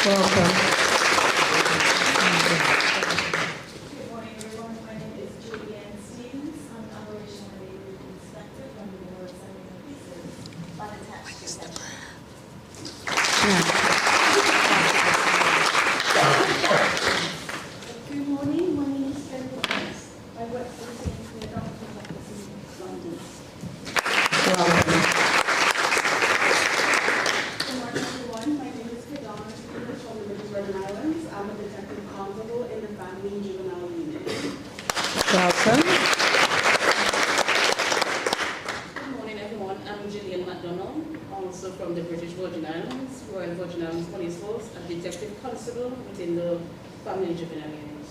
Welcome. Good morning, everyone. My name is Julianne Stevens. I'm operational inspector from the Bureau of Sending and Pieces, unattached to Central. Good morning. My name is Jen Thomas. I work for the Sainsbury Doctor's Office in London. Welcome. Good morning, everyone. My name is Kadana Stevens from the Virgin Islands. I'm a detective constable in the Family and Juvenile Unit. Welcome. Good morning, everyone. I'm Gillian MacDonald, also from the British Virgin Islands, Royal Virgin Islands Police Force, a detective constable within the Family and Juvenile Unit.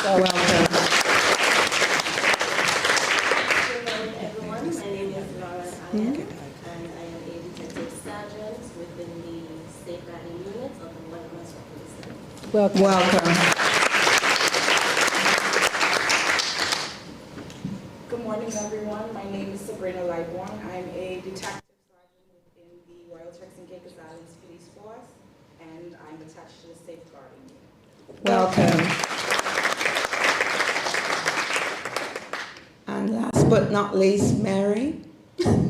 Welcome. Good morning, everyone. My name is Laura Allen, and I am a detective sergeant within the safeguarding unit of the Wilderness Police. Welcome. Good morning, everyone. My name is Sabrina Lightborn. I'm a detective sergeant within the Royal Turks and Caicos Islands Police Force, and I'm attached to the safeguarding unit. Welcome. And last but not least, Mary. Good morning,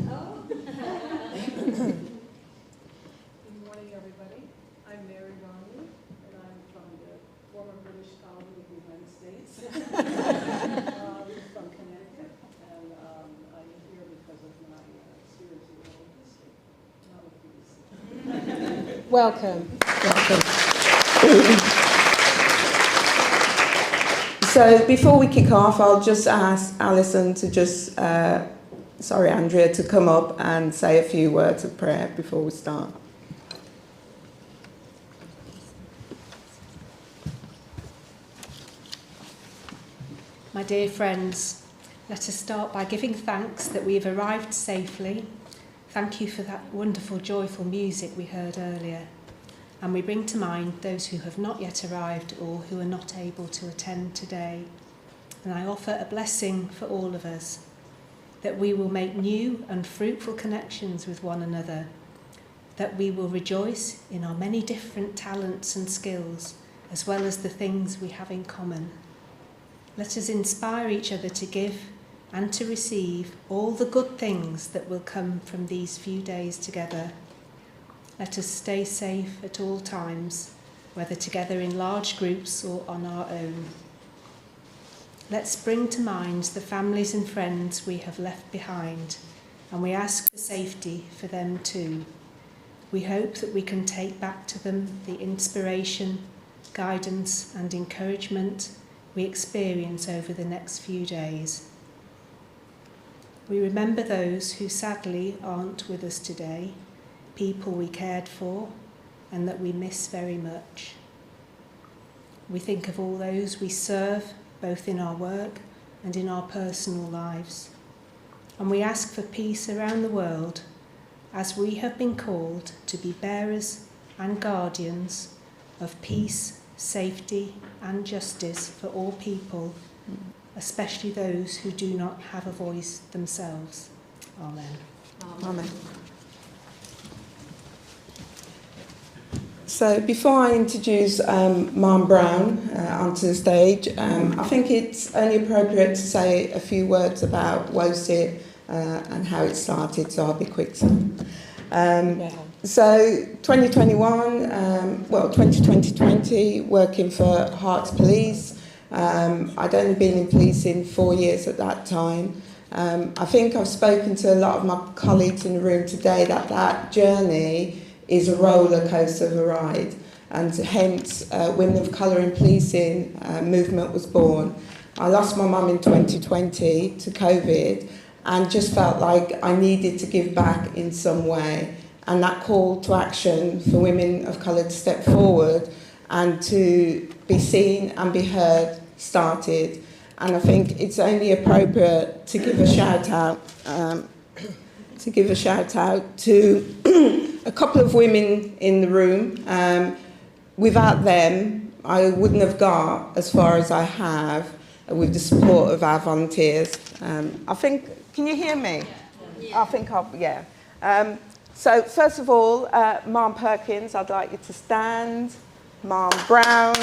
everybody. I'm Mary Ronley, and I'm from the former British colony of the United States, from Connecticut, and I'm here because of my experience in the world history, not with police. Welcome. Welcome. So before we kick off, I'll just ask Alison to Andrea, to come up and say a few words of prayer before we start. My dear friends, let us start by giving thanks that we have arrived safely. Thank you for that wonderful, joyful music we heard earlier. And we bring to mind those who have not yet arrived or who are not able to attend today. And I offer a blessing for all of us, that we will make new and fruitful connections with one another, that we will rejoice in our many different talents and skills, as well as the things we have in common. Let us inspire each other to give and to receive all the good things that will come from these few days together. Let us stay safe at all times, whether together in large groups or on our own. Let's bring to mind the families and friends we have left behind, and we ask for safety for them too. We hope that we can take back to them the inspiration, guidance and encouragement we experience over the next few days. We remember those who sadly aren't with us today, people we cared for and that we miss very much. We think of all those we serve, both in our work and in our personal lives. And we ask for peace around the world, as we have been called to be bearers and guardians of peace, safety and justice for all people, especially those who do not have a voice themselves. Amen. Amen. So before I introduce Mom Brown onto the stage, I think it's only appropriate to say a few words about WOCip and how it started, so I'll be quick. So 2020, working for Hearts Police. I'd only been in policing 4 years at that time. I think I've spoken to a lot of my colleagues in the room today that journey is a roller coaster of a ride, and hence Women of Colour in Policing movement was born. I lost my mum in 2020 to COVID and just felt like I needed to give back in some way, and that call to action for women of colour to step forward and to be seen and be heard started. And I think it's only appropriate to give a shout out to a couple of women in the room. Without them, I wouldn't have got as far as I have with the support of our volunteers. I think, can you hear me? Yeah. I think yeah. So first of all, Mom Perkins, I'd like you to stand. Mom Brown,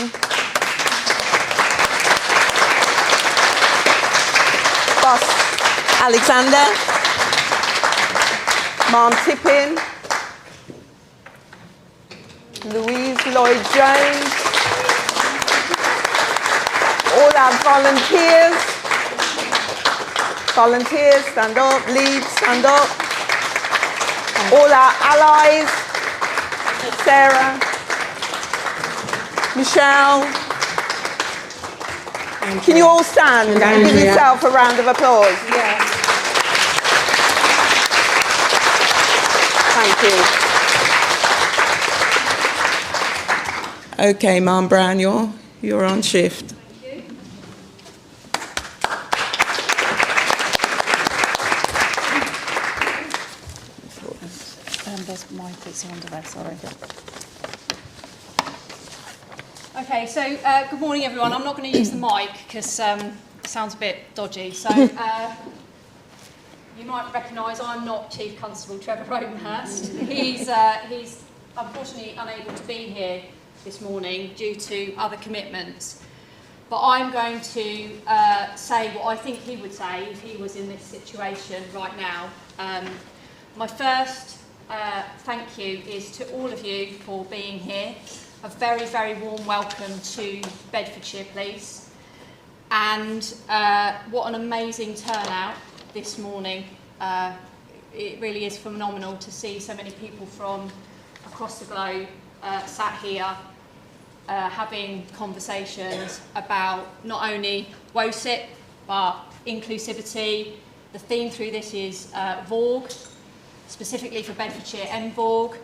Boss Alexander, Mom Tippin, Louise Lloyd-Jones, all our volunteers, stand up, leads, stand up, all our allies, Sarah, Michelle. Can you all stand and give yourself a round of applause? Yes. Thank you. Okay, Mom Brown, you're on shift. There's my pizza under there, sorry. Okay, so good morning everyone. I'm not going to use the mic because it sounds a bit dodgy. So you might recognise I'm not Chief Constable Trevor Rodenhurst. He's unfortunately unable to be here this morning due to other commitments. But I'm going to say what I think he would say if he was in this situation right now. My first thank you is to all of you for being here. A very, very warm welcome to Bedfordshire Police. And what an amazing turnout this morning. It really is phenomenal to see so many people from across the globe sat here having conversations about not only WOCip, but inclusivity. The theme through this is VORG, specifically for Bedfordshire MVORG,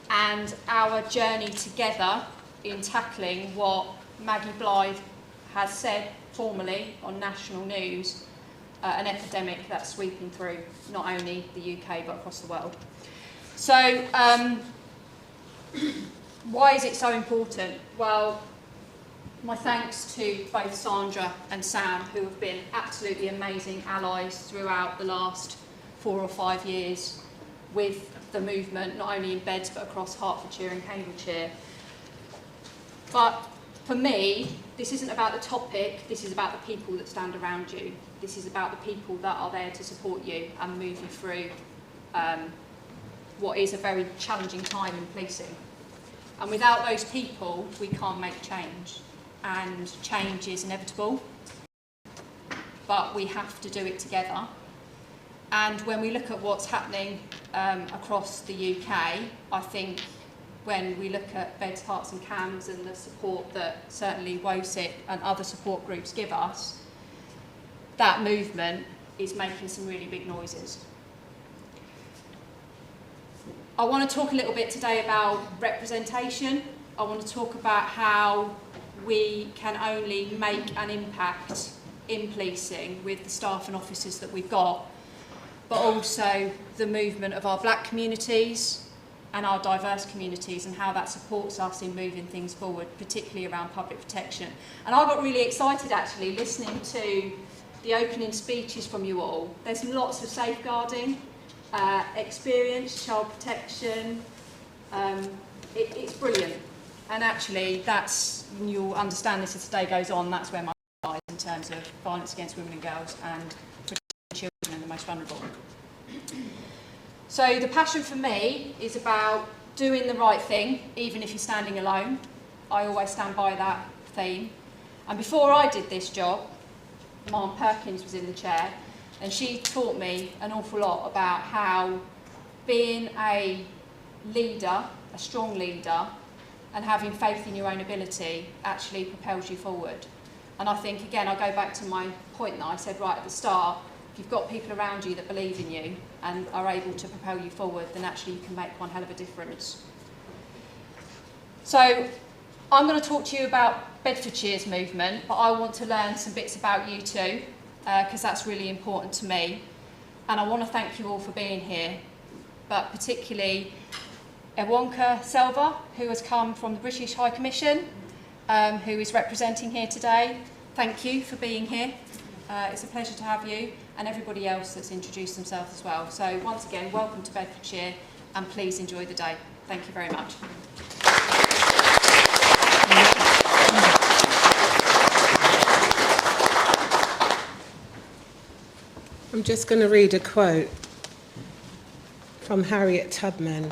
and our journey together in tackling what Maggie Blythe has said formally on national news, an epidemic that's sweeping through not only the UK but across the world. So why is it so important? Well, my thanks to both Sandra and Sam, who have been absolutely amazing allies throughout the last 4 or 5 years with the movement, not only in Beds but across Hertfordshire and Cambridgeshire. But for me, this isn't about the topic, this is about the people that stand around you. This is about the people that are there to support you and move you through what is a very challenging time in policing. And without those people, we can't make change. And change is inevitable, but we have to do it together. And when we look at what's happening across the UK, I think when we look at Beds, Herts and Cams and the support that certainly WOCip and other support groups give us, that movement is making some really big noises. I want to talk a little bit today about representation. I want to talk about how we can only make an impact in policing with the staff and officers that we've got, but also the movement of our black communities and our diverse communities and how that supports us in moving things forward, particularly around public protection. And I got really excited actually listening to the opening speeches from you all. There's lots of safeguarding, experience, child protection. It's brilliant. And actually that's, you'll understand this as the day goes on, that's where my lies in terms of violence against women and girls and children and the most vulnerable. So the passion for me is about doing the right thing, even if you're standing alone. I always stand by that theme. And before I did this job, Mom Perkins was in the chair, and she taught me an awful lot about how being a leader, a strong leader, and having faith in your own ability actually propels you forward. And I think, again, I go back to my point that I said right at the start, if you've got people around you that believe in you and are able to propel you forward, then actually you can make one hell of a difference. So I'm going to talk to you about Bedfordshire's movement, but I want to learn some bits about you too, because that's really important to me. And I want to thank you all for being here, but particularly Ewonka Selva, who has come from the British High Commission, who is representing here today. Thank you for being here. It's a pleasure to have you, and everybody else that's introduced themselves as well. So once again, welcome to Bedfordshire, and please enjoy the day. Thank you very much. I'm just going to read a quote from Harriet Tubman.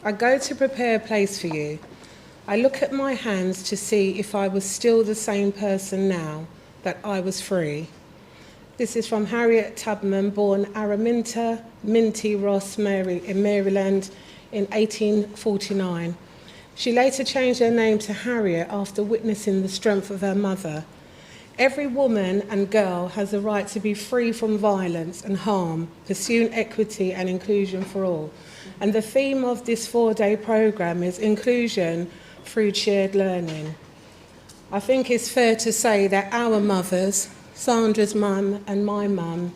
I go to prepare a place for you. I look at my hands to see if I was still the same person now that I was free. This is from Harriet Tubman, born Araminta Minty Ross, in Maryland in 1849. She later changed her name to Harriet after witnessing the strength of her mother. Every woman and girl has the right to be free from violence and harm, pursuing equity and inclusion for all. And the theme of this 4-day programme is inclusion through shared learning. I think it's fair to say that our mothers, Sandra's mum and my mum,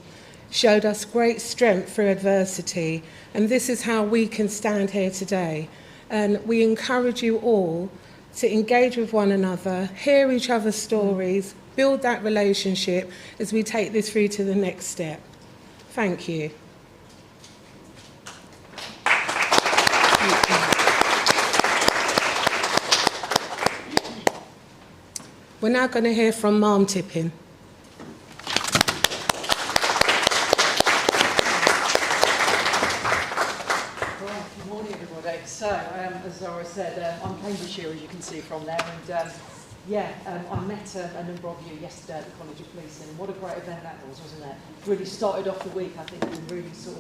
showed us great strength through adversity, and this is how we can stand here today. And we encourage you all to engage with one another, hear each other's stories, build that relationship as we take this through to the next step. Thank you. We're now going to hear from Mom Tipping. Good morning, everybody. So, as Zara said, I'm Cambridgeshire, as you can see from there, and I met a number of you yesterday at the College of Policing. What a great event that was, wasn't it? Really started off the week, I think, and really sort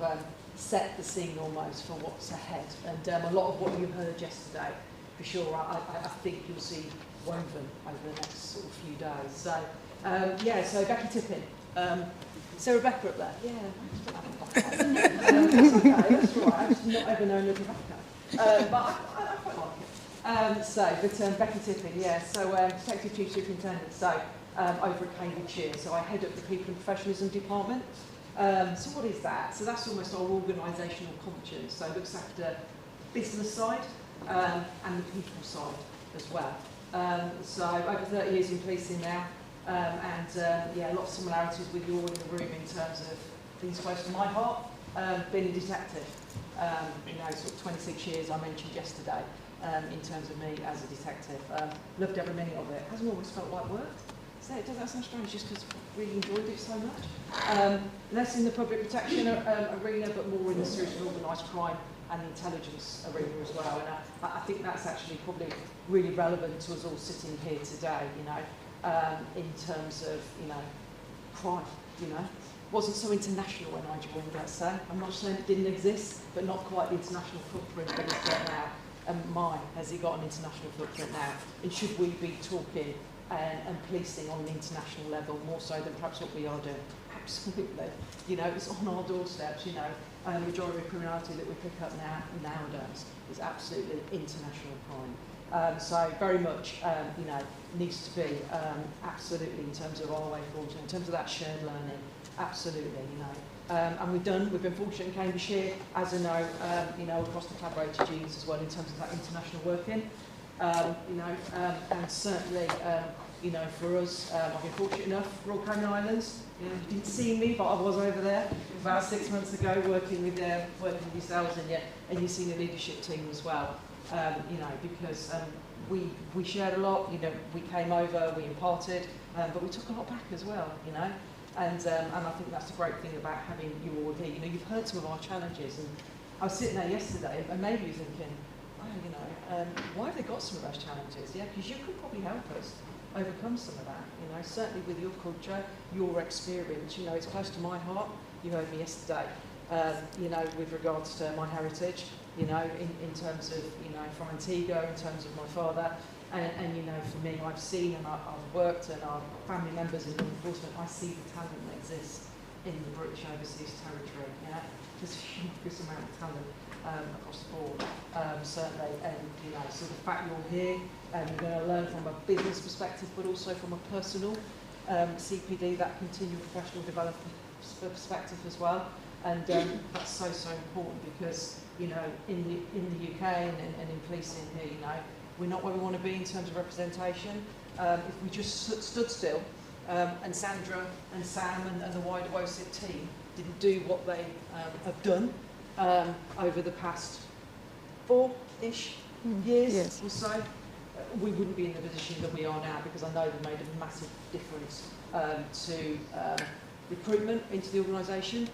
of, set the scene almost for what's ahead. And a lot of what you heard yesterday, for sure, I think you'll see woven over the next sort of few days. So, so Becky Tippin. So Rebecca up there? Yeah. That's okay, that's right. I've just not ever known Rebecca. But I quite like it. Becky Tippin, Detective Chief Superintendent, over at Cambridgeshire. So I head up the People and Professionalism Department. So what is that? So that's almost our organisational conscience. So it looks after business side and the people side as well. So over 30 years in policing now. A lot of similarities with you all in the room in terms of things close to my heart. Being a detective, sort of 26 years I mentioned yesterday, in terms of me as a detective. Loved every minute of it. Hasn't always felt like work. So does that sound strange, just because I really enjoyed it so much? Less in the public protection arena, but more in the serious and organised crime and the intelligence arena as well. And I think that's actually probably really relevant to us all sitting here today, in terms of, crime, Wasn't so international when I joined, let's say. I'm not saying it didn't exist, but not quite the international footprint that it's got now. And mine, has it got an international footprint now? And should we be talking and policing on an international level more so than perhaps what we are doing? Absolutely. It's on our doorsteps, the majority of criminality that we pick up nowadays is absolutely international crime. So very much, needs to be absolutely in terms of our way forward, in terms of that shared learning, absolutely, And we've been fortunate in Cambridgeshire, as I know, across the collaborated units as well in terms of that international working, and certainly, for us, I've been fortunate enough, Royal Canyon Islands, you didn't see me, but I was over there about 6 months ago working with yourselves and your senior leadership team as well, because we shared a lot, we came over, we imparted, but we took a lot back as well, And I think that's the great thing about having you all here. You've heard some of our challenges, and I was sitting there yesterday, and maybe you're thinking, why have they got some of those challenges? Yeah, because you could probably help us overcome some of that. Certainly with your culture, your experience. It's close to my heart. You heard me yesterday. With regards to my heritage. In terms of from Antigua, in terms of my father. And for me, I've seen and I've worked and our family members in law enforcement, I see the talent that exists in the British Overseas Territory. There's a humongous amount of talent across the board, certainly. And so the fact you're here, you're going to learn from a business perspective, but also from a personal CPD, that continual professional development perspective as well. And that's so important because in the UK and in policing here, we're not where we want to be in terms of representation. If we just stood still, and Sandra and Sam and the wider WOCip team didn't do what they have done over the past 4-ish years or so, we wouldn't be in the position that we are now, because I know they've made a massive difference to recruitment into the organisation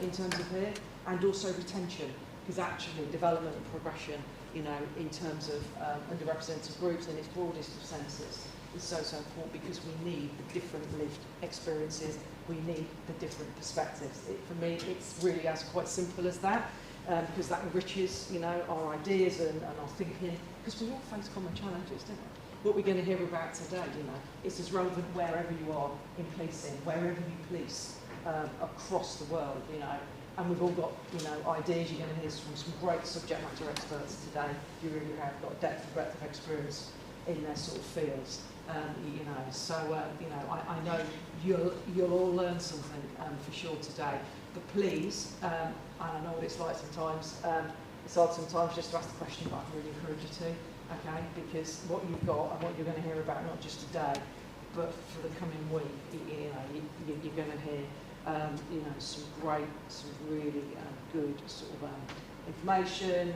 in terms of here, and also retention, because actually development and progression, you know, in terms of underrepresented groups in its broadest of senses is so important, because we need the different lived experiences, we need the different perspectives. For me, it's really as quite simple as that, because that enriches, you know, our ideas and our thinking, because we all face common challenges, don't we? What we're going to hear about today, you know, it's as relevant wherever you are in policing, wherever you police across the world, you know. And we've all got, you know, ideas. You're going to hear from some great subject matter experts today. You really have got depth and breadth of experience in their sort of fields, you know. So, you know, I know you'll all learn something for sure today. But please, and I know what it's like sometimes, it's hard sometimes just to ask the question, but I really encourage you to, okay? Because what you've got and what you're going to hear about, not just today, but for the coming week, you know, you're going to hear you know, some really good sort of information,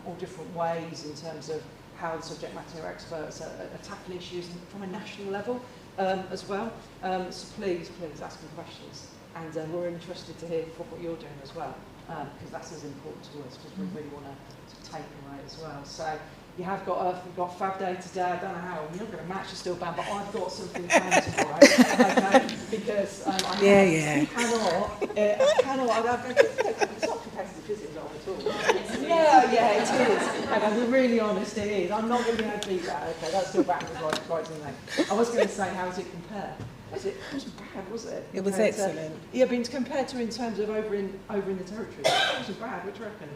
all different ways in terms of how the subject matter experts are tackling issues from a national level as well. So please ask me questions, and we're interested to hear what you're doing as well, because that's as important to us, because we really want to take away as well. So you have got we've got Fab Day today. I don't know how you're not going to match, you're still banned, but I've got something planned tomorrow, okay? Because I cannot. It's not competitive, is it? Not at all. Yeah, it is. And I'm being really honest, it is. I'm not going to be able to beat that. Okay, that's still back right in there. I was going to say, how does it compare? It wasn't bad, was it? It was excellent. Yeah, been compared to in terms of over in the territory. It wasn't bad. What do you reckon?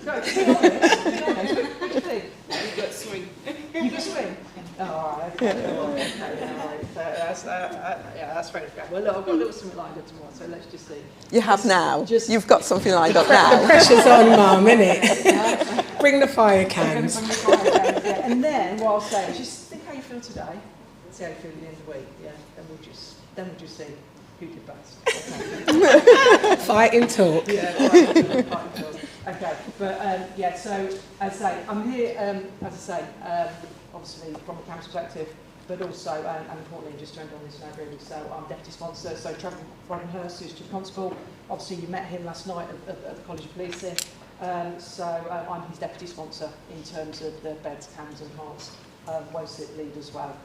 No, to be honest, what do you think? You got swing. You got swing? Oh, okay. All right. That's very fair. Well, look, I've got a little something lined up tomorrow, so let's just see. You have now. You've got something lined up The now. pressure's on, Mum, innit? Bring the fire cans. And then what I'll say is just think how you feel today. See how you feel at the end of the week. Yeah. Then we'll just see who did best. Okay. Fight and talk. Yeah, fight and talk. Okay, but yeah, so as I say, I'm here, as I say, obviously from a camera perspective, but also, and importantly, just to end on this note really, so I'm deputy sponsor, so Trevor Hurst, who's chief constable, obviously you met him last night at the College of Policing, so I'm his deputy sponsor in terms of the beds, cams and hearts, WOCip lead as well.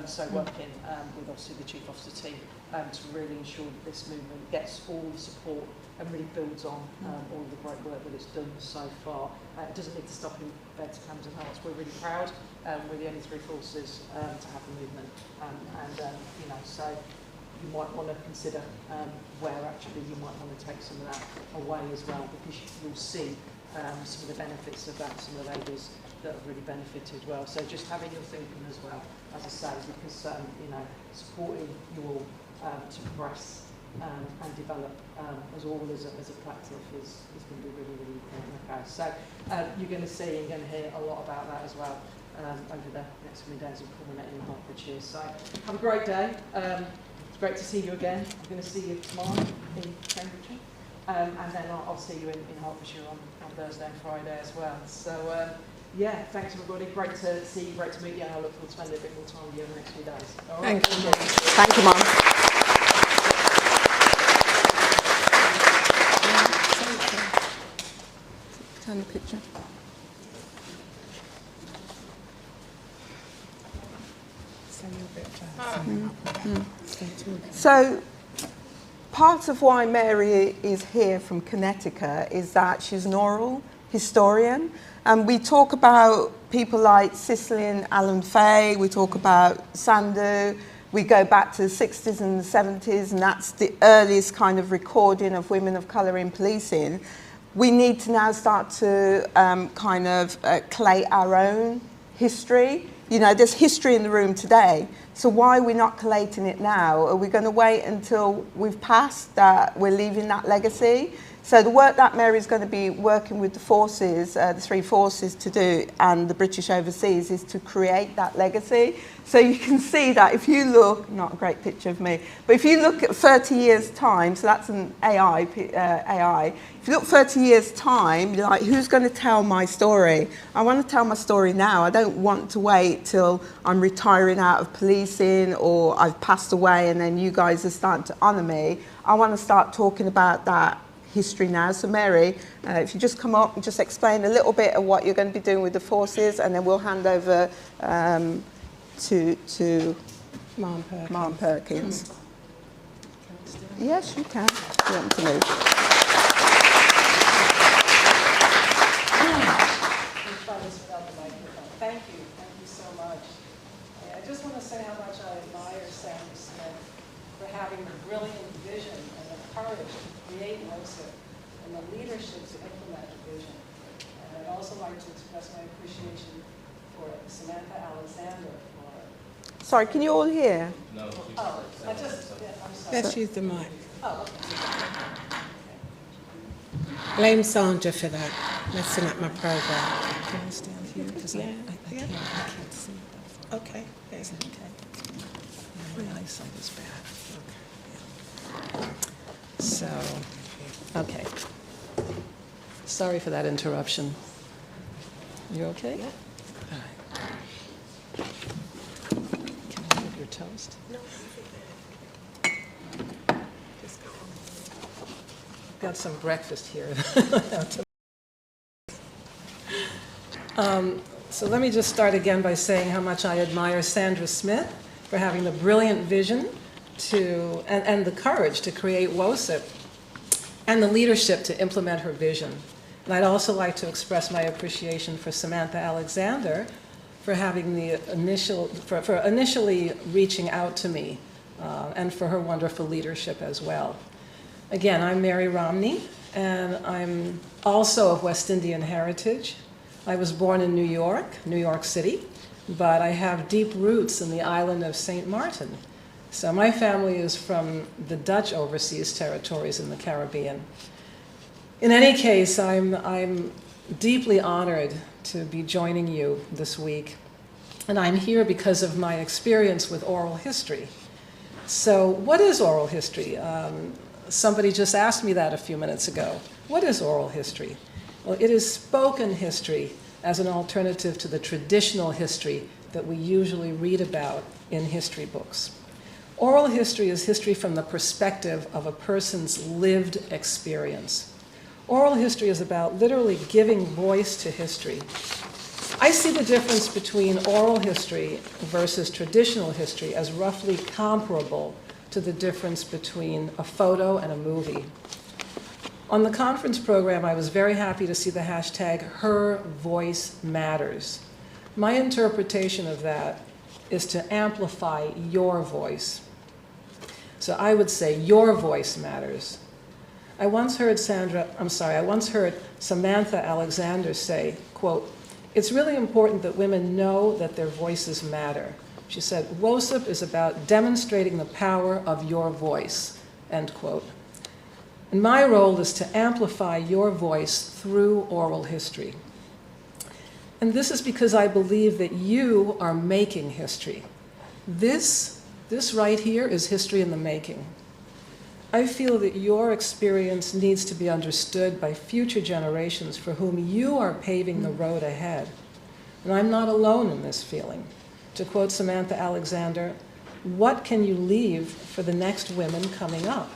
So working with obviously the chief officer team to really ensure that this movement gets all the support and really builds on all the great work that it's done so far. It doesn't need to stop in beds, cams and hearts. We're really proud. We're the only three forces to have the movement, and you know, so you might want to consider where actually you might want to take some of that away as well, because you'll see some of the benefits of that, some of the ladies that have really benefited well. So just having your thinking as well, as I say, because you know, supporting you all to progress and develop as all as a collective is going to be really, really important. Okay, so you're going to see and going to hear a lot about that as well over the next few days of culminating in Hertfordshire. So have a great day. It's great to see you again. I'm going to see you tomorrow in Cambridgeshire, and then I'll see you in Hertfordshire on Thursday and Friday as well. So yeah, thanks everybody. Great to see you, great to meet you, and I look forward to spending a bit more time with you in the next few days. All right. Thank you. Thank you, Mum. Turn the picture. So, part of why Mary is here from Connecticut is that she's an oral historian, and we talk about people like Cicely and Alan Fay, we talk about Sandu, we go back to the 60s and the 70s, and that's the earliest kind of recording of women of colour in policing. We need to now start to collate our own history. You know, there's history in the room today, so why are we not collating it now? Are we going to wait until we've passed that, we're leaving that legacy? So the work that Mary's going to be working with the forces, the three forces to do, and the British overseas, is to create that legacy. So you can see that if you look, not a great picture of me, but if you look at 30 years' time, so that's an AI, if you look 30 years' time, you're like, who's going to tell my story? I want to tell my story now. I don't want to wait till I'm retiring out of policing or I've passed away and then you guys are starting to honour me. I want to start talking about that history now. So Mary, if you just come up and just explain a little bit of what you're going to be doing with the forces, and then we'll hand over to Mom Perkins. Yes, you can. You want to move? Thank you so much. I just want to say how much I admire Sandra Smith for having the brilliant vision and the courage to create WOCip and the leadership to implement the vision. And I'd also like to express my appreciation for Samantha Alexander for... Sorry, can you all hear? No. Oh, I'm sorry. Let's use the mic. Oh, okay. Blame Sandra for that, messing up my program. Can I stand here? Because I can't see that far. Okay. Is that okay? My eyesight is bad. Okay. So, okay. Sorry for that interruption. You okay? Yeah. All right. Can I have your toast? No. Got some breakfast here. So let me just start again by saying how much I admire Sandra Smith for having the brilliant vision and the courage to create WOCip and the leadership to implement her vision. And I'd also like to express my appreciation for Samantha Alexander for having the for initially reaching out to me and for her wonderful leadership as well. Again, I'm Mary Romney, and I'm also of West Indian heritage. I was born in New York City, but I have deep roots in the island of St. Martin. So my family is from the Dutch overseas territories in the Caribbean. In any case, I'm deeply honored to be joining you this week, and I'm here because of my experience with oral history. So what is oral history? Somebody just asked me that a few minutes ago. What is oral history? Well, it is spoken history as an alternative to the traditional history that we usually read about in history books. Oral history is history from the perspective of a person's lived experience. Oral history is about literally giving voice to history. I see the difference between oral history versus traditional history as roughly comparable to the difference between a photo and a movie. On the conference program, I was very happy to see the hashtag Her Voice Matters. My interpretation of that is to amplify your voice. So I would say your voice matters. I once heard Samantha Alexander say, quote, "It's really important that women know that their voices matter." She said, WOCip is about demonstrating the power of your voice, end quote. And my role is to amplify your voice through oral history. And this is because I believe that you are making history. This right here is history in the making. I feel that your experience needs to be understood by future generations for whom you are paving the road ahead. And I'm not alone in this feeling. To quote Samantha Alexander, what can you leave for the next women coming up?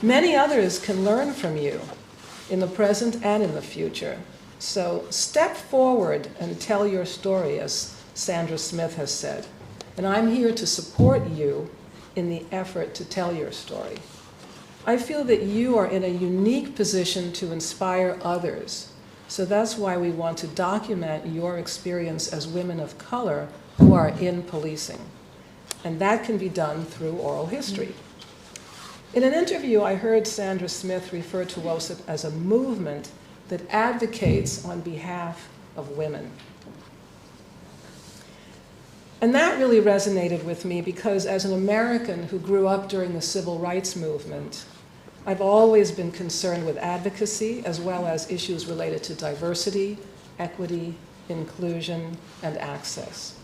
Many others can learn from you in the present and in the future. So step forward and tell your story, as Sandra Smith has said. And I'm here to support you in the effort to tell your story. I feel that you are in a unique position to inspire others. So that's why we want to document your experience as women of color who are in policing. And that can be done through oral history. In an interview, I heard Sandra Smith refer to WOCip as a movement that advocates on behalf of women. And that really resonated with me because as an American who grew up during the civil rights movement, I've always been concerned with advocacy as well as issues related to diversity, equity, inclusion, and access.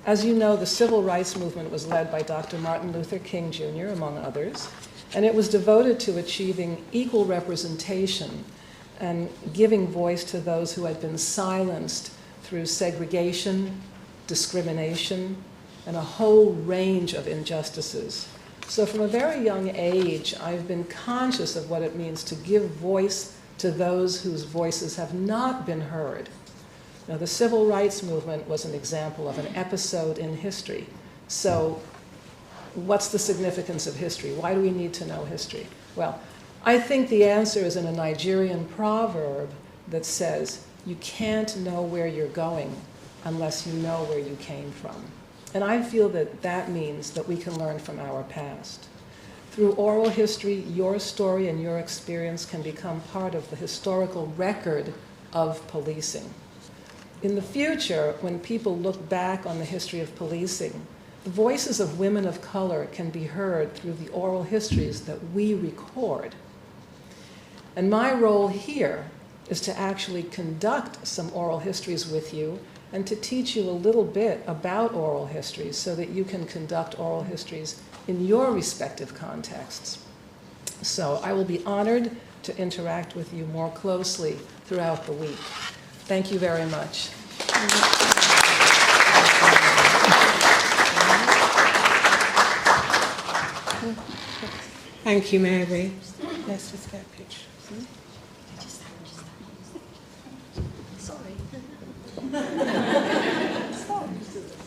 As you know, the civil rights movement was led by Dr. Martin Luther King Jr., among others, and it was devoted to achieving equal representation and giving voice to those who had been silenced through segregation, discrimination, and a whole range of injustices. So from a very young age, I've been conscious of what it means to give voice to those whose voices have not been heard. Now, the civil rights movement was an example of an episode in history. So what's the significance of history? Why do we need to know history? Well, I think the answer is in a Nigerian proverb that says, you can't know where you're going unless you know where you came from. And I feel that that means that we can learn from our past. Through oral history, your story and your experience can become part of the historical record of policing. In the future, when people look back on the history of policing, the voices of women of color can be heard through the oral histories that we record. And my role here is to actually conduct some oral histories with you and to teach you a little bit about oral histories so that you can conduct oral histories in your respective contexts. So I will be honored to interact with you more closely throughout the week. Thank you very much. Thank you, Mary. Let's just get a picture.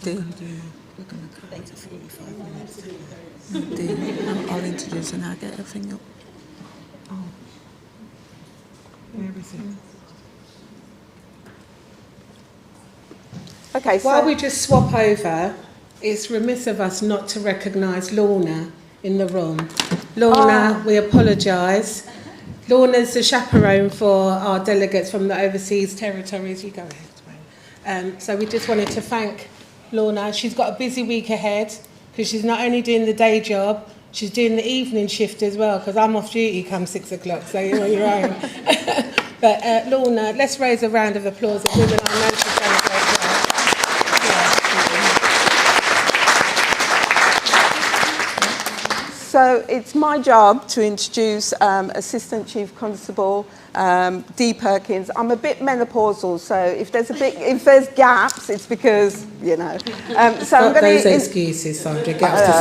We're going to come to 45 minutes. I'll introduce and I'll get everything up. Oh. Where is it? Okay, so While we just swap over, it's remiss of us not to recognise Lorna in the room. Lorna, we apologise. Lorna's the chaperone for our delegates from the overseas territories. You go ahead. So we just wanted to thank Lorna. She's got a busy week ahead because she's not only doing the day job, she's doing the evening shift as well because I'm off duty come 6 o'clock, so you're on your own. But Lorna, let's raise a round of applause at Women Are Meant to Celebrate. So it's my job to introduce Assistant Chief Constable Dee Perkins. I'm a bit menopausal, so if there's gaps, it's because, you know. So I'm those excuses, Sandra. Get off the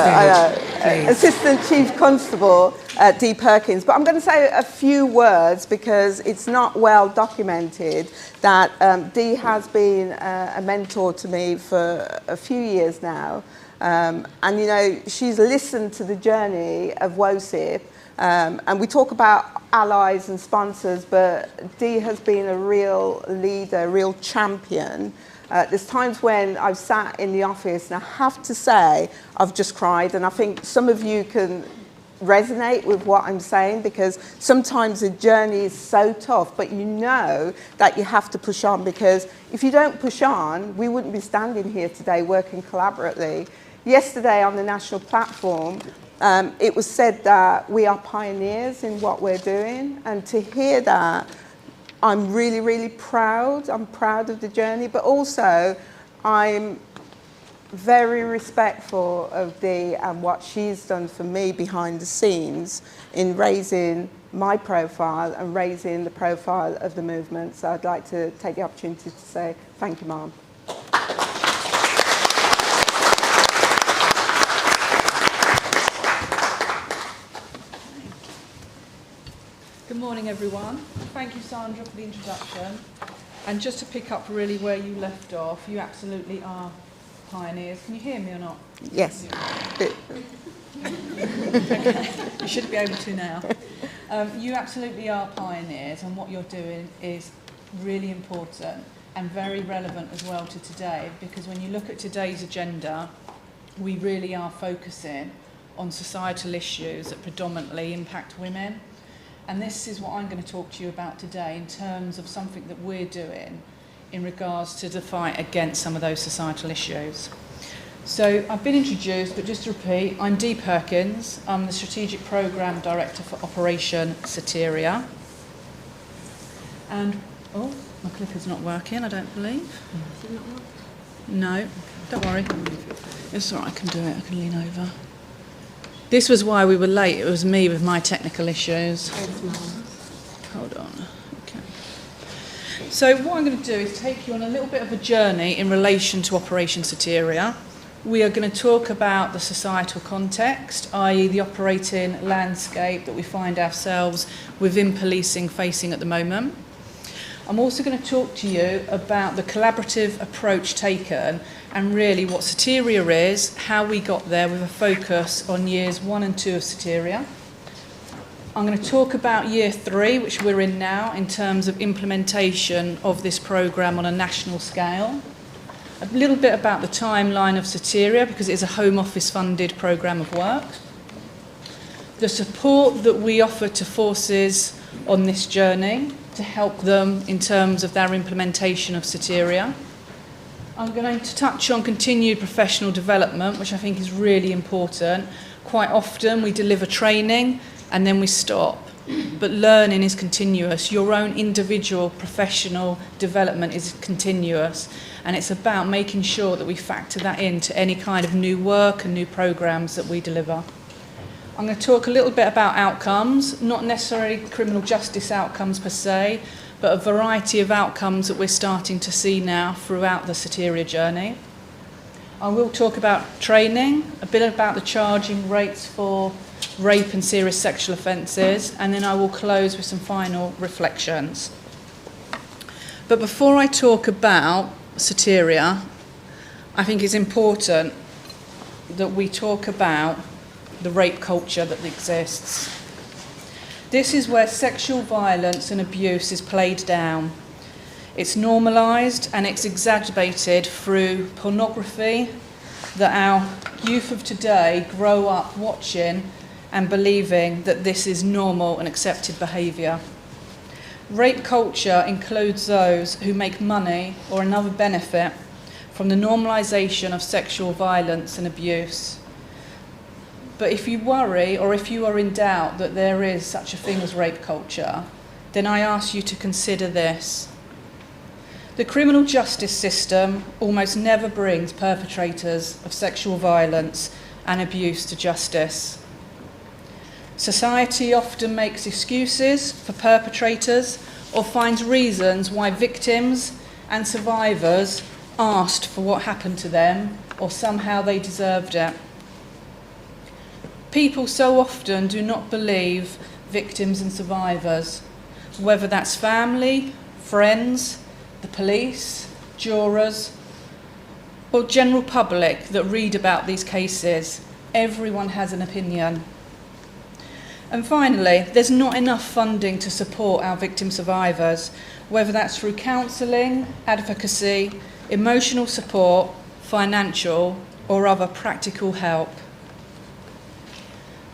stage, please. Assistant Chief Constable Dee Perkins. But I'm going to say a few words because it's not well documented that Dee has been a mentor to me for a few years now. And, you know, she's listened to the journey of WOCip, and we talk about allies and sponsors, but Dee has been a real leader, a real champion. There's times when I've sat in the office, and I have to say, I've just cried, and I think some of you can resonate with what I'm saying because sometimes the journey is so tough, but you know that you have to push on because if you don't push on, we wouldn't be standing here today working collaboratively. Yesterday on the national platform, it was said that we are pioneers in what we're doing, and to hear that, I'm really, really proud. I'm proud of the journey, but also I'm very respectful of Dee and what she's done for me behind the scenes in raising my profile and raising the profile of the movement. So I'd like to take the opportunity to say thank you, Mom. Good morning, everyone. Thank you, Sandra, for the introduction. And just to pick up really where you left off, you absolutely are pioneers. Can you hear me or not? Yes. Okay. You should be able to now. You absolutely are pioneers, and what you're doing is really important and very relevant as well to today, because when you look at today's agenda, we really are focusing on societal issues that predominantly impact women. And this is what I'm going to talk to you about today in terms of something that we're doing in regards to the fight against some of those societal issues. So I've been introduced, but just to repeat, I'm Dee Perkins. I'm the Strategic Programme Director for Operation Soteria. And, oh, my clicker's not working, I don't believe. No, don't worry. It's all right, I can do it, I can lean over. This was why we were late, it was me with my technical issues. Hold on. Okay. So what I'm going to do is take you on a little bit of a journey in relation to Operation Soteria. We are going to talk about the societal context, i.e. the operating landscape that we find ourselves within policing facing at the moment. I'm also going to talk to you about the collaborative approach taken and really what Soteria is, how we got there with a focus on years 1 and 2 of Soteria. I'm going to talk about year 3, which we're in now, in terms of implementation of this programme on a national scale. A little bit about the timeline of Soteria, because it is a Home Office funded programme of work. The support that we offer to forces on this journey to help them in terms of their implementation of Soteria. I'm going to touch on continued professional development, which I think is really important. Quite often we deliver training and then we stop, but learning is continuous. Your own individual professional development is continuous, and it's about making sure that we factor that into any kind of new work and new programmes that we deliver. I'm going to talk a little bit about outcomes, not necessarily criminal justice outcomes per se, but a variety of outcomes that we're starting to see now throughout the Soteria journey. I will talk about training, a bit about the charging rates for rape and serious sexual offences, and then I will close with some final reflections. But before I talk about Soteria, I think it's important that we talk about the rape culture that exists. This is where sexual violence and abuse is played down. It's normalised and it's exacerbated through pornography that our youth of today grow up watching and believing that this is normal and accepted behaviour. Rape culture includes those who make money or another benefit from the normalisation of sexual violence and abuse. But if you worry or if you are in doubt that there is such a thing as rape culture, then I ask you to consider this. The criminal justice system almost never brings perpetrators of sexual violence and abuse to justice. Society often makes excuses for perpetrators or finds reasons why victims and survivors asked for what happened to them or somehow they deserved it. People so often do not believe victims and survivors, whether that's family, friends, the police, jurors, or general public that read about these cases. Everyone has an opinion. And finally, there's not enough funding to support our victim survivors, whether that's through counselling, advocacy, emotional support, financial, or other practical help.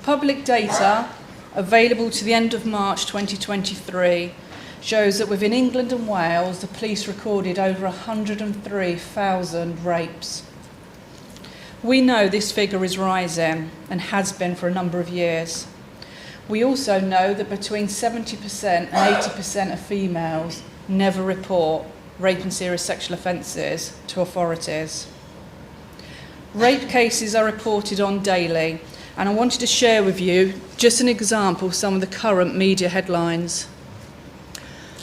Public data available to the end of March 2023 shows that within England and Wales, the police recorded over 103,000 rapes. We know this figure is rising and has been for a number of years. We also know that between 70% and 80% of females never report rape and serious sexual offences to authorities. Rape cases are reported on daily, and I wanted to share with you just an example of some of the current media headlines.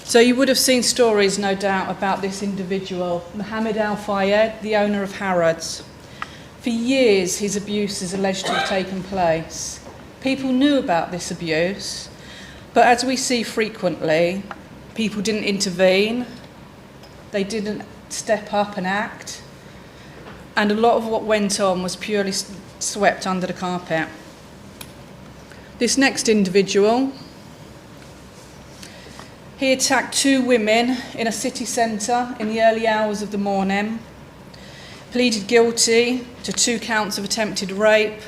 So you would have seen stories, no doubt, about this individual, Mohammed Al-Fayed, the owner of Harrods. For years, his abuse is alleged to have taken place. People knew about this abuse, but as we see frequently, people didn't intervene, they didn't step up and act, and a lot of what went on was purely swept under the carpet. This next individual, he attacked 2 women in a city centre in the early hours of the morning, pleaded guilty to 2 counts of attempted rape,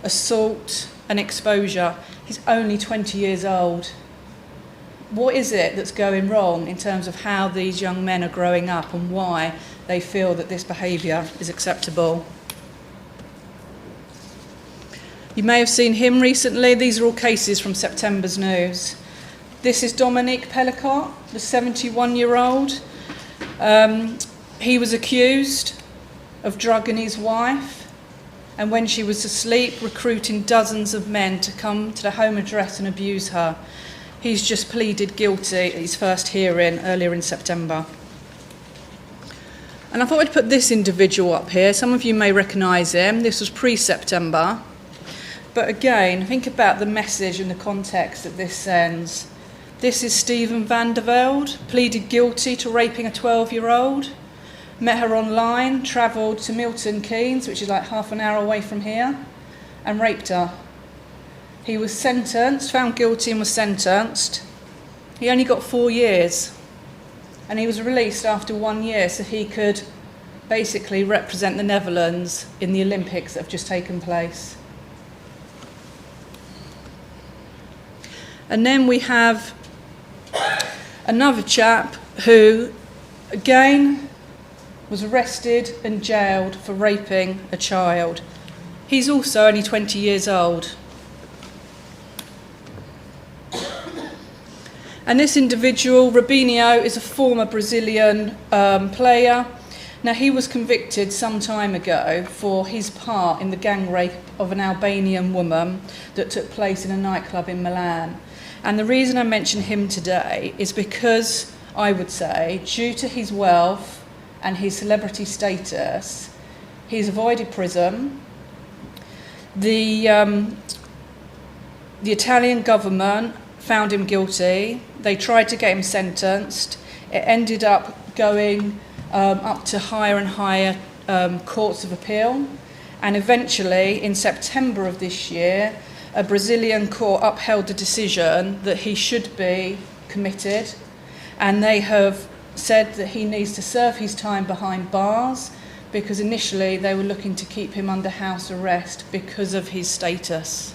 assault and exposure. He's only 20 years old. What is it that's going wrong in terms of how these young men are growing up and why they feel that this behaviour is acceptable? You may have seen him recently. These are all cases from September's news. This is Dominique Pellicott, the 71-year-old. He was accused of drugging his wife, and when she was asleep, recruiting dozens of men to come to the home address and abuse her. He's just pleaded guilty at his first hearing earlier in September. And I thought I'd put this individual up here. Some of you may recognise him. This was pre-September. But again, think about the message and the context that this sends. This is Stephen van der Velde, pleaded guilty to raping a 12-year-old. Met her online, travelled to Milton Keynes, which is like half an hour away from here, and raped her. He was sentenced, found guilty and was sentenced. He only got 4 years. And he was released after 1 year so he could basically represent the Netherlands in the Olympics that have just taken place. And then we have another chap who, again, was arrested and jailed for raping a child. He's also only 20 years old. And this individual, Robinho, is a former Brazilian player. Now, he was convicted some time ago for his part in the gang rape of an Albanian woman that took place in a nightclub in Milan. And the reason I mention him today is because, I would say, due to his wealth and his celebrity status, he's avoided prison. The Italian government found him guilty. They tried to get him sentenced. It ended up going up to higher and higher courts of appeal. And eventually, in September of this year, a Brazilian court upheld the decision that he should be committed. And they have said that he needs to serve his time behind bars because initially they were looking to keep him under house arrest because of his status.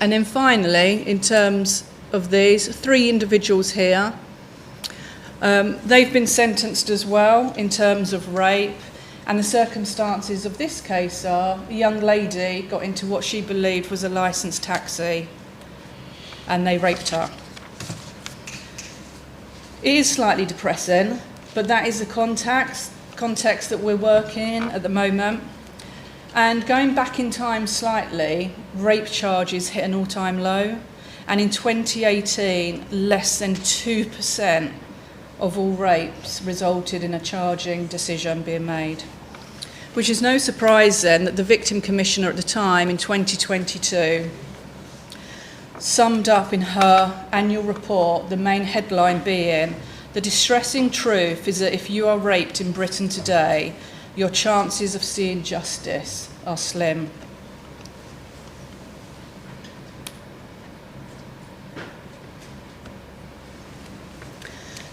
And then finally, in terms of these, 3 individuals here, they've been sentenced as well in terms of rape. And the circumstances of this case are a young lady got into what she believed was a licensed taxi and they raped her. It is slightly depressing, but that is the context that we're working in at the moment. And going back in time slightly, rape charges hit an all-time low. And in 2018, less than 2% of all rapes resulted in a charging decision being made. Which is no surprise then that the Victim Commissioner at the time, in 2022, summed up in her annual report, the main headline being, "The distressing truth is that if you are raped in Britain today, your chances of seeing justice are slim."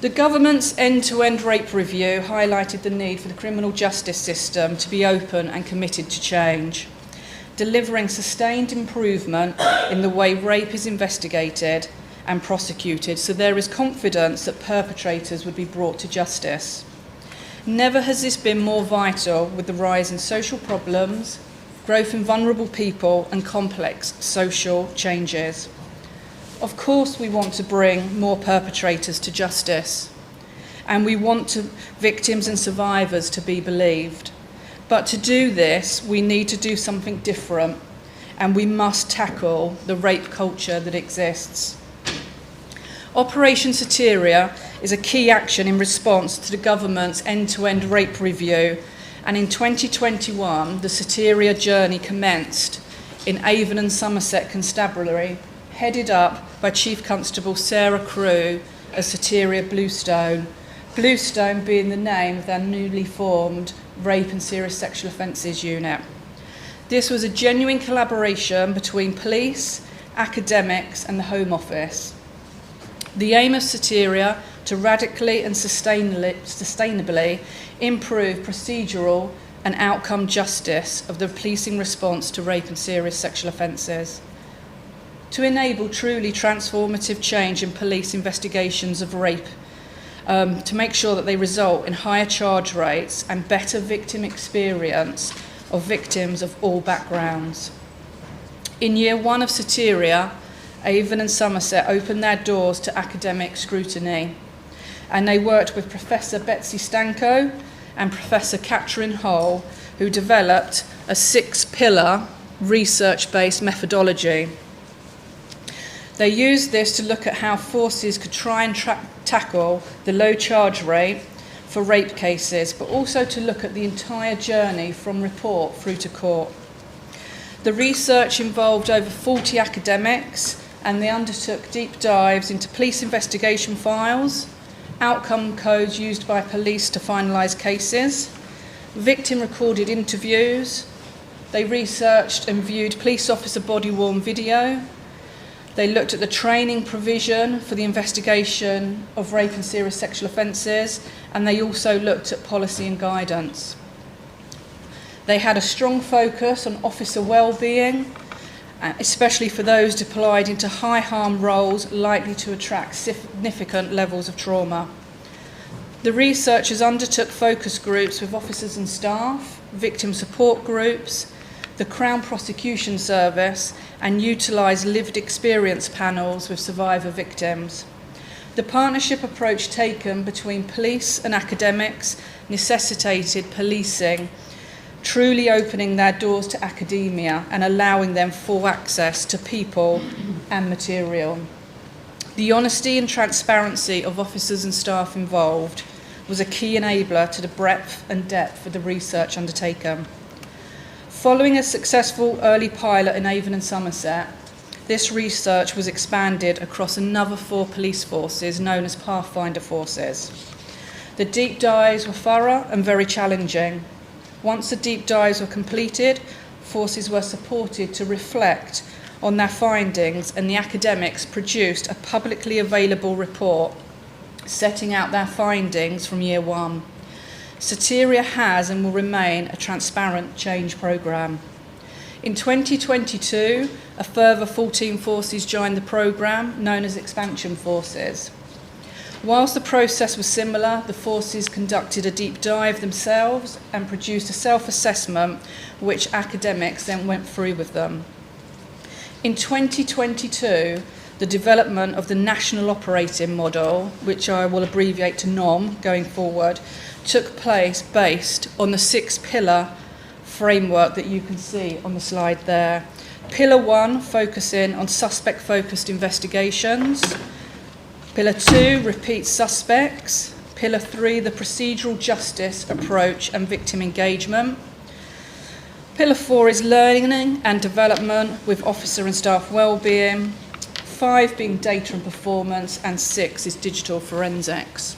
The government's end-to-end rape review highlighted the need for the criminal justice system to be open and committed to change, delivering sustained improvement in the way rape is investigated and prosecuted, so there is confidence that perpetrators would be brought to justice. Never has this been more vital with the rise in social problems, growth in vulnerable people, and complex social changes. Of course, we want to bring more perpetrators to justice, and we want victims and survivors to be believed. But to do this, we need to do something different, and we must tackle the rape culture that exists. Operation Soteria is a key action in response to the government's end-to-end rape review, and in 2021, the Soteria journey commenced in Avon and Somerset Constabulary, headed up by Chief Constable Sarah Crew as Soteria Bluestone, Bluestone being the name of their newly formed Rape and Serious Sexual Offences Unit. This was a genuine collaboration between police, academics and the Home Office. The aim of Soteria to radically and sustainably improve procedural and outcome justice of the policing response to rape and serious sexual offences, to enable truly transformative change in police investigations of rape, to make sure that they result in higher charge rates and better victim experience of victims of all backgrounds. In year 1 of Soteria, Avon and Somerset opened their doors to academic scrutiny, and they worked with Professor Betsy Stanko and Professor Catherine Hull, who developed a 6-pillar research-based methodology. They used this to look at how forces could try and tackle the low charge rate for rape cases, but also to look at the entire journey from report through to court. The research involved over 40 academics, and they undertook deep dives into police investigation files, outcome codes used by police to finalise cases, victim recorded interviews. They researched and viewed police officer body-worn video. They looked at the training provision for the investigation of rape and serious sexual offences, and they also looked at policy and guidance. They had a strong focus on officer well-being, especially for those deployed into high harm roles likely to attract significant levels of trauma. The researchers undertook focus groups with officers and staff, victim support groups, the Crown Prosecution Service, and utilised lived experience panels with survivor victims. The partnership approach taken between police and academics necessitated policing truly opening their doors to academia and allowing them full access to people and material. The honesty and transparency of officers and staff involved was a key enabler to the breadth and depth of the research undertaken. Following a successful early pilot in Avon and Somerset, this research was expanded across another 4 police forces known as Pathfinder forces. The deep dives were thorough and very challenging. Once the deep dives were completed, forces were supported to reflect on their findings, and the academics produced a publicly available report setting out their findings from year 1. Soteria has and will remain a transparent change programme. In 2022, a further 14 forces joined the programme, known as expansion forces. Whilst the process was similar, the forces conducted a deep dive themselves and produced a self-assessment which academics then went through with them. In 2022, the development of the National Operating Model, which I will abbreviate to NOM going forward, took place based on the 6-pillar framework that you can see on the slide there. Pillar 1, focusing on suspect-focused investigations. Pillar 2, repeat suspects. Pillar 3, the procedural justice approach and victim engagement. Pillar 4 is learning and development with officer and staff wellbeing. 5 being data and performance, and 6 is digital forensics.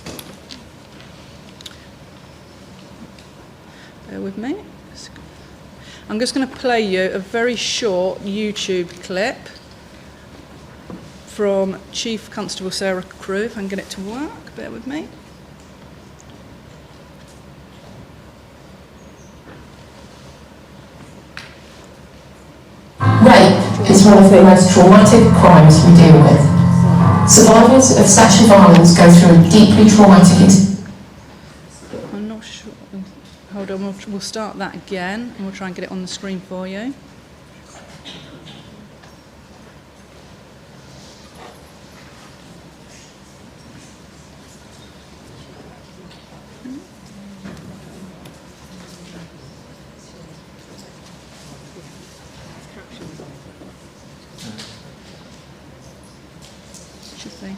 Bear with me. I'm just going to play you a very short YouTube clip from Chief Constable Sarah Crew, if I can get it to work. Bear with me. Rape is one of the most traumatic crimes we deal with. Survivors of sexual violence go through a deeply traumatic experience. I'm not sure. Hold on, we'll start that again and we'll try and get it on the screen for you. Should be.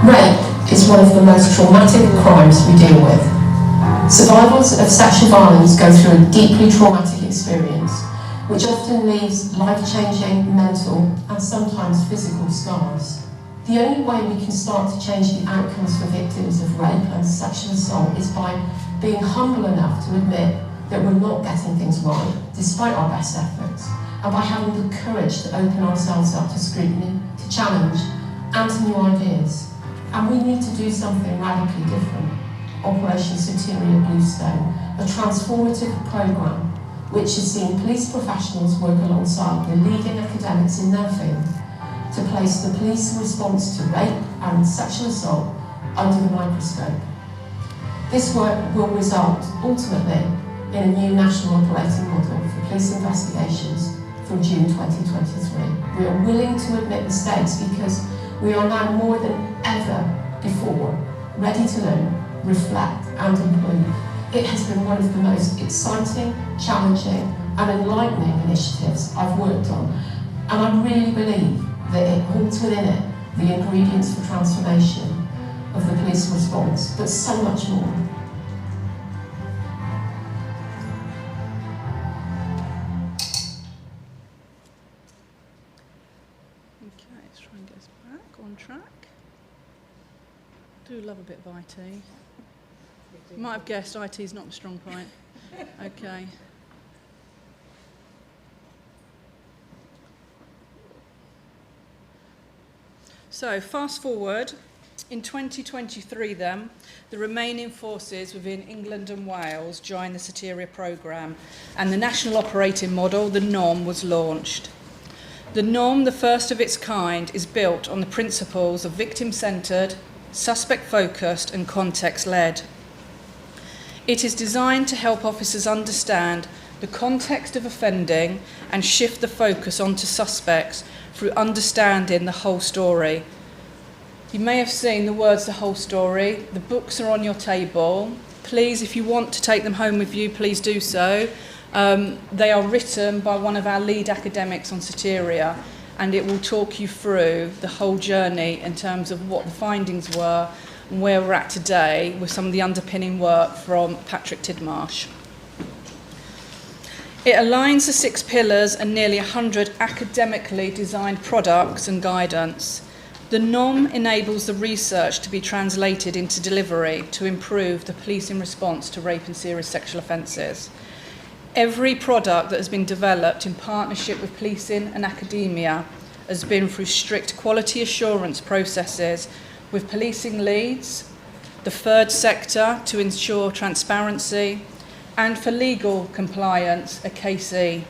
Rape is one of the most traumatic crimes we deal with. Survivors of sexual violence go through a deeply traumatic experience, which often leaves life-changing mental and sometimes physical scars. The only way we can start to change the outcomes for victims of rape and sexual assault is by being humble enough to admit that we're not getting things right, despite our best efforts, and by having the courage to open ourselves up to scrutiny, to challenge, and to new ideas. And we need to do something radically different. Operation Soteria Bluestone, a transformative programme which has seen police professionals work alongside the leading academics in their field to to place the police response to rape and sexual assault under the microscope. This work will result, ultimately, in a new national operating model for police investigations from June 2023. We are willing to admit mistakes because we are now more than ever before ready to learn, reflect and improve. It has been one of the most exciting, challenging and enlightening initiatives I've worked on, and I really believe that it holds within it the ingredients for transformation of the police response, but so much more. Okay, let's try and get us back on track. Do love a bit of IT. You might have guessed IT is not my strong point. Okay. So, fast forward. In 2023 then, the remaining forces within England and Wales joined the Soteria programme and the National Operating Model, the NOM, was launched. The NOM, the first of its kind, is built on the principles of victim-centred, suspect-focused and context-led. It is designed to help officers understand the context of offending and shift the focus onto suspects through understanding the whole story. You may have seen the words "the whole story." The books are on your table. Please, if you want to take them home with you, please do so. They are written by one of our lead academics on Soteria, and it will talk you through the whole journey in terms of what the findings were and where we're at today with some of the underpinning work from Patrick Tidmarsh. It aligns the 6 pillars and nearly 100 academically designed products and guidance. The NOM enables the research to be translated into delivery to improve the policing response to rape and serious sexual offences. Every product that has been developed in partnership with policing and academia has been through strict quality assurance processes with policing leads, the third sector to ensure transparency, and for legal compliance, a KC.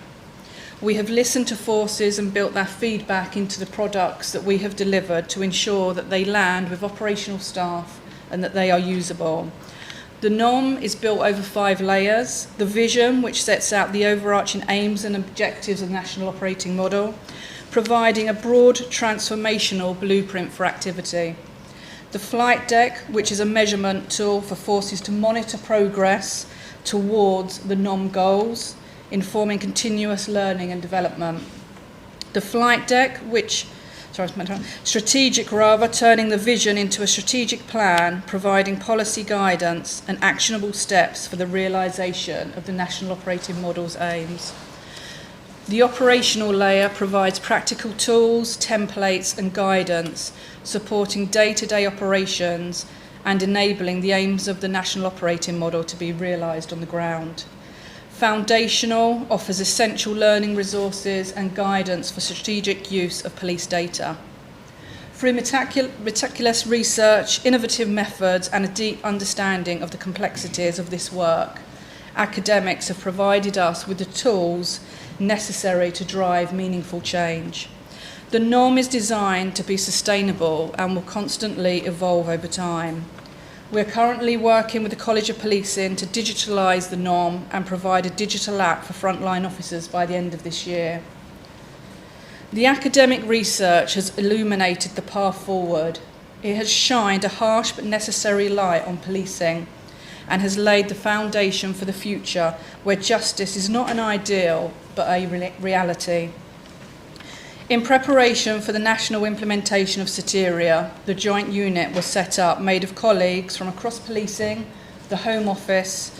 We have listened to forces and built their feedback into the products that we have delivered to ensure that they land with operational staff and that they are usable. The NOM is built over 5 layers. The vision, which sets out the overarching aims and objectives of the National Operating Model, providing a broad transformational blueprint for activity. The flight deck, which is a measurement tool for forces to monitor progress towards the NOM goals, informing continuous learning and development. The flight deck, turning the vision into a strategic plan, providing policy guidance and actionable steps for the realisation of the National Operating Model's aims. The operational layer provides practical tools, templates and guidance, supporting day-to-day operations and enabling the aims of the National Operating Model to be realised on the ground. Foundational offers essential learning resources and guidance for strategic use of police data. Through meticulous research, innovative methods and a deep understanding of the complexities of this work, academics have provided us with the tools necessary to drive meaningful change. The NOM is designed to be sustainable and will constantly evolve over time. We're currently working with the College of Policing to digitalise the NOM and provide a digital app for frontline officers by the end of this year. The academic research has illuminated the path forward. It has shined a harsh but necessary light on policing and has laid the foundation for the future where justice is not an ideal but a reality. In preparation for the national implementation of Soteria, the joint unit was set up, made of colleagues from across policing, the Home Office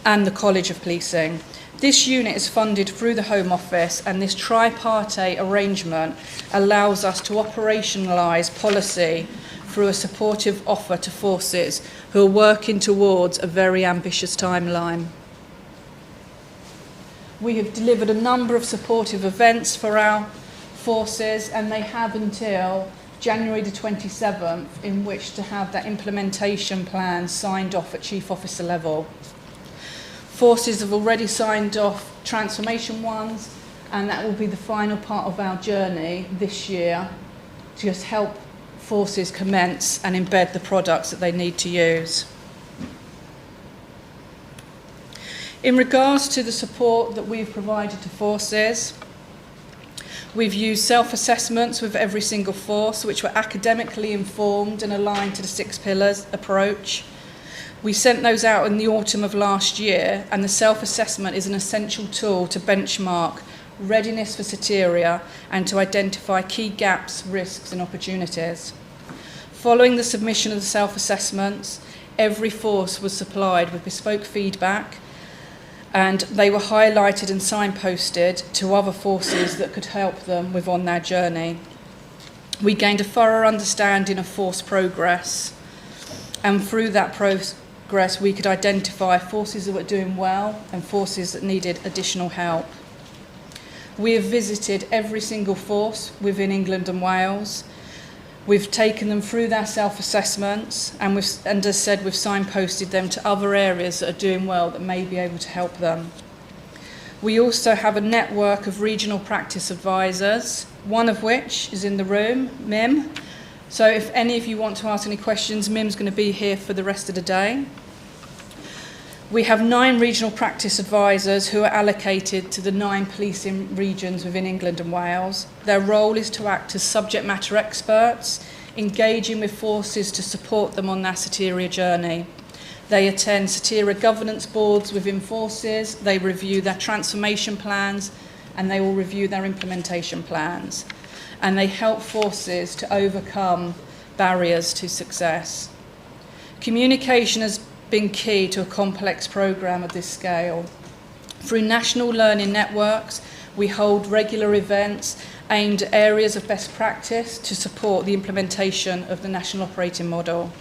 and the College of Policing. This unit is funded through the Home Office, and this tripartite arrangement allows us to operationalise policy through a supportive offer to forces who are working towards a very ambitious timeline. We have delivered a number of supportive events for our forces, and they have until January the 27th in which to have that implementation plan signed off at Chief Officer level. Forces have already signed off transformation ones, and that will be the final part of our journey this year to just help forces commence and embed the products that they need to use. In regards to the support that we've provided to forces, we've used self-assessments with every single force, which were academically informed and aligned to the 6 pillars approach. We sent those out in the autumn of last year, and the self-assessment is an essential tool to benchmark readiness for Soteria and to identify key gaps, risks and opportunities. Following the submission of the self-assessments, every force was supplied with bespoke feedback, and they were highlighted and signposted to other forces that could help them on their journey. We gained a thorough understanding of force progress, and through that progress we could identify forces that were doing well and forces that needed additional help. We have visited every single force within England and Wales. We've taken them through their self-assessments, and as said, we've signposted them to other areas that are doing well that may be able to help them. We also have a network of regional practice advisors, one of which is in the room, Mim. So if any of you want to ask any questions, Mim's going to be here for the rest of the day. We have 9 regional practice advisors who are allocated to the 9 policing regions within England and Wales. Their role is to act as subject matter experts, engaging with forces to support them on their Soteria journey. They attend Soteria governance boards within forces, they review their transformation plans, and they will review their implementation plans. And they help forces to overcome barriers to success. Communication has been key to a complex programme of this scale. Through national learning networks, we hold regular events aimed at areas of best practice to support the implementation of the national operating model.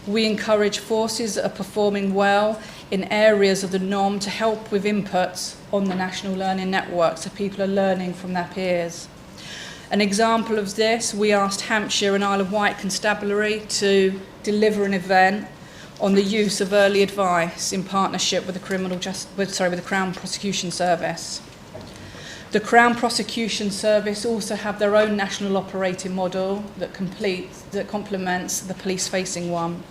We encourage forces that are performing well in areas of the NOM to help with inputs on the national learning network so people are learning from their peers. An example of this, we asked Hampshire and Isle of Wight Constabulary to deliver an event on the use of early advice in partnership with the Crown Prosecution Service. The Crown Prosecution Service also have their own national operating model that complements the police-facing one.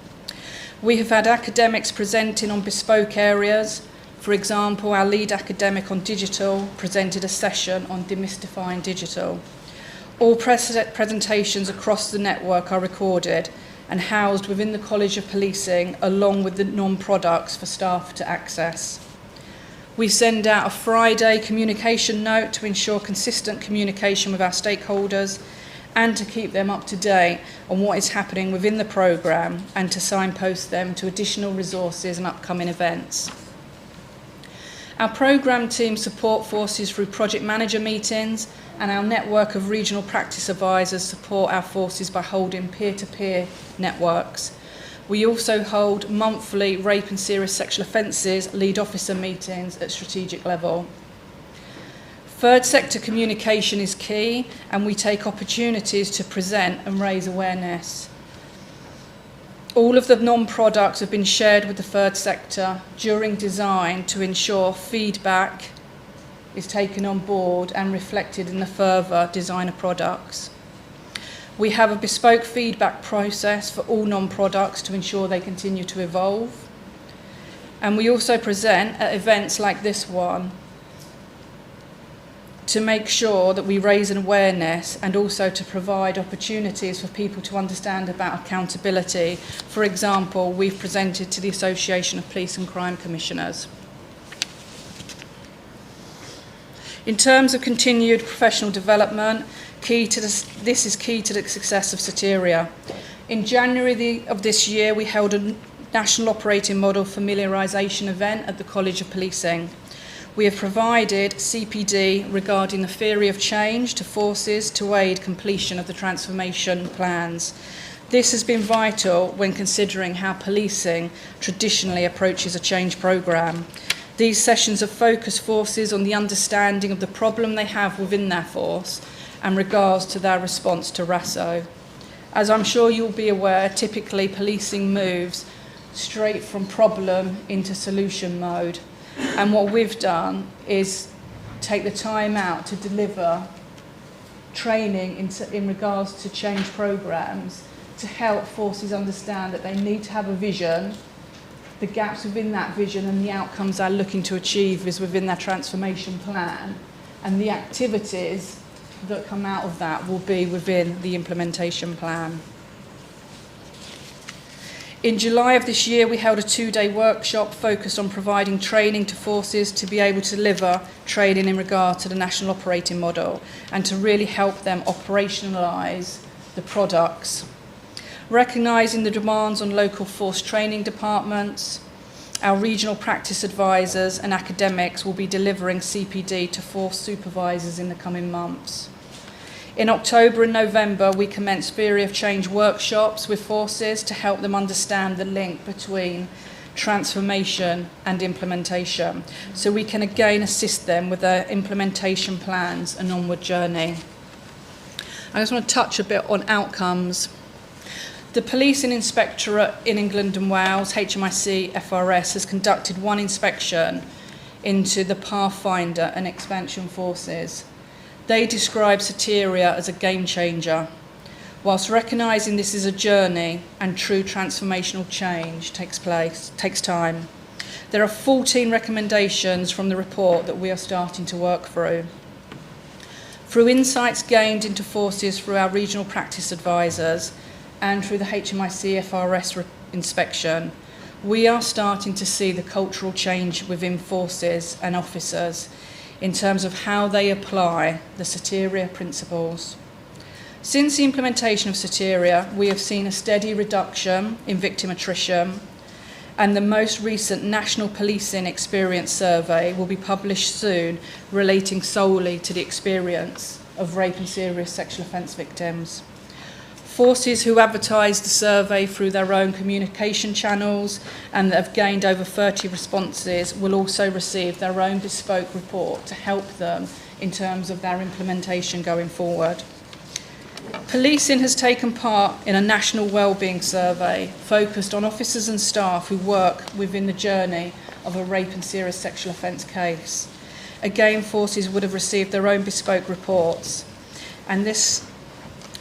We have had academics presenting on bespoke areas. For example, our lead academic on digital presented a session on demystifying digital. All presentations across the network are recorded and housed within the College of Policing, along with the non-products for staff to access. We send out a Friday communication note to ensure consistent communication with our stakeholders and to keep them up to date on what is happening within the programme and to signpost them to additional resources and upcoming events. Our programme team support forces through project manager meetings, and our network of regional practice advisors support our forces by holding peer-to-peer networks. We also hold monthly rape and serious sexual offences lead officer meetings at strategic level. Third sector communication is key, and we take opportunities to present and raise awareness. All of the non-products have been shared with the third sector during design to ensure feedback is taken on board and reflected in the further design of products. We have a bespoke feedback process for all non-products to ensure they continue to evolve. And we also present at events like this one to make sure that we raise an awareness and also to provide opportunities for people to understand about accountability. For example, we've presented to the Association of Police and Crime Commissioners. In terms of continued professional development, this is key to the success of Soteria. In January of this year, we held a national operating model familiarisation event at the College of Policing. We have provided CPD regarding the theory of change to forces to aid completion of the transformation plans. This has been vital when considering how policing traditionally approaches a change programme. These sessions have focused forces on the understanding of the problem they have within their force and regards to their response to RASO. As I'm sure you'll be aware, typically policing moves straight from problem into solution mode. And what we've done is take the time out to deliver training in regards to change programs to help forces understand that they need to have a vision, the gaps within that vision and the outcomes they're looking to achieve is within their transformation plan, and the activities that come out of that will be within the implementation plan. In July of this year, we held a 2-day workshop focused on providing training to forces to be able to deliver training in regard to the national operating model and to really help them operationalise the products. Recognising the demands on local force training departments, our regional practice advisors and academics will be delivering CPD to force supervisors in the coming months. In October and November, we commenced theory of change workshops with forces to help them understand the link between transformation and implementation, so we can again assist them with their implementation plans and onward journey. I just want to touch a bit on outcomes. The Policing Inspectorate in England and Wales, HMIC FRS, has conducted one inspection into the Pathfinder and expansion forces. They describe Soteria as a game changer, whilst recognising this is a journey and true transformational change takes time. There are 14 recommendations from the report that we are starting to work through. Through insights gained into forces through our regional practice advisors and through the HMIC FRS inspection, we are starting to see the cultural change within forces and officers in terms of how they apply the Soteria principles. Since the implementation of Soteria, we have seen a steady reduction in victim attrition, and the most recent National Policing Experience Survey will be published soon, relating solely to the experience of rape and serious sexual offence victims. Forces who advertise the survey through their own communication channels and that have gained over 30 responses will also receive their own bespoke report to help them in terms of their implementation going forward. Policing has taken part in a national wellbeing survey focused on officers and staff who work within the journey of a rape and serious sexual offence case. Again, forces would have received their own bespoke reports, and this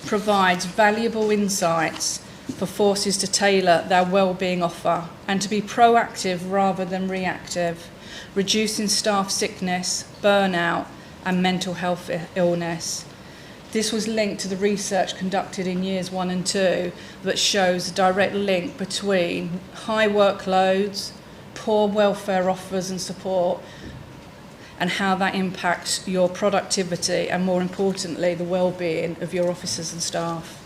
provides valuable insights for forces to tailor their wellbeing offer and to be proactive rather than reactive, reducing staff sickness, burnout and mental health illness. This was linked to the research conducted in years 1 and 2 that shows a direct link between high workloads, poor welfare offers and support, and how that impacts your productivity and, more importantly, the well-being of your officers and staff.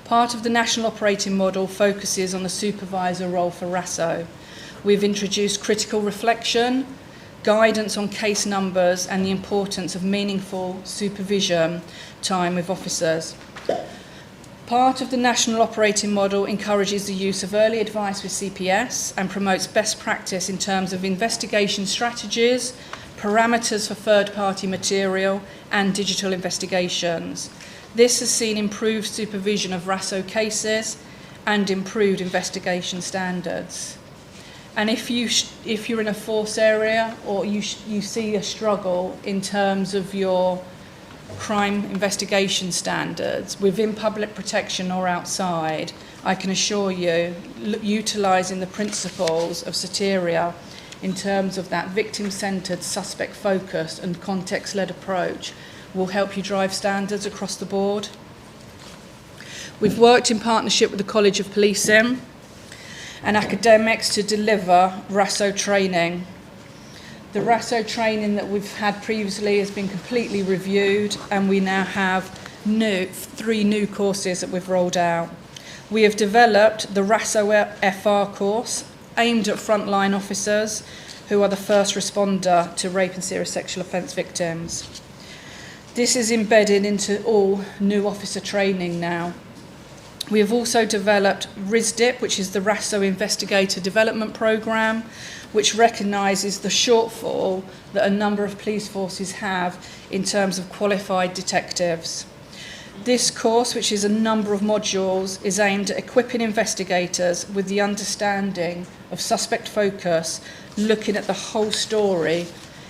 Part of the national operating model focuses on the supervisor role for RASO. We've introduced critical reflection, guidance on case numbers and the importance of meaningful supervision time with officers. Part of the national operating model encourages the use of early advice with CPS and promotes best practice in terms of investigation strategies, parameters for third-party material and digital investigations. This has seen improved supervision of RASO cases and improved investigation standards. And if you're in a force area or you see a struggle in terms of your crime investigation standards within public protection or outside, I can assure you, utilising the principles of Soteria in terms of that victim-centred, suspect-focused and context-led approach will help you drive standards across the board. We've worked in partnership with the College of Policing and academics to deliver RASO training. The RASO training that we've had previously has been completely reviewed, and we now have 3 new courses that we've rolled out. We have developed the RASO FR course aimed at frontline officers who are the first responder to rape and serious sexual offence victims. This is embedded into all new officer training now. We have also developed RISDIP, which is the RASO Investigator Development Programme, which recognises the shortfall that a number of police forces have in terms of qualified detectives. This course, which is a number of modules, is aimed at equipping investigators with the understanding of suspect focus, looking at the whole story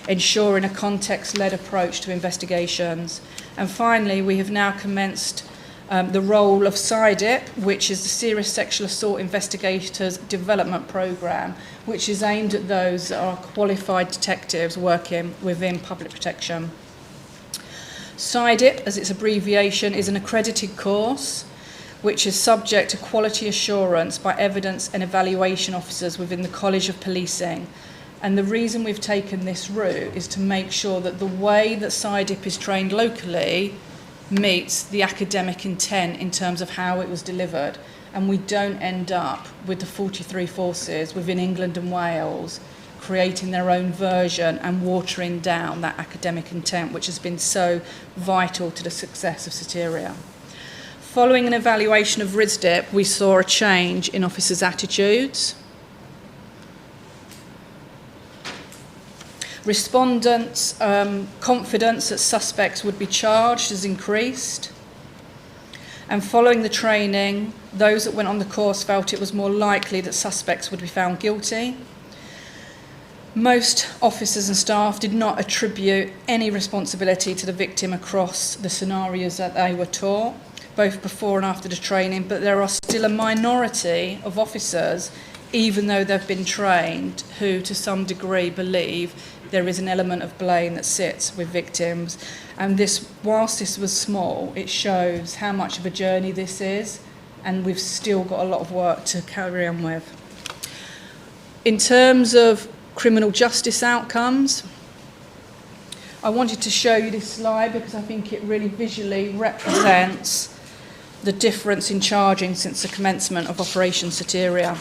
ensuring a context-led approach to investigations. And finally, we have now commenced the role of SIDIP, which is the Serious Sexual Assault Investigators Development Programme, which is aimed at those that are qualified detectives working within public protection. SIDIP, as its abbreviation, is an accredited course which is subject to quality assurance by evidence and evaluation officers within the College of Policing. And the reason we've taken this route is to make sure that the way that SIDIP is trained locally meets the academic intent in terms of how it was delivered, and we don't end up with the 43 forces within England and Wales creating their own version and watering down that academic intent, which has been so vital to the success of Soteria. Following an evaluation of RISDIP, we saw a change in officers' attitudes. Respondents' confidence that suspects would be charged has increased. And following the training, those that went on the course felt it was more likely that suspects would be found guilty. Most officers and staff did not attribute any responsibility to the victim across the scenarios that they were taught, both before and after the training, but there are still a minority of officers, even though they've been trained, who to some degree believe there is an element of blame that sits with victims. And this, whilst this was small, it shows how much of a journey this is, and we've still got a lot of work to carry on with. In terms of criminal justice outcomes, I wanted to show you this slide because I think it really visually represents the difference in charging since the commencement of Operation Soteria.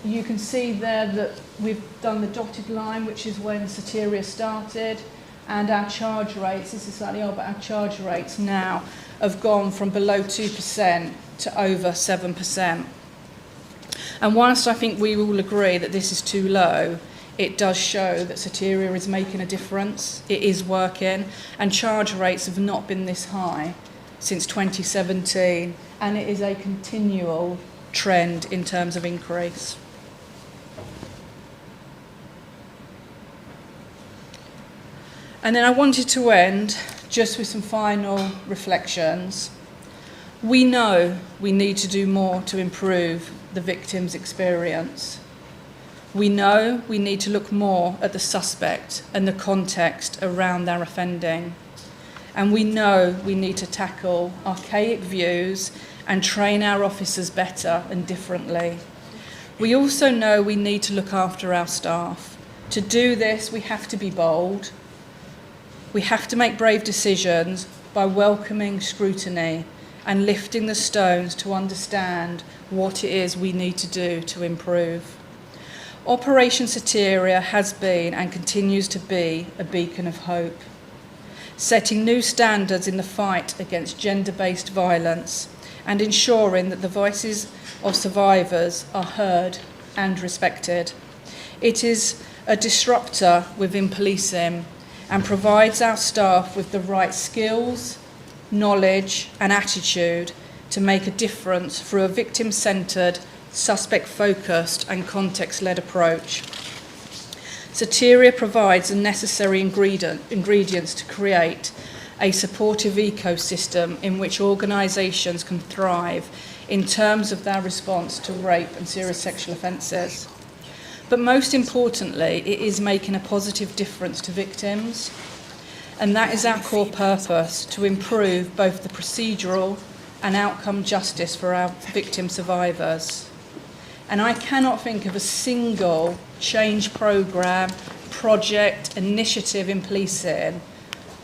You can see there that we've done the dotted line, which is when Soteria started, and our charge rates, this is slightly old, but our charge rates now have gone from below 2% to over 7%. And whilst I think we all agree that this is too low, it does show that Soteria is making a difference, it is working, and charge rates have not been this high since 2017, and it is a continual trend in terms of increase. And then I wanted to end just with some final reflections. We know we need to do more to improve the victim's experience. We know we need to look more at the suspect and the context around their offending. And we know we need to tackle archaic views and train our officers better and differently. We also know we need to look after our staff. To do this, we have to be bold. We have to make brave decisions by welcoming scrutiny and lifting the stones to understand what it is we need to do to improve. Operation Soteria has been and continues to be a beacon of hope, setting new standards in the fight against gender-based violence and ensuring that the voices of survivors are heard and respected. It is a disruptor within policing and provides our staff with the right skills, knowledge and attitude to make a difference through a victim-centred, suspect-focused and context-led approach. Soteria provides the necessary ingredients to create a supportive ecosystem in which organisations can thrive in terms of their response to rape and serious sexual offences. But most importantly, it is making a positive difference to victims. And that is our core purpose, to improve both the procedural and outcome justice for our victim survivors. And I cannot think of a single change programme, project, initiative in policing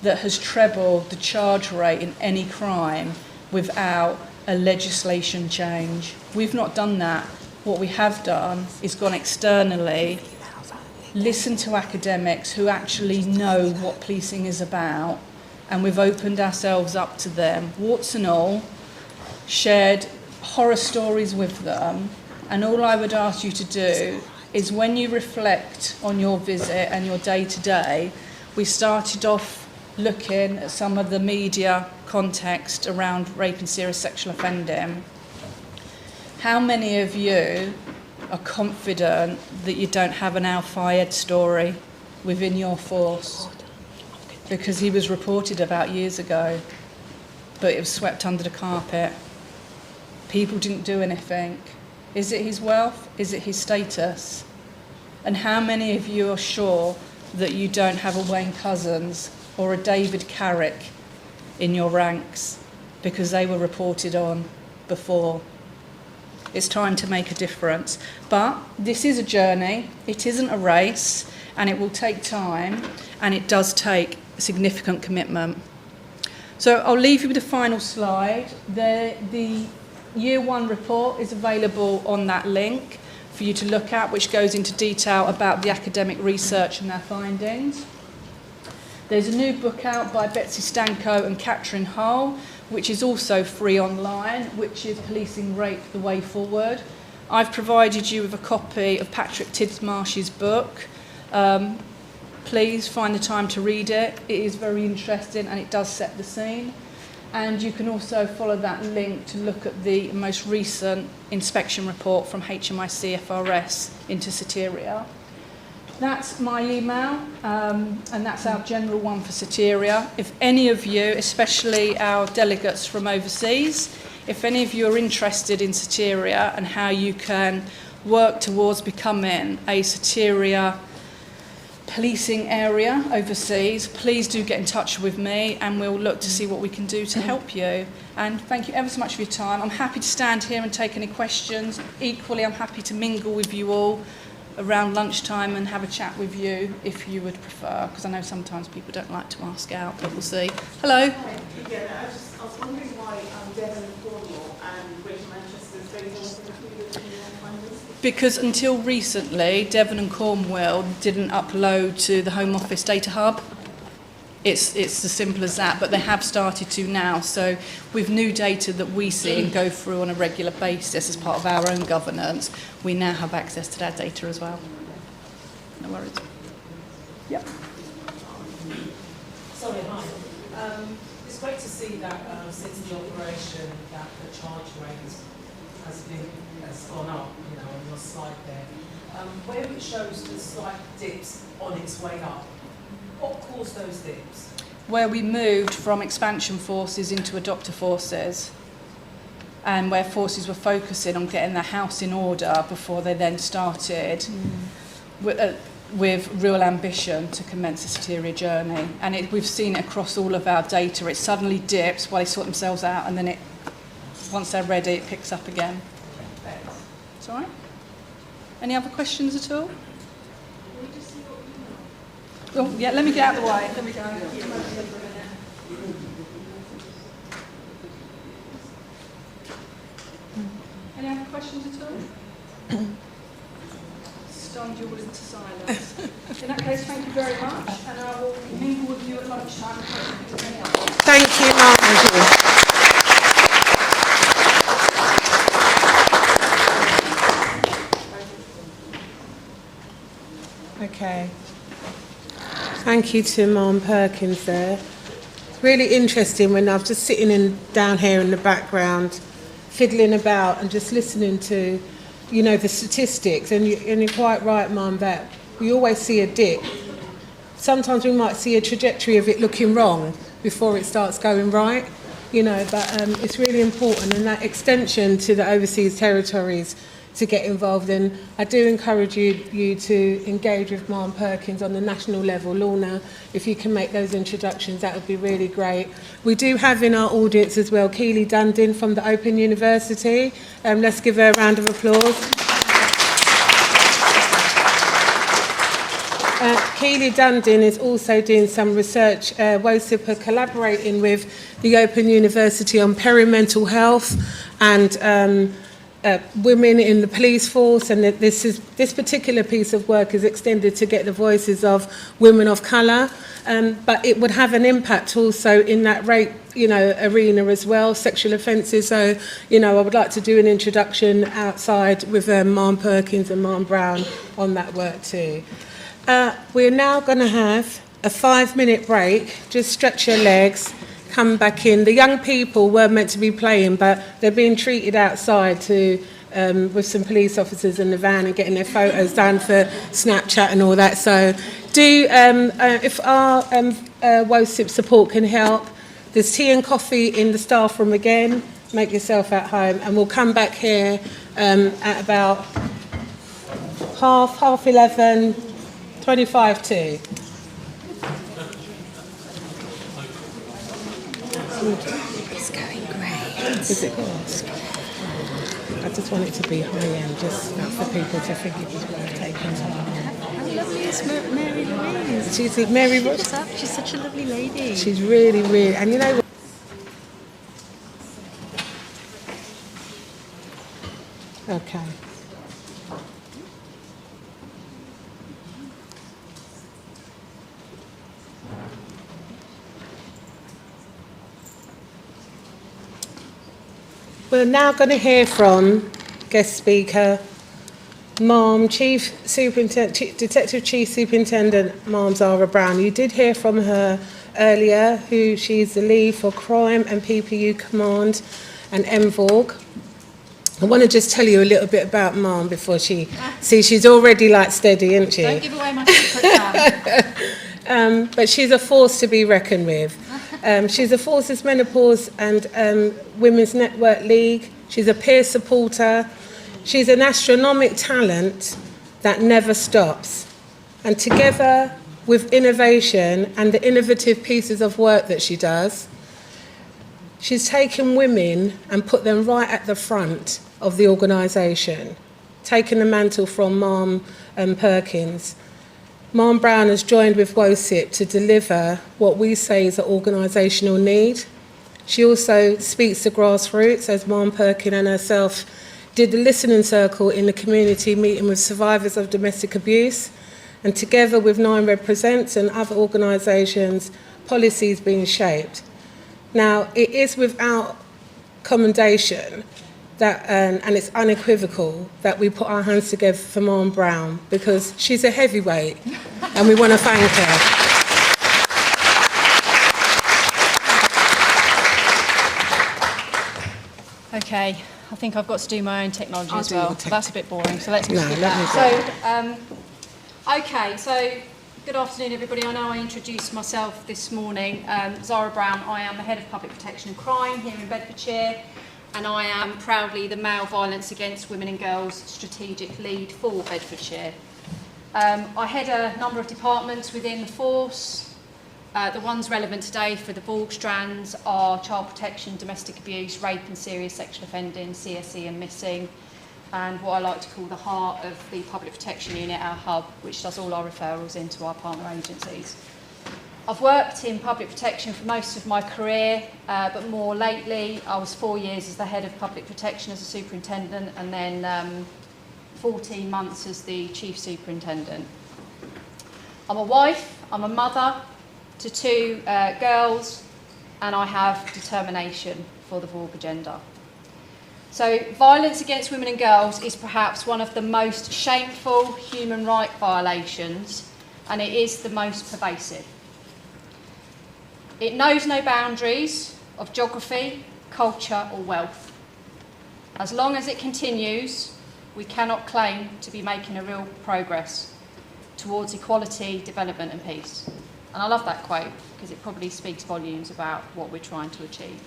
that has trebled the charge rate in any crime without a legislation change. We've not done that. What we have done is gone externally, listened to academics who actually know what policing is about, and we've opened ourselves up to them, warts and all, shared horror stories with them, and all I would ask you to do is when you reflect on your visit and your day-to-day, we started off looking at some of the media context around rape and serious sexual offending. How many of you are confident that you don't have an Al Fayed story within your force, because he was reported about years ago, but it was swept under the carpet. People didn't do anything. Is it his wealth? Is it his status? And how many of you are sure that you don't have a Wayne Couzens or a David Carrick in your ranks because they were reported on before? It's time to make a difference. But this is a journey, it isn't a race, and it will take time, and it does take significant commitment. So I'll leave you with the final slide. The Year 1 report is available on that link for you to look at, which goes into detail about the academic research and their findings. There's a new book out by Betsy Stanko and Catherine Hull, which is also free online, which is Policing Rape, The Way Forward. I've provided you with a copy of Patrick Tidmarsh's book. Please find the time to read it. It is very interesting and it does set the scene. And you can also follow that link to look at the most recent inspection report from HMIC FRS into Soteria. That's my email, and that's our general one for Soteria. If any of you, especially our delegates from overseas, if any of you are interested in Soteria and how you can work towards becoming a Soteria policing area overseas, please do get in touch with me and we'll look to see what we can do to help you. And thank you ever so much for your time. I'm happy to stand here and take any questions. Equally, I'm happy to mingle with you all around lunchtime and have a chat with you if you would prefer, because I know sometimes people don't like to ask out, but we'll see. Hello. Hi. Yeah, I was wondering why Devon and Cornwall and Greater Manchester State wasn't included in your findings? Because until recently, Devon and Cornwall didn't upload to the Home Office data hub. It's as simple as that, but they have started to now. So with new data that we see and go through on a regular basis as part of our own governance, we now have access to that data as well. No worries. Yep. Sorry, hi. It's great to see that since the operation that the charge rate has gone up, you know, on your slide there. Where it shows the slight dips on its way up, what caused those dips? Where we moved from expansion forces into adopter forces, and where forces were focusing on getting their house in order before they then started with real ambition to commence a Soteria journey. And we've seen it across all of our data. It suddenly dips while they sort themselves out, and then once they're ready, it picks up again. It's all right? Any other questions at all? Oh, yeah, let me get out of the way. Let me go. Any other questions at all? Stunned you all into silence. In that case, thank you very much, and I will mingle with you at lunchtime. Thank you, Mark. Okay. Thank you to Mom Perkins there. Really interesting when I was just sitting down here in the background, fiddling about and just listening to, you know, the statistics. And you're quite right, Mom, that we always see a dip. Sometimes we might see a trajectory of it looking wrong before it starts going right, you know, but it's really important. And that extension to the overseas territories to get involved in. I do encourage you to engage with Mom Perkins on the national level. Lorna, if you can make those introductions, that would be really great. We do have in our audience as well Keely Dundin from the Open University. Let's give her a round of applause. Keely Dundin is also doing some research. WOCip are collaborating with the Open University on perimental health and women in the police force, and this particular piece of work is extended to get the voices of women of colour, but it would have an impact also in that rape, you know, arena as well, sexual offences. So, you know, I would like to do an introduction outside with Mom Perkins and Mom Brown on that work too. We're now going to have a 5-minute break. Just stretch your legs. Come back in. The young people were meant to be playing, but they're being treated outside to with some police officers in the van and getting their photos done for Snapchat and all that. So if our WOCip support can help, there's tea and coffee in the staff room again. Make yourself at home, and we'll come back here at about half 11, 25 to. It's going great. Is it good? I just want it to be high end, just not for people to think it was worth taking time. How lovely is Mary Louise? She's Mary Louise. She's such a lovely lady. She's really, really, and you know what? Okay. We're now going to hear from guest speaker, Detective Chief Superintendent Ma'am Zara Brown. You did hear from her earlier, she's the lead for Crime and PPU Command and MVOG. I want to just tell you a little bit about Ma'am before she's already like steady, isn't she? Don't give away my secret now. But she's a force to be reckoned with. She's a Forces Menopause and Women's Network League. She's a peer supporter. She's an astronomical talent that never stops. And together with innovation and the innovative pieces of work that she does, she's taken women and put them right at the front of the organisation, taken the mantle from Ma'am Perkins. Ma'am Brown has joined with WOCip to deliver what we say is an organisational need. She also speaks to grassroots, as Ma'am Perkins and herself did the listening circle in the community, meeting with survivors of domestic abuse, and together with 9 Represents and other organisations, policies being shaped. Now, it is without commendation that, and it's unequivocal, that we put our hands together for Ma'am Brown, because she's a heavyweight, and we want to thank her. Okay, I think I've got to do my own technology as well. That's a bit boring, so let's No, skip let me that. So, good afternoon, everybody. I know I introduced myself this morning. Zara Brown, I am the Head of Public Protection and Crime here in Bedfordshire, and I am proudly the Male Violence Against Women and Girls Strategic Lead for Bedfordshire. I head a number of departments within the force. The ones relevant today for the VOG strands are child protection, domestic abuse, rape and serious sexual offending, CSE and missing, and what I like to call the heart of the Public Protection Unit, our hub, which does all our referrals into our partner agencies. I've worked in public protection for most of my career, but more lately I was 4 years as the Head of Public Protection as a Superintendent, and then 14 months as the Chief Superintendent. I'm a wife, I'm a mother to 2 girls, and I have determination for the VOG agenda. So violence against women and girls is perhaps one of the most shameful human rights violations, and it is the most pervasive. It knows no boundaries of geography, culture or wealth. As long as it continues, we cannot claim to be making a real progress towards equality, development and peace. And I love that quote because it probably speaks volumes about what we're trying to achieve.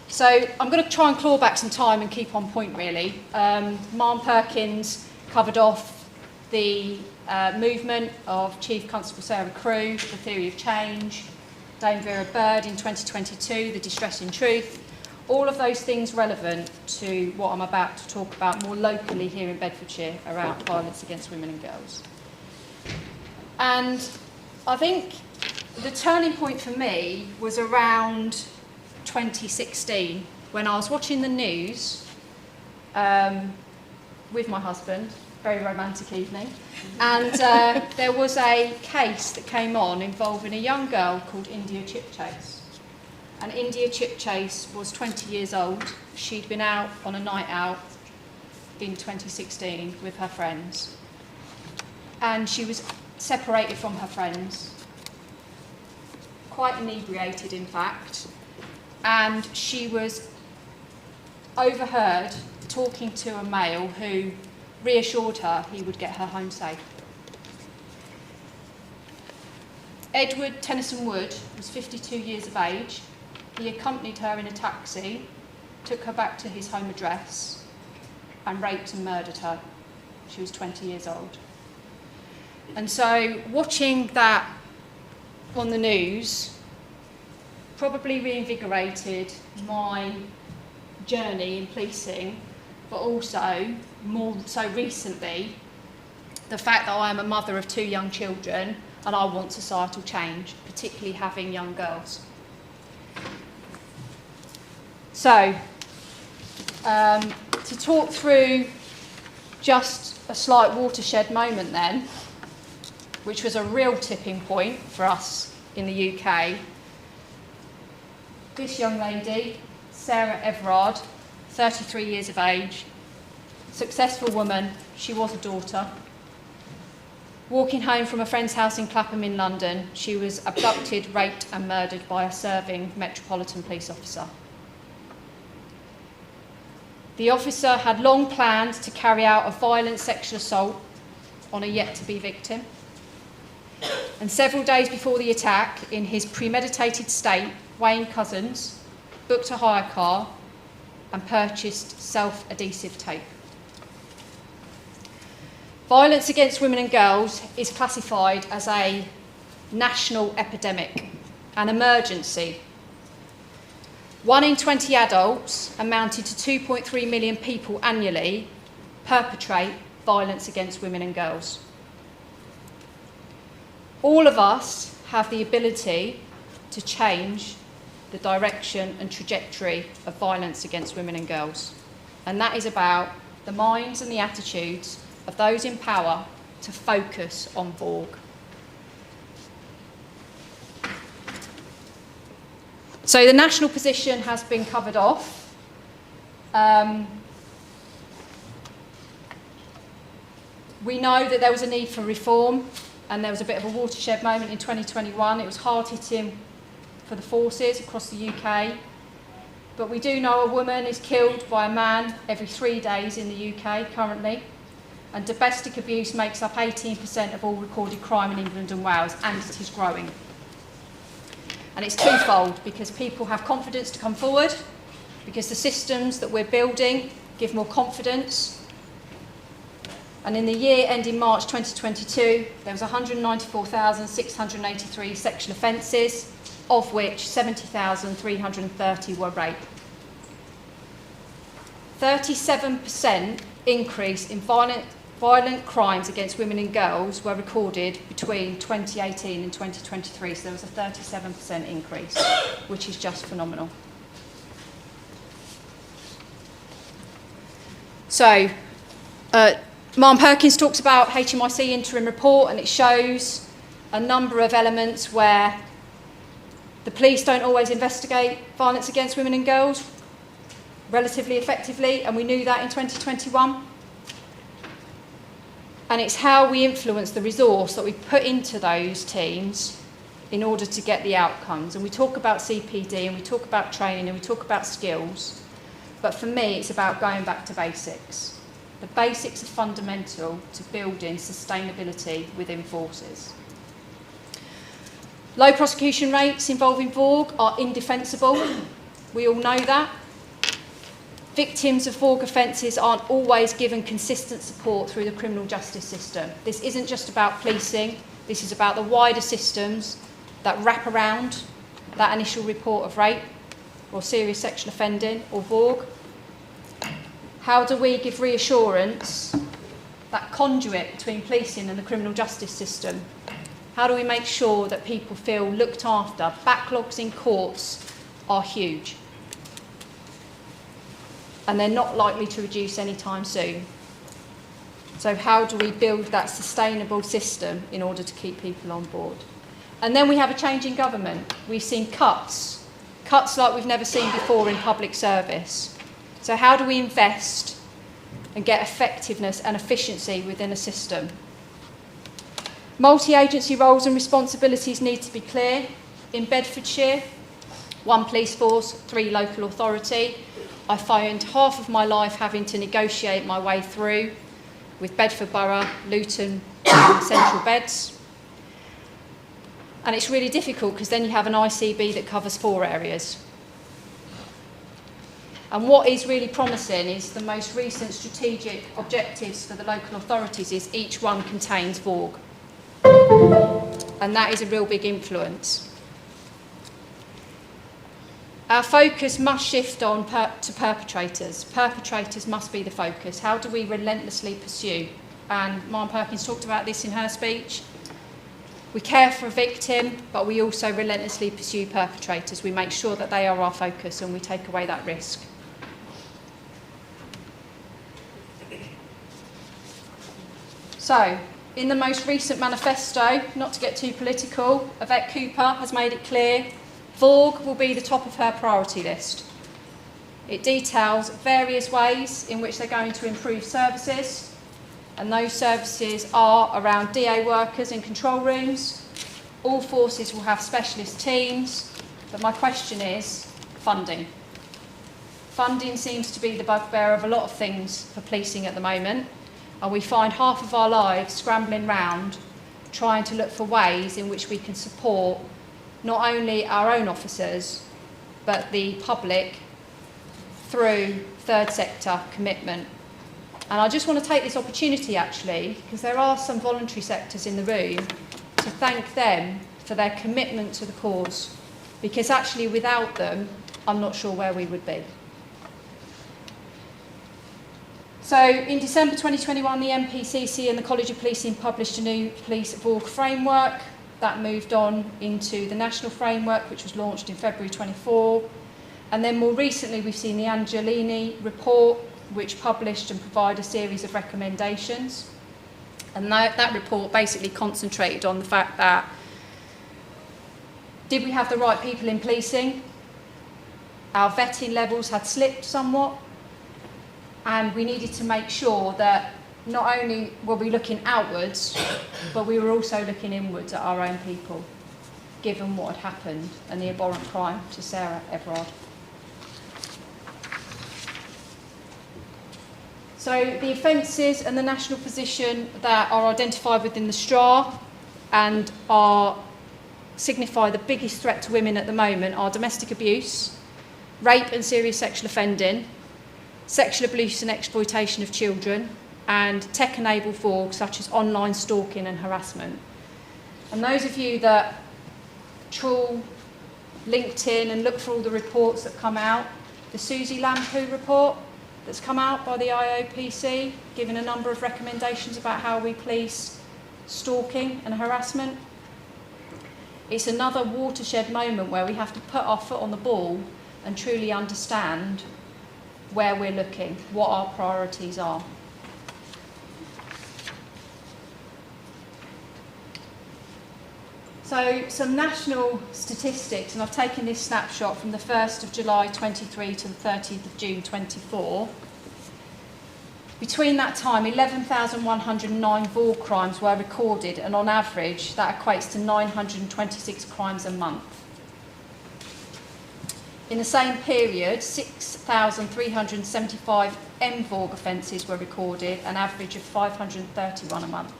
So I'm going to try and claw back some time and keep on point really. Ma'am Perkins covered off the movement of Chief Constable Sarah Crew, the theory of change, Dame Vera Bird in 2022, the distressing truth, all of those things relevant to what I'm about to talk about more locally here in Bedfordshire around violence against women and girls. And I think the turning point for me was around 2016 when I was watching the news with my husband, very romantic evening, and there was a case that came on involving a young girl called India Chipchase. And India Chipchase was 20 years old. She'd been out on a night out in 2016 with her friends, and she was separated from her friends, quite inebriated in fact, and she was overheard talking to a male who reassured her he would get her home safe. Edward Tennyson Wood was 52 years of age. He accompanied her in a taxi, took her back to his home address, and raped and murdered her. She was 20 years old. And so watching that on the news probably reinvigorated my journey in policing, but also, more so recently, the fact that I am a mother of 2 young children and I want societal change, particularly having young girls. So, to talk through just a slight watershed moment then, which was a real tipping point for us in the UK. This young lady, Sarah Everard, 33 years of age, successful woman, she was a daughter. Walking home from a friend's house in Clapham in London, she was abducted, raped and murdered by a serving Metropolitan Police officer. The officer had long planned to carry out a violent sexual assault on a yet-to-be victim. And several days before the attack, in his premeditated state, Wayne Cousins booked a hire car and purchased self-adhesive tape. Violence against women and girls is classified as a national epidemic, an emergency. 1 in 20 adults, amounting to 2.3 million people annually, perpetrate violence against women and girls. All of us have the ability to change the direction and trajectory of violence against women and girls. And that is about the minds and the attitudes of those in power to focus on VOG. So the national position has been covered off. We know that there was a need for reform, and there was a bit of a watershed moment in 2021. It was hard hitting for the forces across the UK. But we do know a woman is killed by a man every 3 days in the UK currently. And domestic abuse makes up 18% of all recorded crime in England and Wales, and it is growing. And it's twofold, because people have confidence to come forward, because the systems that we're building give more confidence. And in the year ending March 2022, there was 194,683 sexual offences, of which 70,330 were rape. 37% increase in violent crimes against women and girls were recorded between 2018 and 2023, so there was a 37% increase, which is just phenomenal. So, Martin Perkins talks about HMIC interim report, and it shows a number of elements where the police don't always investigate violence against women and girls relatively effectively, and we knew that in 2021. And it's how we influence the resource that we put into those teams in order to get the outcomes. And we talk about CPD, and we talk about training, and we talk about skills. But for me, it's about going back to basics. The basics are fundamental to building sustainability within forces. Low prosecution rates involving VOG are indefensible. We all know that. Victims of VOG offences aren't always given consistent support through the criminal justice system. This isn't just about policing, this is about the wider systems that wrap around that initial report of rape or serious sexual offending or VOG. How do we give reassurance, that conduit between policing and the criminal justice system? How do we make sure that people feel looked after? Backlogs in courts are huge, and they're not likely to reduce anytime soon. So how do we build that sustainable system in order to keep people on board? And then we have a change in government. We've seen cuts like we've never seen before in public service. So how do we invest and get effectiveness and efficiency within a system? Multi-agency roles and responsibilities need to be clear. In Bedfordshire, 1 police force, 3 local authority. I found half of my life having to negotiate my way through with Bedford Borough, Luton, Central Beds. And it's really difficult because then you have an ICB that covers 4 areas. And what is really promising is the most recent strategic objectives for the local authorities is each one contains VOG. And that is a real big influence. Our focus must shift on to perpetrators. Perpetrators must be the focus. How do we relentlessly pursue? And Maren Perkins talked about this in her speech. We care for a victim, but we also relentlessly pursue perpetrators. We make sure that they are our focus and we take away that risk. So, in the most recent manifesto, not to get too political, Yvette Cooper has made it clear VOG will be the top of her priority list. It details various ways in which they're going to improve services, and those services are around DA workers in control rooms. All forces will have specialist teams, but my question is funding. Funding seems to be the bugbear of a lot of things for policing at the moment, and we find half of our lives scrambling round trying to look for ways in which we can support not only our own officers, but the public through third sector commitment. And I just want to take this opportunity actually, because there are some voluntary sectors in the room, to thank them for their commitment to the cause, because actually without them, I'm not sure where we would be. So in December 2021, the MPCC and the College of Policing published a new police VOG framework. That moved on into the national framework, which was launched in February 24. And then more recently, we've seen the Angelini report, which published and provided a series of recommendations. And that report basically concentrated on the fact that, did we have the right people in policing? Our vetting levels had slipped somewhat. And we needed to make sure that not only were we looking outwards, but we were also looking inwards at our own people, given what had happened and the abhorrent crime to Sarah Everard. So the offences and the national position that are identified within the STRA and signify the biggest threat to women at the moment are domestic abuse, rape and serious sexual offending, sexual abuse and exploitation of children, and tech-enabled VOG such as online stalking and harassment. And those of you that trawl LinkedIn and look for all the reports that come out, the Susie Lampu report that's come out by the IOPC, giving a number of recommendations about how we police stalking and harassment. It's another watershed moment where we have to put our foot on the ball and truly understand where we're looking, what our priorities are. So some national statistics, and I've taken this snapshot from the 1st of July 23 to the 30th of June 24. Between that time, 11,109 VOG crimes were recorded, and on average, that equates to 926 crimes a month. In the same period, 6,375 MVOG offences were recorded, an average of 531 a month.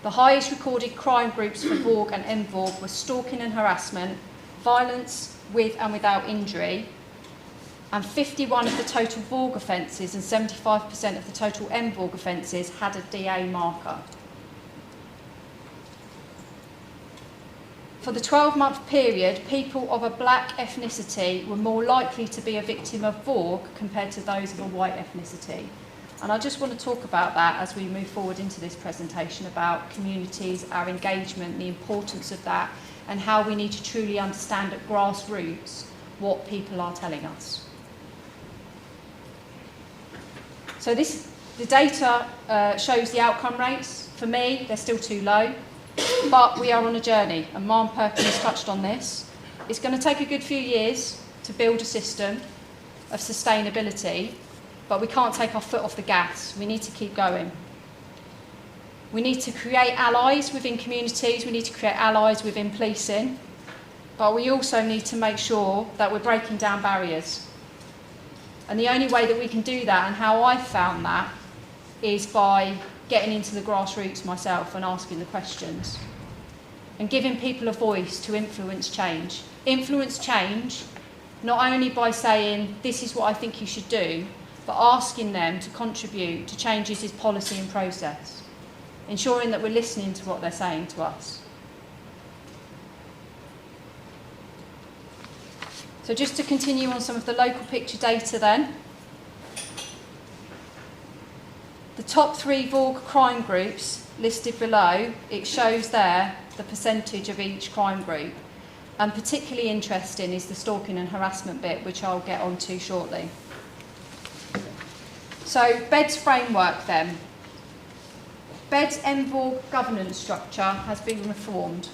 The highest recorded crime groups for VOG and MVOG were stalking and harassment, violence with and without injury, and 51 of the total VOG offences and 75% of the total MVOG offences had a DA marker. For the 12-month period, people of a black ethnicity were more likely to be a victim of VOG compared to those of a white ethnicity. And I just want to talk about that as we move forward into this presentation about communities, our engagement, the importance of that, and how we need to truly understand at grassroots what people are telling us. So the data shows the outcome rates. For me, they're still too low, but we are on a journey, and Maren Perkins touched on this. It's going to take a good few years to build a system of sustainability, but we can't take our foot off the gas. We need to keep going. We need to create allies within communities, we need to create allies within policing, but we also need to make sure that we're breaking down barriers. And the only way that we can do that, and how I found that, is by getting into the grassroots myself and asking the questions and giving people a voice to influence change. Influence change not only by saying, this is what I think you should do, but asking them to contribute to changes in policy and process, ensuring that we're listening to what they're saying to us. So just to continue on some of the local picture data then. The top 3 VOG crime groups listed below, it shows there the percentage of each crime group. And particularly interesting is the stalking and harassment bit, which I'll get onto shortly. So, BED's framework then. BED's MVOG governance structure has been reformed.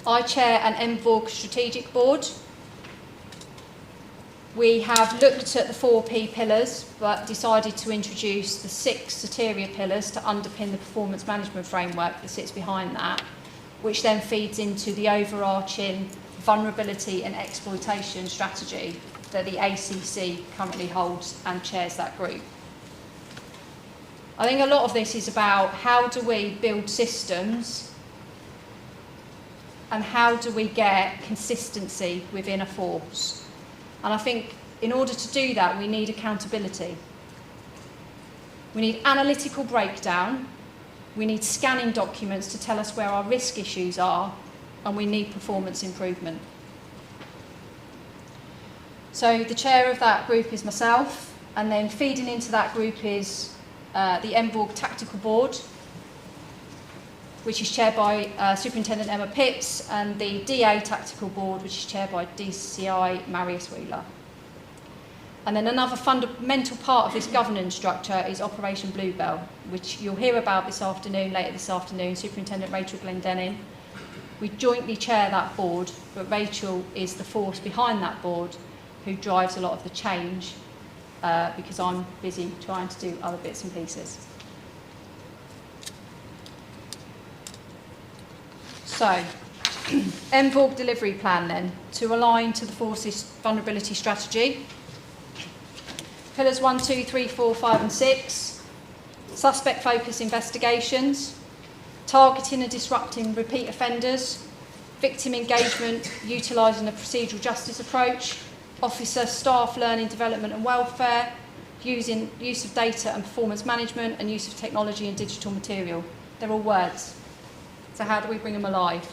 I chair an MVOG strategic board. We have looked at the 4 P pillars, but decided to introduce the 6 Soteria pillars to underpin the performance management framework that sits behind that, which then feeds into the overarching vulnerability and exploitation strategy that the ACC currently holds and chairs that group. I think a lot of this is about how do we build systems and how do we get consistency within a force. And I think in order to do that, we need accountability. We need analytical breakdown. We need scanning documents to tell us where our risk issues are, and we need performance improvement. So the chair of that group is myself, and then feeding into that group is the MVOG Tactical Board, which is chaired by Superintendent Emma Pitts, and the DA Tactical Board, which is chaired by DCI Marius Wheeler. And then another fundamental part of this governance structure is Operation Bluebell, which you'll hear about later this afternoon, Superintendent Rachel Glendenning. We jointly chair that board, but Rachel is the force behind that board who drives a lot of the change because I'm busy trying to do other bits and pieces. So, MVOG delivery plan then, to align to the force's vulnerability strategy. Pillars 1, 2, 3, 4, 5 and 6. Suspect focus investigations. Targeting and disrupting repeat offenders. Victim engagement, utilising a procedural justice approach. Officer, staff, learning, development and welfare. Use of data and performance management, and use of technology and digital material. They're all words. So how do we bring them alive?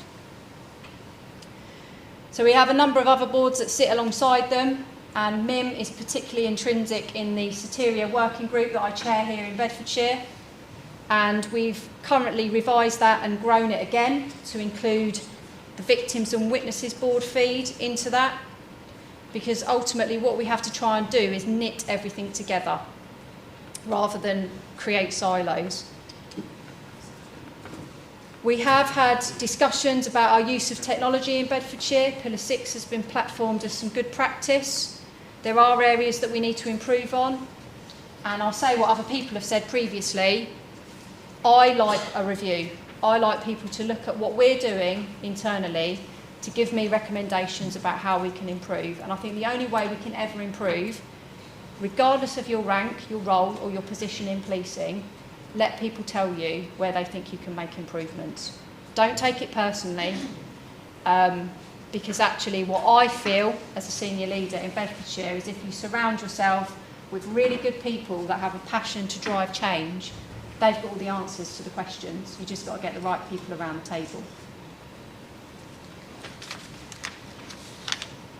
So we have a number of other boards that sit alongside them, and MIM is particularly intrinsic in the Soteria working group that I chair here in Bedfordshire. And we've currently revised that and grown it again to include the Victims and Witnesses Board feed into that, because ultimately what we have to try and do is knit everything together rather than create silos. We have had discussions about our use of technology in Bedfordshire. Pillar 6 has been platformed as some good practice. There are areas that we need to improve on. And I'll say what other people have said previously. I like a review. I like people to look at what we're doing internally to give me recommendations about how we can improve. And I think the only way we can ever improve, regardless of your rank, your role or your position in policing, let people tell you where they think you can make improvements. Don't take it personally, because actually what I feel as a senior leader in Bedfordshire is if you surround yourself with really good people that have a passion to drive change, they've got all the answers to the questions. You just got to get the right people around the table.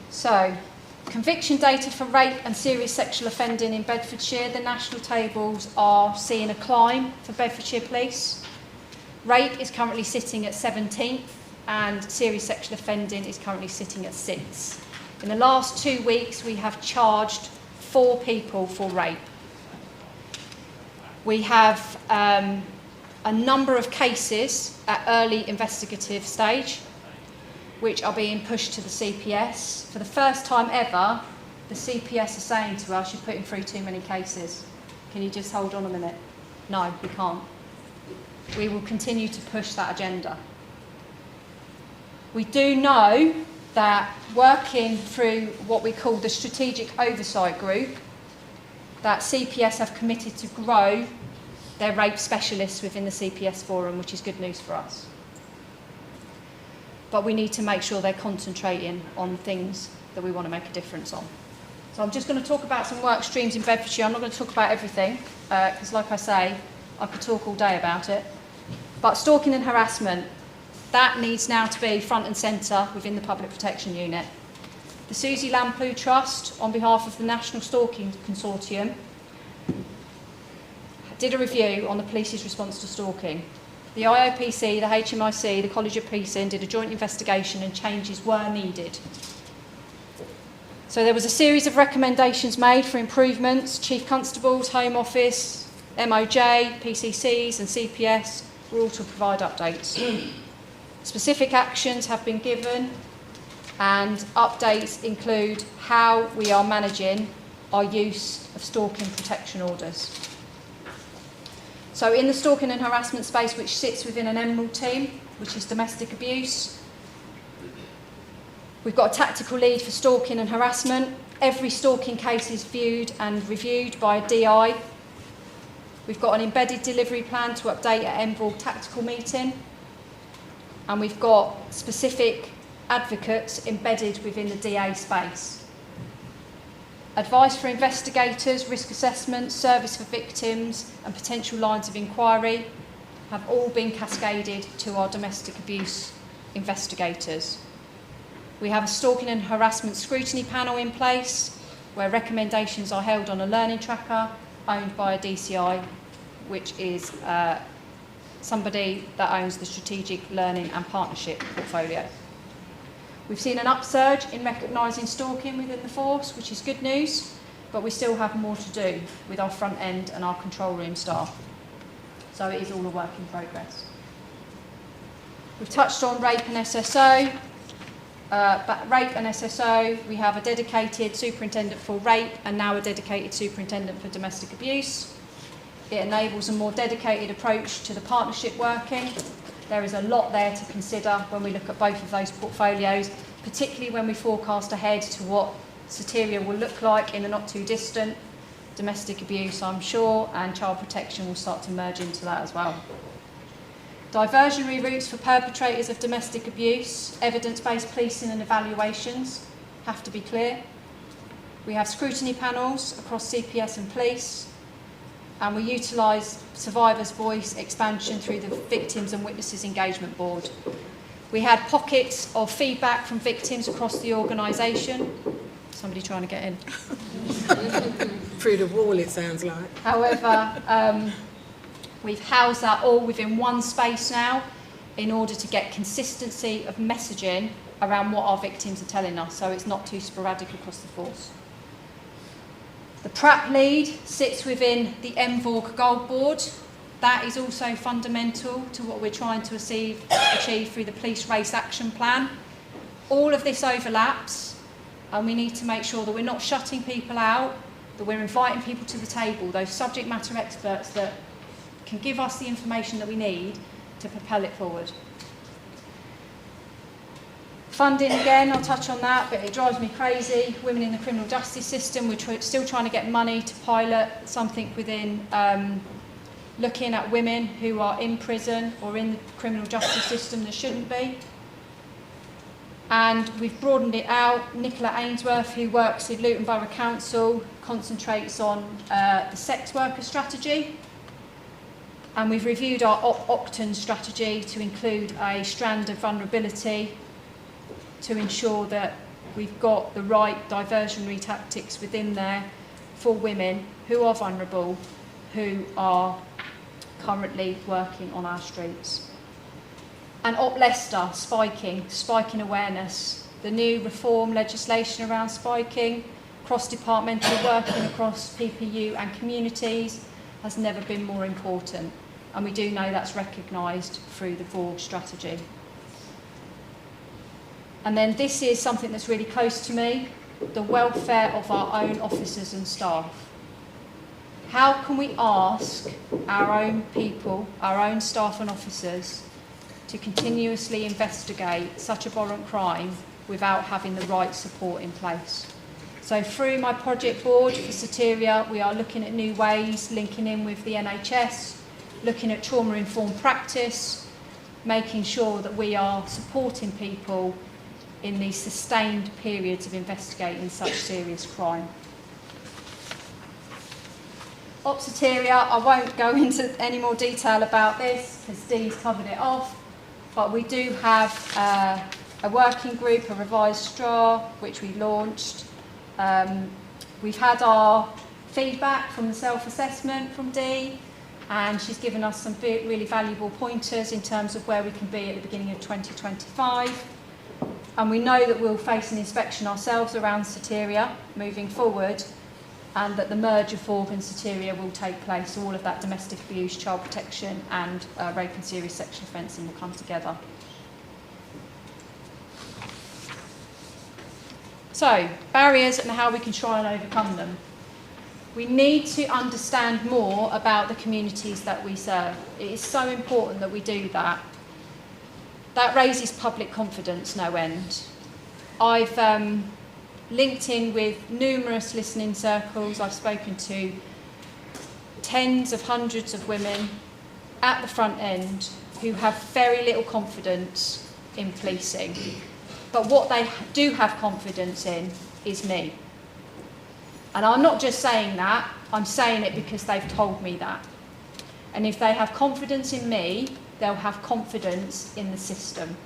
So, conviction data for rape and serious sexual offending in Bedfordshire. The national tables are seeing a climb for Bedfordshire Police. Rape is currently sitting at 17th and serious sexual offending is currently sitting at 6th. In the last 2 weeks we have charged 4 people for rape. We have a number of cases at early investigative stage which are being pushed to the CPS. For the first time ever, the CPS are saying to us, you're putting through too many cases. Can you just hold on a minute? No, we can't. We will continue to push that agenda. We do know that working through what we call the Strategic Oversight Group, that CPS have committed to grow their rape specialists within the CPS forum, which is good news for us. But we need to make sure they're concentrating on things that we want to make a difference on. So I'm just going to talk about some work streams in Bedfordshire. I'm not going to talk about everything, because like I say, I could talk all day about it. But stalking and harassment, that needs now to be front and centre within the Public Protection Unit. The Susie Lamplugh Trust, on behalf of the National Stalking Consortium, did a review on the police's response to stalking. The IOPC, the HMIC, the College of Policing did a joint investigation and changes were needed. So there was a series of recommendations made for improvements. Chief Constables, Home Office, MOJ, PCCs and CPS were all to provide updates. Specific actions have been given and updates include how we are managing our use of stalking protection orders. So in the stalking and harassment space, which sits within an Emerald team, which is domestic abuse, we've got a tactical lead for stalking and harassment. Every stalking case is viewed and reviewed by a DI. We've got an embedded delivery plan to update at MVOG tactical meeting. And we've got specific advocates embedded within the DA space. Advice for investigators, risk assessment, service for victims and potential lines of inquiry have all been cascaded to our domestic abuse investigators. We have a stalking and harassment scrutiny panel in place where recommendations are held on a learning tracker owned by a DCI, which is somebody that owns the Strategic Learning and Partnership portfolio. We've seen an upsurge in recognising stalking within the force, which is good news, but we still have more to do with our front end and our control room staff. So it is all a work in progress. We've touched on rape and SSO. But rape and SSO, we have a dedicated superintendent for rape and now a dedicated superintendent for domestic abuse. It enables a more dedicated approach to the partnership working. There is a lot there to consider when we look at both of those portfolios, particularly when we forecast ahead to what Soteria will look like in the not too distant. Domestic abuse, I'm sure, and child protection will start to merge into that as well. Diversionary routes for perpetrators of domestic abuse, evidence-based policing and evaluations have to be clear. We have scrutiny panels across CPS and police, and we utilise survivors' voice expansion through the Victims and Witnesses Engagement Board. We had pockets of feedback from victims across the organisation. Somebody trying to get in. Through the wall, it sounds like. However, we've housed that all within one space now in order to get consistency of messaging around what our victims are telling us, so it's not too sporadic across the force. The PrAP lead sits within the MVOG Gold Board. That is also fundamental to what we're trying to achieve through the Police Race Action Plan. All of this overlaps, and we need to make sure that we're not shutting people out, that we're inviting people to the table, those subject matter experts that can give us the information that we need to propel it forward. Funding, again, I'll touch on that, but it drives me crazy. Women in the criminal justice system, we're still trying to get money to pilot something within looking at women who are in prison or in the criminal justice system that shouldn't be. And we've broadened it out. Nicola Ainsworth, who works in Luton Borough Council, concentrates on the sex worker strategy. And we've reviewed our Octane strategy to include a strand of vulnerability to ensure that we've got the right diversionary tactics within there for women who are vulnerable, who are currently working on our streets. And Op Leicester, spiking awareness. The new reform legislation around spiking, cross-departmental working across PPU and communities has never been more important. And we do know that's recognised through the VORG strategy. And then this is something that's really close to me, the welfare of our own officers and staff. How can we ask our own people, our own staff and officers, to continuously investigate such abhorrent crime without having the right support in place. So through my project board for Soteria, we are looking at new ways, linking in with the NHS, looking at trauma-informed practice, making sure that we are supporting people in these sustained periods of investigating such serious crime. Soteria, I won't go into any more detail about this because Dee's covered it off, but we do have a working group, a revised STRA, which we launched. We've had our feedback from the self-assessment from Dee, and she's given us some really valuable pointers in terms of where we can be at the beginning of 2025. And we know that we'll face an inspection ourselves around Soteria moving forward, and that the merge of FORG and Soteria will take place. All of that domestic abuse, child protection and rape and serious sexual offending will come together. So, barriers and how we can try and overcome them. We need to understand more about the communities that we serve. It is so important that we do that. That raises public confidence no end. I've linked in with numerous listening circles. I've spoken to tens of hundreds of women at the front end who have very little confidence in policing. But what they do have confidence in is me. And I'm not just saying that, I'm saying it because they've told me that. And if they have confidence in me, they'll have confidence in the system.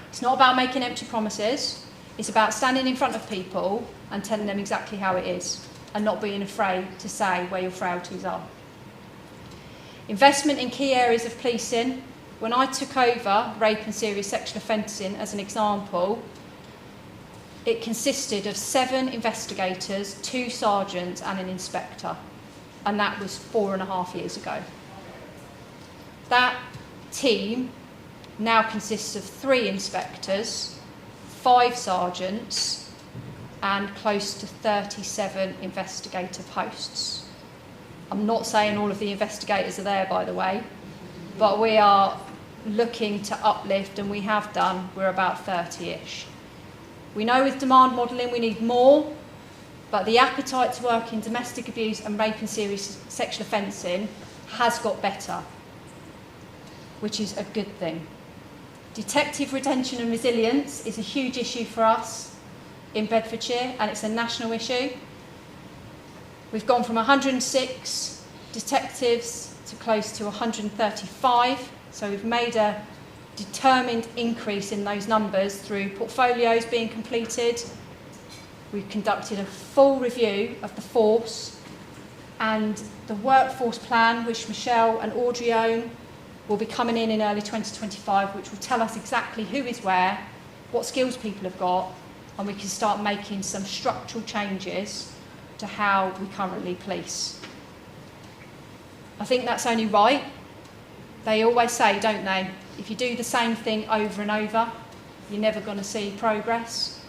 It's not about making empty promises. It's about standing in front of people and telling them exactly how it is and not being afraid to say where your frailties are. Investment in key areas of policing. When I took over rape and serious sexual offending as an example, it consisted of 7 investigators, 2 sergeants and an inspector. And that was 4.5 years ago. That team now consists of 3 inspectors, 5 sergeants and close to 37 investigator posts. I'm not saying all of the investigators are there, by the way, but we are looking to uplift, and we have done. We're about 30-ish. We know with demand modelling we need more, but the appetite to work in domestic abuse and rape and serious sexual offending has got better, which is a good thing. Detective retention and resilience is a huge issue for us in Bedfordshire, and it's a national issue. We've gone from 106 detectives to close to 135, so we've made a determined increase in those numbers through portfolios being completed. We've conducted a full review of the force, and the workforce plan, which Michelle and Audrey own, will be coming in early 2025, which will tell us exactly who is where, what skills people have got, and we can start making some structural changes to how we currently police. I think that's only right. They always say, don't they, if you do the same thing over and over, you're never going to see progress.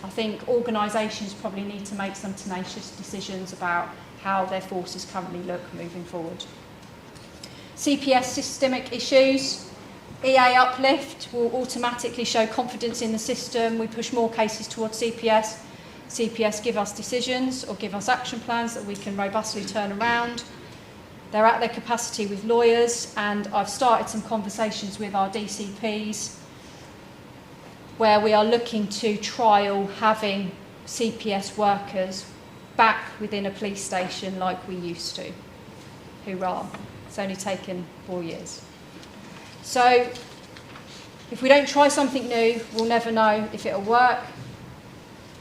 I think organisations probably need to make some tenacious decisions about how their forces currently look moving forward. CPS systemic issues. EA uplift will automatically show confidence in the system. We push more cases towards CPS. CPS give us decisions or give us action plans that we can robustly turn around. They're at their capacity with lawyers, and I've started some conversations with our DCPs where we are looking to trial having CPS workers back within a police station like we used to. Hoorah. It's only taken 4 years. So if we don't try something new, we'll never know if it'll work.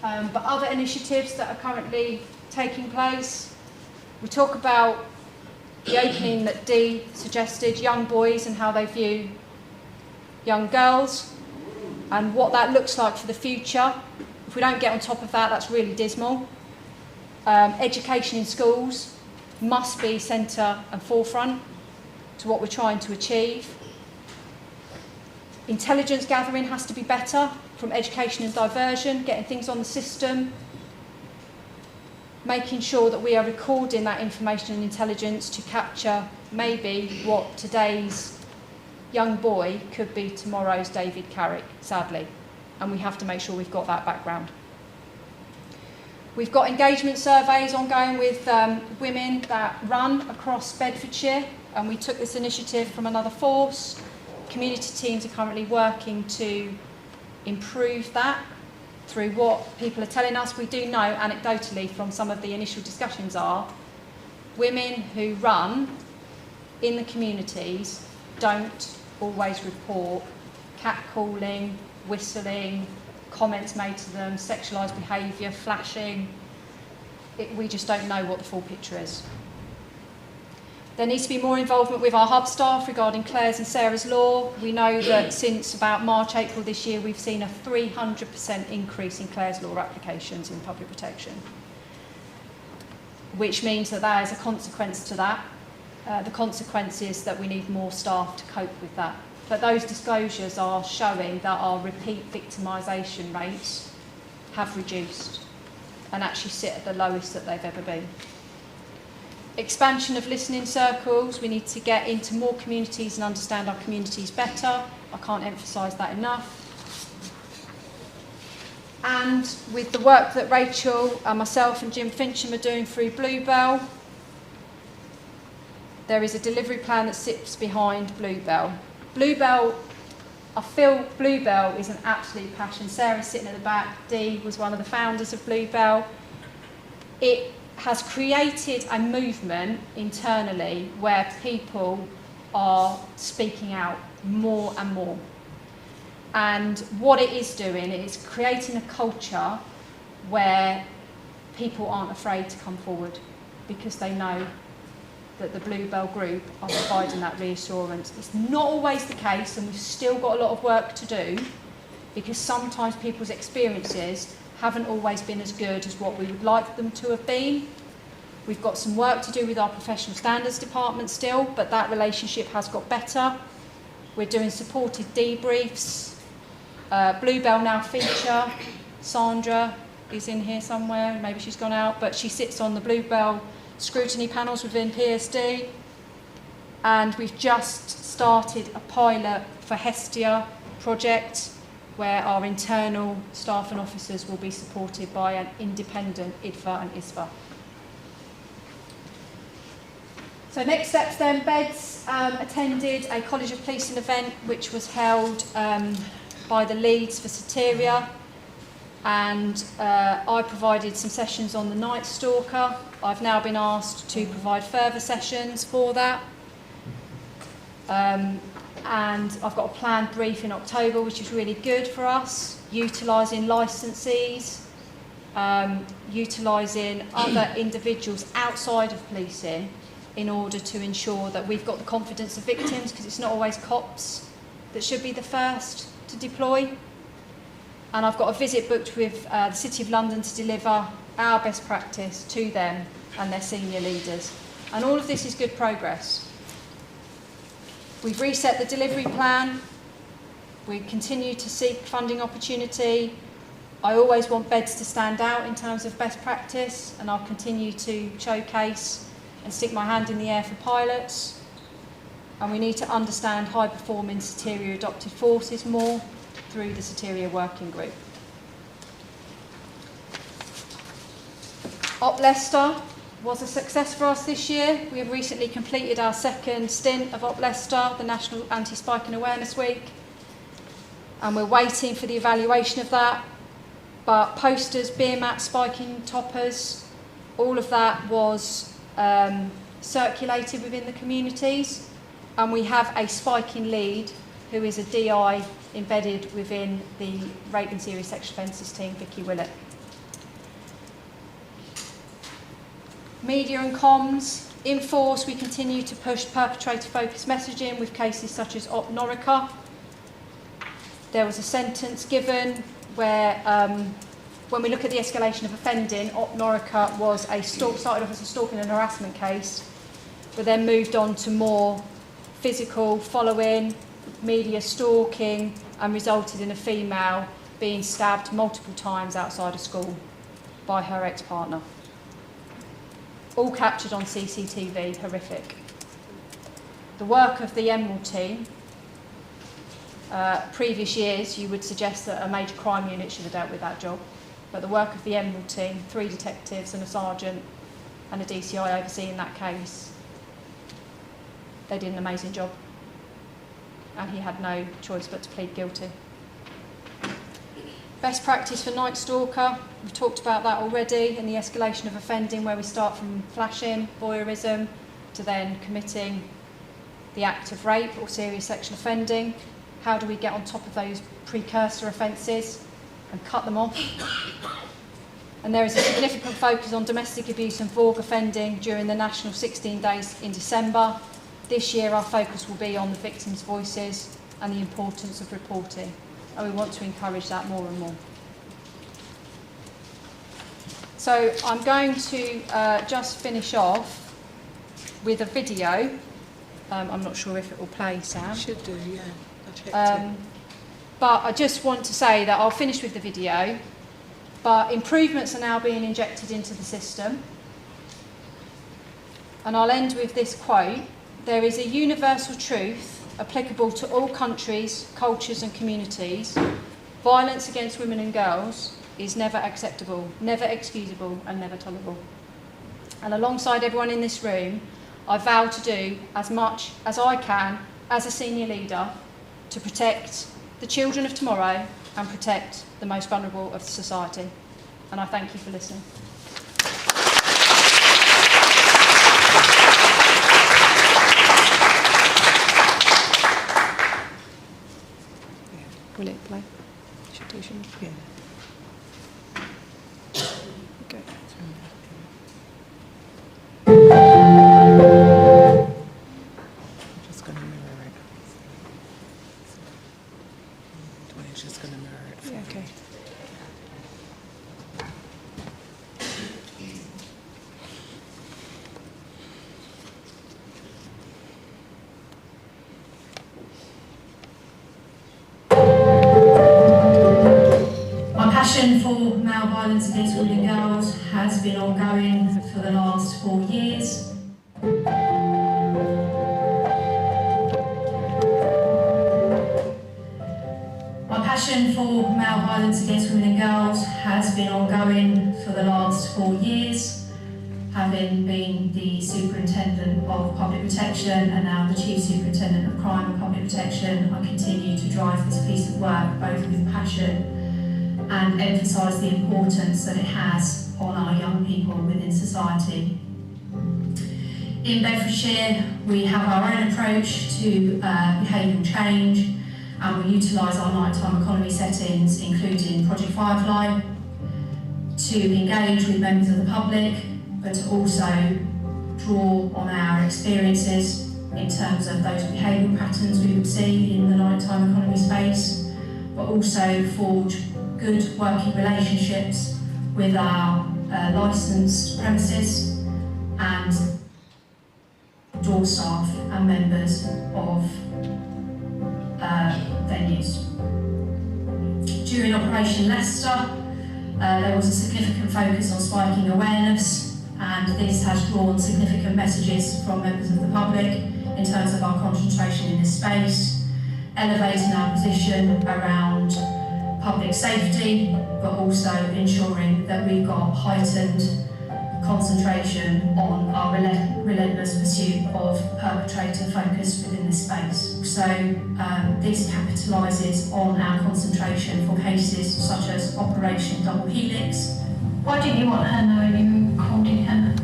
But other initiatives that are currently taking place, we talk about the opening that Dee suggested, young boys and how they view young girls and what that looks like for the future. If we don't get on top of that, that's really dismal. Education in schools must be centre and forefront to what we're trying to achieve. Intelligence gathering has to be better from education and diversion, getting things on the system, making sure that we are recording that information and intelligence to capture maybe what today's young boy could be tomorrow's David Carrick, sadly. and we have to make sure we've got that background. We've got engagement surveys ongoing with women that run across Bedfordshire, and we took this initiative from another force. Community teams are currently working to improve that through what people are telling us. We do know anecdotally from some of the initial discussions are women who run in the communities don't always report catcalling, whistling, comments made to them, sexualised behaviour, flashing. We just don't know what the full picture is. There needs to be more involvement with our hub staff regarding Claire's and Sarah's law. We know that since about March, April this year, we've seen a 300% increase in Claire's law applications in public protection, which means that there is a consequence to that. The consequence is that we need more staff to cope with that. But those disclosures are showing that our repeat victimisation rates have reduced and actually sit at the lowest that they've ever been. Expansion of listening circles. We need to get into more communities and understand our communities better. I can't emphasise that enough. And with the work that Rachel, myself and Jim Fincham are doing through Bluebell, there is a delivery plan that sits behind Bluebell. Bluebell, I feel Bluebell is an absolute passion. Sarah's sitting at the back. Dee was one of the founders of Bluebell. It has created a movement internally where people are speaking out more and more. And what it is doing is creating a culture where people aren't afraid to come forward because they know that the Bluebell group are providing that reassurance. It's not always the case, and we've still got a lot of work to do because sometimes people's experiences haven't always been as good as what we would like them to have been. We've got some work to do with our professional standards department still, but that relationship has got better. We're doing supported debriefs. Bluebell now feature. Sandra is in here somewhere, maybe she's gone out, but she sits on the Bluebell scrutiny panels within PSD. And we've just started a pilot for Hestia project where our internal staff and officers will be supported by an independent IDFA and ISFA. So next steps then, Beds attended a College of Policing event which was held by the Leeds for Soteria, and I provided some sessions on the Night Stalker. I've now been asked to provide further sessions for that. And I've got a planned brief in October which is really good for us, utilising licensees, utilising other individuals outside of policing in order to ensure that we've got the confidence of victims, because it's not always cops that should be the first to deploy. And I've got a visit booked with the City of London to deliver our best practice to them and their senior leaders. And all of this is good progress. We've reset the delivery plan. We continue to seek funding opportunity. I always want Beds to stand out in terms of best practice, and I'll continue to showcase and stick my hand in the air for pilots. And we need to understand high-performing Soteria adopted forces more through the Soteria Working Group. Op Leicester was a success for us this year. We have recently completed our second stint of Op Leicester, the National Anti-Spiking Awareness Week, and we're waiting for the evaluation of that. But posters, beer mats, spiking toppers, all of that was circulated within the communities, and we have a spiking lead who is a DI embedded within the rape and serious sexual offences team, Vicky Willett. Media and comms. In force, we continue to push perpetrator-focused messaging with cases such as Op Norica. There was a sentence given where, when we look at the escalation of offending, Op Norica was started off as a stalking and harassment case, but then moved on to more physical following, media stalking, and resulted in a female being stabbed multiple times outside of school by her ex-partner. All captured on CCTV, horrific. The work of the Emerald team previous years, you would suggest that a major crime unit should have dealt with that job. But the work of the Emerald team, 3 detectives and a sergeant and a DCI overseeing that case, they did an amazing job. And he had no choice but to plead guilty. Best practice for Night Stalker, we've talked about that already, and the escalation of offending, where we start from flashing, voyeurism, to then committing the act of rape or serious sexual offending. How do we get on top of those precursor offences and cut them off? And there is a significant focus on domestic abuse and VOG offending during the national 16 days in December. This year our focus will be on the victims' voices and the importance of reporting, and we want to encourage that more and more. So I'm going to just finish off with a video. I'm not sure if it will play, Sam. Should do, yeah. I checked it. But I just want to say that I'll finish with the video, but improvements are now being injected into the system. And I'll end with this quote: "There is a universal truth applicable to all countries, cultures and communities. Violence against women and girls is never acceptable, never excusable and never tolerable." And alongside everyone in this room, I vow to do as much as I can as a senior leader to protect the children of tomorrow and protect the most vulnerable of society. And I thank you for listening. Will it play? Should do, shouldn't it? Yeah. Okay. I'm just going to mirror it. Dwayne's just going to mirror it. Yeah, okay. My passion for male violence against women and girls has been ongoing for the last 4 years. My passion for male violence against women and girls has been ongoing for the last 4 years. Having been the Superintendent of Public Protection and now the Chief Superintendent of Crime and Public Protection, I continue to drive this piece of work both with passion and emphasise the importance that it has on our young people within society. In Bedfordshire, we have our own approach to behavioural change, and we utilise our nighttime economy settings, including Project Firefly, to engage with members of the public, but to also draw on our experiences in terms of those behavioural patterns we would see in the nighttime economy space, but also forge good working relationships with our licensed premises and door staff and members of venues. During Operation Leicester, there was a significant focus on spiking awareness, and this has drawn significant messages from members of the public in terms of our concentration in this space, elevating our position around public safety, but also ensuring that we've got heightened concentration on our relentless pursuit of perpetrator focus within this space. So this capitalises on our concentration for cases such as Operation Double Helix. Why didn't you want her knowing you were holding her?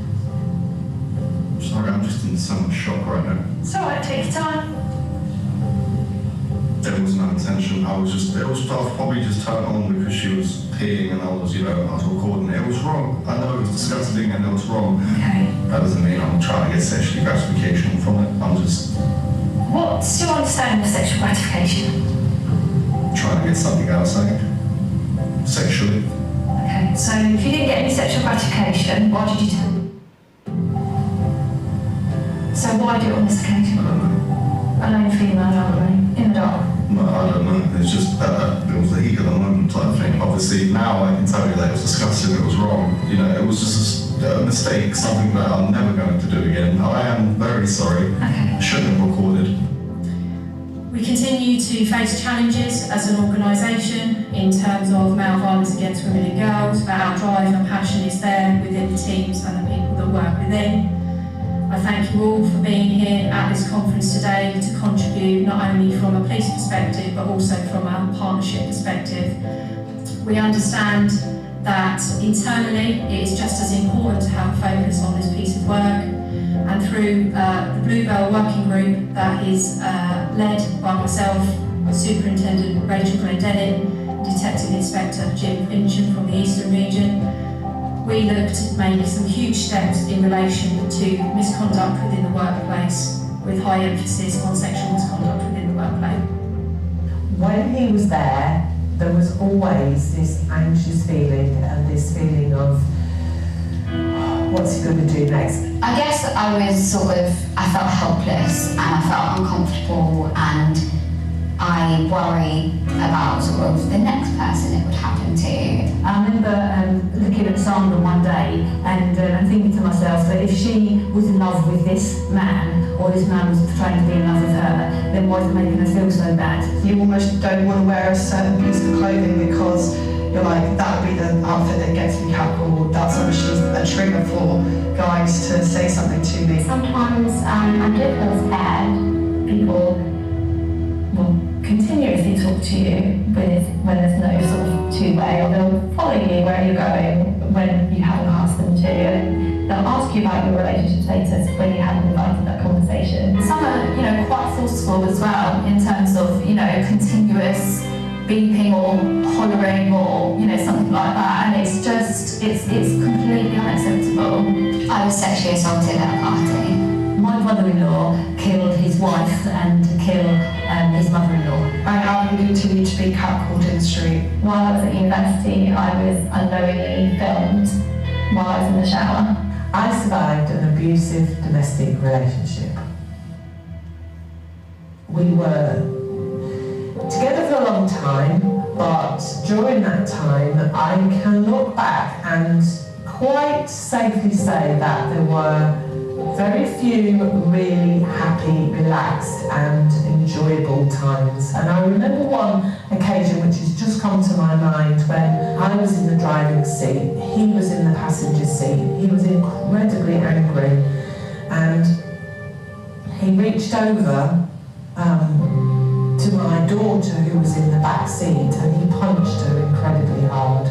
Sorry, I'm just in so much shock right now. It's alright, take your time. There was no intention. I was probably just turned on because she was peeing and I was recording it. It was wrong. I know it was disgusting and it was wrong. Okay. That doesn't mean I'm trying to get sexual gratification from it. I'm just What's your understanding of sexual gratification? trying to get something outside. Sexually. Okay, so if you didn't get any sexual gratification, why did you tell me? So why do it on this occasion? I don't know. Alone female, aren't we? In the dark? No, I don't know. It's just it was the heat of the moment type thing. Obviously, now I can tell you that it was disgusting, it was wrong. You know, it was just a mistake, something that I'm never going to do again. I am very sorry. Okay. I shouldn't have recorded. We continue to face challenges as an organisation in terms of male violence against women and girls, but our drive and passion is there within the teams and the people that work within. I thank you all for being here at this conference today to contribute not only from a police perspective but also from a partnership perspective. We understand that internally it is just as important to have a focus on this piece of work, and through the Bluebell Working Group that is led by myself, Superintendent Rachel Glendenning, Detective Inspector Jim Fincham from the Eastern Region, we look to make some huge steps in relation to misconduct within the workplace, with high emphasis on sexual misconduct within the workplace. When he was there was always this anxious feeling and this feeling of what's he going to do next? I guess I felt helpless and I felt uncomfortable, and I worry about the next person it would happen to. I remember looking at Sandra one day and thinking to myself that if she was in love with this man, or this man was trying to be in love with her, then why is it making her feel so bad? You almost don't want to wear a certain piece of clothing because you're like, that would be the outfit that gets me catcalled. That's obviously a trigger for guys to say something to me. Sometimes I do feel scared. People will continuously talk to you when there's no sort of two-way, or they'll follow you where you're going when you haven't asked them to. And they'll ask you about your relationship status when you haven't invited that conversation. Some are, quite forceful as well in terms of, continuous beeping or hollering or, something like that, and it's completely unacceptable. I was sexually assaulted at a party. My brother-in-law killed his wife and killed his mother-in-law. I have continued to be catcalled in the street. While I was at university, I was unknowingly filmed while I was in the shower. I survived an abusive domestic relationship. We were together for a long time, but during that time I can look back and quite safely say that there were very few really happy, relaxed and enjoyable times. And I remember one occasion which has just come to my mind when I was in the driving seat, he was in the passenger seat, he was incredibly angry, and he reached over to my daughter who was in the back seat and he punched her incredibly hard.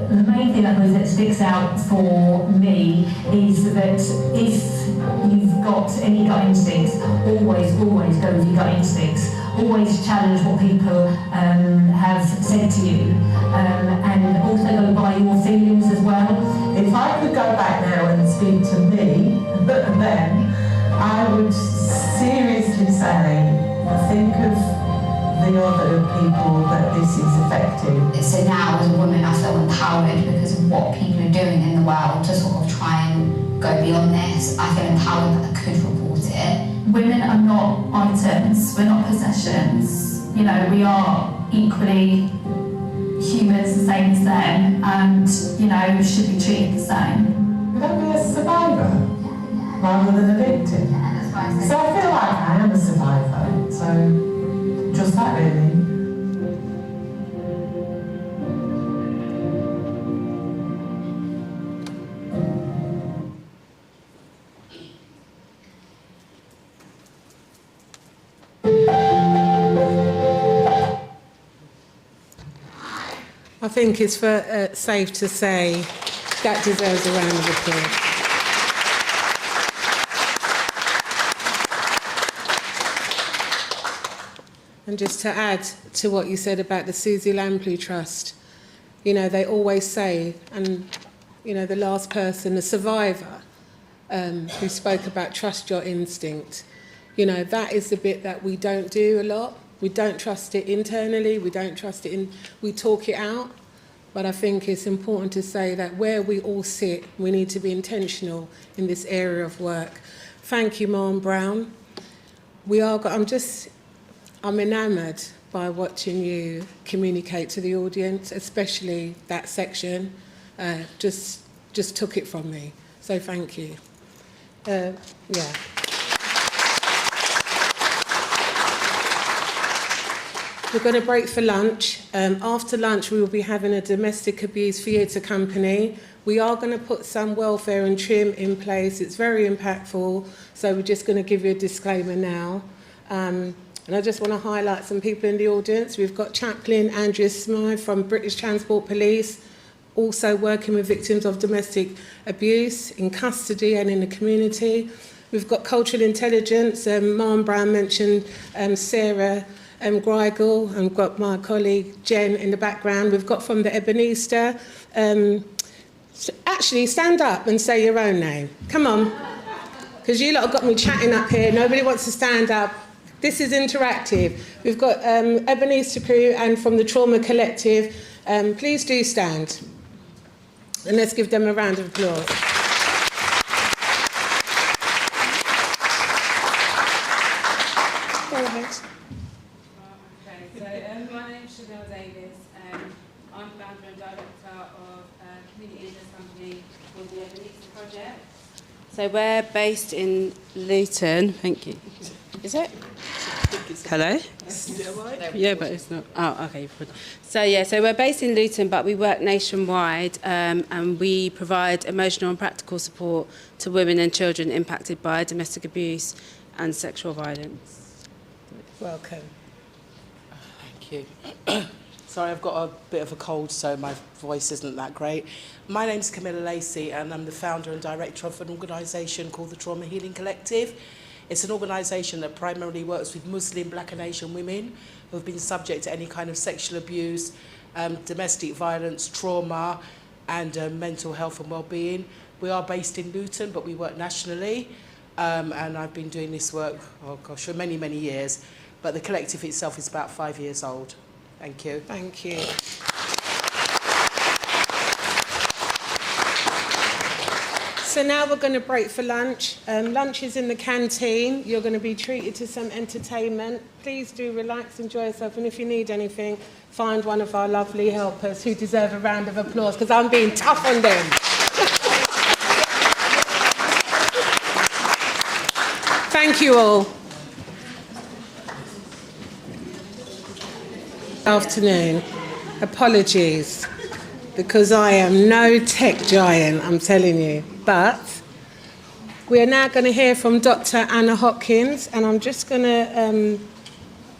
The main thing that sticks out for me is that if you've got any gut instincts, always go with your gut instincts. Always challenge what people have said to you, and also go by your feelings as well. If I could go back now and speak to me then, I would seriously say, think of the other people that this is affecting. So now as a woman I feel empowered because of what people are doing in the world to sort of try and go beyond this. I feel empowered that I could report it. Women are not items, we're not possessions. We are equally humans, the same as them, and we should be treated the same. Could I be a survivor rather than a victim? So I feel like I am a survivor, so just that really. I think it's safe to say that deserves a round of applause. And just to add to what you said about the Susie Lampley Trust, they always say, and, the last person, the survivor, who spoke about trust your instinct, that is the bit that we don't do a lot. We don't trust it internally, we don't trust it we talk it out, but I think it's important to say that where we all sit, we need to be intentional in this area of work. Thank you, Mom Brown. I'm enamoured by watching you communicate to the audience, especially that section. Just took it from me. So thank you. We're going to break for lunch. After lunch, we will be having a domestic abuse theatre company. We are going to put some welfare and trim in place. It's very impactful, so we're just going to give you a disclaimer now. And I just want to highlight some people in the audience. We've got Chaplain Andrea Smythe from British Transport Police, also working with victims of domestic abuse in custody and in the community. We've got Cultural Intelligence. Marn Brown mentioned Sarah Greigel, and we've got my colleague Jen in the background. We've got from the Ebenezer. Actually, stand up and say your own name. Come on. Because you lot have got me chatting up here. Nobody wants to stand up. This is interactive. We've got Ebenezer crew and from the Trauma Collective. Please do stand. And let's give them a round of applause. Go ahead. My name is Chanel Davis. I'm founder and director of a community business company called the Ebenezer Project. So we're based in Luton. Thank you. Is it? Hello? Yeah, but it's not. Oh, okay. So we're based in Luton, but we work nationwide, and we provide emotional and practical support to women and children impacted by domestic abuse and sexual violence. Welcome. Thank you. Sorry, I've got a bit of a cold, so my voice isn't that great. My name's Camilla Lacey, and I'm the founder and director of an organisation called the Trauma Healing Collective. It's an organisation that primarily works with Muslim, Black and Asian women who have been subject to any kind of sexual abuse, domestic violence, trauma, and mental health and well-being. We are based in Luton, but we work nationally, and I've been doing this work, oh gosh, for many, many years. But the collective itself is about 5 years old. Thank you. Thank you. So now we're going to break for lunch. Lunch is in the canteen. You're going to be treated to some entertainment. Please do relax, enjoy yourself, and if you need anything, find one of our lovely helpers who deserve a round of applause, because I'm being tough on them. Thank you all. Afternoon. Apologies, because I am no tech giant, I'm telling you. But we are now going to hear from Dr. Anna Hopkins, and I'm just going to,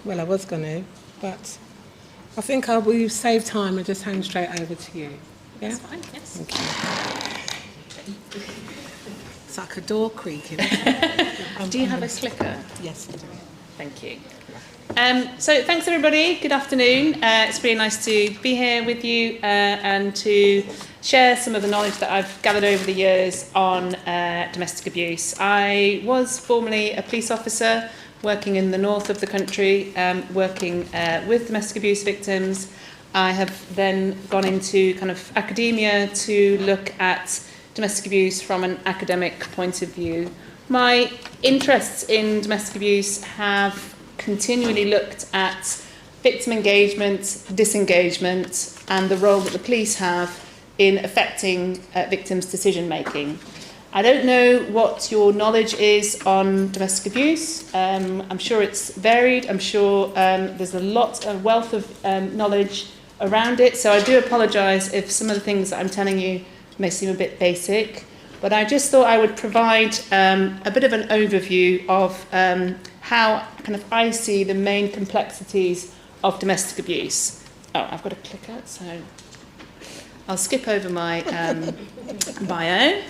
well, I was going to, but I think I will save time and just hand straight over to you. Yeah? That's fine, yes. Thank you. It's like a door creaking. Do you have a clicker? Yes, I do. Thank you. So thanks everybody, good afternoon. It's really nice to be here with you and to share some of the knowledge that I've gathered over the years on domestic abuse. I was formerly a police officer working in the north of the country, working with domestic abuse victims. I have then gone into kind of academia to look at domestic abuse from an academic point of view. My interests in domestic abuse have continually looked at victim engagement, disengagement, and the role that the police have in affecting victims' decision making. I don't know what your knowledge is on domestic abuse. I'm sure it's varied. I'm sure there's a wealth of knowledge around it. So I do apologise if some of the things that I'm telling you may seem a bit basic. But I just thought I would provide a bit of an overview of how kind of I see the main complexities of domestic abuse. Oh, I've got a clicker, so I'll skip over my bio.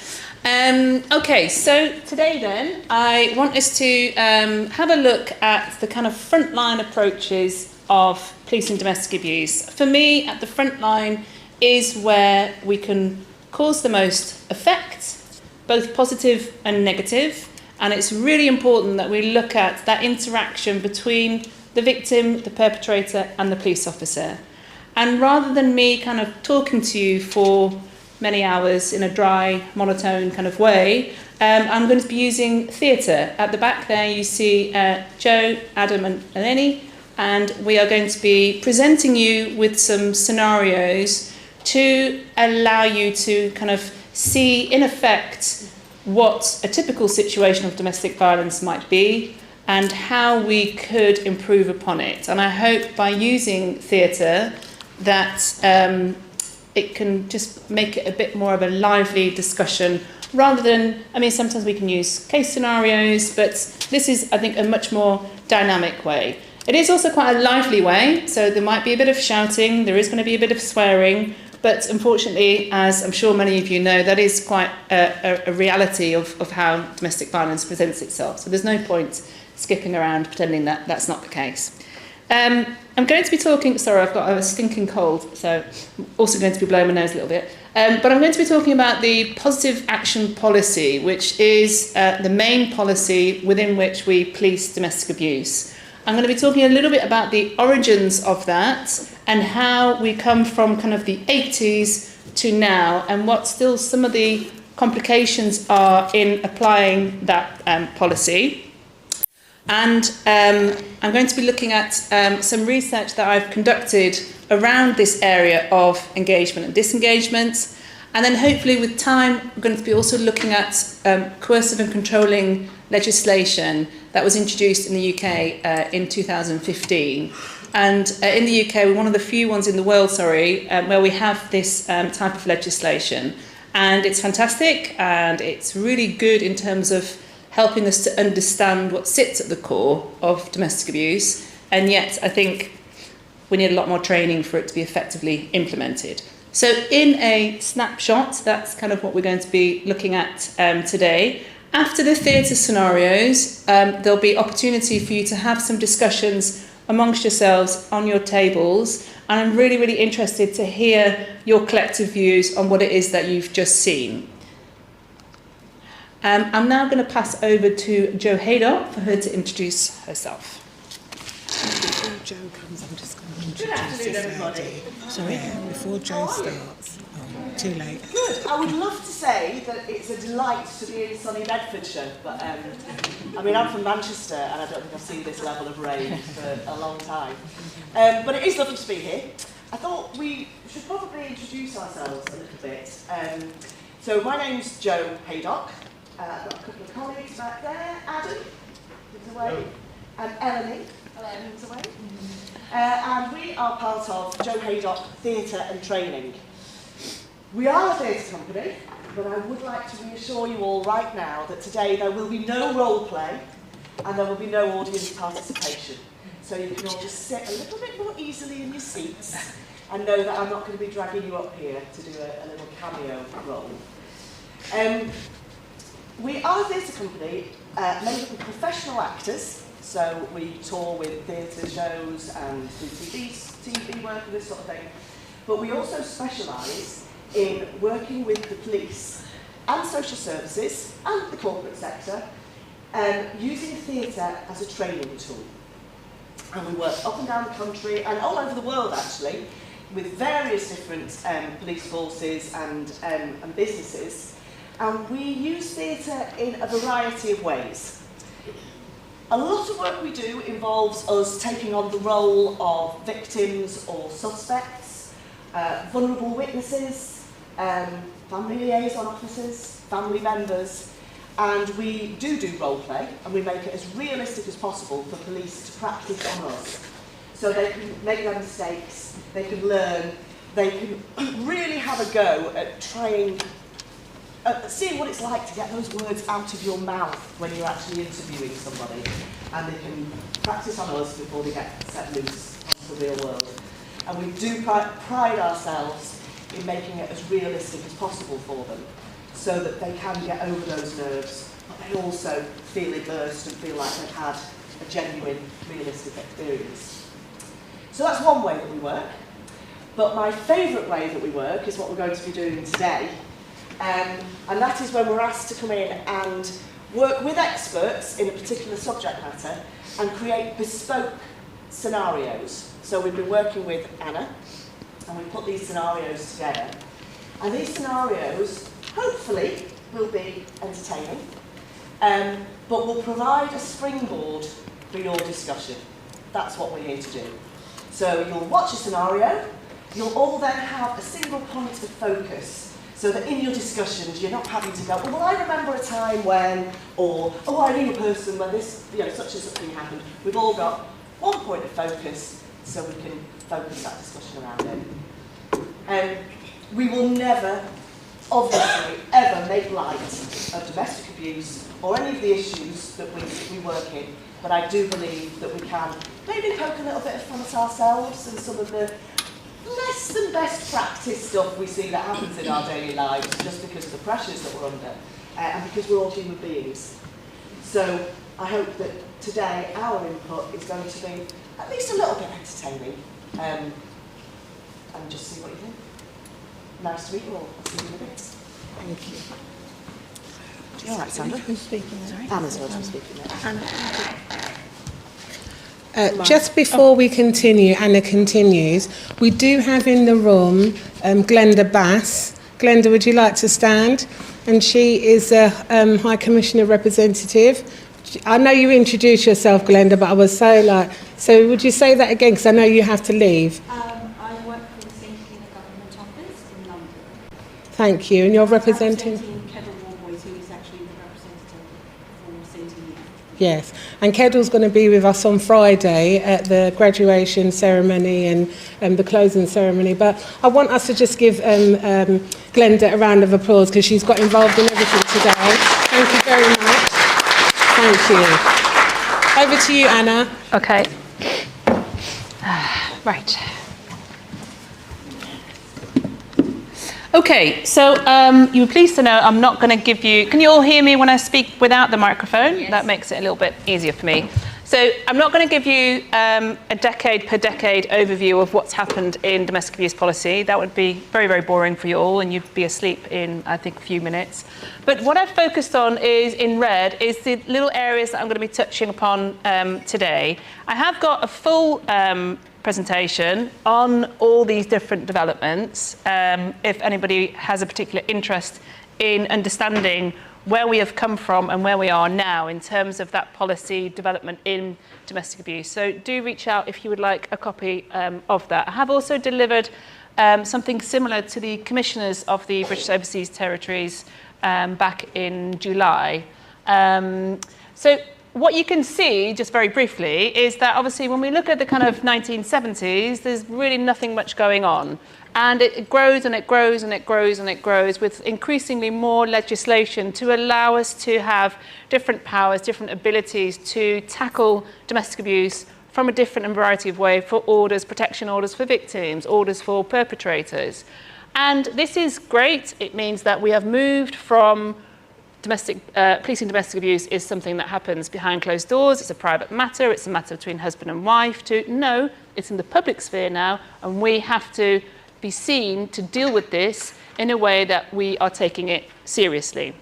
Okay, so today then, I want us to have a look at the kind of frontline approaches of policing domestic abuse. For me, at the front line is where we can cause the most effect, both positive and negative. And it's really important that we look at that interaction between the victim, the perpetrator, and the police officer. And rather than me kind of talking to you for many hours in a dry, monotone kind of way, I'm going to be using theatre. At the back there you see Joe, Adam and Eleni, and we are going to be presenting you with some scenarios to allow you to kind of see in effect what a typical situation of domestic violence might be, and how we could improve upon it. And I hope by using theatre that it can just make it a bit more of a lively discussion rather than, I mean, sometimes we can use case scenarios, but this is, I think, a much more dynamic way. It is also quite a lively way, so there might be a bit of shouting, there is going to be a bit of swearing, but unfortunately, as I'm sure many of you know, that is quite a reality of how domestic violence presents itself. So there's no point skipping around pretending that that's not the case. I'm going to be talking, sorry, I've got a stinking cold, so I'm also going to be blowing my nose a little bit. But I'm going to be talking about the positive action policy, which is the main policy within which we police domestic abuse. I'm going to be talking a little bit about the origins of that and how we come from kind of the 80s to now and what still some of the complications are in applying that policy. And I'm going to be looking at some research that I've conducted around this area of engagement and disengagement. And then hopefully with time, we're going to be also looking at coercive and controlling legislation that was introduced in the UK in 2015. And in the UK, we're one of the few ones in the world, where we have this type of legislation. And it's fantastic, and it's really good in terms of helping us to understand what sits at the core of domestic abuse. And yet, I think we need a lot more training for it to be effectively implemented. So in a snapshot, that's kind of what we're going to be looking at today. After the theatre scenarios, there'll be opportunity for you to have some discussions amongst yourselves on your tables. And I'm really, really interested to hear your collective views on what it is that you've just seen. I'm now going to pass over to Jo Haydock for her to introduce herself. Before Jo comes, I'm just going to introduce Good afternoon, everybody. Sorry, before Jo starts. Oh, too late. Good. I would love to say that it's a delight to be in sunny Bedfordshire, but I mean, I'm from Manchester and I don't think I've seen this level of rain for a long time. But it is lovely to be here. I thought we should probably introduce ourselves a little bit. So my name's Jo Haydock. I've got a couple of colleagues back there. Adam, who's away, and Eleni, who's away. And we are part of Jo Haydock Theatre and Training. We are a theatre company, but I would like to reassure you all right now that today there will be no role play and there will be no audience participation. So you can all just sit a little bit more easily in your seats and know that I'm not going to be dragging you up here to do a little cameo role. We are a theatre company made up of professional actors, so we tour with theatre shows and do TV work and this sort of thing. But we also specialise in working with the police and social services and the corporate sector, using theatre as a training tool. And we work up and down the country and all over the world actually, with various different police forces and businesses. And we use theatre in a variety of ways. A lot of work we do involves us taking on the role of victims or suspects, vulnerable witnesses, family liaison officers, family members, and we do role play, and we make it as realistic as possible for police to practice on us. So they can make their mistakes, they can learn, they can really have a go at trying seeing what it's like to get those words out of your mouth when you're actually interviewing somebody, and they can practice on us before they get set loose onto the real world. And we do pride ourselves in making it as realistic as possible for them, so that they can get over those nerves, but they also feel immersed and feel like they've had a genuine, realistic experience. So that's one way that we work. But my favourite way that we work is what we're going to be doing today. And that is when we're asked to come in and work with experts in a particular subject matter and create bespoke scenarios. So we've been working with Anna, and we put these scenarios together. And these scenarios, hopefully, will be entertaining, but will provide a springboard for your discussion. That's what we're here to do. So you'll watch a scenario, you'll all then have a single point of focus. So that in your discussions, you're not having to go, oh, well, I remember a time when, or, oh, I knew a person when this, you know, such and such thing happened. We've all got one point of focus, so we can focus that discussion around it. We will never, obviously, ever make light of domestic abuse or any of the issues that we work in, but I do believe that we can maybe poke a little bit of fun at ourselves and some of the less than best practice stuff we see that happens in our daily lives just because of the pressures that we're under and because we're all human beings. So I hope that today our input is going to be at least a little bit entertaining and just see what you think. Nice to meet you all. I'll see you in a bit. Thank you. You're all right, Sandra. Who's speaking now? Anna's going to be speaking now. Just before we continue, Anna continues, we do have in the room Glenda Bass. Glenda, would you like to stand? And she is a High Commissioner representative. I know you introduced yourself, Glenda, but I was so would you say that again, because I know you have to leave. I work for the St. Helena Government Office in London. Thank you. And you're representing? Who is actually the representative for St. Helena. Yes, and Kedal's going to be with us on Friday at the graduation ceremony and the closing ceremony. But I want us to just give Glenda a round of applause because she's got involved in everything today. Thank you very much. Thank you. Over to you, Anna. Okay. Right. Okay, so you were pleased to know I'm not going to give you... Can you all hear me when I speak without the microphone? Yes. That makes it a little bit easier for me. So I'm not going to give you a decade per decade overview of what's happened in domestic abuse policy. That would be very, very boring for you all and you'd be asleep in, I think, a few minutes. But what I've focused on is, in red, is the little areas that I'm going to be touching upon today. I have got a full presentation on all these different developments, if anybody has a particular interest in understanding where we have come from and where we are now in terms of that policy development in domestic abuse. So do reach out if you would like a copy of that. I have also delivered something similar to the commissioners of the British Overseas Territories back in July. So what you can see, just very briefly, is that obviously when we look at the kind of 1970s, there's really nothing much going on. And it grows and it grows and it grows and it grows with increasingly more legislation to allow us to have different powers, different abilities to tackle domestic abuse from a different and variety of ways for orders, protection orders for victims, orders for perpetrators. And this is great. It means that we have moved from policing domestic abuse is something that happens behind closed doors, it's a private matter, it's a matter between husband and wife, to no, it's in the public sphere now, and we have to be seen to deal with this in a way that we are taking it seriously.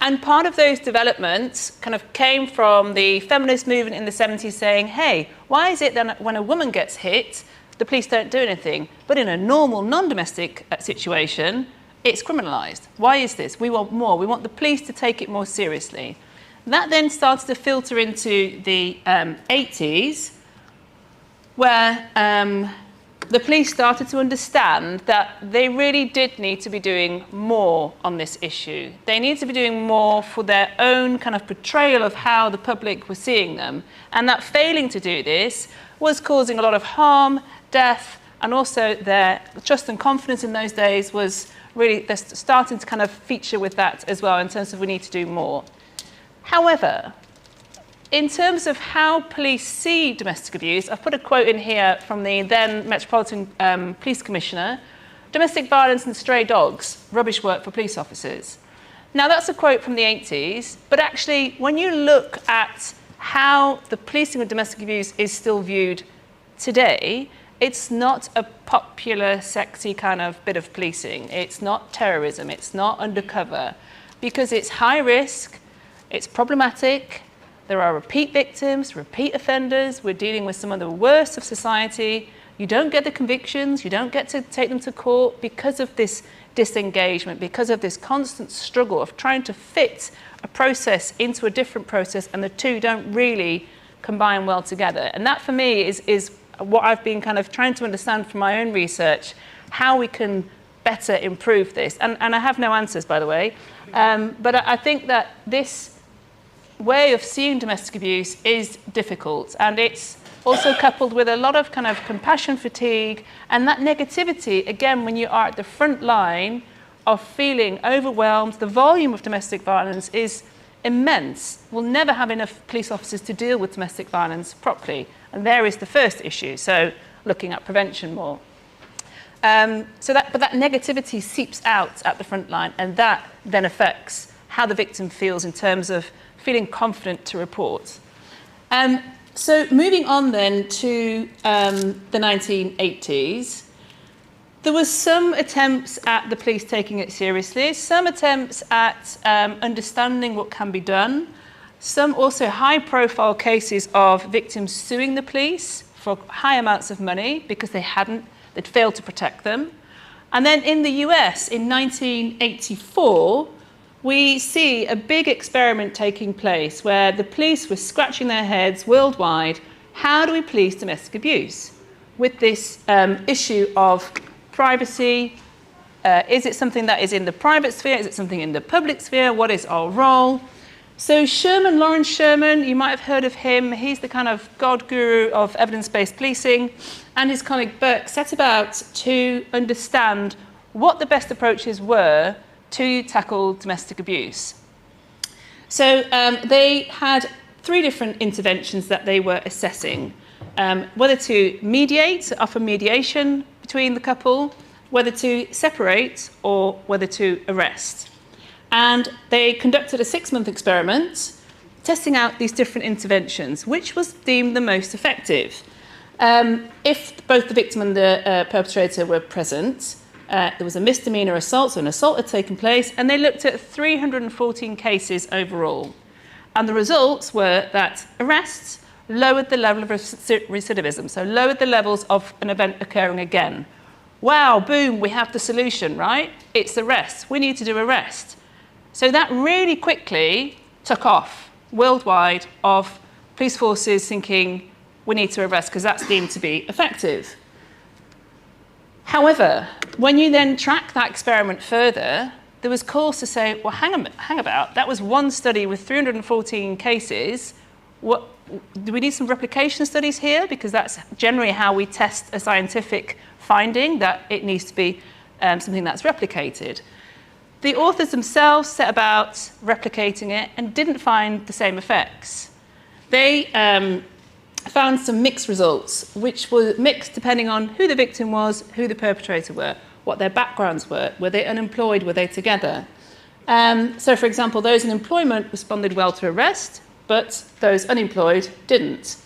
And part of those developments kind of came from the feminist movement in the 70s saying, hey, why is it that when a woman gets hit, the police don't do anything, but in a normal non-domestic situation, it's criminalised. Why is this? We want more. We want the police to take it more seriously. That then started to filter into the 80s, where the police started to understand that they really did need to be doing more on this issue. They need to be doing more for their own kind of portrayal of how the public was seeing them. And that failing to do this was causing a lot of harm, death, and also their trust and confidence in those days was really, they're starting to kind of feature with that as well in terms of we need to do more. However, in terms of how police see domestic abuse, I've put a quote in here from the then Metropolitan Police Commissioner, domestic violence and stray dogs, rubbish work for police officers. Now that's a quote from the 80s, but actually when you look at how the policing of domestic abuse is still viewed today, it's not a popular, sexy kind of bit of policing. It's not terrorism, it's not undercover, because it's high risk, it's problematic, there are repeat victims, repeat offenders, we're dealing with some of the worst of society. You don't get the convictions, you don't get to take them to court because of this disengagement, because of this constant struggle of trying to fit a process into a different process, and the two don't really combine well together. And that for me is what I've been kind of trying to understand from my own research, how we can better improve this? And I have no answers, by the way. But I think that this way of seeing domestic abuse is difficult, and it's also coupled with a lot of kind of compassion fatigue and that negativity, again, when you are at the front line of feeling overwhelmed. The volume of domestic violence is immense. We'll never have enough police officers to deal with domestic violence properly, and there is the first issue, so looking at prevention more. But that negativity seeps out at the front line, and that then affects how the victim feels in terms of feeling confident to report. So moving on then to the 1980s, there was some attempts at the police taking it seriously, some attempts at understanding what can be done, some also high-profile cases of victims suing the police for high amounts of money because they'd failed to protect them. And then in the US in 1984, we see a big experiment taking place where the police were scratching their heads worldwide. How do we police domestic abuse? With this issue of privacy, is it something that is in the private sphere? Is it something in the public sphere? What is our role? So Lawrence Sherman, you might have heard of him. He's the kind of god guru of evidence-based policing. And his colleague Burke set about to understand what the best approaches were to tackle domestic abuse. So they had 3 different interventions that they were assessing. Whether to mediate, offer mediation between the couple, whether to separate, or whether to arrest. And they conducted a 6-month experiment testing out these different interventions, which was deemed the most effective. If both the victim and the perpetrator were present, there was a misdemeanor assault, so an assault had taken place, and they looked at 314 cases overall. And the results were that arrests lowered the level of recidivism, so lowered the levels of an event occurring again. Wow, boom, we have the solution, right? It's arrests. We need to do arrest. So that really quickly took off worldwide of police forces thinking we need to arrest because that's deemed to be effective. However, when you then track that experiment further, there was cause to say, well, hang about, that was one study with 314 cases. Do we need some replication studies here? Because that's generally how we test a scientific finding, that it needs to be something that's replicated. The authors themselves set about replicating it and didn't find the same effects. They found some mixed results, which were mixed depending on who the victim was, who the perpetrator were, what their backgrounds were they unemployed, were they together. So, for example, those in employment responded well to arrest, but those unemployed didn't.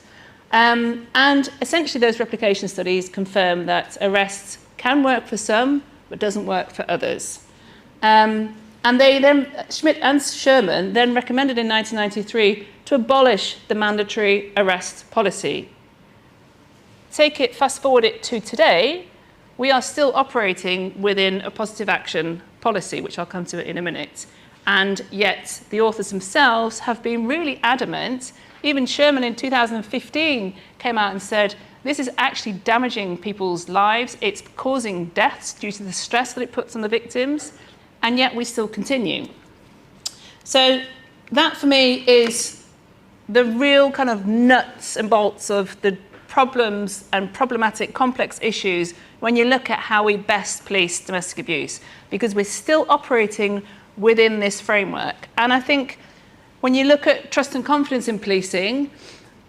And essentially those replication studies confirm that arrests can work for some, but doesn't work for others. And they then, Schmidt and Sherman, then recommended in 1993 to abolish the mandatory arrest policy. Fast forward it to today, we are still operating within a positive action policy, which I'll come to in a minute. And yet the authors themselves have been really adamant. Even Sherman in 2015 came out and said, this is actually damaging people's lives. It's causing deaths due to the stress that it puts on the victims. And yet we still continue. So that for me is the real kind of nuts and bolts of the problems and problematic complex issues when you look at how we best police domestic abuse, because we're still operating within this framework. And I think when you look at trust and confidence in policing,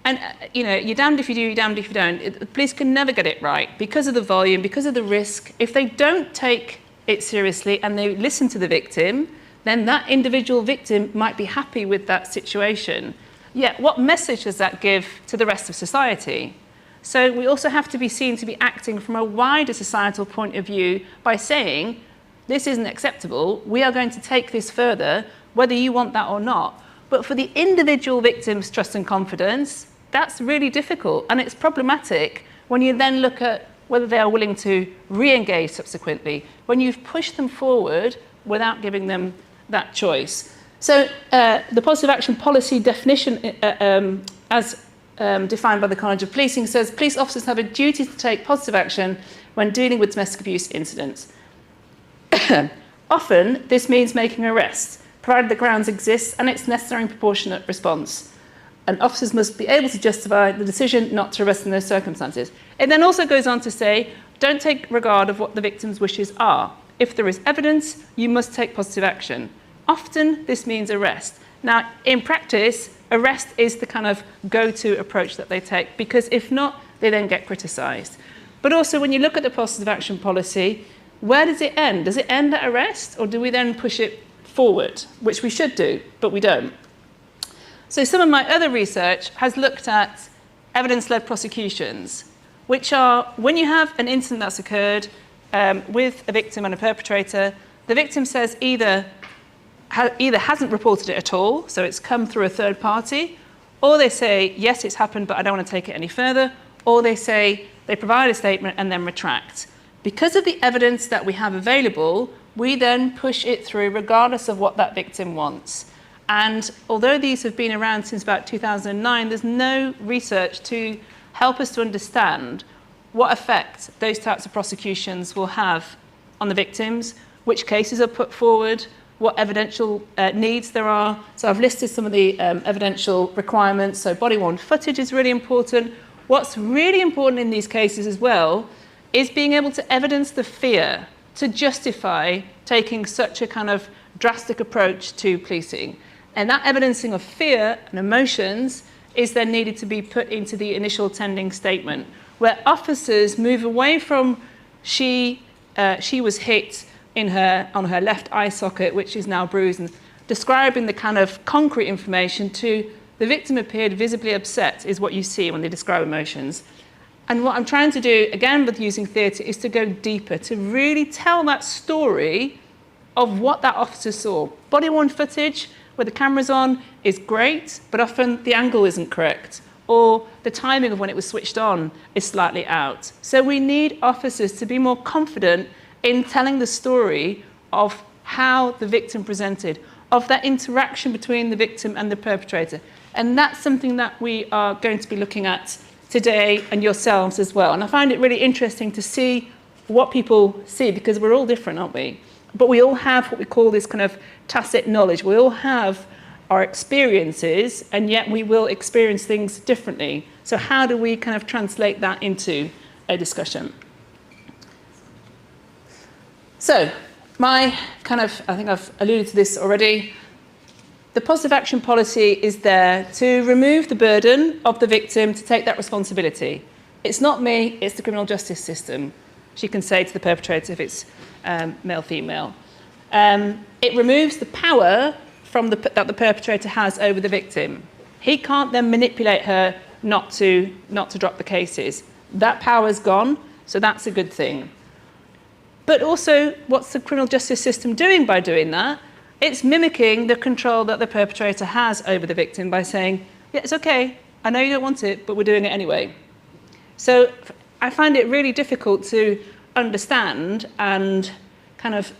and you're damned if you do, you're damned if you don't. The police can never get it right because of the volume, because of the risk. If they don't take it seriously and they listen to the victim, then that individual victim might be happy with that situation. Yet, what message does that give to the rest of society? So we also have to be seen to be acting from a wider societal point of view by saying, this isn't acceptable, we are going to take this further, whether you want that or not. But for the individual victim's trust and confidence, that's really difficult, and it's problematic when you then look at whether they are willing to re-engage subsequently, when you've pushed them forward without giving them that choice. So the positive action policy definition, as defined by the College of Policing, says police officers have a duty to take positive action when dealing with domestic abuse incidents. Often, this means making arrests, provided the grounds exist and it's necessary and proportionate response. And officers must be able to justify the decision not to arrest in those circumstances. It then also goes on to say, don't take regard of what the victim's wishes are. If there is evidence, you must take positive action. Often, this means arrest. Now, in practice, arrest is the kind of go-to approach that they take, because if not, they then get criticised. But also, when you look at the positive action policy, where does it end? Does it end at arrest, or do we then push it forward, which we should do, but we don't? So some of my other research has looked at evidence-led prosecutions, which are when you have an incident that's occurred with a victim and a perpetrator, the victim says either hasn't reported it at all, so it's come through a third party, or they say, yes, it's happened, but I don't want to take it any further, or they say they provide a statement and then retract. Because of the evidence that we have available, we then push it through regardless of what that victim wants. And although these have been around since about 2009, there's no research to help us to understand what effect those types of prosecutions will have on the victims, which cases are put forward, what evidential needs there are. So I've listed some of the evidential requirements. So body-worn footage is really important. What's really important in these cases as well is being able to evidence the fear to justify taking such a kind of drastic approach to policing. And that evidencing of fear and emotions is then needed to be put into the initial attending statement, where officers move away from she was hit on her left eye socket, which is now bruised, and describing the kind of concrete information to the victim appeared visibly upset is what you see when they describe emotions. And what I'm trying to do, again with using theatre, is to go deeper, to really tell that story of what that officer saw. Body-worn footage where the camera's on is great, but often the angle isn't correct, or the timing of when it was switched on is slightly out. So we need officers to be more confident in telling the story of how the victim presented, of that interaction between the victim and the perpetrator. And that's something that we are going to be looking at today, and yourselves as well. And I find it really interesting to see what people see, because we're all different, aren't we? But we all have what we call this kind of tacit knowledge. We all have our experiences, and yet we will experience things differently. So how do we kind of translate that into a discussion? So my kind of, I think I've alluded to this already, the positive action policy is there to remove the burden of the victim to take that responsibility. It's not me, it's the criminal justice system. She can say to the perpetrator if it's male, female. It removes the power that the perpetrator has over the victim. He can't then manipulate her not to drop the cases. That power's gone, so that's a good thing. But also, what's the criminal justice system doing by doing that? It's mimicking the control that the perpetrator has over the victim by saying, yeah, it's okay, I know you don't want it, but we're doing it anyway. So I find it really difficult to understand and kind of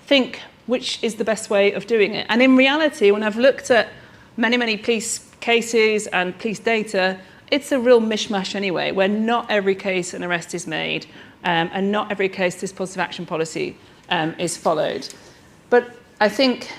think which is the best way of doing it. And in reality, when I've looked at many, many police cases and police data, it's a real mishmash anyway, where not every case an arrest is made, and not every case this positive action policy is followed. But I think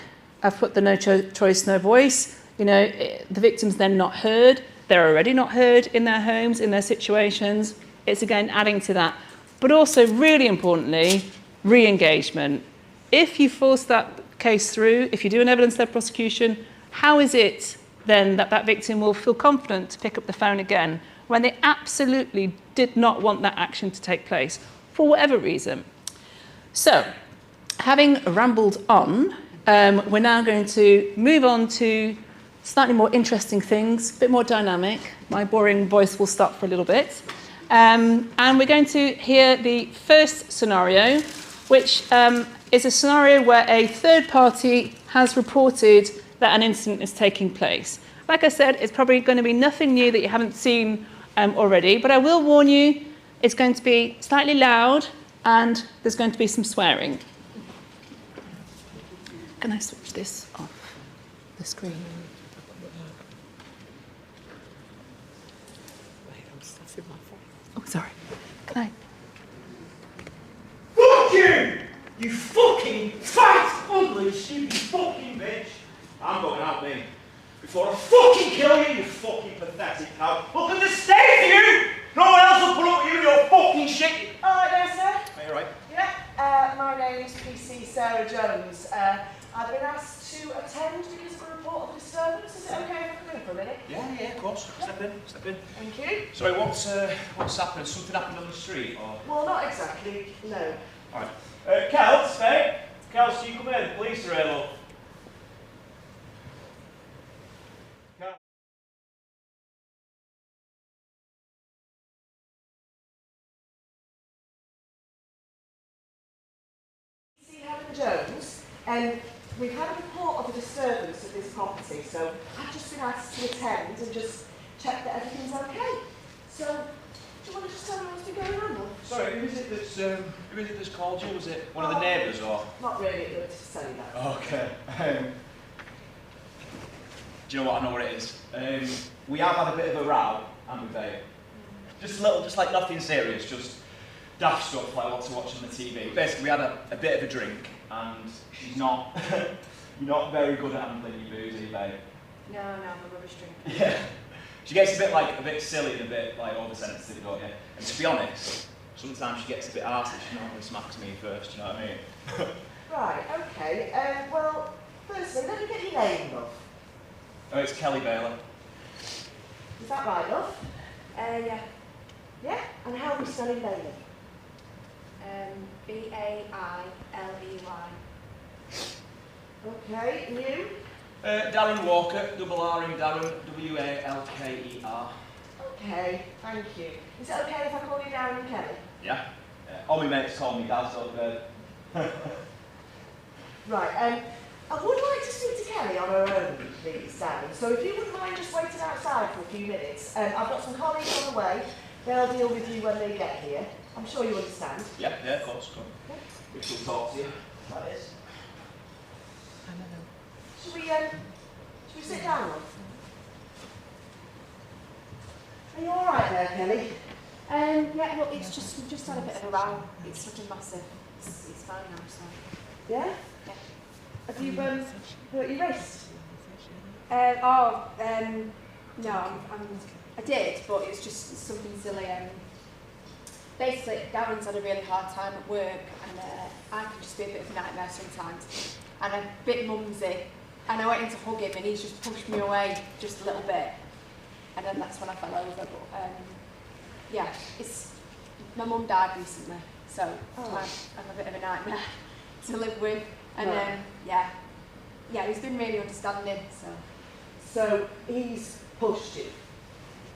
I've put the no choice, no voice. You know, the victim's then not heard. They're already not heard in their homes, in their situations. It's again adding to that. But also, really importantly, re-engagement. If you force that case through, if you do an evidence-led prosecution, how is it then that that victim will feel confident to pick up the phone again when they absolutely did not want that action to take place for whatever reason? So, having rambled on, we're now going to move on to slightly more interesting things, a bit more dynamic. My boring voice will stop for a little bit. And we're going to hear the first scenario, which is a scenario where a third party has reported that an incident is taking place. Like I said, it's probably going to be nothing new that you haven't seen already, but I will warn you, it's going to be slightly loud and there's going to be some swearing. Can I switch this off the screen? Wait, I'm stuffing my phone. Oh, sorry. Can I? Fuck you! stupid fucking bitch. I'm going out, me. Before I fucking kill you, you fucking pathetic cow. Look at the state of you! No one else will put up with you and your fucking shit. Alright there, sir. Are you right? Yeah, my name is PC Sarah Jones. I've been asked to attend because of a report of disturbance. Is it okay if I come in for a minute? Yeah, of course. Step in. Thank you. Sorry, what's happened? Something happened on the street, or? Well, not exactly, no. Alright. Kels, hey? Kels, you come here, the police are here, look. Jones, and we've had a report of a disturbance at this property, so I've just been asked to attend and just check that everything's okay. So, do you want to just tell me what's been going on? Sorry, who is it that's called you? Was it one of the neighbours, or? Not really good to tell you that. Okay. Do you know what? I know what it is. We have had a bit of a row, haven't we, babe? Just a little, just like nothing serious, just daft stuff like what to watch on the TV. Basically, we had a bit of a drink, and she's not you're not very good at handling your booze, are you, babe? No, I'm a rubbish drinker. Yeah. She gets a bit silly and a bit like oversensitive, don't you? And to be honest, sometimes she gets a bit arsey. She normally smacks me first. You know what I mean? Right. Okay. Well, firstly, let me get your name, love. Oh, it's Kelly Baylor. Is that right, love? Yeah. Yeah. And how are we spelling Baylor? Bailey. Okay, and you? Darren Walker, double R in Darren, Walker. Okay, thank you. Is it okay if I call you Darren and Kelly? Yeah. All my mates call me Dad, so Right, I would like to speak to Kelly on her own, please, Darren. So if you wouldn't mind just waiting outside for a few minutes. I've got some colleagues on the way. They'll deal with you when they get here. I'm sure you understand. Yeah, of course. Go on. Okay. We shall talk to you. That is. Should we sit down, love? Are you all right there, Kelly? Yeah, look, it's just, we've just had a bit of a row. It's such a massive, it's fine now, so. Yeah? Yeah. Have you, hurt your wrist? No, I did, but it was just something silly. Basically, Darren's had a really hard time at work, and I can just be a bit of a nightmare sometimes. And I'm a bit mumsy, and I went in to hug him, and he's just pushed me away just a little bit. And then that's when I fell over, but yeah, my mum died recently, so I'm a bit of a nightmare to live with. And yeah, he's been really understanding, so. So he's pushed you?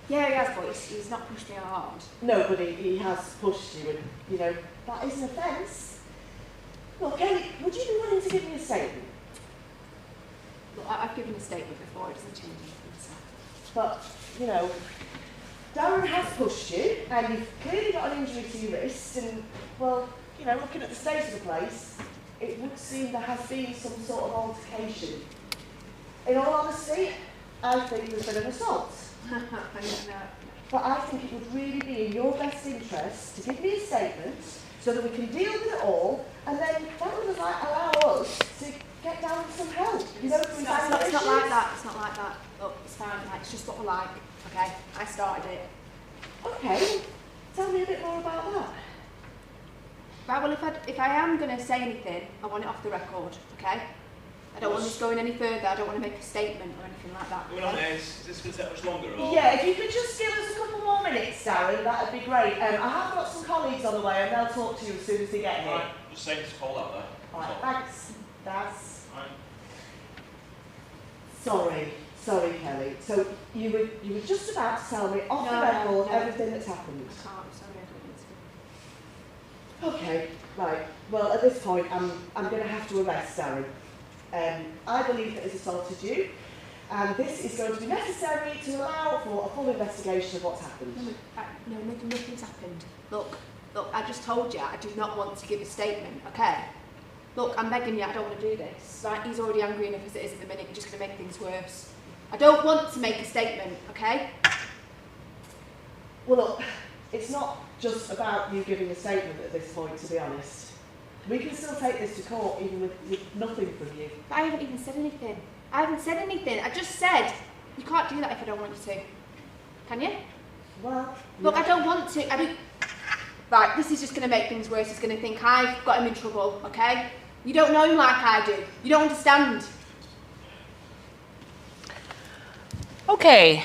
Yeah, he has, but he's not pushed me hard. No, but he has pushed you, and, you know, that is an offence. Well, Kelly, would you be willing to give me a statement? Look, I've given a statement before, it doesn't change anything, so. But, you know, Darren has pushed you, and you've clearly got an injury to your wrist, and, well, you know, looking at the state of the place, it would seem there has been some sort of altercation. In all honesty, I think there's been an assault. But I think it would really be in your best interest to give me a statement so that we can deal with it all, and then that would allow us to get down with some help. You know, It's not like that. It's not like that. Look, it's fine. Like, it's just what we like. Okay, I started it. Okay, tell me a bit more about that. Right. Well, if I am going to say anything, I want it off the record. Okay. I don't want this going any further. I don't want to make a statement or anything like that. We're not is this going to take much longer? Or? Yeah, if you could just give us a couple more minutes, Darren, that'd be great. I have got some colleagues on the way, and they'll talk to you as soon as they get here. Right, just saying it's cold out there. All right, thanks. That's. Right. Sorry, Kelly. So you were just about to tell me off the record everything that's happened. I can't. Sorry, I don't need to. Okay, right. Well, at this point, I'm going to have to arrest Darren. I believe that he's assaulted you, and this is going to be necessary to allow for a full investigation of what's happened. No, nothing's happened. Look, I just told you I do not want to give a statement, okay? Look, I'm begging you, I don't want to do this. Right? He's already angry enough as it is at the minute, you're just going to make things worse. I don't want to make a statement, okay? Well, look, it's not just about you giving a statement at this point, to be honest. We can still take this to court even with nothing from you. But I haven't even said anything. I haven't said anything. I just said, you can't do that if I don't want you to. Can you? Well, look, yeah. I don't want to. I mean, right, this is just going to make things worse. He's going to think I've got him in trouble, okay? You don't know him like I do. You don't understand. Okay,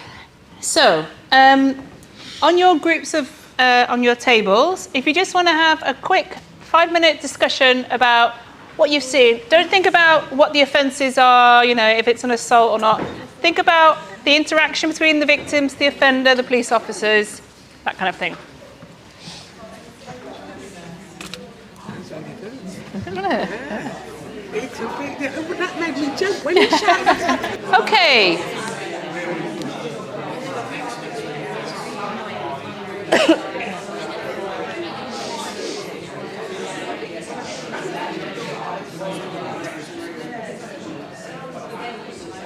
so on your groups of, on your tables, if you just want to have a quick 5-minute discussion about what you've seen, don't think about what the offences are, you know, if it's an assault or not. Think about the interaction between the victims, the offender, the police officers, that kind of thing. That made me jump when you shouted. Okay.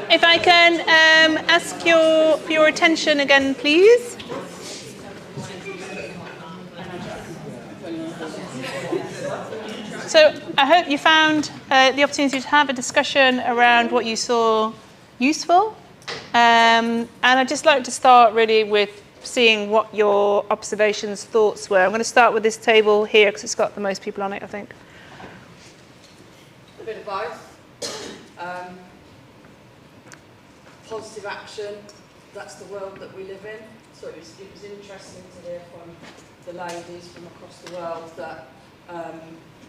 If I can ask for your attention again, please. So I hope you found the opportunity to have a discussion around what you saw useful. And I'd just like to start really with seeing what your observations, thoughts were. I'm going to start with this table here because it's got the most people on it, I think. A bit of both. Positive action, that's the world that we live in. So it was interesting to hear from the ladies from across the world that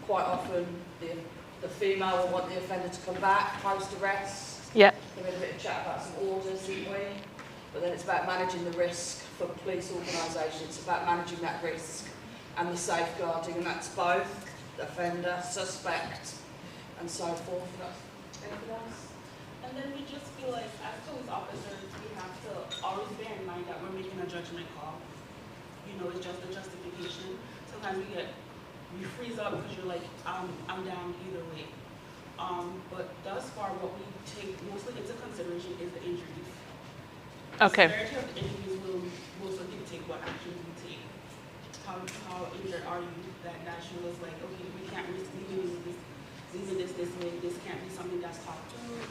quite often the female will want the offender to come back post-arrest. Yeah. We had a bit of chat about some orders, didn't we? But then it's about managing the risk for police organisations. It's about managing that risk and the safeguarding, and that's both offender, suspect, and so forth. Anything else? And then we just feel like, as police officers, we have to always bear in mind that we're making a judgment call. You know, it's just a justification. Sometimes we freeze up because you're like, I'm down either way. But thus far, what we take mostly into consideration is the injuries. Okay. The severity of the injuries will mostly dictate what actions we take. How injured are you? That shows like, okay, we can't risk leaving this way. This can't be something that's talked through.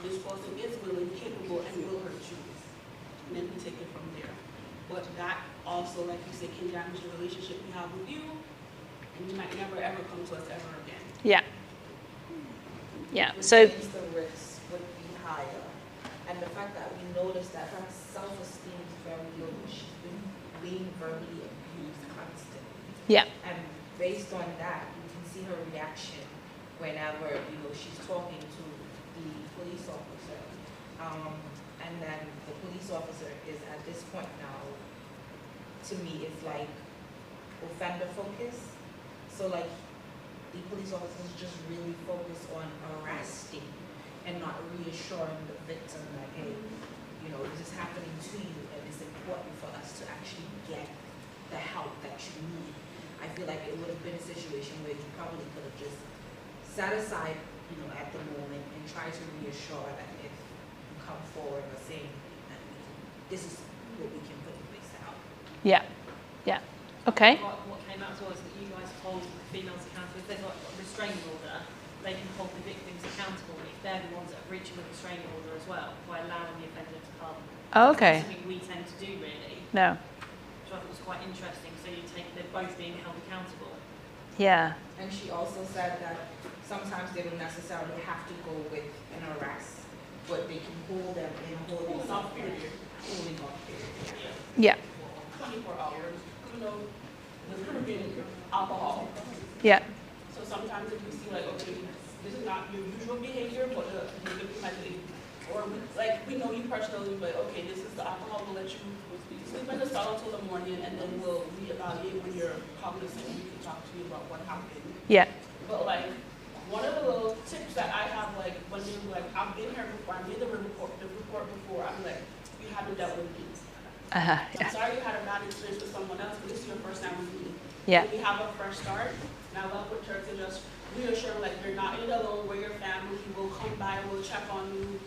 This person is willing, capable, and will hurt you. And then we take it from there. But that also, like you said, can damage the relationship we have with you, and you might never ever come to us ever again. Yeah. Yeah. So. The risk would be higher, and the fact that we notice that her self-esteem is very low. She's been being verbally abused constantly. Yeah. And based on that, you can see her reaction whenever she's talking to the police officer, and then the police officer is at this point now, to me, it's like offender focus. So like the police officers just really focus on arresting and not reassuring the victim like, hey, this is happening to you, and it's important for us to actually get the help that you need. I feel like it would have been a situation where you probably could have just set aside, at the moment and try to reassure that if you come forward or say that this is what we can put in place to help. Yeah. Yeah. Okay. What came out as well is that you guys hold females accountable. If they've got a restraining order, they can hold the victims accountable if they're the ones that are breaching the restraining order as well, by allowing the offender to come. Oh, okay. That's something we tend to do really. No. Which I thought was quite interesting. So they're both being held accountable. Yeah. And she also said that sometimes they don't necessarily have to go with an arrest, but they can hold them in a holding off period. Yeah. 24 hours. The alcohol. Yeah. So sometimes if we see like, okay, this is not your usual behavior, but the victim might be, or we know you personally, but okay, this is the alcohol. We'll let you sleep in the cell until the morning, and then we'll reevaluate when you're cognizant. We can talk to you about what happened. Yeah. But one of the little tips that I have, when they're I've been here before, I made the report before, I'm like, you haven't dealt with me. Yeah. I'm sorry you had a bad experience with someone else, but this is your first time with me. Yeah. So we have a fresh start. Now I'll put her to just reassure you're not in it alone, we're your family, we'll come by, we'll check on you.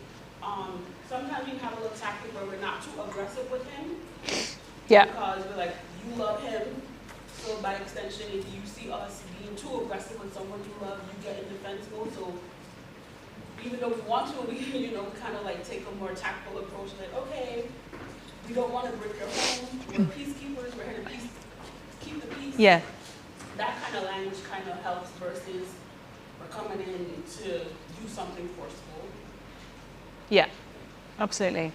Sometimes we have a little tactic where we're not too aggressive with him. Yeah. Because we're like, you love him, So by extension, if you see us being too aggressive with someone you love, you get in defense mode. So even though we want to, we kind of like take a more tactful approach. Like, okay, we don't want to break your home. We're peacekeepers. We're here to keep the peace. Yeah. That kind of language kind of helps versus we're coming in to do something forceful. Yeah, absolutely.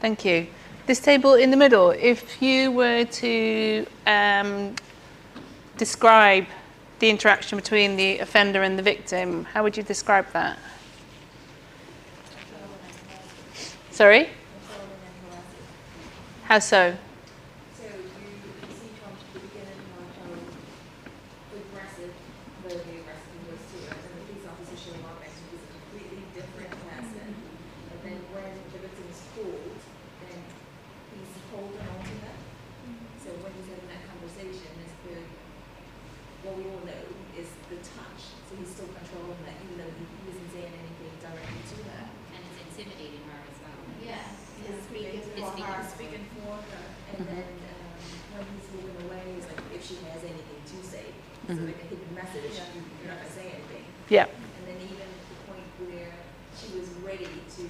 Thank you. This table in the middle, if you were to describe the interaction between the offender and the victim, how would you describe that? Sorry? How so? So you see from the beginning aggressive, verbally aggressive was to us, and the police officer showing up and he was a completely different person. And then when the victim is called, then he's holding on to her. So when he's having that conversation, it's clear what we all know is the touch. So he's still controlling that, even though he isn't saying anything directly to her. And it's intimidating her as well. Yeah, speaking for her. And then when he's moving away, it's like if she has anything to say. So like a hidden message, you're not going to say anything. Yeah. And then even the point where she was ready to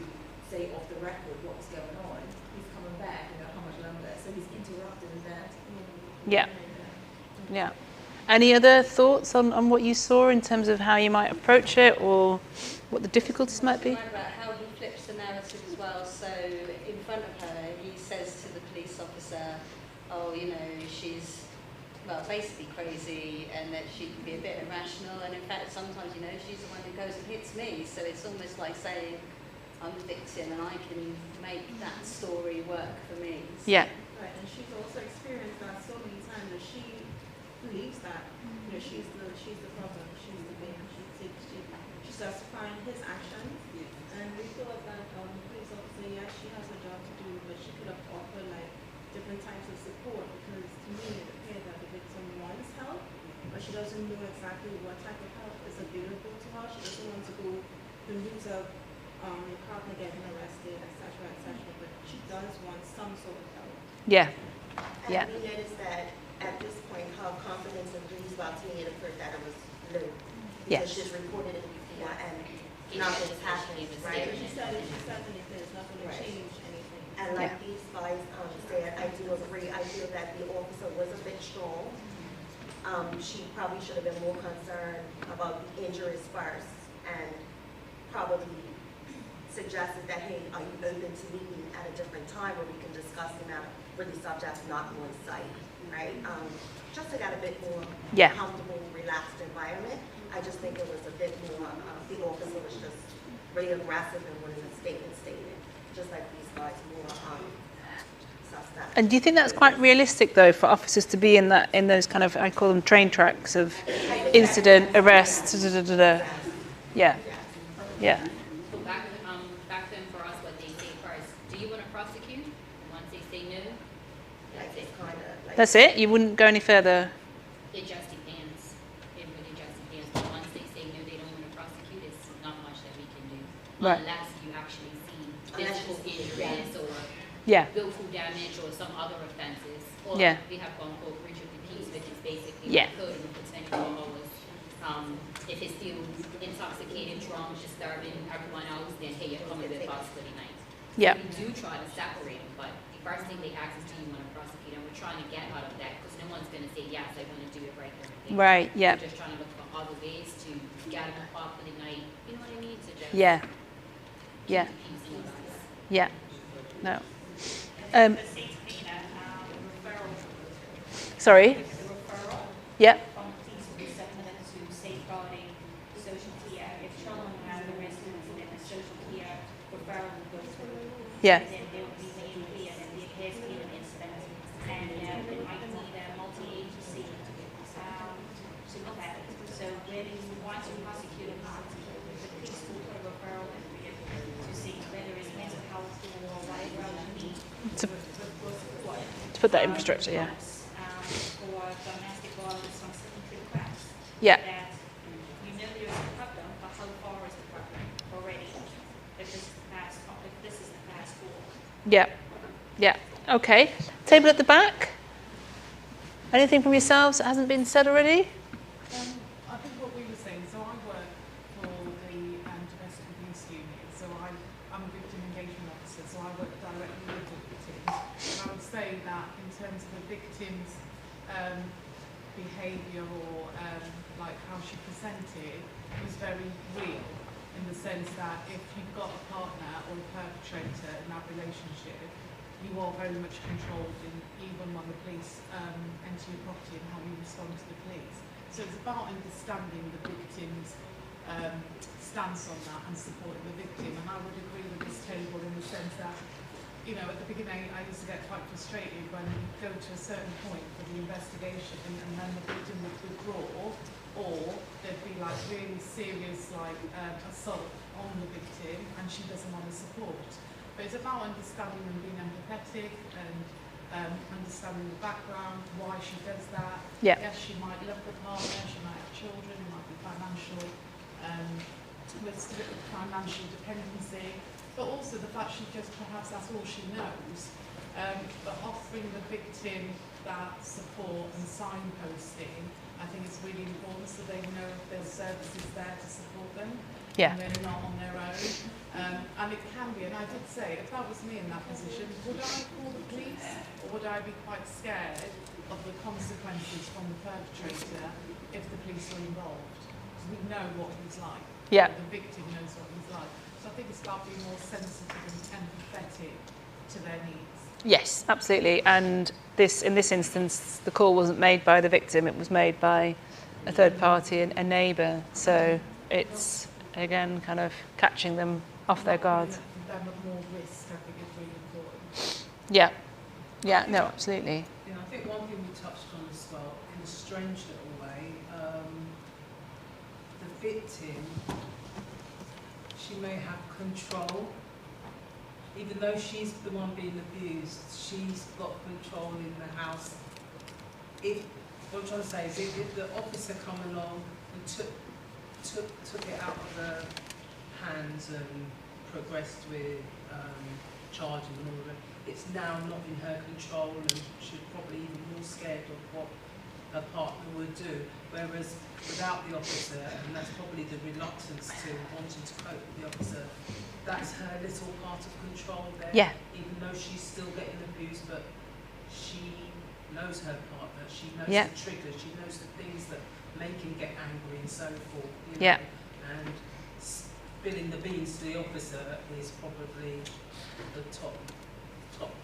say off the record what was going on, he's coming back, how much longer. So he's interrupting that. Yeah. Yeah. Any other thoughts on what you saw in terms of how you might approach it or what the difficulties might be? About how he flips the narrative as well. So in front of her, he says to the police officer, oh, she's, well, basically crazy and that she can be a bit irrational. And in fact, sometimes, she's the one who goes and hits me. So it's almost like saying, I'm the victim and I can make that story work for me. So, yeah. Right, and she's also experienced that so many times that she believes that she's the problem, she's the victim, she's justifying his actions, and we feel like that police officer, yes, she has a job to do, but she could have offered like different types of support, because to me it appears that the victim wants help, but she doesn't know exactly what type of help is available to her. She doesn't want to go the route of your partner getting arrested, etc., but she does want some sort of help. Yeah. And Yeah. we noticed that at this point, her confidence in police, well, to me, it occurred that it was low. Because she's reported it before and nothing's happening, right? She said anything, it's not going to change anything. And like these guys said, I do agree. I feel that the officer was a bit strong. She probably should have been more concerned about the injuries first and probably suggested that, hey, are you open to meeting at a different time where we can discuss the matter where the subject's not on site, right? Just to get a bit more comfortable, relaxed environment. I just think it was a bit more, the officer was just really aggressive in one of the statements stated, just like these guys more suspect. And do you think that's quite realistic though for officers to be in those kind of, I call them train tracks of incident, arrest, yeah. Yeah. So back then for us, what they say first, do you want to prosecute? And once they say no, that's it. That's it? You wouldn't go any further? It just depends. It really just depends. But once they say no, they don't want to prosecute, it's not much that we can do. Right. Unless you actually see physical injuries or willful damage or some other offences. Or we have one called breach of the peace, which is basically code in 24 hours. If it's still intoxicated, drunk, disturbing everyone else, then hey, you're coming with us for the night. Yeah. So we do try to separate them, but the first thing they ask is, do you want to prosecute? And we're trying to get out of that because no one's going to say, yes, I want to do it right there. Right, yeah. We're just trying to look for other ways to get them off for the night. You know what I mean? To just Yeah. keep the peace in the lives. Yeah. No. Sorry? Yeah. Yeah. To put that infrastructure, yeah. For domestic violence from secondary crimes. Yeah. That you know there's a problem, but how far is the problem already? If this is the fast forward. Yeah. Yeah. Okay. Table at the back. Anything from yourselves that hasn't been said already? I think what we were saying, so I work for the domestic abuse unit, so I'm a victim engagement officer, so I work directly with the victims. And I would say that in terms of the victim's behaviour or like how she presented was very real, in the sense that if you've got a partner or a perpetrator in that relationship, you are very much controlled in even when the police enter your property and how you respond to the police. So it's about understanding the victim's stance on that and supporting the victim. And I would agree with this table in the sense that, you know, at the beginning I used to get quite frustrated when you go to a certain point for the investigation and then the victim would withdraw, or there'd be like really serious like assault on the victim and she doesn't want to support. But it's about understanding and being empathetic and understanding the background, why she does that. Yeah. Yes, she might love the partner, she might have children, it might be financial, with financial dependency, but also the fact she just perhaps that's all she knows. But offering the victim that support and signposting, I think it's really important so they know there's services there to support them. Yeah. And they're not on their own. And it can be, and I did say, if that was me in that position, would I call the police? Or would I be quite scared of the consequences from the perpetrator if the police were involved? Because we know what he's like. Yeah. The victim knows what he's like. So I think it's about being more sensitive and empathetic to their needs. Yes, absolutely. And in this instance, the call wasn't made by the victim, it was made by a third party, a neighbour. So it's, again, kind of catching them off their guard. Them at more risk, I think, is really important. Yeah. Yeah, no, absolutely. Yeah, I think one thing we touched on as well, in a strange little way, the victim, she may have control. Even though she's the one being abused, she's got control in the house. What I'm trying to say is if the officer come along and took it out of her hands and progressed with charging and all of it, it's now not in her control and she's probably even more scared of what her partner would do. Whereas without the officer, and that's probably the reluctance to wanting to cope with the officer, that's her little part of control there. Yeah. Even though she's still getting abused, but she knows her partner, she knows Yeah. the triggers, she knows the things that make him get angry and so forth. You know? Yeah. And spilling the beans to the officer is probably the top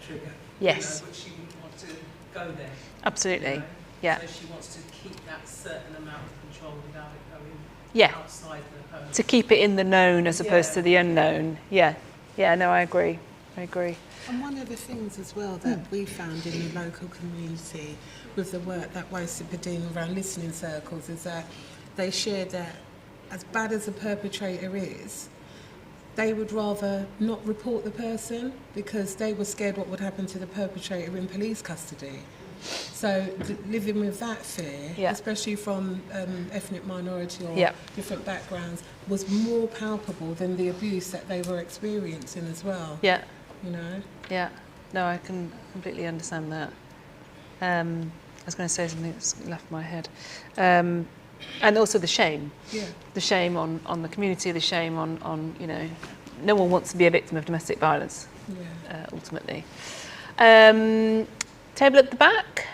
trigger. Yes. You know, but she wouldn't want to go there. Absolutely. You know? Yeah. So she wants to keep that certain amount of control without it going Yeah. outside the home. To keep it in the known as opposed Yeah. to the unknown. Yeah. Yeah, no, I agree. I agree. And one of the things as well that we found in the local community with the work that WOCip are doing around listening circles is that they share that as bad as the perpetrator is, they would rather not report the person because they were scared what would happen to the perpetrator in police custody. So living with that fear, Yeah. especially from ethnic minority or Yeah. different backgrounds, was more palpable than the abuse that they were experiencing as well. Yeah. You know? Yeah. No, I can completely understand that. I was going to say something that's left my head. And also the shame. Yeah. The shame on the community, the shame on, you know, no one wants to be a victim of domestic violence, ultimately. Table at the back.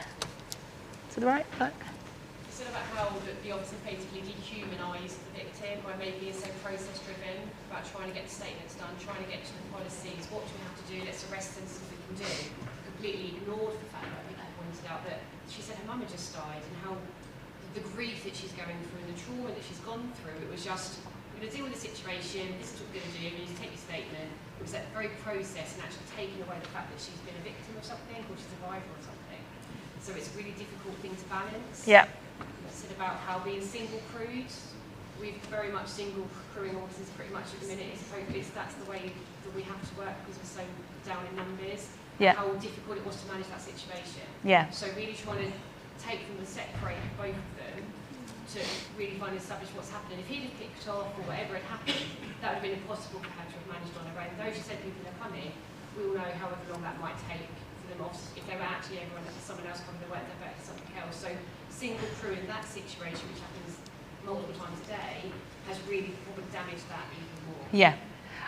To the right, back. You said about how the officer basically dehumanised the victim by making it so process-driven, about trying to get the statements done, trying to get to the policies, what do we have to do, let's arrest them, see what we can do. Completely ignored the fact that I think I pointed out that she said her mum had just died and how the grief that she's going through and the trauma that she's gone through, it was just, we're going to deal with the situation, this is what we're going to do, we need to take your statement. It was that very process and actually taking away the fact that she's been a victim of something or she's a survivor of something. So it's a really difficult thing to balance. Yeah. I said about how being single crewed, we've very much single crewing officers pretty much at the minute. That's the way that we have to work because we're so down in numbers. Yeah. How difficult it was to manage that situation. Yeah. So really trying to take them and separate both of them to really find and establish what's happening. If he'd have kicked off or whatever had happened, that would have been impossible for her to have managed on her own. Though she said people are coming, we all know however long that might take for them off if they were actually someone else coming to work, they're better something else. So single crew in that situation, which happens multiple times a day, has really probably damaged that even more. Yeah.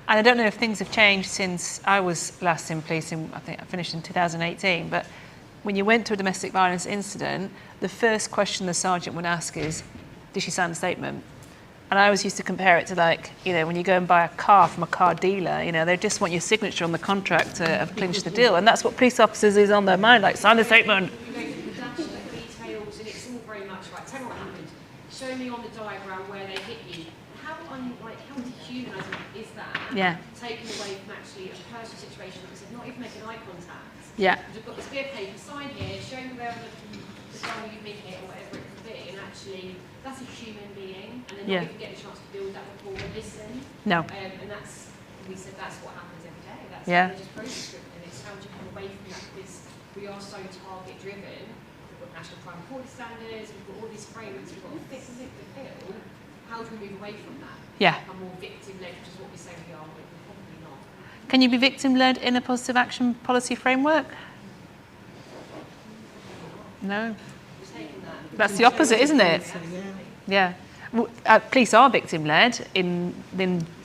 And I don't know if things have changed since I was last in policing. I think I finished in 2018. But when you went to a domestic violence incident, the first question the sergeant would ask is, did she sign a statement? And I always used to compare it to, like, you know, when you go and buy a car from a car dealer, you know, they just want your signature on the contract to clinch the deal. And that's what police officers is on their mind, like, sign the statement. Details, and it's all very much right. Tell me what happened. Show me on the diagram where they hit you. How dehumanising is that? Yeah. Taken away from actually a personal situation that was not even making eye contact. Yeah. You've got this bit of paper, sign here, show me where the time you've been hit or whatever it could be, and actually that's a human being, and they're not even getting a chance to build that rapport and listen. No. And we said that's what happens every day. That's just process driven, and it's how do you come away from that, because we are so target driven. We've got national crime reporting standards, we've got all these frameworks, we've got a thick feel. How do we move away from that? Yeah. And more victim-led, which is what we say we are, but we're probably not. Can you be victim-led in a positive action policy framework? No. That's the opposite, isn't it? Yeah. Police are victim-led in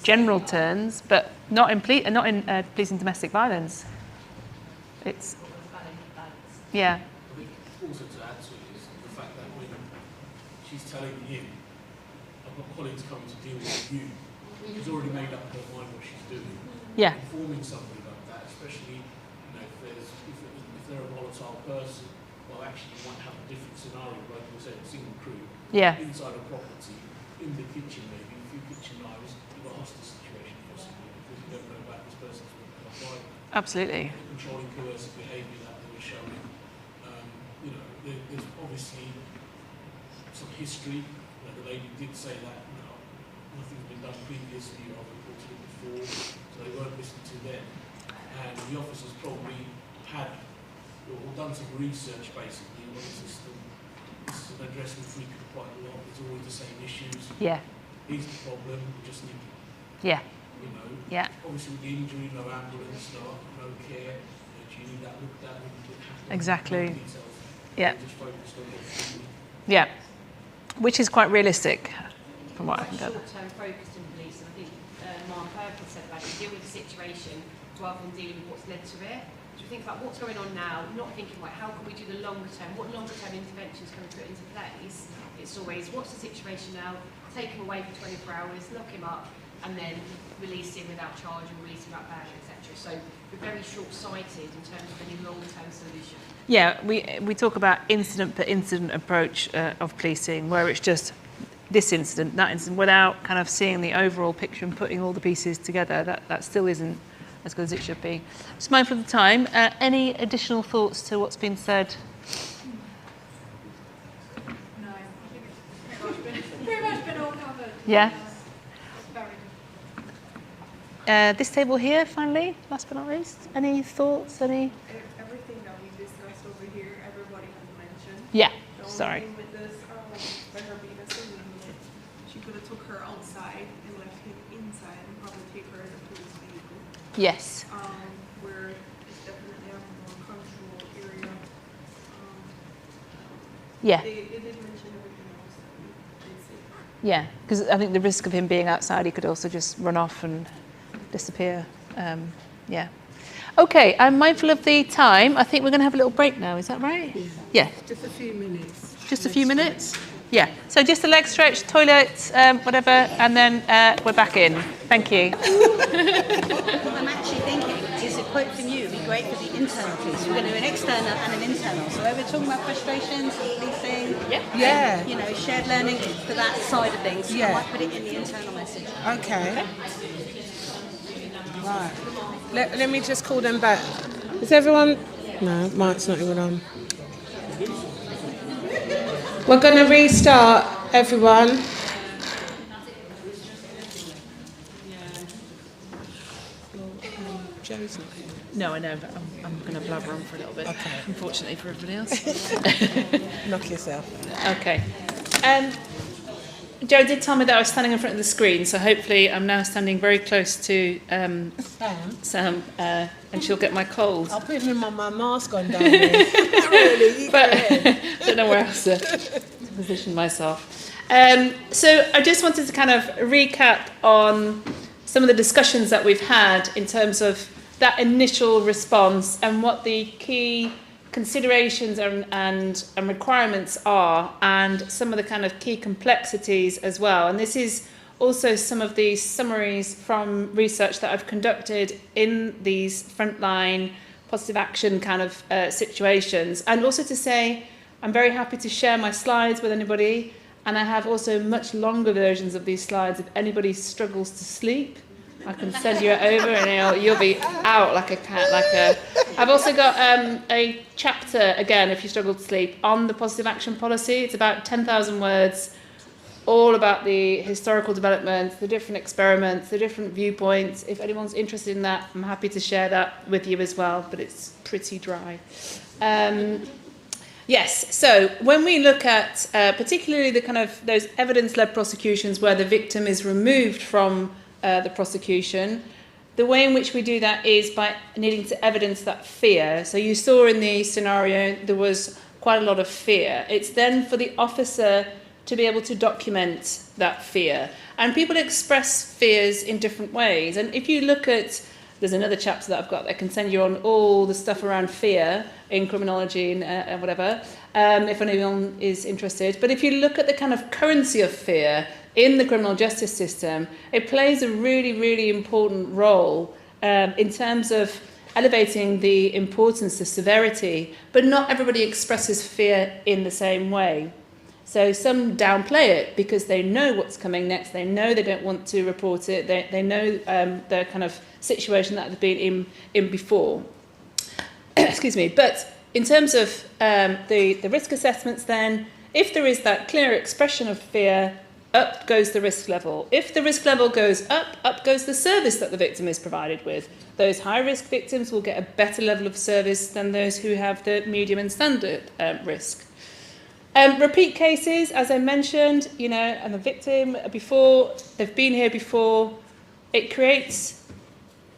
general terms, but not in policing domestic violence. It's yeah. I think also to add to it is the fact that when she's telling you, I've got colleagues coming to deal with you, she's already made up her mind what she's doing. Yeah. Informing somebody like that, especially if they're a volatile person, well, actually you might have a different scenario, like you said, single crew, inside a property, in the kitchen maybe, a few kitchen knives, you've got a hostage situation possibly, because you don't know about this person's life. Absolutely. Controlling coercive behaviour that they were showing. There's obviously some history. The lady did say that nothing's been done previously, I've reported it before, so they weren't listened to then. And the officers probably had done some research basically. Well, this is an address we frequent quite a lot. It's always the same issues. Yeah. Here's the problem. We just need. Yeah. Yeah. Obviously with the injury, no ambulance, no care. Do you need that looked at? Exactly. Yeah. Yeah. Which is quite realistic, from what I can gather. Short-term focused in police, and I think Mark Perkins said about it, deal with the situation rather than dealing with what's led to it. So we think about what's going on now, not thinking about how can we do the longer term, what longer term interventions can we put into place. It's always what's the situation now, take him away for 24 hours, lock him up, and then release him without charge or release him without bail, etc. So we're very short-sighted in terms of any longer-term solution. Yeah, we talk about incident per incident approach of policing, where it's just this incident, that incident, without kind of seeing the overall picture and putting all the pieces together. That still isn't as good as it should be. Just mindful of the time. Any additional thoughts to what's been said? No, I think it's pretty much been all covered. Yeah. Very good. This table here, finally, last but not least. Any thoughts? Any? Everything that we discussed over here, everybody has mentioned. Yeah. The only Sorry. thing with this, by her being a single unit, she could have took her outside and left him inside and probably take her as a police vehicle. Yes. Where it's definitely a more controlled area. Yeah. They did mention everything else that we did say. Yeah, because I think the risk of him being outside, he could also just run off and disappear. Yeah. Okay, I'm mindful of the time. I think we're going to have a little break now. Is that right? Yeah. Just a few minutes. Just a few minutes? Yeah. So just a leg stretch, toilet, whatever, and then we're back in. Thank you. I'm actually thinking, is a quote from you would be great for the internal piece. We're going to do an external and an internal. So we're talking about frustrations, policing, shared learning for that side of things. I might put it in the internal message. Okay. Right. Let me just call them back. Is everyone? No, Mike's not even on. We're going to restart, everyone. Joe's not here. No, I know, but I'm going to blabber on for a little bit. Okay. Unfortunately for everybody else. Knock yourself. Okay. Joe did tell me that I was standing in front of the screen, so hopefully I'm now standing very close to Sam, and she'll get my cold. I'll put my mask on down there. Really, but I don't know where else to position myself. So I just wanted to kind of recap on some of the discussions that we've had in terms of that initial response and what the key considerations and requirements are, and some of the kind of key complexities as well. And this is also some of the summaries from research that I've conducted in these frontline positive action kind of situations. And also to say, I'm very happy to share my slides with anybody, and I have also much longer versions of these slides if anybody struggles to sleep. I can send you it over and you'll be out like a cat. I've also got a chapter, again, if you struggle to sleep, on the positive action policy. It's about 10,000 words, all about the historical developments, the different experiments, the different viewpoints. If anyone's interested in that, I'm happy to share that with you as well, but it's pretty dry. Yes, so when we look at particularly the kind of those evidence-led prosecutions where the victim is removed from the prosecution, the way in which we do that is by needing to evidence that fear. So you saw in the scenario there was quite a lot of fear. It's then for the officer to be able to document that fear. And people express fears in different ways. And if you look at, there's another chapter that I've got that can send you on all the stuff around fear in criminology and whatever, if anyone is interested. But if you look at the kind of currency of fear in the criminal justice system, it plays a really, really important role in terms of elevating the importance, the severity, but not everybody expresses fear in the same way. So some downplay it because they know what's coming next, they know they don't want to report it, they know the kind of situation that they've been in before. Excuse me. But in terms of the risk assessments then, if there is that clear expression of fear, up goes the risk level. If the risk level goes up goes the service that the victim is provided with. Those high-risk victims will get a better level of service than those who have the medium and standard risk. Repeat cases, as I mentioned, and the victim before, they've been here before, it creates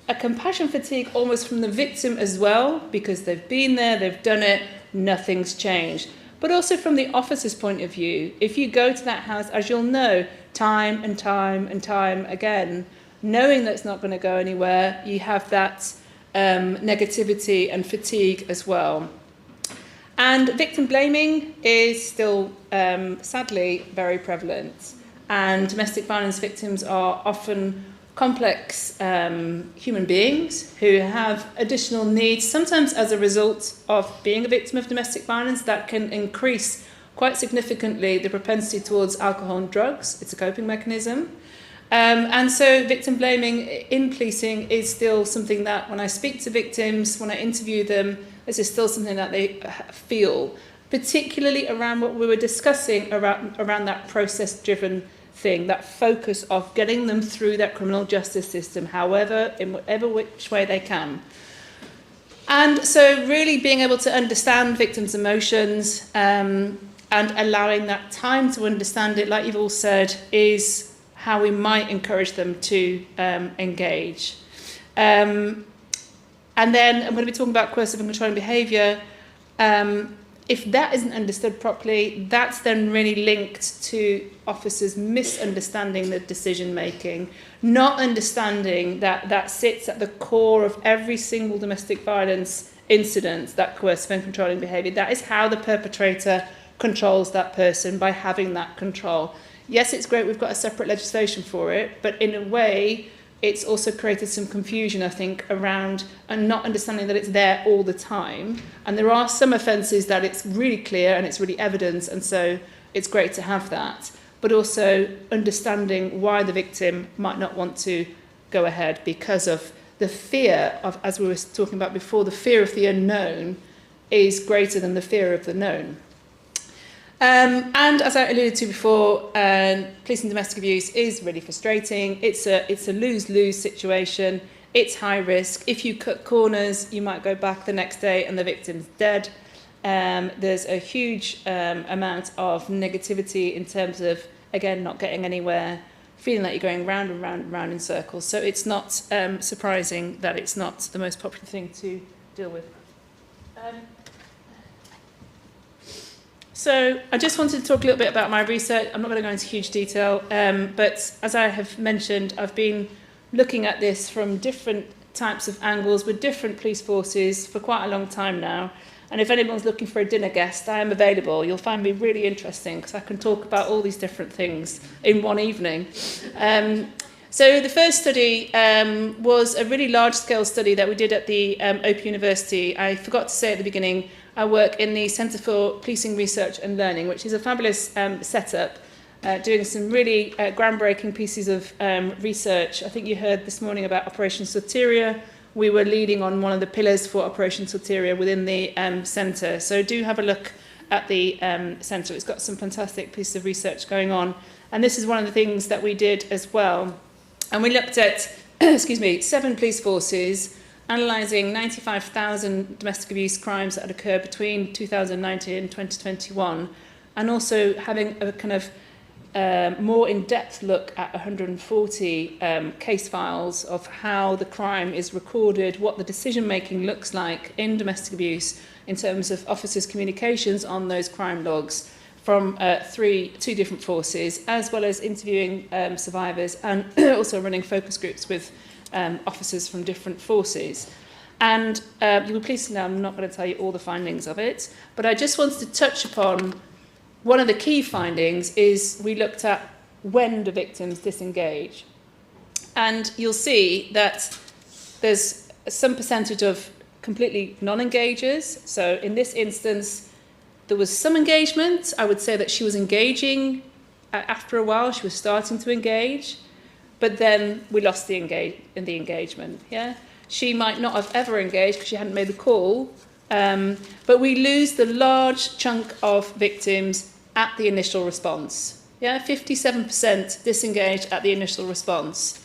a compassion fatigue almost from the victim as well, because they've been there, they've done it, nothing's changed. But also from the officer's point of view, if you go to that house, as you'll know, time and time and time again, knowing that it's not going to go anywhere, you have that negativity and fatigue as well. And victim blaming is still, sadly, very prevalent. And domestic violence victims are often complex human beings who have additional needs, sometimes as a result of being a victim of domestic violence, that can increase quite significantly the propensity towards alcohol and drugs. It's a coping mechanism. And so victim blaming in policing is still something that when I speak to victims, when I interview them, this is still something that they feel, particularly around what we were discussing around that process-driven thing, that focus of getting them through that criminal justice system, however, in whatever which way they can. And so really being able to understand victims' emotions and allowing that time to understand it, like you've all said, is how we might encourage them to engage. And then I'm going to be talking about coercive and controlling behaviour. If that isn't understood properly, that's then really linked to officers misunderstanding the decision making, not understanding that that sits at the core of every single domestic violence incident, that coercive and controlling behaviour. That is how the perpetrator controls that person, by having that control. Yes, it's great we've got a separate legislation for it, but in a way, it's also created some confusion, I think, around and not understanding that it's there all the time. And there are some offences that it's really clear and it's really evident, and so it's great to have that. But also understanding why the victim might not want to go ahead because of the fear of, as we were talking about before, the fear of the unknown is greater than the fear of the known. And as I alluded to before, policing domestic abuse is really frustrating. It's a lose-lose situation. It's high risk. If you cut corners, you might go back the next day and the victim's dead. There's a huge amount of negativity in terms of again, not getting anywhere, feeling that you're going round and round and round in circles. So it's not surprising that it's not the most popular thing to deal with. So I just wanted to talk a little bit about my research. I'm not going to go into huge detail, but as I have mentioned, I've been looking at this from different types of angles with different police forces for quite a long time now. And if anyone's looking for a dinner guest, I am available. You'll find me really interesting because I can talk about all these different things in one evening. So the first study was a really large-scale study that we did at the Open University. I forgot to say at the beginning, I work in the Centre for Policing Research and Learning, which is a fabulous setup, doing some really groundbreaking pieces of research. I think you heard this morning about Operation Soteria. We were leading on one of the pillars for Operation Soteria within the centre. So do have a look at the centre. It's got some fantastic pieces of research going on. And this is one of the things that we did as well. And we looked at, 7 police forces, analysing 95,000 domestic abuse crimes that had occurred between 2019 and 2021, and also having a kind of more in-depth look at 140 case files of how the crime is recorded, what the decision-making looks like in domestic abuse in terms of officers' communications on those crime logs from 2 different forces, as well as interviewing survivors and also running focus groups with officers from different forces. And you'll be pleased to know I'm not going to tell you all the findings of it, but I just wanted to touch upon one of the key findings is we looked at when do victims disengage. And you'll see that there's some percentage of completely non-engagers. So in this instance, there was some engagement. I would say that she was engaging after a while. She was starting to engage, but then we lost the engagement. Yeah, she might not have ever engaged because she hadn't made the call, but we lose the large chunk of victims at the initial response. Yeah, 57% disengaged at the initial response.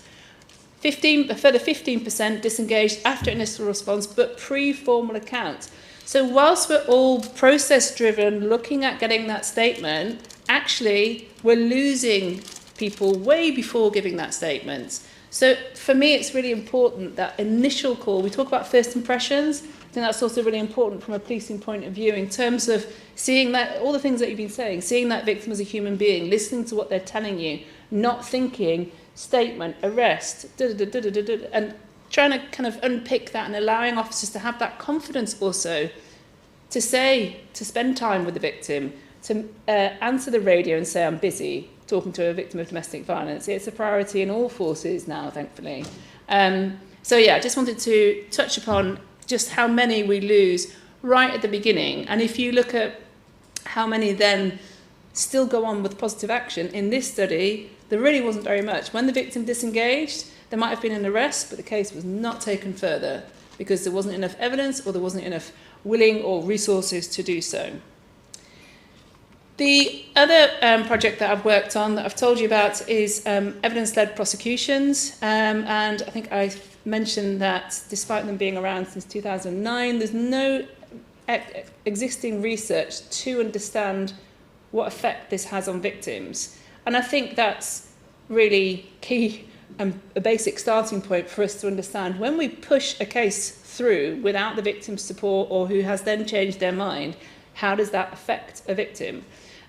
A further 15% disengaged after initial response, but pre-formal account. So whilst we're all process-driven, looking at getting that statement, actually we're losing people way before giving that statement. So for me, it's really important that initial call, we talk about first impressions, I think that's also really important from a policing point of view in terms of seeing that, all the things that you've been saying, seeing that victim as a human being, listening to what they're telling you, not thinking, statement, arrest, and trying to kind of unpick that and allowing officers to have that confidence also to say, to spend time with the victim, to answer the radio and say, I'm busy, talking to a victim of domestic violence. It's a priority in all forces now, thankfully. So yeah, I just wanted to touch upon just how many we lose right at the beginning. And if you look at how many then still go on with positive action, in this study, there really wasn't very much. When the victim disengaged, there might have been an arrest, but the case was not taken further because there wasn't enough evidence or there wasn't enough willing or resources to do so. The other project that I've worked on that I've told you about is evidence-led prosecutions, and I think I mentioned that despite them being around since 2009, there's no existing research to understand what effect this has on victims. And I think that's really key and a basic starting point for us to understand when we push a case through without the victim's support or who has then changed their mind, how does that affect a victim?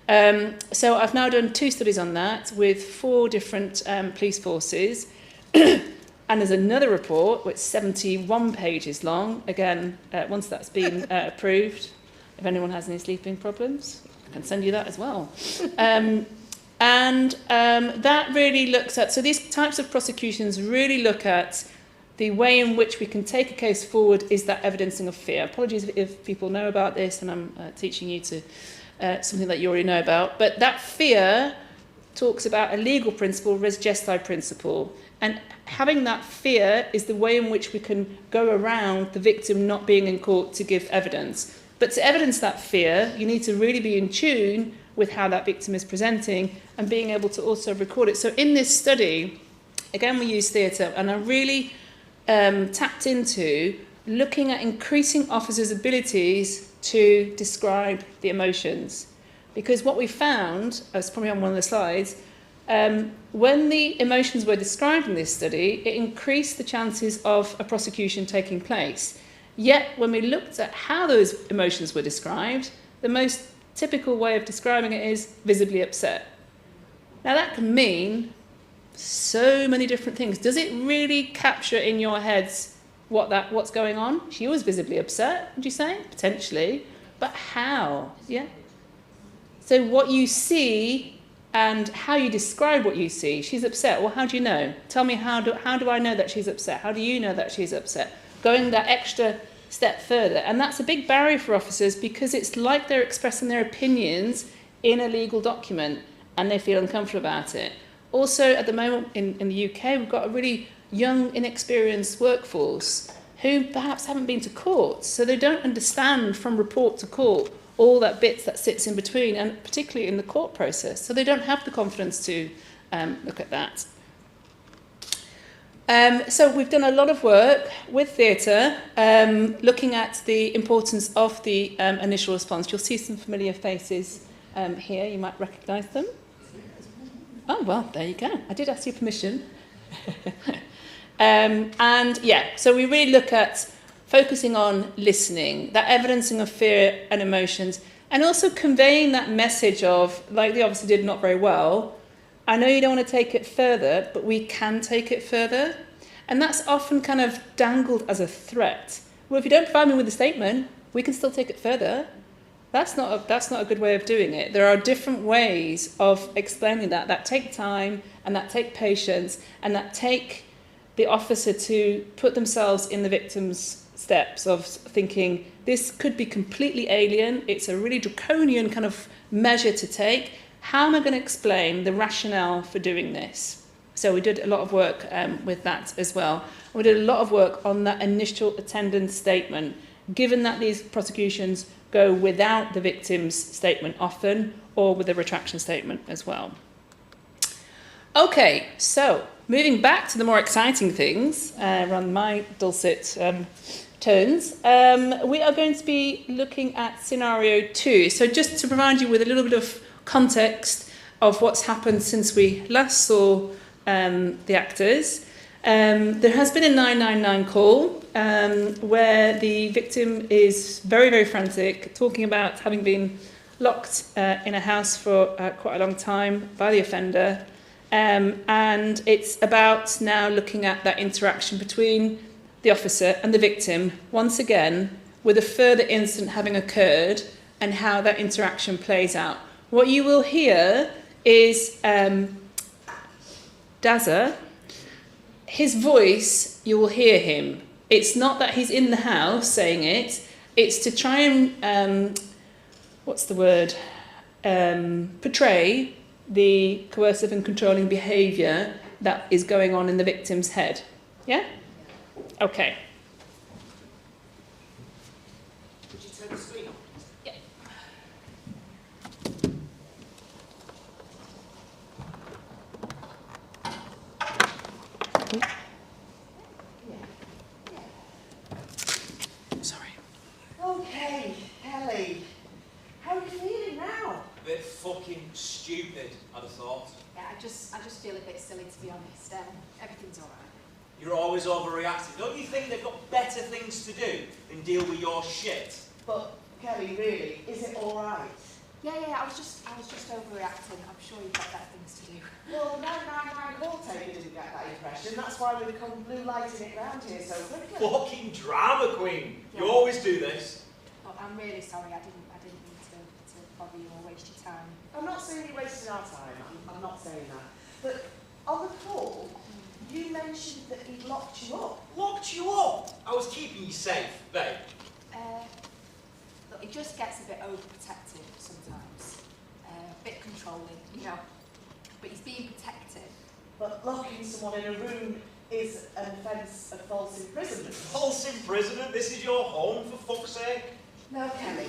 So I've now done 2 studies on that with 4 different police forces. And there's another report which is 71 pages long. Again, once that's been approved, if anyone has any sleeping problems, I can send you that as well. That really looks at, so these types of prosecutions really look at the way in which we can take a case forward is that evidencing of fear. Apologies if people know about this and I'm teaching you to something that you already know about. But that fear talks about a legal principle, res gestae principle. And having that fear is the way in which we can go around the victim not being in court to give evidence. But to evidence that fear, you need to really be in tune with how that victim is presenting and being able to also record it. So in this study, again, we use theatre, and I really tapped into looking at increasing officers' abilities to describe the emotions. Because what we found, it's probably on one of the slides, when the emotions were described in this study, it increased the chances of a prosecution taking place. Yet, when we looked at how those emotions were described, the most typical way of describing it is visibly upset. Now, that can mean so many different things. Does it really capture in your heads what's going on? She was visibly upset, would you say? Potentially. But how? Yeah. So what you see and how you describe what you see. She's upset. Well, how do you know? Tell me, how do I know that she's upset? How do you know that she's upset? Going that extra step further. And that's a big barrier for officers because it's like they're expressing their opinions in a legal document and they feel uncomfortable about it. Also, at the moment in the UK, we've got a really young, inexperienced workforce who perhaps haven't been to court, so they don't understand from report to court all that bits that sits in between, and particularly in the court process. So they don't have the confidence to look at that. So we've done a lot of work with theatre, looking at the importance of the initial response. You'll see some familiar faces here. You might recognise them. Oh, well, there you go. I did ask your permission. And yeah, so we really look at focusing on listening, that evidencing of fear and emotions, and also conveying that message of, like the officer did not very well, I know you don't want to take it further, but we can take it further. And that's often kind of dangled as a threat. Well, if you don't provide me with a statement, we can still take it further. That's not a good way of doing it. There are different ways of explaining that take time and that take patience and that take the officer to put themselves in the victim's steps of thinking, this could be completely alien, it's a really draconian kind of measure to take. How am I going to explain the rationale for doing this? So we did a lot of work with that as well. We did a lot of work on that initial attendance statement, given that these prosecutions go without the victim's statement often, or with a retraction statement as well. Okay, so moving back to the more exciting things, around my dulcet tones, we are going to be looking at scenario 2. So just to provide you with a little bit of context of what's happened since we last saw the actors. There has been a 999 call where the victim is very, very frantic, talking about having been locked in a house for quite a long time by the offender. And it's about now looking at that interaction between the officer and the victim, once again, with a further incident having occurred and how that interaction plays out. What you will hear is Dazza. His voice, you will hear him. It's not that he's in the house saying it, it's to try and, portray the coercive and controlling behaviour that is going on in the victim's head. Yeah? Okay. Would you turn the screen on? Yeah. Sorry. Okay, Ellie. How are you feeling now? A bit fucking stupid, I'd have thought. Yeah, I just feel a bit silly, to be honest. Everything's all right. You're always overreacting. Don't you think they've got better things to do than deal with your shit? But, Kelly, really, is it all right? Yeah, I was just overreacting. I'm sure you've got better things to do. Well, 999 call taker didn't get that impression. That's why we've come blue lighting it round here so quickly. Fucking drama queen. You always do this. Well, I'm really sorry. I didn't mean to bother you or waste your time. I'm not saying you wasted our time. I'm not saying that. But on the call, you mentioned that he'd locked you up. Locked you up? I was keeping you safe, babe. Look, it just gets a bit overprotective sometimes. A bit controlling, you know. But he's being protective. But locking someone in a room is an offence of false imprisonment. False imprisonment? This is your home, for fuck's sake. Now, Kelly,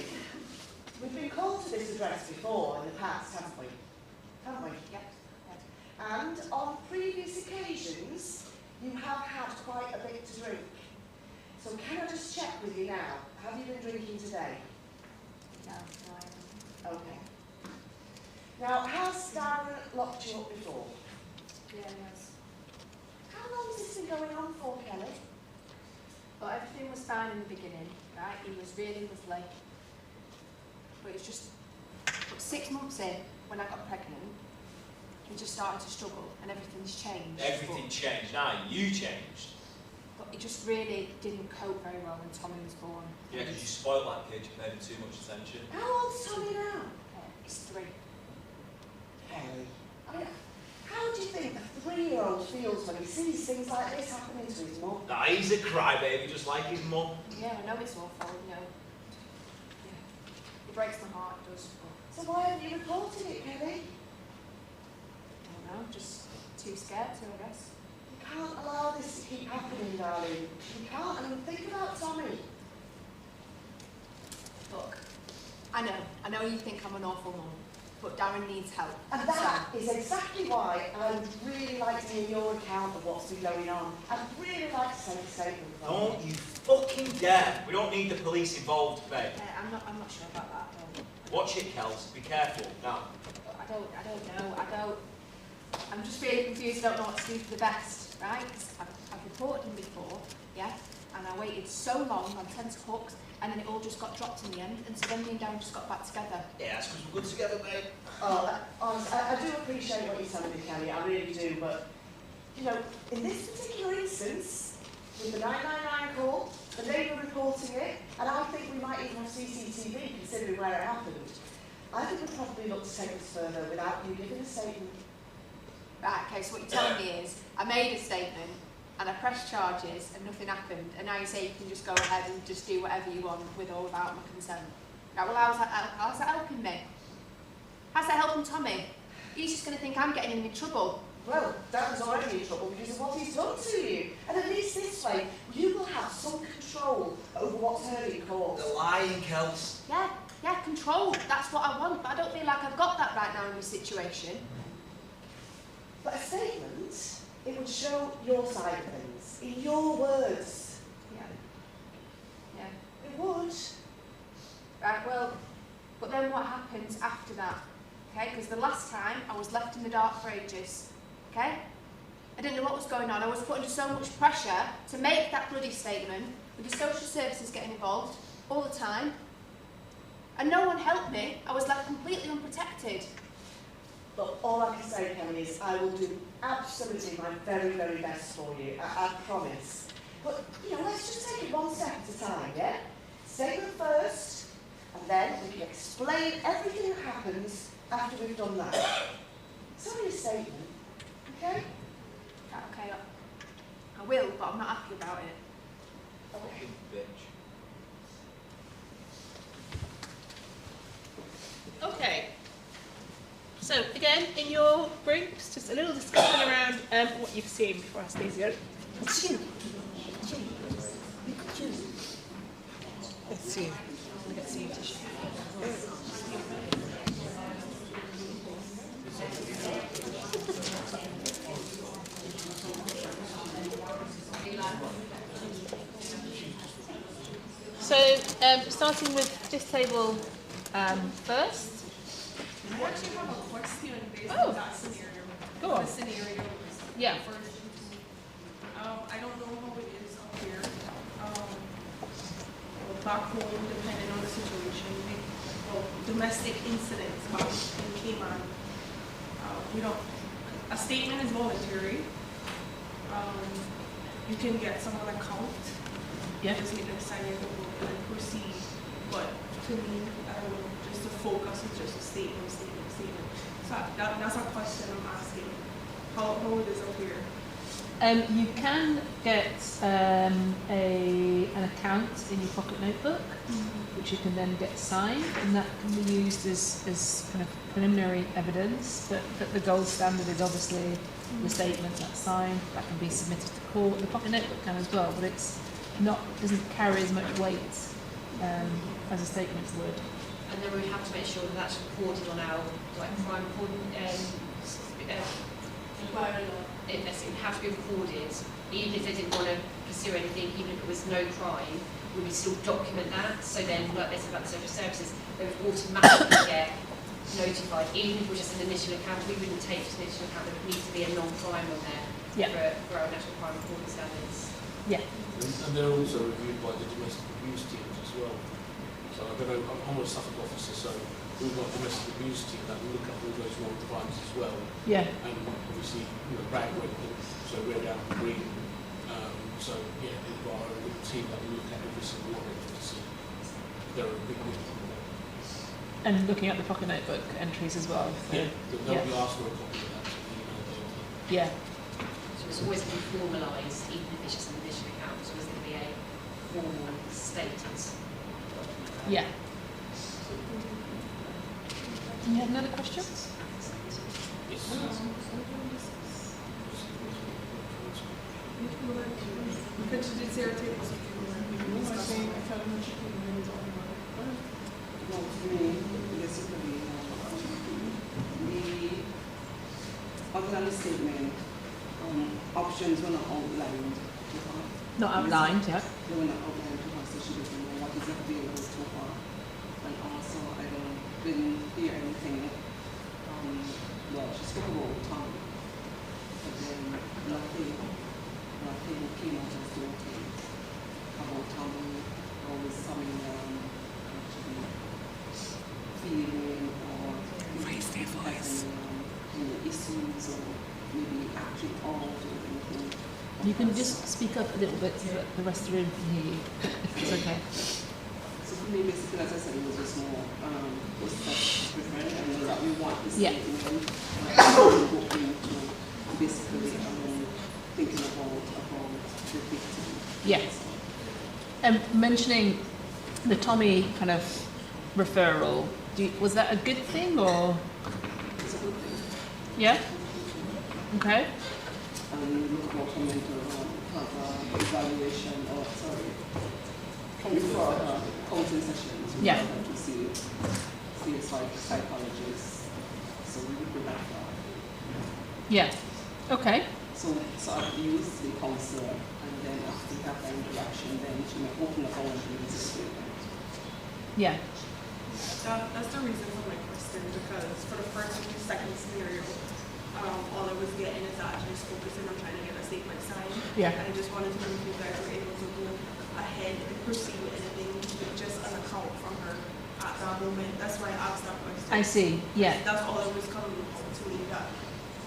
we've been called to this address before in the past, haven't we? Haven't we? Yep. And on previous occasions, you have had quite a bit to drink. So can I just check with you now? Have you been drinking today? No, I haven't. Okay. Now, has Darren locked you up before? Yeah, yes. How long has this been going on for, Kelly? Well, everything was fine in the beginning, right? He was really lovely. But it's just, 6 months in, when I got pregnant, he just started to struggle and everything's changed. Everything changed. Now you changed. But he just really didn't cope very well when Tommy was born. Yeah, because you spoiled that kid, you paid him too much attention. How old's Tommy now? He's 3. Kelly, I mean, how do you think a 3-year-old feels when he sees things like this happening to his mum? Nah, he's a crybaby, just like his mum. Yeah, I know it's awful, you know. Yeah. It breaks my heart, it does. So why haven't you reported it, Kelly? I don't know, just too scared to, I guess. You can't allow this to keep happening, darling. You can't. I mean, think about Tommy. Look, I know you think I'm an awful mum, but Darren needs help. And that is exactly why I would really like to hear your account of what's been going on. I'd really like to take a statement from you. Don't you fucking dare. We don't need the police involved, babe. I'm not sure about that, though. Watch it, Kels. Be careful. Now. I don't know. I'm just really confused. I don't know what to do for the best, right? 'Cause I've reported him before, yeah? And I waited so long on tenterhooks, and then it all just got dropped in the end, and so then me and Darren just got back together. Yeah, that's because we're good together, babe. Oh, honestly, I do appreciate what you're telling me, Kelly. I really do, but, you know, in this particular instance, with the 999 call, the neighbour reporting it, and I think we might even have CCTV considering where it happened, I think we'd probably look to take this further without you giving a statement. Right, okay, so what you're telling me is, I made a statement, and I pressed charges, and nothing happened, and now you say you can just go ahead and just do whatever you want with or without my consent. Right, well, how's that helping me? How's that helping Tommy? He's just going to think I'm getting him in trouble. Well, Darren's already in trouble because of what he's done to you. And at least this way, you will have some control over what's heard in court. The lying, Kels. Yeah, control. That's what I want, but I don't feel like I've got that right now in this situation. But a statement, it would show your side of things, in your words. Yeah. It would. Right, well, but then what happens after that? Okay, because the last time I was left in the dark for ages. Okay? I didn't know what was going on. I was put under so much pressure to make that bloody statement with the social services getting involved all the time. And no one helped me. I was left completely unprotected. But all I can say, Kelly, is I will do absolutely my very, very best for you. I promise. But, you know, let's just take it one step at a time, yeah? Statement first, and then we can explain everything that happens after we've done that. It's only a statement, okay? Okay, I will, but I'm not happy about it. Fucking bitch. Okay. So again, in your groups, just a little discussion around what you've seen before I sneeze you. That's you. That's you. That's you. So, starting with this table first. I actually have a question based Oh. on that scenario. Go on. The scenario. Yeah. I don't know how it is up here. Back home, depending on the situation, domestic incidents back in Cayman. A statement is voluntary. You can get someone an account. Yeah. Just make them sign it and then proceed. But to me, just to focus is just a statement. So that's a question I'm asking. How it is up here? You can get an account in your pocket notebook, which you can then get signed, and that can be used as kind of preliminary evidence. But the gold standard is obviously the statement that's signed. That can be submitted to court. The pocket notebook can as well, but doesn't carry as much weight as a statement would. And then we have to make sure that that's recorded on our crime recording. It has to be recorded, even if they didn't want to pursue anything, even if it was no crime, we would still document that. So then, like they said about the social services, they would automatically get notified, even if it was just an initial account, we wouldn't take just an initial account, there would need to be a non-crime on there for our national crime reporting standards. Yeah. And they're also reviewed by the domestic abuse teams as well. So I don't know, I'm a Suffolk officer, so we've got a domestic abuse team that will look at all those wrong crimes as well. Yeah. And obviously, Bragg went in, so we're down green. So yeah, we've got our little team that will look at every single one of them to see if they're a big win. And looking at the pocket notebook entries as well. So, yeah, they'll be asked for a copy of that. Yeah. So it's always going to be formalised, even if it's just an initial account, so it's going to be a formal status. Yeah. Do you have another questions? Yes. Other than the statement, options were not outlined to her. Not outlined, yeah. They were not outlined to her, so she doesn't know what is available to her. And also, I didn't hear anything. Well, she spoke about Tom, but then nothing came out as though about Tom always something actually feeling or raise their voice. Issues or maybe acting out or anything. You can just speak up a little bit so that the rest of the room can hear you, if it's okay. So for me, basically, as I said, it was just more different, and that we want this statement go into basically thinking about the victim. Yeah. Mentioning the Tommy kind of referral, was that a good thing or? It's a good thing. Yeah? Okay. Look about her mental evaluation or, before counseling sessions. Yeah. To see a psychologist. So we would go that far. Yeah. Okay. So I've used the counselor, and then after we have that interaction, then she may open up our statement. Yeah. That's the reason for my question, because for the first and second scenario, all I was getting is that I just focusing on trying to get a statement signed. Yeah. And I just wanted to know if you guys were able to go ahead and proceed with anything with just an account from her at that moment. That's why I asked that question. I see, yeah. That's all it was coming to me, that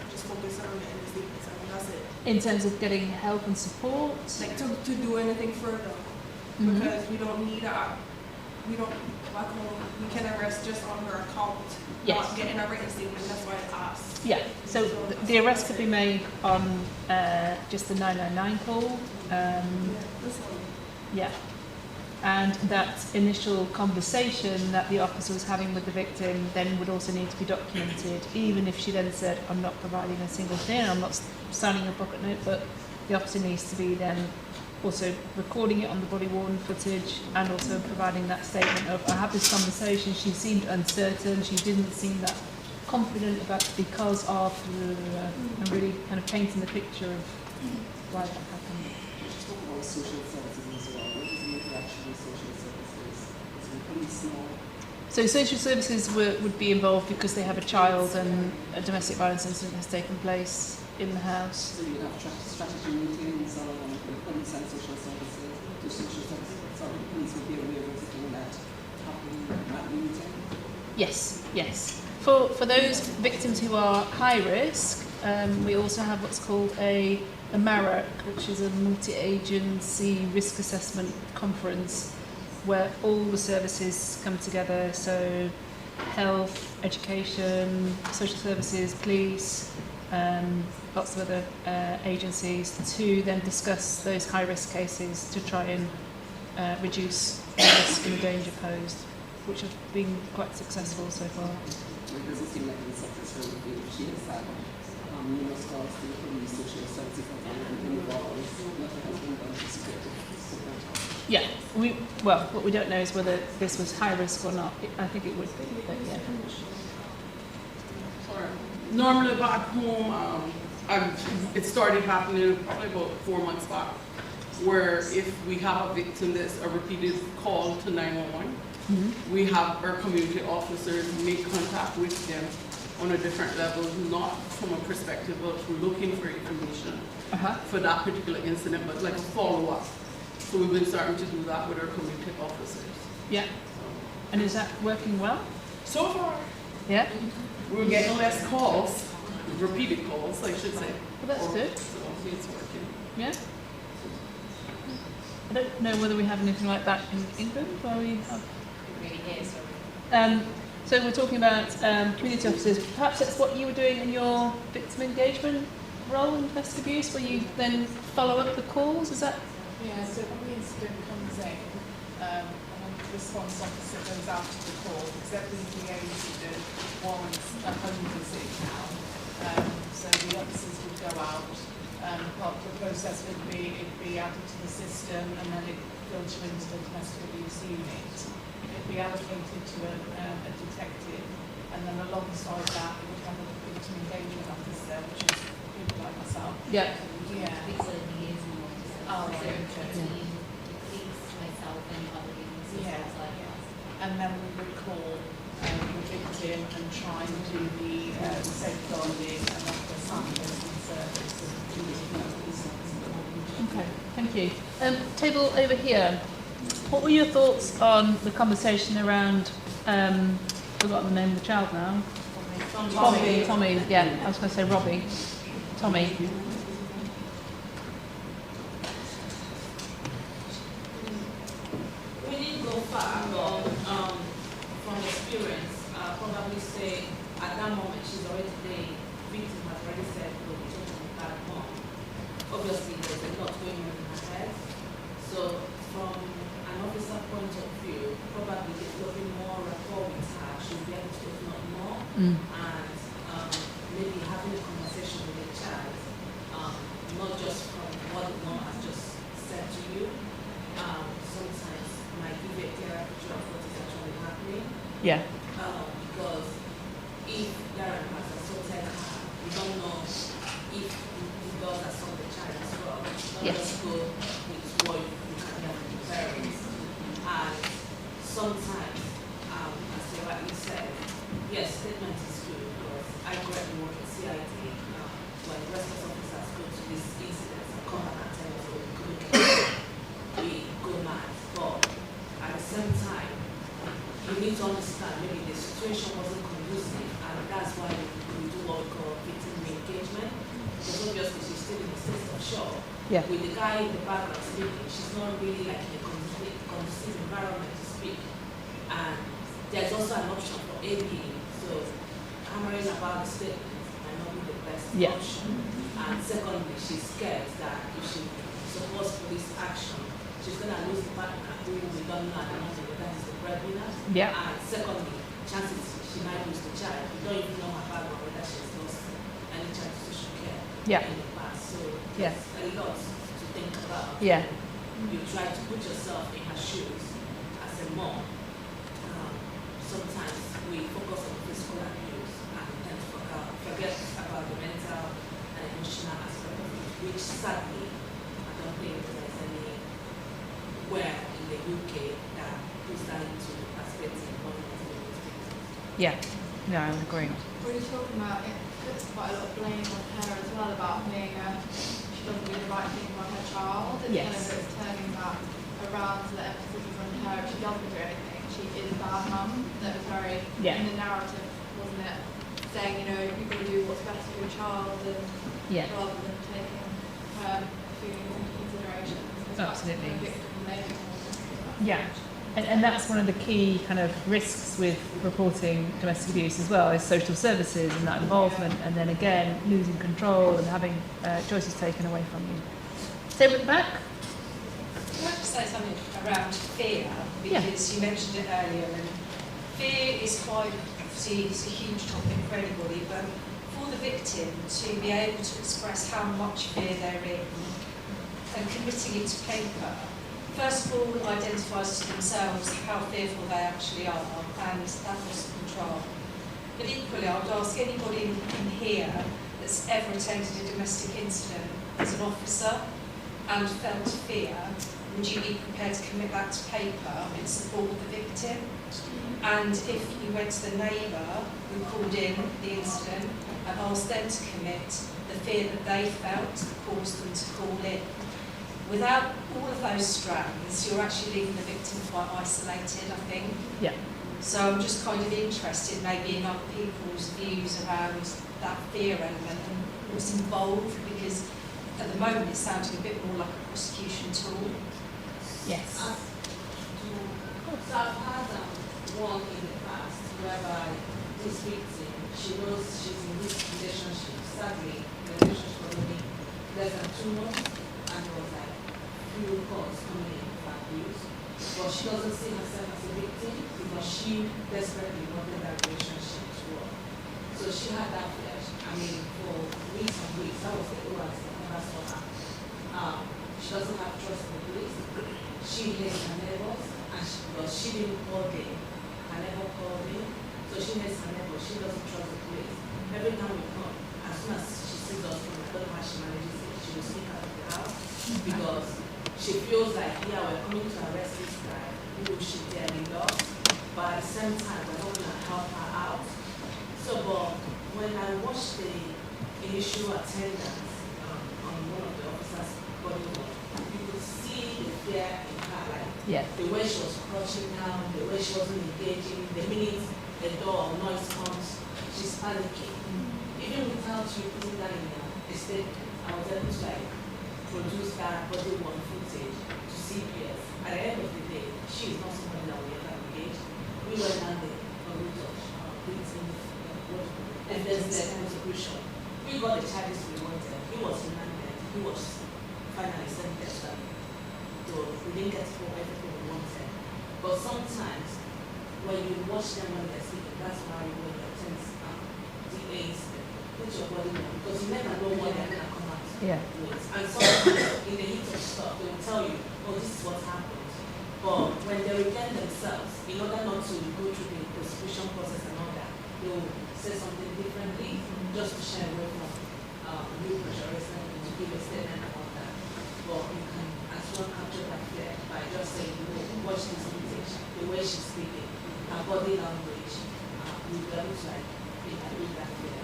just focusing on getting the statement signed. That's it. In terms of getting help and support? Like to do anything further. Mm-hmm. Because we don't need we can arrest just on her account, not getting a written statement. That's why I asked. Yeah, so the arrest could be made on just the 999 call. Yeah, and that initial conversation that the officer was having with the victim then would also need to be documented, even if she then said, I'm not providing a single thing, I'm not signing a pocket note, but the officer needs to be then also recording it on the body-worn footage and also providing that statement of, I had this conversation, she seemed uncertain, she didn't seem that confident about because of, and really kind of painting the picture of why that happened. Let's talk about social services as well. What is the interaction with social services? Is the police know? So social services would be involved because they have a child and a domestic violence incident has taken place in the house. So you have strategy meetings with police and social services. The social services, police will be aware of everything that happened at the meeting. Yes, yes. For those victims who are high risk, we also have what's called a MARAC, which is a multi-agency risk assessment conference where all the services come together, so health, education, social services, police, lots of other agencies, to then discuss those high-risk cases to try and reduce the risk and the danger posed, which have been quite successful so far. It doesn't seem like it's successful if she has had numerous calls to the police, social services have been involved. Nothing has been done to support her. Yeah, what we don't know is whether this was high risk or not. I think it would be, but yeah. Normally back home, it started happening probably about 4 months back, where if we have a victim that's a repeated call to 911, We have our community officers make contact with them on a different level, not from a perspective of looking for information for that particular incident, but like a follow-up. So we've been starting to do that with our community officers. Yeah. And is that working well? So far. Yeah. We're getting less calls, repeated calls, I should say. Well, that's good. So it's working. Yeah. I don't know whether we have anything like that in England, where we have. Really here, sorry. So we're talking about community officers. Perhaps that's what you were doing in your victim engagement role in domestic abuse, where you then follow up the calls. Is that? Yeah. So when the incident comes in, and the response officer goes out to the call, because every DA incident warrants a home visit now. So the officers would go out. Part of the process would be it'd be added to the system, and then it filter into the domestic abuse unit. It'd be allocated to a detective, and then alongside that, we would have a victim engagement officer, which is people like myself. Yeah. Yeah. Victim liaison officer. Oh, So right, okay. between the police, myself, and other witnesses. Yeah. Like that. And then we would call the victim and try and do the safeguarding and offer samples and service. Okay, thank you. Table over here. What were your thoughts on the conversation around? Forgotten the name of the child now. Tommy. Yeah, I was going to say Robbie. Tommy. We didn't go far, but from experience, probably say at that moment she's already the victim has already said, "Look, we took him back home." Obviously, there's a lot going on in her head. So, from an officer point of view, probably developing more rapport with her, she'll be able to open up more, and maybe having a conversation with the child, not just from what the mom has just said to you. Sometimes might give a clearer picture of what is actually happening. Yeah. Because if Darren has assaulted her, we don't know if he does assault the child as well. Don't just go with what you can hear from the parents. And sometimes, as you rightly said, yes, statement is good, because I currently work at CID. When response officers go to these incidents and come back and tell us, oh, we go mad. But at the same time, you need to understand maybe the situation wasn't conducive, and that's why we do what we call victim engagement. Because obviously she's still in a state of shock. Yeah. With the guy in the background speaking, she's not really like in a conducive environment to speak. And there's also an option for AP. So hammering about the statement might not be the best option. And secondly, she's scared that if she supports police action, she's going to lose the partner who we don't know at the moment whether he's the breadwinner. Yeah. And secondly, chances she might lose the child. We don't even know her background, whether she's lost any child to social care in the past. So there's a lot to think about. Yeah. You try to put yourself in her shoes as a mom. Sometimes we focus on physical abuse and tend to forget about the mental and emotional aspect of it, which sadly, I don't think there's anywhere in the UK that puts that into perspective. Yeah, I would agree. We're talking about it puts quite a lot of blame on her as well about being she doesn't do the right thing by her child. It's kind of it's turning that around to the emphasis on her. If she doesn't do anything, she is a bad mum. That was very in the narrative, wasn't it? Saying, you know, you've got to do what's best for your child, and rather than taking her feelings into consideration. Absolutely. Yeah. And that's one of the key kind of risks with reporting domestic abuse as well, is social services and that involvement, and then again losing control and having choices taken away from you. Stay with the back. I'd like to say something around fear, because you mentioned it earlier, and fear is quite, obviously, it's a huge topic for anybody, but for the victim to be able to express how much fear they're in and committing it to paper, first of all, identifies to themselves how fearful they actually are, and that loss of control. But equally, I would ask anybody in here that's ever attended a domestic incident as an officer, and felt fear, would you be prepared to commit that to paper in support of the victim? And if you went to the neighbour who called in the incident and asked them to commit, the fear that they felt caused them to call in. Without all of those strands, you're actually leaving the victim quite isolated, I think. Yeah. So I'm just kind of interested maybe in other people's views around that fear element and what's involved, because at the moment it sounded a bit more like a prosecution tool. Yes. So I've had one in the past whereby this victim, she knows she's in this relationship. Sadly, the relationship was only less than 2 months, and it was like few calls coming in for abuse. But she doesn't see herself as a victim because she desperately wanted that relationship to work. So she had that flash. I mean, for weeks and weeks, that was the worst I never saw her. She doesn't have trust in the police. She hates her neighbors, and because she didn't call them, her neighbor called in. So she hates her neighbors. She doesn't trust the police. Every time we come, as soon as she sees us, I don't know how she manages it, she will sneak out of the house because she feels like, yeah, we're coming to arrest this guy who she dearly loves, but at the same time, we're not going to help her out. So, but when I watched the initial attendance on one of the officers' body work, you could see the fear in her, like the way she was crouching down, the way she wasn't engaging, the minute the door noise comes, she's panicking. Even without you putting that in a statement, I was able to like produce that body worn footage to CPS. At the end of the day, she is not somebody that we ever engaged. We went down there for retouch, evidence-led prosecution. We got the charges we wanted. He was remanded. He was finally sentenced. So we didn't get for everything we wanted. But sometimes when you watch them when they're speaking, that's why you know the attempts DAs put your body on, because you never know what they're going to come out with. And sometimes in the heat of stuff, they will tell you, oh, this is what happened. But when they return themselves, in order not to go through the prosecution process and all that, they will say something differently just to shy away from new pressure to give a statement about that. But you can as well capture that fear by just saying, you know, watch this footage, the way she's speaking, her body language, you'll be able to like evaluate that fear.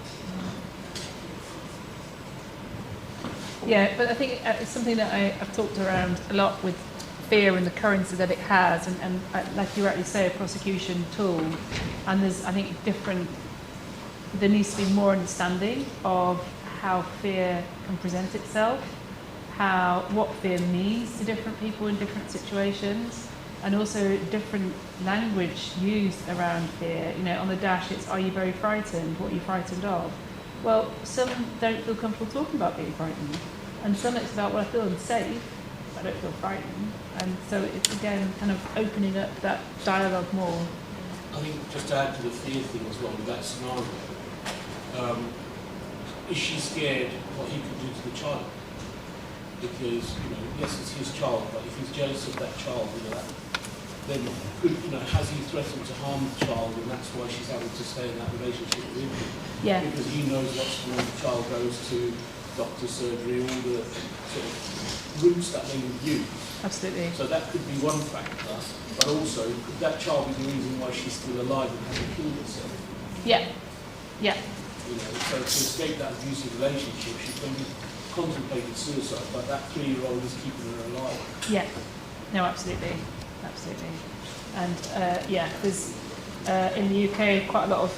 Yeah, but I think it's something that I've talked around a lot with fear and the currency that it has, and like you rightly say, a prosecution tool. And there's, I think, there needs to be more understanding of how fear can present itself, what fear means to different people in different situations, and also different language used around fear. You know, on the dash it's, are you very frightened? What are you frightened of? Well, some don't feel comfortable talking about being frightened, and some it's about, well, I feel unsafe, but I don't feel frightened. And so it's again kind of opening up that dialogue more. I think just to add to the fear thing as well with that scenario, is she scared what he could do to the child? Because, you know, yes, it's his child, but if he's jealous of that child, you know, then has he threatened to harm the child, and that's why she's having to stay in that relationship with him? Yeah. Because he knows what's when the child goes to doctor surgery, all the sort of routes that they would use. Absolutely. So that could be one factor, but also could that child be the reason why she's still alive and hasn't killed herself? Yeah. Yeah. You know, so to escape that abusive relationship, she's contemplated suicide, but that 3-year-old is keeping her alive. Yeah. No, absolutely. Absolutely. And yeah, there's in the UK quite a lot of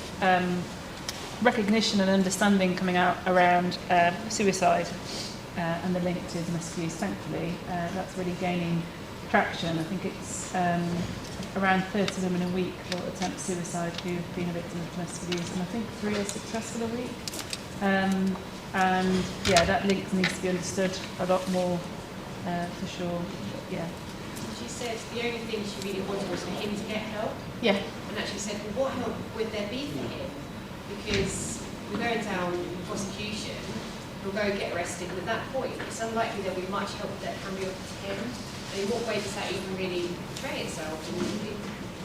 recognition and understanding coming out around suicide and the link to domestic abuse. Thankfully, that's really gaining traction. I think it's around 30 women a week will attempt suicide who've been a victim of domestic abuse, and I think 3 are successful a week. And yeah, that link needs to be understood a lot more for sure. Yeah. She said the only thing she really wanted was for him to get help. Yeah. And actually said, well, what help would there be for him? Because we're going down prosecution, he'll go get arrested, and at that point, it's unlikely there'll be much help that can be offered to him. And in what way does that even really portray itself?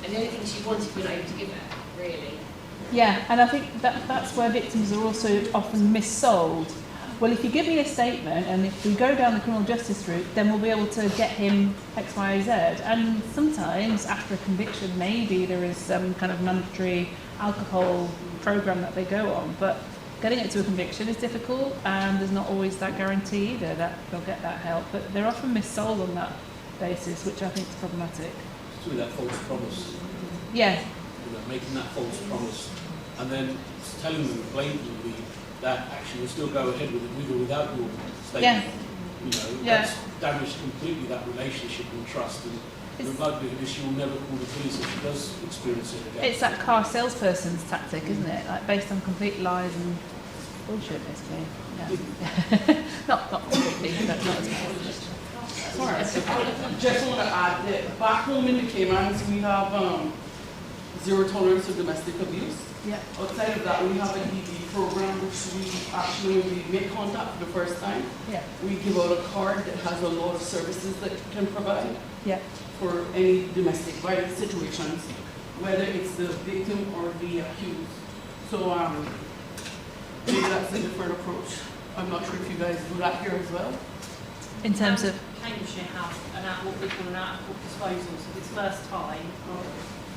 And the only thing she wanted, we're not able to give her, really. Yeah, and I think that's where victims are also often missold well, if you give me a statement and if we go down the criminal justice route, then we'll be able to get him X, Y, Z. And sometimes after a conviction, maybe there is some kind of mandatory alcohol program that they go on, but getting it to a conviction is difficult, and there's not always that guarantee either that they'll get that help, but they're often missold on that basis, which I think is problematic. Through that false promise. Yeah. You know, making that false promise and then telling them blatantly that actually we'll still go ahead with it with or without your statement. Yeah. You know, Yeah. that's damaged completely that relationship and trust, and the likelihood is she will never call the police if she does experience it again. It's that car salesperson's tactic, isn't it? Like based on complete lies and bullshit, basically. Yeah. not completely, but not as much. Sorry, I just want to add that back home in the Caymans, we have zero tolerance to domestic abuse. Yeah. Outside of that, we have a DD program which we actually, when we make contact for the first time, we give out a card that has a lot of services that it can provide for any domestic violence situations, whether it's the victim or the accused. So maybe that's a different approach. I'm not sure if you guys do that here as well. In terms of Cambridgeshire have what we call an out-of-court disposal. So this first time,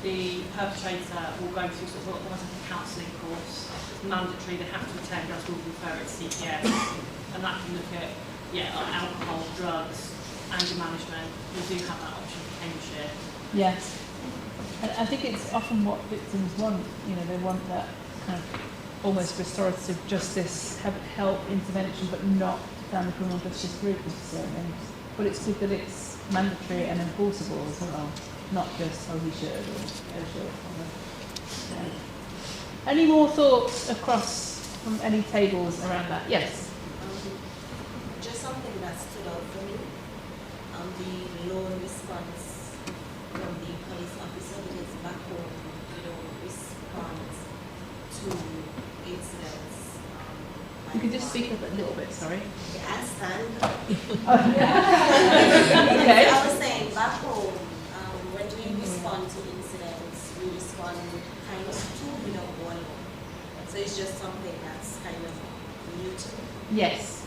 the perpetrator will go through sort of almost like a counselling course. It's mandatory, they have to attend, as we'll refer it to CPS. And that can look at, like alcohol, drugs, anger management. We do have that option for Cambridgeshire. yes. And I think it's often what victims want. You know, they want that kind of almost restorative justice, help, intervention, but not down the criminal justice route necessarily. But it's good that it's mandatory and enforceable as well, not just, oh, he should, or oh, should. Yeah. Any more thoughts across from any tables around that? Yes? Just something that stood out for me, the lone response from the police officer, because back home, you don't respond to incidents. You can just speak up a little bit, sorry. Yeah, I stand. Okay. I was saying, back home, when we respond to incidents, we respond kind of two without one. So it's just something that's kind of new to me. Yes.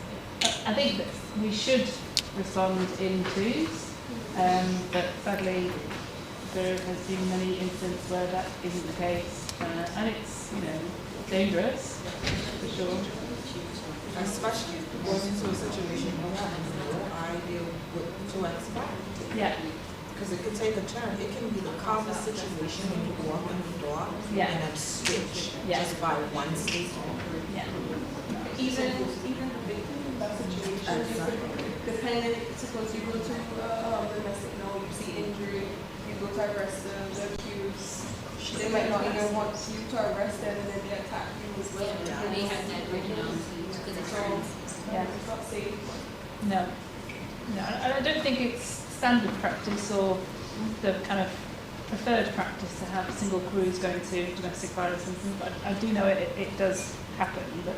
I think that we should respond in twos, but sadly there has been many instances where that isn't the case, and it's, you know, dangerous, for sure. Especially going into a situation where you have no idea what to expect. Yeah. Because it could take a turn. It can be the calmest situation when you walk in the door and then switch just by one statement. Yeah. Even the victim in that situation, depending, suppose you go to domestic, you see injury, you go to arrest them, the accused, they might not even want you to arrest them, and then they attack you as well. They have that original. Yeah. It's not safe. No. No, and I don't think it's standard practice or the kind of preferred practice to have single crews going to domestic violence incidents, but I do know it does happen. But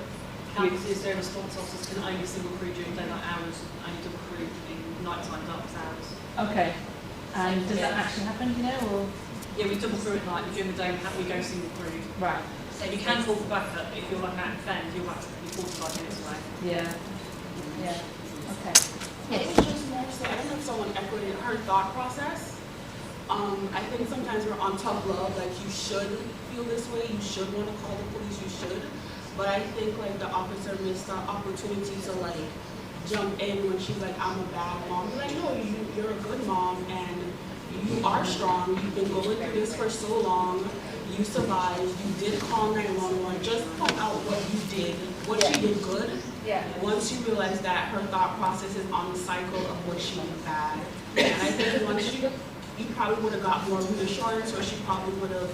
Councils, their response officers can only single crew during daylight hours, only double crew in nighttime darkest hours. Okay. And does that actually happen, you know, or? Yeah, we double crew at night, but during the day we go single crew. Right. So you can call for backup, but if you're like out in Fend, you're like 45 minutes away. Yeah. Yeah. Okay. I think just more so, I don't know if someone echoed her thought process. I think sometimes we're on tough love, like you should feel this way, you should want to call the police, you should. But I think like the officer missed the opportunity to like jump in when she's like, I'm a bad mom. Be like, no, you're a good mom and you are strong. You've been going through this for so long. You survived. You did call 911. Just point out what you did, what she did good. Yeah. Once you realize that her thought process is on the cycle of what she did bad. And I think once you probably would have got more reassurance, or she probably would have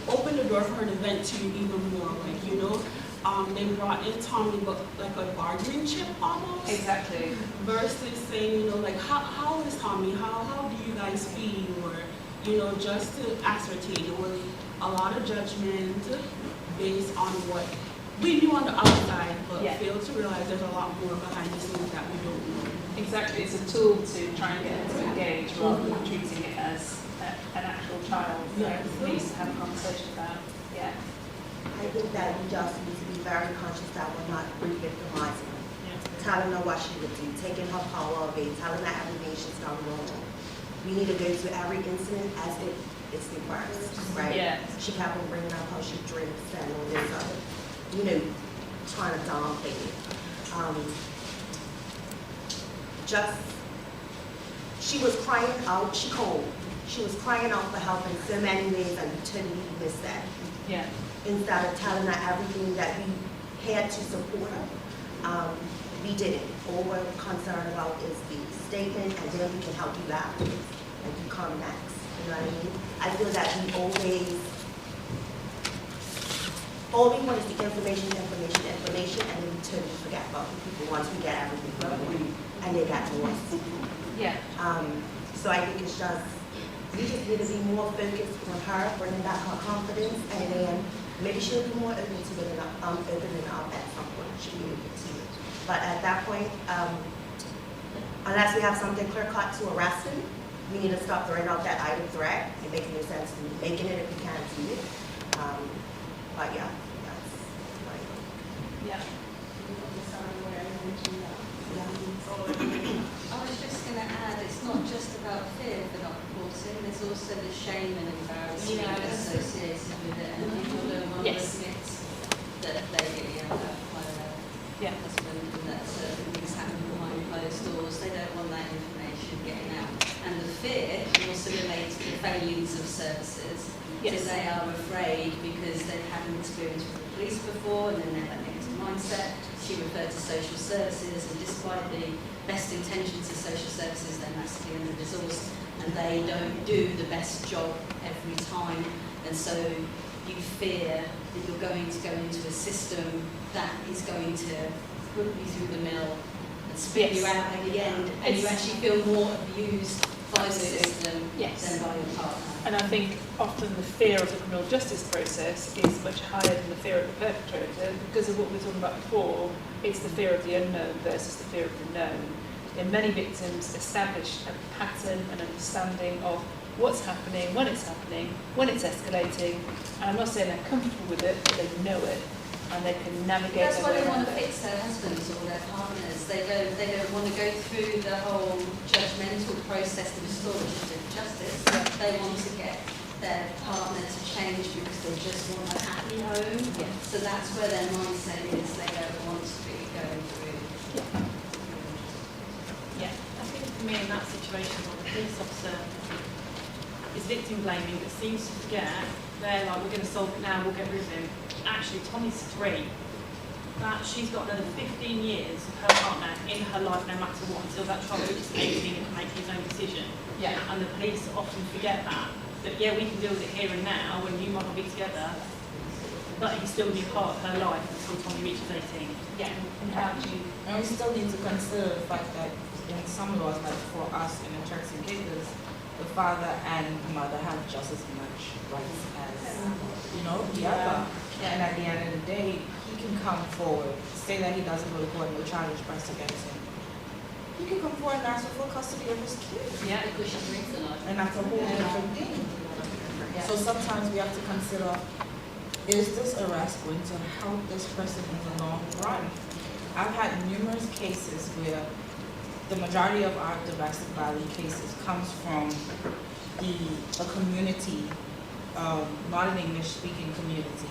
opened the door for her to vent to you even more. Like, you know, they brought in Tommy, but like a bargaining chip almost. Exactly. Versus saying, you know, like, how is Tommy? How do you guys feel? Or, you know, just to ascertain. It was a lot of judgment based on what we knew on the outside, but failed to realize there's a lot more behind the scenes that we don't know. Exactly, it's a tool to try and get them to engage rather than treating it as an actual child that needs to have a conversation about. Yeah. I think that we just need to be very conscious that we're not re-victimizing her. Telling her what she would do, taking her power away, telling her everything she's done wrong. We need to go to every incident as if it's the worst, right? Yeah. She kept on bringing up how she drinks and all this other, trying to downplay it. She was crying out, she was crying out for help in so many ways and we totally missed that. Yeah. Instead of telling her everything that we had to support her, we didn't. All we're concerned about is the statement and then we can help you afterwards and you come next. You know what I mean? I feel that all we want is the information, and then we totally forget about the people once we get everything going and they got to us. Yeah. So I think it's just, we just need to be more focused on her, bringing back her confidence, and then maybe she'll be more open to opening up at some point. She'll be able to. But at that point, unless we have something clear cut to arrest him, we need to stop throwing out that idle threat. It makes no sense to me. Making it if we can't do it. But yeah, that's my yeah. I was just going to add, it's not just about fear for not reporting, there's also the shame and embarrassment associated with it. And people don't want to admit that they get yelled at by their husband and that certain things happen behind closed doors. They don't want that information getting out. And the fear also relates to the failings of services. Because they are afraid because they've had an experience with the police before and then they have that negative mindset. She referred to social services, and despite the best intentions of social services, they're massively under-resourced and they don't do the best job every time. And so you fear that you're going to go into a system that is going to put you through the mill and spit you out at the end, and you actually feel more abused by the system than by your partner. And I think often the fear of the criminal justice process is much higher than the fear of the perpetrator because of what we were talking about before. It's the fear of the unknown versus the fear of the known. And many victims establish a pattern and understanding of what's happening, when it's escalating. And I'm not saying they're comfortable with it, but they know it. And they can navigate. That's why they want to fix their husbands or their partners. They don't want to go through the whole judgmental process of restorative justice. They want to get their partner to change because they just want a happy home. So that's where their mindset is. They don't want to be going through. Yeah, I think for me in that situation, the police officer is victim blaming but seems to forget. They're like, we're going to solve it now, we'll get rid of him. Actually, Tommy's 3. That she's got another 15 years of her partner in her life, no matter what, until that child reaches 18 and can make his own decision. Yeah. And the police often forget that yeah, we can deal with it here and now when you might not be together, but he's still be part of her life until Tommy reaches 18. Yeah. And how do you? And we still need to consider the fact that in some laws, like for us in the Turks and cases, the father and mother have just as much rights as the other. And at the end of the day, he can come forward, say that he doesn't go to court, no charge is pressed against him. He can come forward and ask for full custody of his kids. Yeah, because she drinks a lot. And that's a whole different thing. So sometimes we have to consider, is this arrest going to help this person in the long run? I've had numerous cases where the majority of our domestic violence cases comes from a community, not an English-speaking community,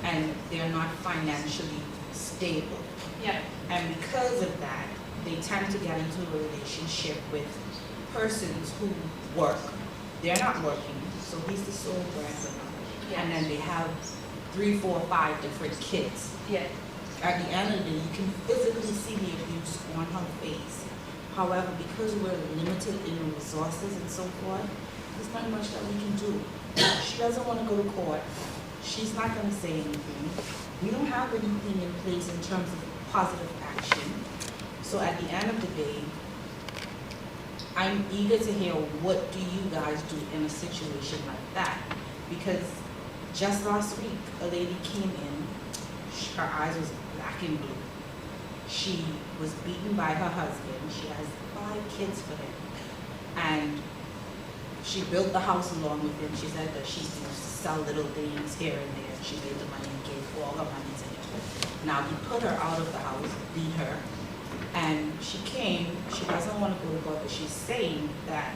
and they're not financially stable. Yeah. And because of that, they tend to get into a relationship with persons who work. They're not working, so he's the sole breadwinner. Yeah. And then they have 3, 4, 5 different kids. Yeah. At the end of the day, you can physically see the abuse on her face. However, because we're limited in resources and so forth, there's not much that we can do. She doesn't want to go to court. She's not going to say anything. We don't have anything in place in terms of positive action. So at the end of the day, I'm eager to hear what do you guys do in a situation like that? Because just last week, a lady came in, her eyes was black and blue. She was beaten by her husband. She has 5 kids for him. And she built the house along with him. She said that she used to sell little things here and there. She made the money and gave all her money to him. Now he put her out of the house, beat her, and she came. She doesn't want to go to court, but she's saying that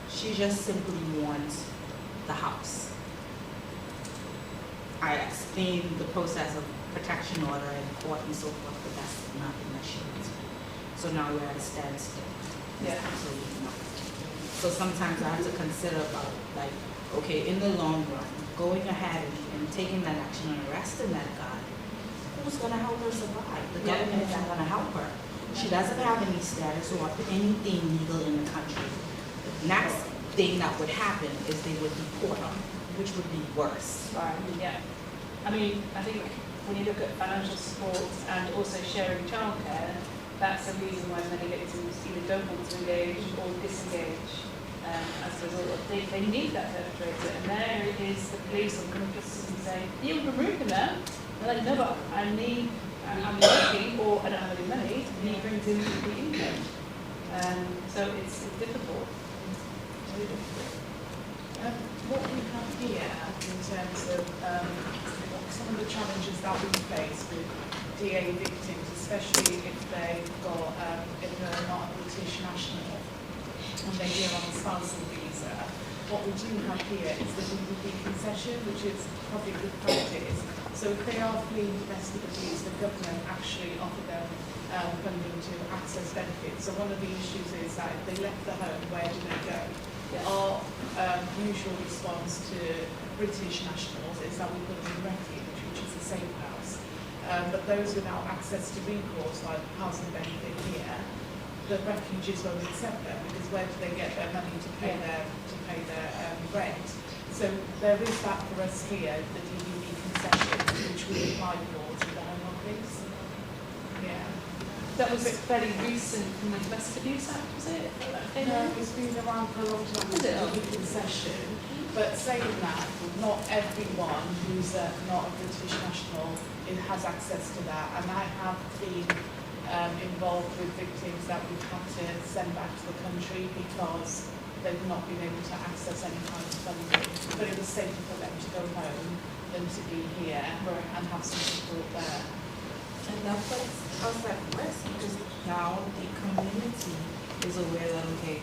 she just simply wants the house. I explained the process of protection order and court and so forth, but that's nothing that she wants to do. So now we're at a standstill. There's absolutely nothing. So sometimes I have to consider about, like, okay, in the long run, going ahead and taking that action and arresting that guy, who's going to help her survive? The government is not going to help her. She doesn't have any status or anything legal in the country. The next thing that would happen is they would deport her, which would be worse. Right, yeah. I mean, I think when you look at financial support and also sharing childcare, that's a reason why many victims either don't want to engage or disengage as a result of they need that perpetrator. And there is the police or criminal justice system saying, you were removing that. They're like, no, but I'm working or I don't have any money, and he brings in the income. So it's difficult. Very difficult. What we have here in terms of some of the challenges that we face with DA victims, especially if they've got, if they're not a British national and they're here on a spousal visa, what we do have here is the DVP concession, which is probably good practice. So if they are fleeing domestic abuse, the government actually offer them funding to access benefits. So one of the issues is that if they left the home, where do they go? Our usual response to British nationals is that we put them in refuge, which is a safe house. But those without access to recourse, like housing benefit here, the refugees won't accept them because where do they get their money to pay their rent? So there is that for us here, the DVB concession, which we applied for to the Home Office. Yeah. That was fairly recent from the Domestic Abuse Act, was it? No, it's been around for a long time. Is it? The concession. But saying that, not everyone who's not a British national has access to that. And I have been involved with victims that we've had to send back to the country because they've not been able to access any kind of funding. But it was safer for them to go home than to be here and have some support there. And that puts us at risk because now the community is aware that, okay,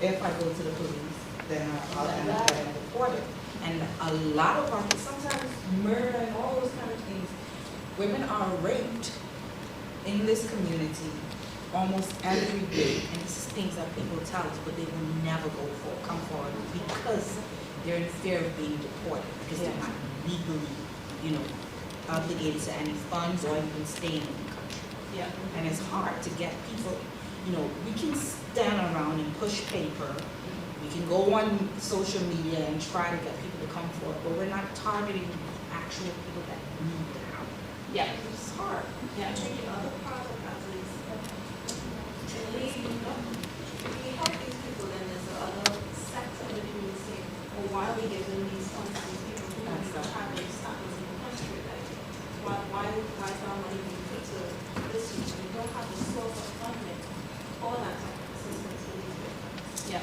if I go to the police, then I'll end up getting deported. And a lot of our, sometimes murder and all those kind of things, women are raped in this community almost every day. And this is things that people tell us, but they will never come forward because they're in fear of being deported because they're not legally, obligated to any funds or even staying in the country. Yeah. And it's hard to get people, we can stand around and push paper. We can go on social media and try to get people to come forward, but we're not targeting actual people that need the help. Yeah. It's hard. Yeah. I think the other part of that is at least if we help these people, then there's another sector of the community saying, well, why are we giving these funds to these people who don't even have any status in the country? Like, why is our money being put to this use? We don't have the source of funding for that type of assistance for these victims. Yeah.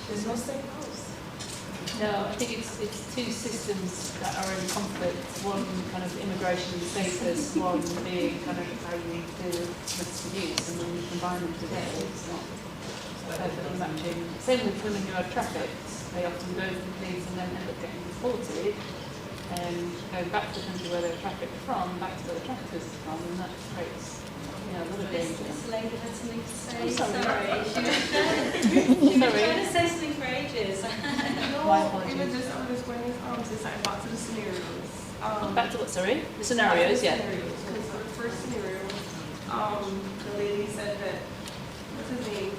There's no safe house. No, I think it's two systems that are in conflict. One kind of immigration status, one being kind of how you deal with domestic abuse, and when you combine them together, it's not perfectly matching. Same with women who are trafficked. They often go to the police and then end up getting deported and going back to the country where they're trafficked from, back to where the traffickers are from, and that creates a lot of danger. This lady had something to say. I'm sorry. She was trying to say something for ages. Even just I was just going to say back to the scenarios. Back to what, sorry? The scenarios, yeah. Scenarios. Because for the first scenario, the lady said that, what's his name?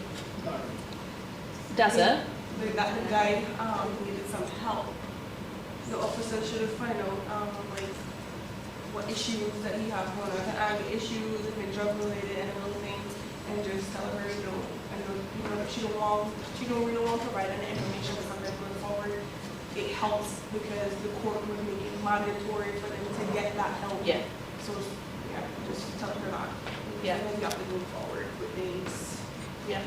Daza? That the guy needed some help. The officer should have found out what issues that he has going on. Anger issues, if it's drug related and everything, and just tell her, she don't really want to provide any information, but sometimes going forward, it helps because the court would make it mandatory for them to get that help. Yeah. So just tell her that. Yeah. And then you have to move forward with things. Yeah.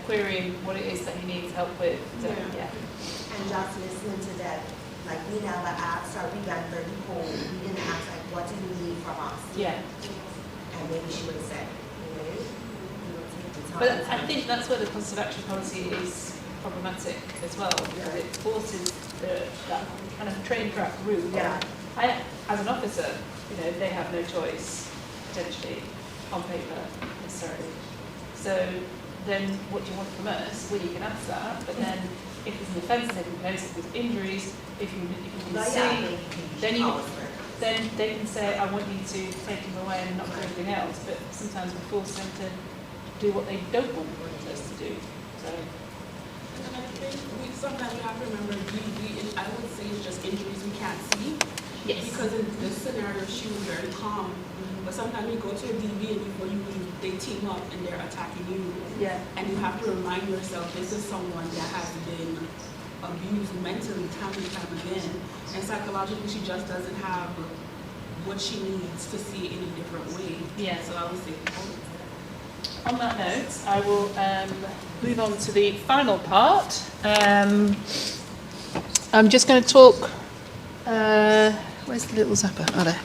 querying what it is that he needs help with. So, And just listening to that, like we never asked her, we got the report, we didn't ask like, what do you need from us? Yeah. And maybe she would have said, But I think that's where the positive action policy is problematic as well, because it forces that kind of train track route. As an officer, they have no choice, potentially, on paper, necessarily. So then what do you want from us? Well, you can ask that, but then if there's an offence taking place, if there's injuries, if you can see, then they can say, I want you to take him away and not do anything else, but sometimes we force them to do what they don't want us to do. So. And I think sometimes we have to remember, I would say it's just injuries we can't see. Yes. Because in this scenario, she was very calm. But sometimes you go to a DV and before you leave, they team up and they're attacking you. Yeah. And you have to remind yourself, this is someone that has been abused mentally time and time again. And psychologically, she just doesn't have what she needs to see it in a different way. Yeah. So I would say, on that note, I will move on to the final part. I'm just going to talk, where's the little zapper? Oh, there.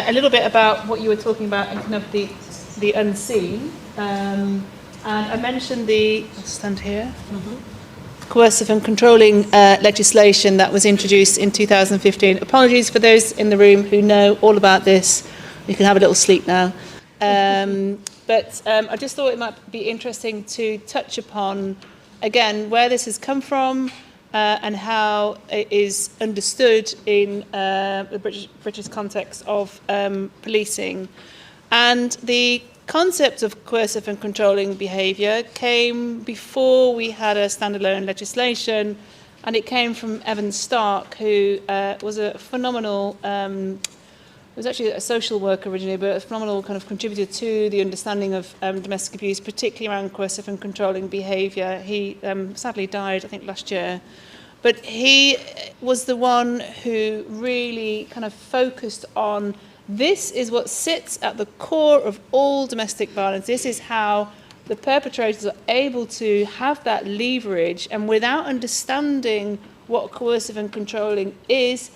A little bit about what you were talking about in kind of the unseen. And I mentioned I'll stand here, coercive and controlling legislation that was introduced in 2015. Apologies for those in the room who know all about this. You can have a little sleep now. But I just thought it might be interesting to touch upon, again, where this has come from and how it is understood in the British context of policing. And the concept of coercive and controlling behaviour came before we had a standalone legislation, and it came from Evan Stark, who was a phenomenal he was actually a social worker originally, but a phenomenal kind of contributor to the understanding of domestic abuse, particularly around coercive and controlling behaviour. He sadly died, I think, last year. But he was the one who really kind of focused on this is what sits at the core of all domestic violence. This is how the perpetrators are able to have that leverage, and without understanding what coercive and controlling is,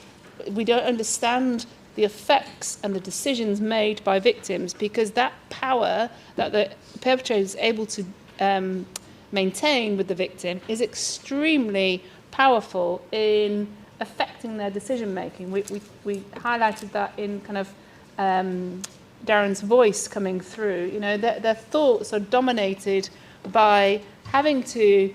we don't understand the effects and the decisions made by victims, because that power that the perpetrator is able to maintain with the victim is extremely powerful in affecting their decision making. We highlighted that in kind of Darren's voice coming through. Their thoughts are dominated by having to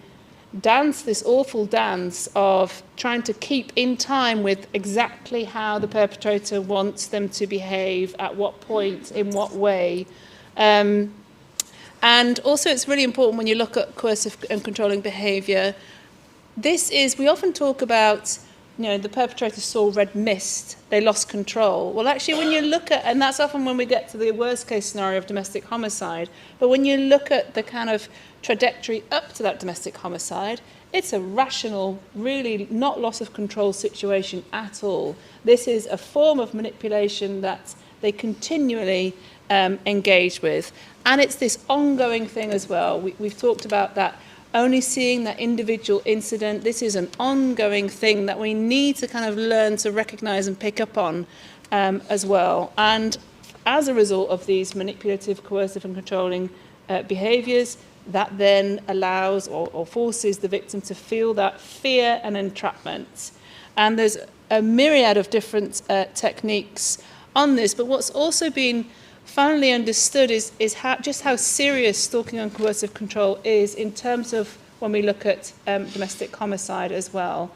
dance this awful dance of trying to keep in time with exactly how the perpetrator wants them to behave, at what point, in what way. And also it's really important when you look at coercive and controlling behaviour, we often talk about, the perpetrator saw red mist, they lost control. Well, actually, when you look at, and that's often when we get to the worst case scenario of domestic homicide, but when you look at the kind of trajectory up to that domestic homicide, it's a rational, really not loss of control situation at all. This is a form of manipulation that they continually engage with. And it's this ongoing thing as well. We've talked about that, only seeing that individual incident. This is an ongoing thing that we need to kind of learn to recognise and pick up on as well. And as a result of these manipulative, coercive and controlling behaviours, that then allows or forces the victim to feel that fear and entrapment. And there's a myriad of different techniques on this, but what's also been finally understood is how serious stalking and coercive control is in terms of when we look at domestic homicide as well.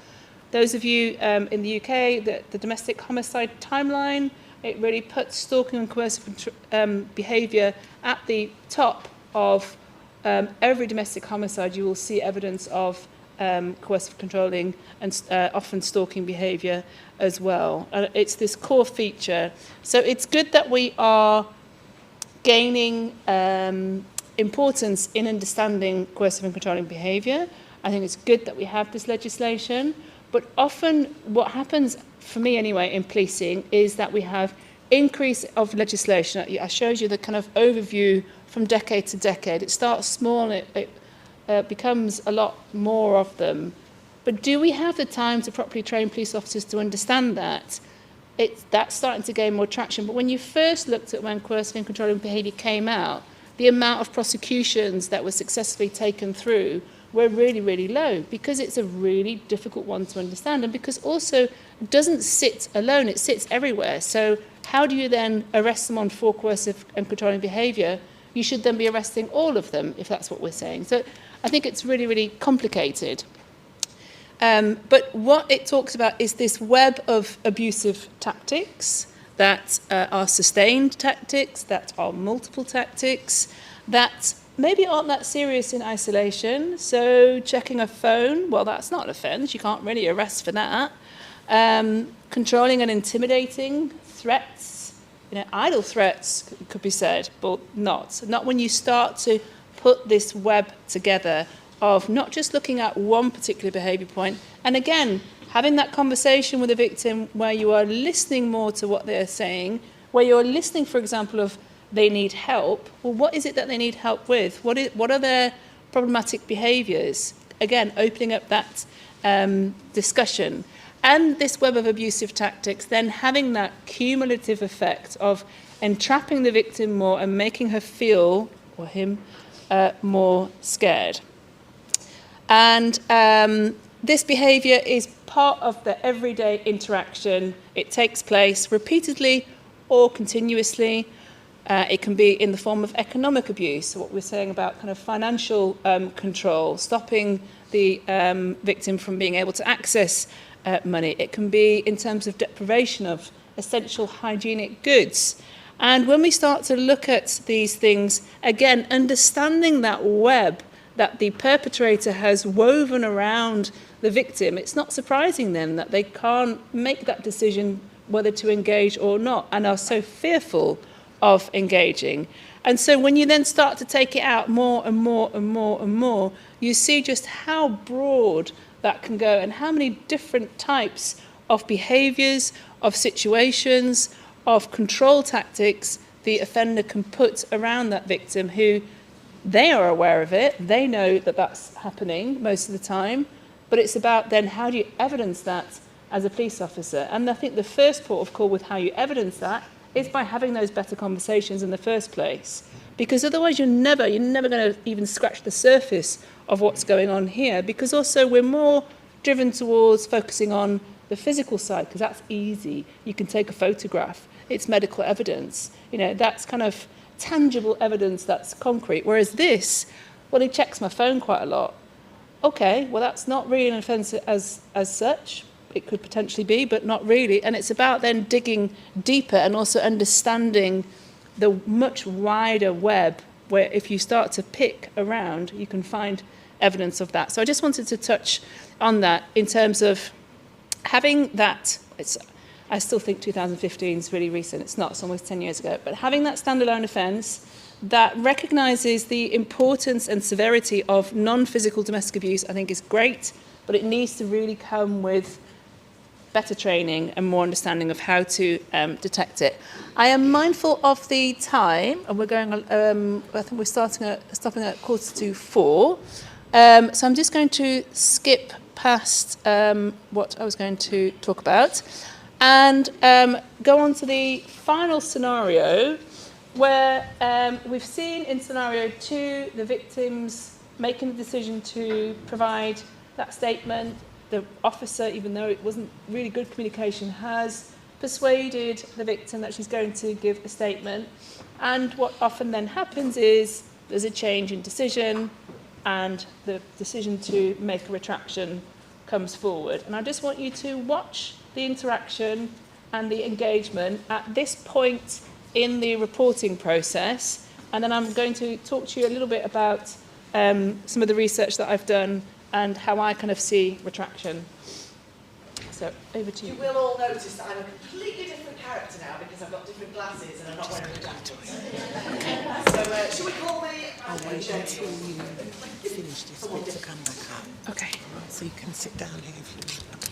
Those of you in the UK, the domestic homicide timeline, it really puts stalking and coercive behaviour at the top of every domestic homicide. You will see evidence of coercive controlling and often stalking behaviour as well. It's this core feature. So it's good that we are gaining importance in understanding coercive and controlling behaviour. I think it's good that we have this legislation, but often what happens, for me anyway, in policing is that we have increase of legislation. I showed you the kind of overview from decade to decade. It starts small, it becomes a lot more of them. But do we have the time to properly train police officers to understand that? That's starting to gain more traction. But when you first looked at when coercive and controlling behaviour came out, the amount of prosecutions that were successfully taken through were really, really low, because it's a really difficult one to understand, and because also it doesn't sit alone, it sits everywhere. So how do you then arrest someone for coercive and controlling behaviour? You should then be arresting all of them, if that's what we're saying. So I think it's really, really complicated. But what it talks about is this web of abusive tactics that are sustained tactics, that are multiple tactics, that maybe aren't that serious in isolation. So checking a phone, well, that's not an offence. You can't really arrest for that. Controlling and intimidating threats, idle threats could be said, but not. Not when you start to put this web together of not just looking at one particular behaviour point, and again, having that conversation with the victim where you are listening more to what they're saying, where you're listening, for example, of they need help. Well, what is it that they need help with? What are their problematic behaviours? Again, opening up that discussion. And this web of abusive tactics, then having that cumulative effect of entrapping the victim more and making her feel, or him, more scared. And this behaviour is part of the everyday interaction. It takes place repeatedly or continuously. It can be in the form of economic abuse, so what we're saying about kind of financial control, stopping the victim from being able to access money. It can be in terms of deprivation of essential hygienic goods. And when we start to look at these things, again, understanding that web that the perpetrator has woven around the victim, it's not surprising then that they can't make that decision whether to engage or not, and are so fearful of engaging. And so when you then start to take it out more and more and more and more, you see just how broad that can go and how many different types of behaviours, of situations, of control tactics the offender can put around that victim, who they are aware of it, they know that that's happening most of the time, but it's about then how do you evidence that as a police officer. And I think the first port of call with how you evidence that is by having those better conversations in the first place. Because otherwise you're never going to even scratch the surface of what's going on here, because also we're more driven towards focusing on the physical side, because that's easy. You can take a photograph, it's medical evidence, that's kind of tangible evidence, that's concrete. Whereas this, well, he checks my phone quite a lot. Okay, well, that's not really an offence as such. It could potentially be, but not really. And it's about then digging deeper and also understanding the much wider web, where if you start to pick around, you can find evidence of that. So I just wanted to touch on that in terms of having that. I still think 2015 is really recent. It's not, it's almost 10 years ago. But having that standalone offence that recognises the importance and severity of non-physical domestic abuse, I think is great, but it needs to really come with better training and more understanding of how to detect it. I am mindful of the time, and we're going, I think we're stopping at 3:45. So I'm just going to skip past what I was going to talk about and go on to the final scenario, where we've seen in scenario 2 the victims making the decision to provide that statement. The officer, even though it wasn't really good communication, has persuaded the victim that she's going to give a statement. And what often then happens is there's a change in decision, and the decision to make a retraction comes forward. And I just want you to watch the interaction and the engagement at this point in the reporting process, and then I'm going to talk to you a little bit about some of the research that I've done and how I kind of see retraction. So, over to you. You will all notice that I'm a completely different character now because I've got different glasses and I'm not wearing a jacket. So, should we call me? I'll wait until you finish this bit to come back up. Okay. So you can sit down here if you want.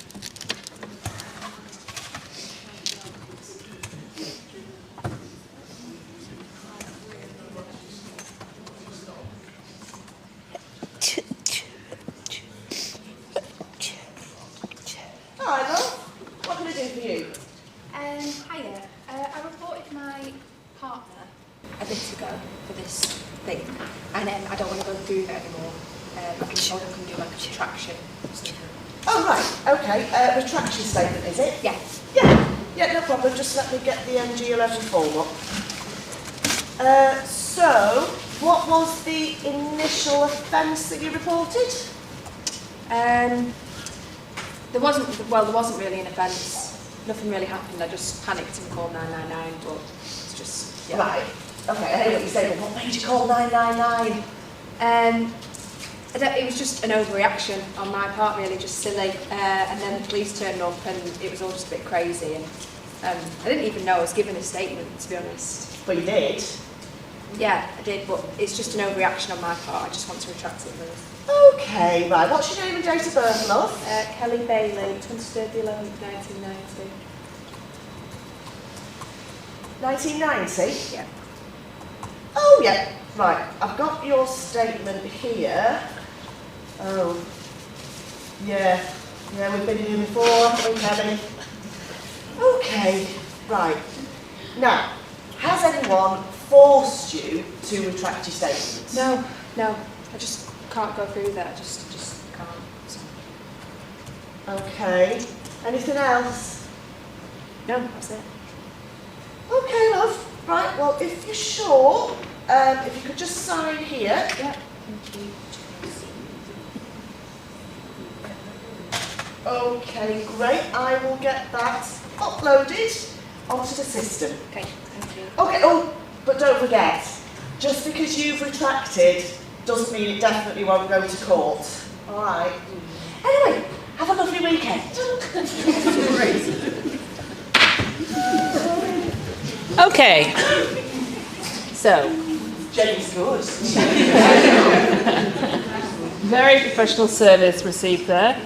a bit ago for this thing, and I don't want to go through that anymore. I've been told I can do like a retraction. Oh, right, okay. Retraction statement, is it? Yeah. Yeah, no problem. Just let me get the MG11 form up. So, what was the initial offence that you reported? There wasn't really an offence. Nothing really happened. I just panicked and called 999, but it's just... Yeah. Right. Okay, I hear what you're saying. What made you call 999? It was just an overreaction on my part, really, just silly. And then the police turned up and it was all just a bit crazy. And I didn't even know I was giving a statement, to be honest. But you did? Yeah, I did, but it's just an overreaction on my part. I just want to retract it, really. Okay, right. What's your name and date of birth, love? Kelly Bailey, 23rd 11th, 1990. 1990? Yeah. Oh, yeah. Right. I've got your statement here. Oh. Yeah. Yeah, we've been here before, haven't we, Kelly? Okay. Right. Now, has anyone forced you to retract your statement? No. I just can't go through that. I just can't. So. Okay. Anything else? No, that's it. Okay, love. Right, well, if you're sure, if you could just sign here. Yeah, thank you. Okay, great. I will get that uploaded onto the system. Okay, thank you. Okay, oh, but don't forget, just because you've retracted doesn't mean it definitely won't go to court. All right. Anyway, have a lovely weekend. Okay. So. Jenny's good. Very professional service received there.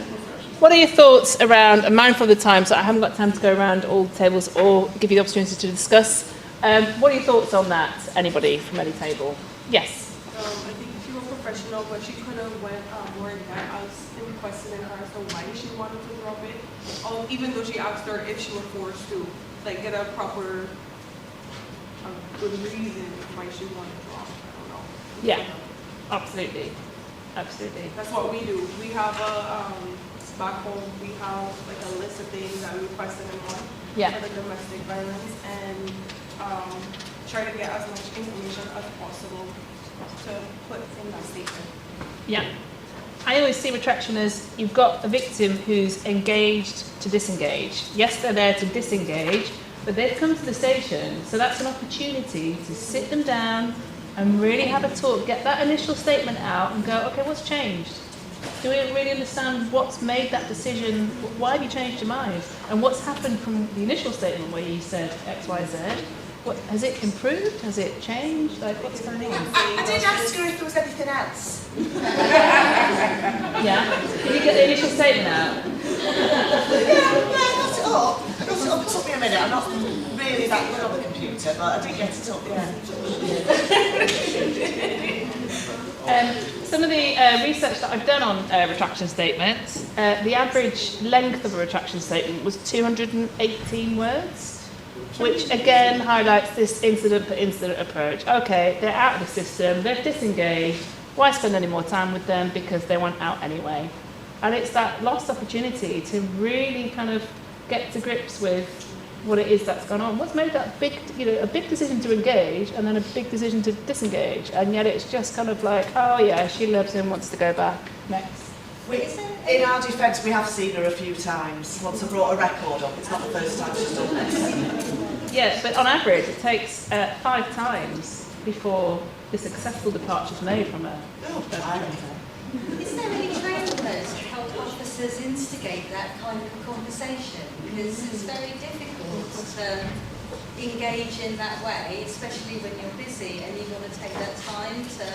What are your thoughts around, I'm mindful of the time, so I haven't got time to go around all the tables or give you the opportunity to discuss. What are your thoughts on that? Anybody from any table? Yes. I think she was professional, but she could have went more in depth. I was questioning her as to why she wanted to drop it. Even though she asked her if she were forced to, like, get a proper good reason why she wanted to drop it. I don't know. Yeah, absolutely. Absolutely. That's what we do. We have back home, we have like a list of things that we request them on for the domestic violence, and try to get as much information as possible to put in that statement. Yeah. I always see retraction as you've got a victim who's engaged to disengage. Yes, they're there to disengage, but they've come to the station, so that's an opportunity to sit them down and really have a talk, get that initial statement out and go, okay, what's changed? Do we really understand what's made that decision? Why have you changed your mind? And what's happened from the initial statement where you said X, Y, Z? What, has it improved? Has it changed? Like, what's going on? I did ask her if there was anything else. Yeah? Did you get the initial statement out? Yeah, not at all. It took me a minute. I'm not really that good on the computer, but I did get it up, yeah. Some of the research that I've done on retraction statements, the average length of a retraction statement was 218 words, which again highlights this incident per incident approach. Okay, they're out of the system, they've disengaged, why spend any more time with them because they want out anyway? And it's that lost opportunity to really kind of get to grips with what it is that's gone on. What's made that big, a big decision to engage and then a big decision to disengage, and yet it's just kind of like, oh yeah, she loves him, wants to go back. Next. In our defence, we have seen her a few times. Once I brought a record up, it's not the first time she's done this. Yes, but on average, it takes 5 times before the successful departure is made from her. Is there any training though to help officers instigate that kind of a conversation? Because it's very difficult to engage in that way, especially when you're busy and you want to take that time to,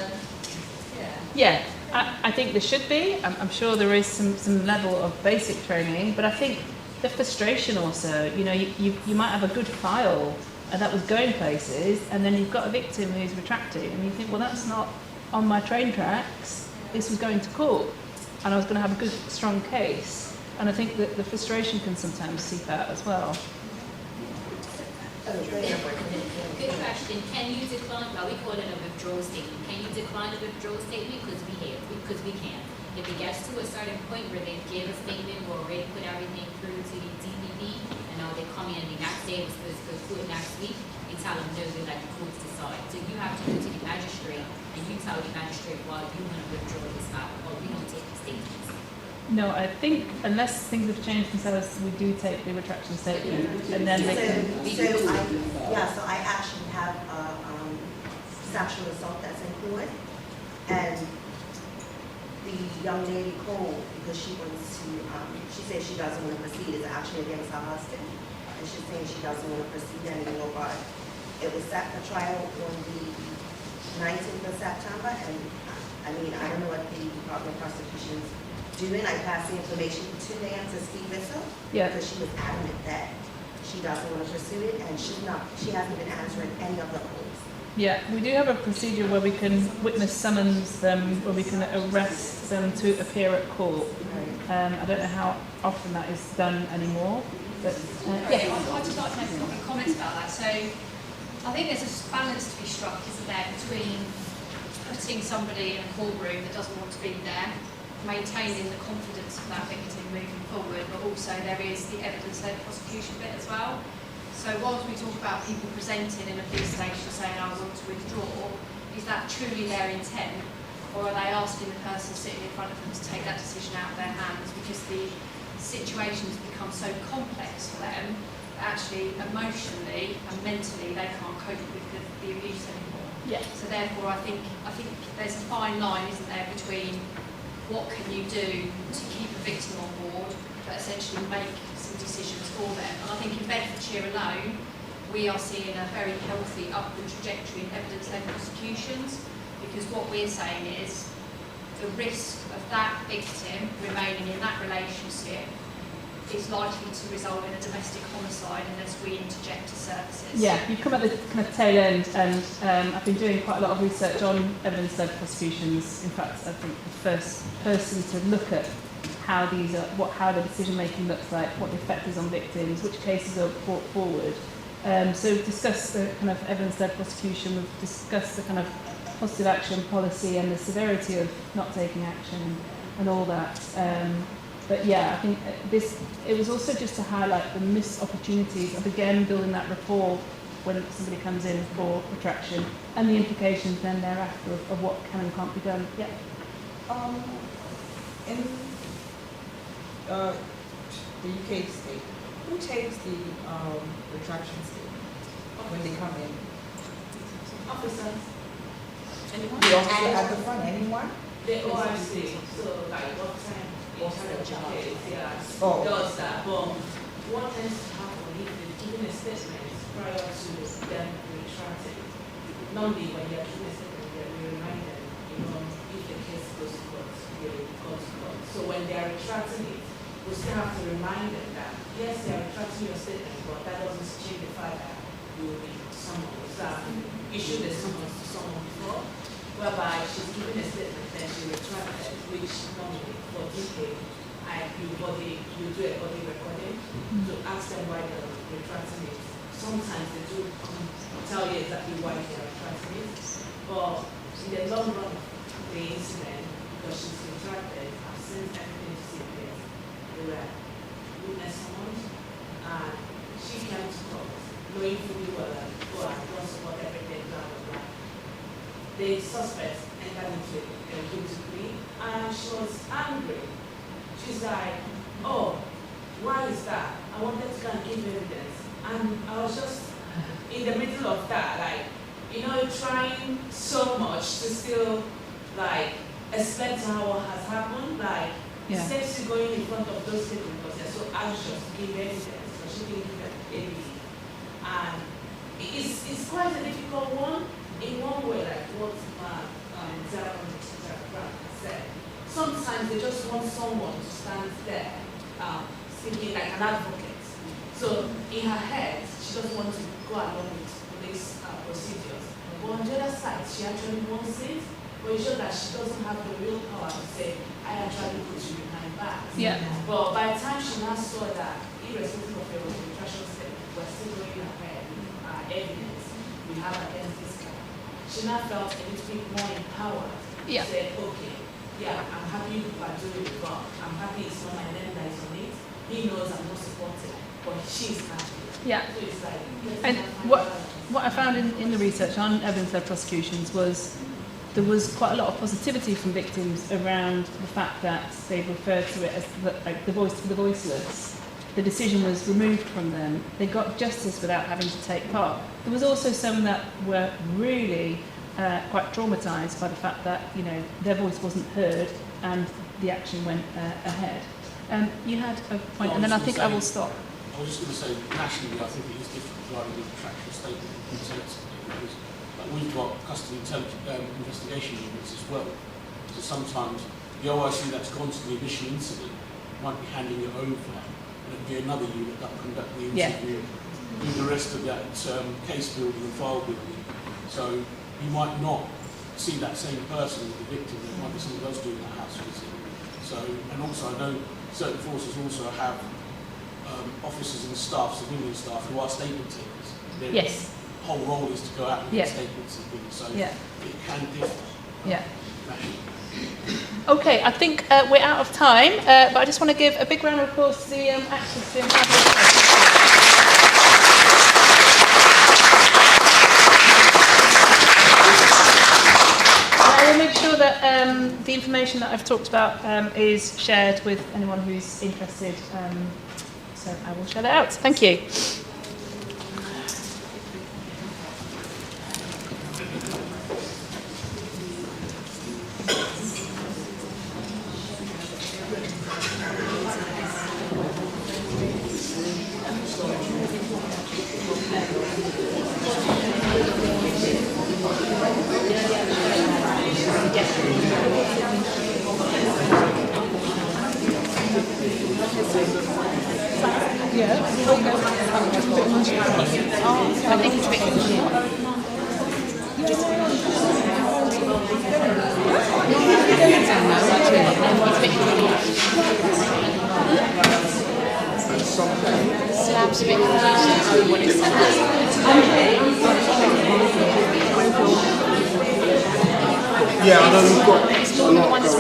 Yeah, I think there should be. I'm sure there is some level of basic training, but I think the frustration also, you might have a good file and that was going places, and then you've got a victim who's retracting, and you think, well, that's not on my train tracks. This was going to court, and I was going to have a good, strong case. And I think that the frustration can sometimes seep out as well. Good question. Can you decline, well, we call it a withdrawal statement. Can you decline a withdrawal statement? Because we can. If it gets to a certain point where they've given a statement, we're already put everything through to the DPP, and now they come in the next day, we're supposed to go to next week, and tell them no, they let the courts decide. So you have to go to the magistrate, and you tell the magistrate, well, you want to withdraw this now, or we don't take the statements. No, I think unless things have changed themselves, we do take the retraction statement, and then they can. So I actually have a sexual assault that's in court, and the young lady called because she wants to. She said she doesn't want to proceed. It's actually against her husband, and she's saying she doesn't want to proceed anymore. But it was set for trial on the 19th of September, and I mean I don't know what the Department of Prosecution's doing. I passed the information to Nan to speak with her because she was adamant that she doesn't want to pursue it, and she hasn't been answering any of the calls. Yeah, we do have a procedure where we can witness summons them, where we can arrest them to appear at court. I don't know how often that is done anymore, but yeah, I'd just like to make a couple of comments about that. So I think there's a balance to be struck, isn't there, between putting somebody in a courtroom that doesn't want to be there, maintaining the confidence of that victim moving forward, but also there is the evidence-led prosecution bit as well. So whilst we talk about people presenting in a police station saying, I want to withdraw, is that truly their intent? Or are they asking the person sitting in front of them to take that decision out of their hands because the situation's become so complex for them that actually emotionally and mentally they can't cope with the abuse anymore? Yeah. So therefore I think there's a fine line, isn't there, between what can you do to keep a victim on board, but essentially make some decisions for them. And I think in Bedfordshire alone, we are seeing a very healthy upward trajectory in evidence-led prosecutions, because what we're saying is the risk of that victim remaining in that relationship is likely to result in a domestic homicide unless we interject to services. yeah, you come at the kind of tail end, and I've been doing quite a lot of research on evidence-led prosecutions. In fact, I think the first person to look at how these are, how the decision making looks like, what the effect is on victims, which cases are brought forward. So we've discussed the kind of evidence-led prosecution, we've discussed the kind of positive action policy and the severity of not taking action and all that. But yeah, I think it was also just to highlight the missed opportunities of again building that rapport when somebody comes in for retraction, and the implications then thereafter of what can and can't be done. Yeah. In the UK state, who takes the retraction statement when they come in? Officers. Anyone? The officer at the front, anyone? The ORC, so like what time does that, but what tends to happen if they're giving a statement prior to them retracting? Normally when you're giving a statement, you're reminded, if the case goes to court, you'll go to court. So when they are retracting it, we still have to remind them that yes, they are retracting your statement, but that doesn't change the fact that you will be summoned. So issued a summons to someone before, whereby she's giving a statement that she retracted, which normally for DK, you do a body recording to ask them why they're retracting it. Sometimes they do tell you exactly why they're retracting it, but in the long run of the incident, because she's retracted, I've seen everything to see there. They were witness summons, and she came to court knowing fully well that don't support everything, blah blah blah. The suspect entered into a guilty plea, and she was angry. She's like, oh, why is that? I wanted to go and give evidence. And I was just in the middle of that, like, trying so much to still, like, explain to her what has happened. Like, instead of going in front of those people because they're so anxious to give evidence, but she didn't give anything. And it's quite a difficult one. In one way, like what Zara said, sometimes they just want someone to stand there, speaking like an advocate. So in her head, she doesn't want to go along with police procedures. But on the other side, she actually wants it, but it's just that she doesn't have the real power to say, I actually put you behind bars. Yeah. But by the time she now saw that, irrespective of your retraction statement, we're still going ahead with evidence. have against this guy. She now felt a little bit more empowered. Yeah. She said, okay, yeah, I'm happy you are doing it, but I'm happy it's not my name that is on it. He knows I'm not supporting, but she's happy. Yeah. So it's like, And what I found in the research on evidence-led prosecutions was there was quite a lot of positivity from victims around the fact that they referred to it as the voice for the voiceless. The decision was removed from them. They got justice without having to take part. There was also some that were really quite traumatised by the fact that, you know, their voice wasn't heard and the action went ahead. You had a point, and then I think I will stop. I was just going to say, nationally, I think it is different regarding the contractual statement and consent because we've got custody investigation units as well. So sometimes the OIC that's gone to the initial incident might be handing it over, and it'll be another unit that conduct the interview, do the rest of that case building and file building. So you might not see that same person as the victim. There might be someone else doing that house visit. So, and also I know certain forces also have officers and staff, civilian staff, who are statement takers. Their whole role is to go out and get statements and things, so it can differ. Yeah. Okay, I think we're out of time, but I just want to give a big round of applause to the actors doing I will make sure that the information that I've talked about is shared with anyone who's interested. So I will share that out. Thank you. I think it's a bit Slab's a bit confusing what it's yeah, I know we've got a lot of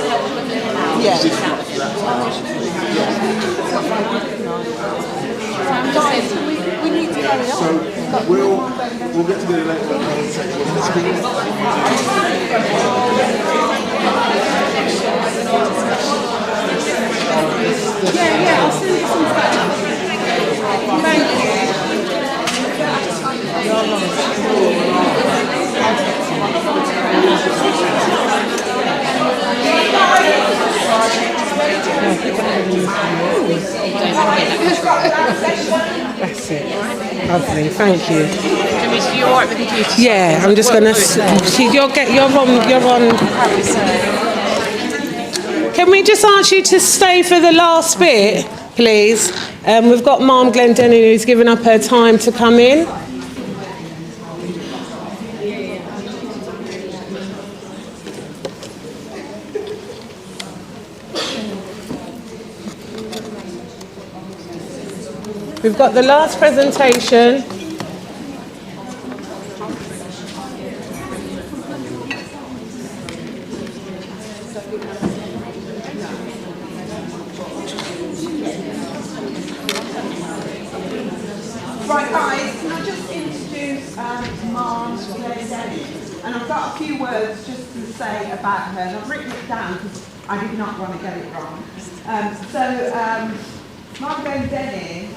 We need to carry on. So we'll get together later and check what's Yeah, I'll send you some stuff. Thank you. That's it. Lovely, thank you. You're all right with the computer? Yeah, I'm just gonna. You're on. Can we just ask you to stay for the last bit, please? We've got Ma'am Glendenning who's given up her time to come in. We've got the last presentation. Right, guys, can I just introduce Ma'am Glendenning? And I've got a few words just to say about her, and I've written it down because I did not want to get it wrong. Ma'am Glendenning,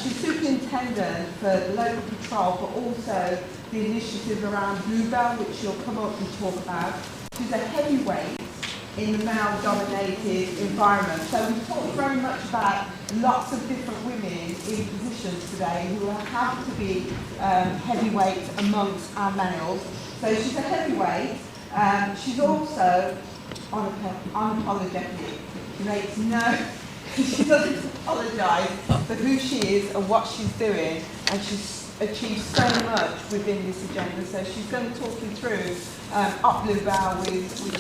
she's superintendent for the local patrol, but also the initiative around Bluebell, which she'll come up and talk about. She's a heavyweight in the male-dominated environment. So we talk very much about lots of different women in positions today who have to be heavyweight amongst our males. So she's a heavyweight. She's also unapologetic. She makes she doesn't apologise for who she is and what she's doing, and she's achieved so much within this agenda. So she's going to talk you through Up Bluebell, which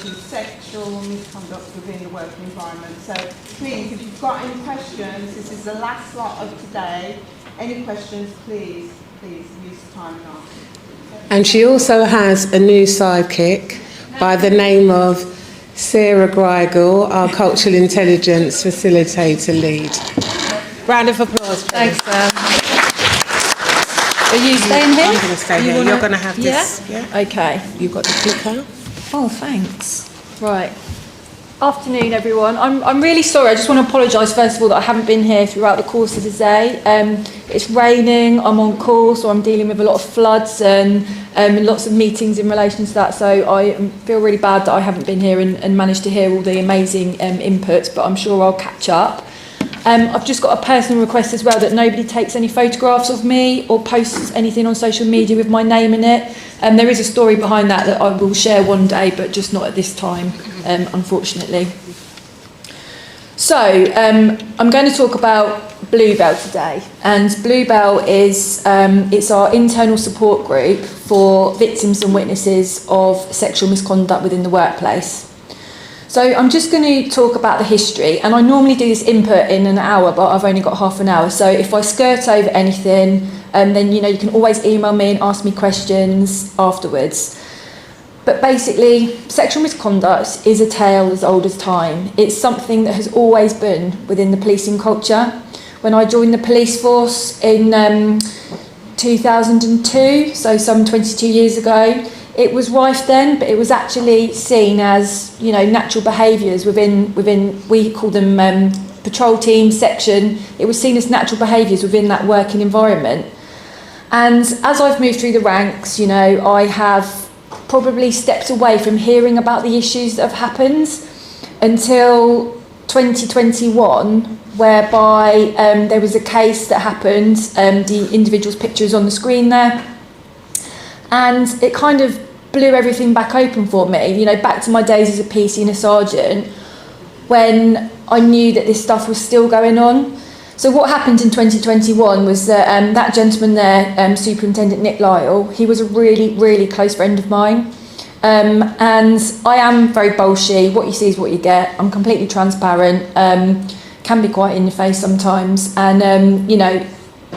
is sexual misconduct within the working environment. So please, if you've got any questions, this is the last slot of today. Any questions, please use the time and ask. And she also has a new sidekick by the name of Sarah Greigel, our Cultural Intelligence Facilitator Lead. Round of applause, please. Thanks, Are you staying here? I'm going to stay here. You're going to have this. Yeah? Okay. You've got the clicker. Oh, thanks. Right. Afternoon, everyone. I'm really sorry. I just want to apologise, first of all, that I haven't been here throughout the course of the day. It's raining, I'm on call, so I'm dealing with a lot of floods and lots of meetings in relation to that. So I feel really bad that I haven't been here and managed to hear all the amazing inputs, but I'm sure I'll catch up. I've just got a personal request as well that nobody takes any photographs of me or posts anything on social media with my name in it. There is a story behind that I will share one day, but just not at this time, unfortunately. So, I'm going to talk about Bluebell today. And Bluebell is it's our internal support group for victims and witnesses of sexual misconduct within the workplace. So I'm just going to talk about the history, and I normally do this input in an hour, but I've only got half an hour. So if I skirt over anything, then you can always email me and ask me questions afterwards. But basically, sexual misconduct is a tale as old as time. It's something that has always been within the policing culture. When I joined the police force in 2002, so some 22 years ago, it was rife then, but it was actually seen as, natural behaviours within we call them patrol team, section. It was seen as natural behaviours within that working environment. And as I've moved through the ranks, I have probably stepped away from hearing about the issues that have happened until 2021, whereby there was a case that happened. The individual's picture is on the screen there. And it kind of blew everything back open for me, back to my days as a PC and a sergeant, when I knew that this stuff was still going on. So what happened in 2021 was that that gentleman there, Superintendent Nick Lyle, he was a really, really close friend of mine. And I am very bolshy. What you see is what you get. I'm completely transparent, can be quite in your face sometimes. And,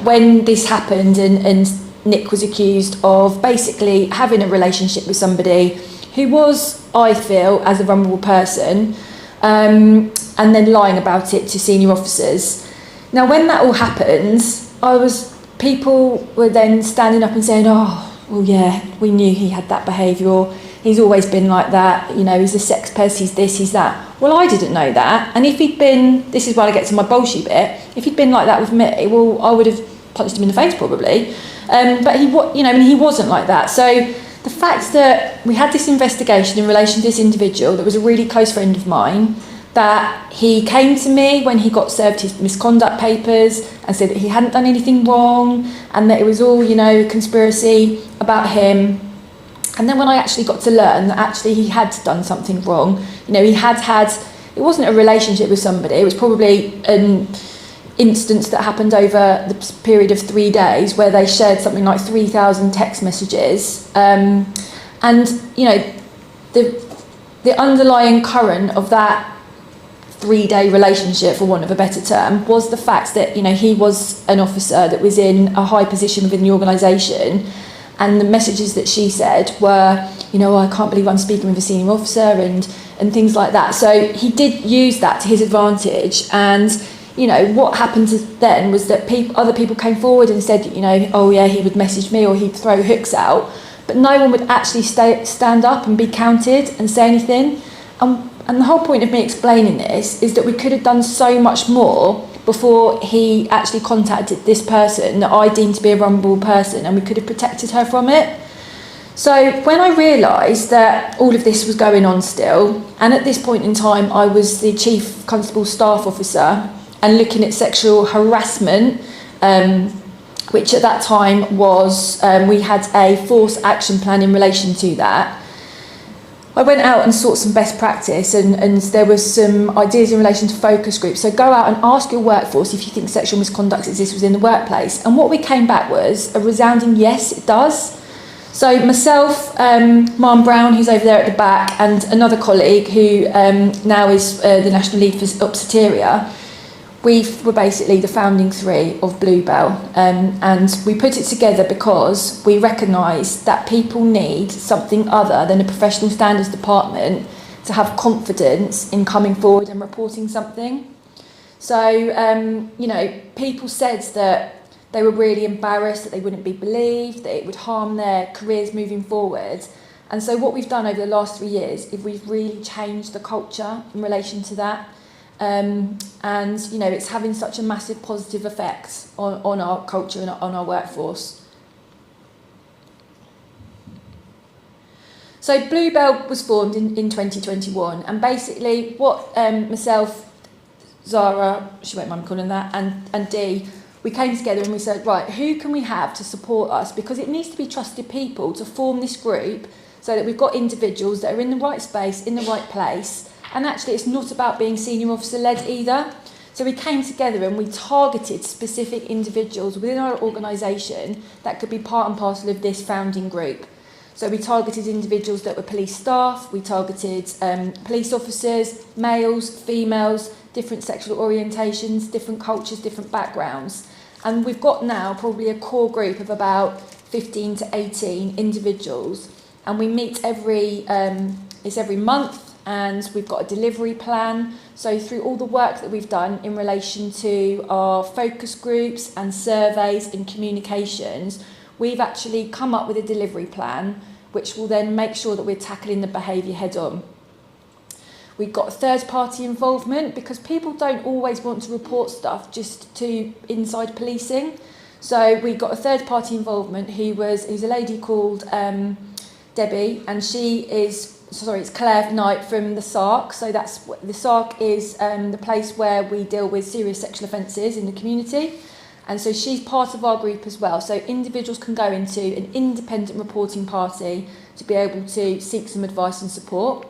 when this happened and Nick was accused of basically having a relationship with somebody who was, I feel, as a vulnerable person, and then lying about it to senior officers. Now, when that all happened, people were then standing up and saying, oh, well, yeah, we knew he had that behaviour, or he's always been like that, he's a sex pest, he's this, he's that. Well, I didn't know that, and if he'd been, this is where I get to my bullshit bit, if he'd been like that with me, well, I would have punched him in the face probably. But he wasn't like that. So the fact that we had this investigation in relation to this individual that was a really close friend of mine, that he came to me when he got served his misconduct papers and said that he hadn't done anything wrong and that it was all, conspiracy about him. And then when I actually got to learn that actually he had done something wrong, he had, it wasn't a relationship with somebody, it was probably an instance that happened over the period of 3 days where they shared something like 3,000 text messages. The underlying current of that 3-day relationship, for want of a better term, was the fact that, he was an officer that was in a high position within the organisation, and the messages that she said were, I can't believe I'm speaking with a senior officer and things like that. So he did use that to his advantage, and what happened then was that other people came forward and said, oh yeah, he would message me or he'd throw hooks out, but no one would actually stand up and be counted and say anything. And the whole point of me explaining this is that we could have done so much more before he actually contacted this person that I deemed to be a vulnerable person, and we could have protected her from it. So when I realised that all of this was going on still, and at this point in time I was the Chief Constable Staff Officer and looking at sexual harassment, which at that time was, we had a force action plan in relation to that. I went out and sought some best practice, and there was some ideas in relation to focus groups. So go out and ask your workforce if you think sexual misconduct exists within the workplace. And what we came back was a resounding yes, it does. So myself, Marm Brown, who's over there at the back, and another colleague who now is the National Lead for Obsteteria, we were basically the founding three of Bluebell, and we put it together because we recognise that people need something other than a professional standards department to have confidence in coming forward and reporting something. So, you know, people said that they were really embarrassed, that they wouldn't be believed, that it would harm their careers moving forward. And so what we've done over the last 3 years is we've really changed the culture in relation to that. And, you know, it's having such a massive positive effect on our culture and on our workforce. So Bluebell was formed in 2021, and basically what myself, Zara, she won't mind calling that, and Dee, we came together and we said, right, who can we have to support us? Because it needs to be trusted people to form this group so that we've got individuals that are in the right space, in the right place. And actually, it's not about being senior officer led either. So we came together and we targeted specific individuals within our organisation that could be part and parcel of this founding group. So we targeted individuals that were police staff, we targeted police officers, males, females, different sexual orientations, different cultures, different backgrounds. And we've got now probably a core group of about 15 to 18 individuals. And we meet every month, and we've got a delivery plan. So through all the work that we've done in relation to our focus groups and surveys and communications, we've actually come up with a delivery plan which will then make sure that we're tackling the behaviour head on. We've got third-party involvement because people don't always want to report stuff just to inside policing. So we've got a third-party involvement who's a lady called Debbie, and it's Claire Knight from the SARC. So the SARC is the place where we deal with serious sexual offences in the community. And so she's part of our group as well. So individuals can go into an independent reporting party to be able to seek some advice and support.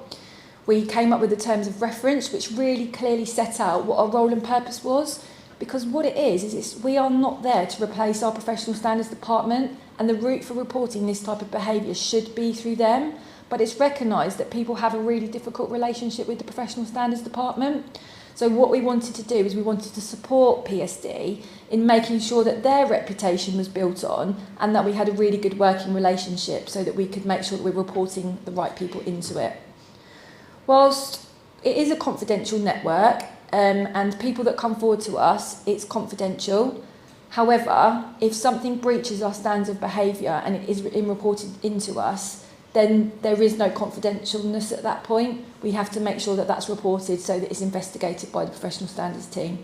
We came up with the terms of reference, which really clearly set out what our role and purpose was. Because what it is we are not there to replace our professional standards department, and the route for reporting this type of behaviour should be through them. But it's recognised that people have a really difficult relationship with the professional standards department. So what we wanted to do is we wanted to support PSD in making sure that their reputation was built on and that we had a really good working relationship so that we could make sure that we're reporting the right people into it. Whilst it is a confidential network and people that come forward to us, it's confidential. However, if something breaches our standards of behaviour and it is reported into us, then there is no confidentialness at that point. We have to make sure that that's reported so that it's investigated by the professional standards team.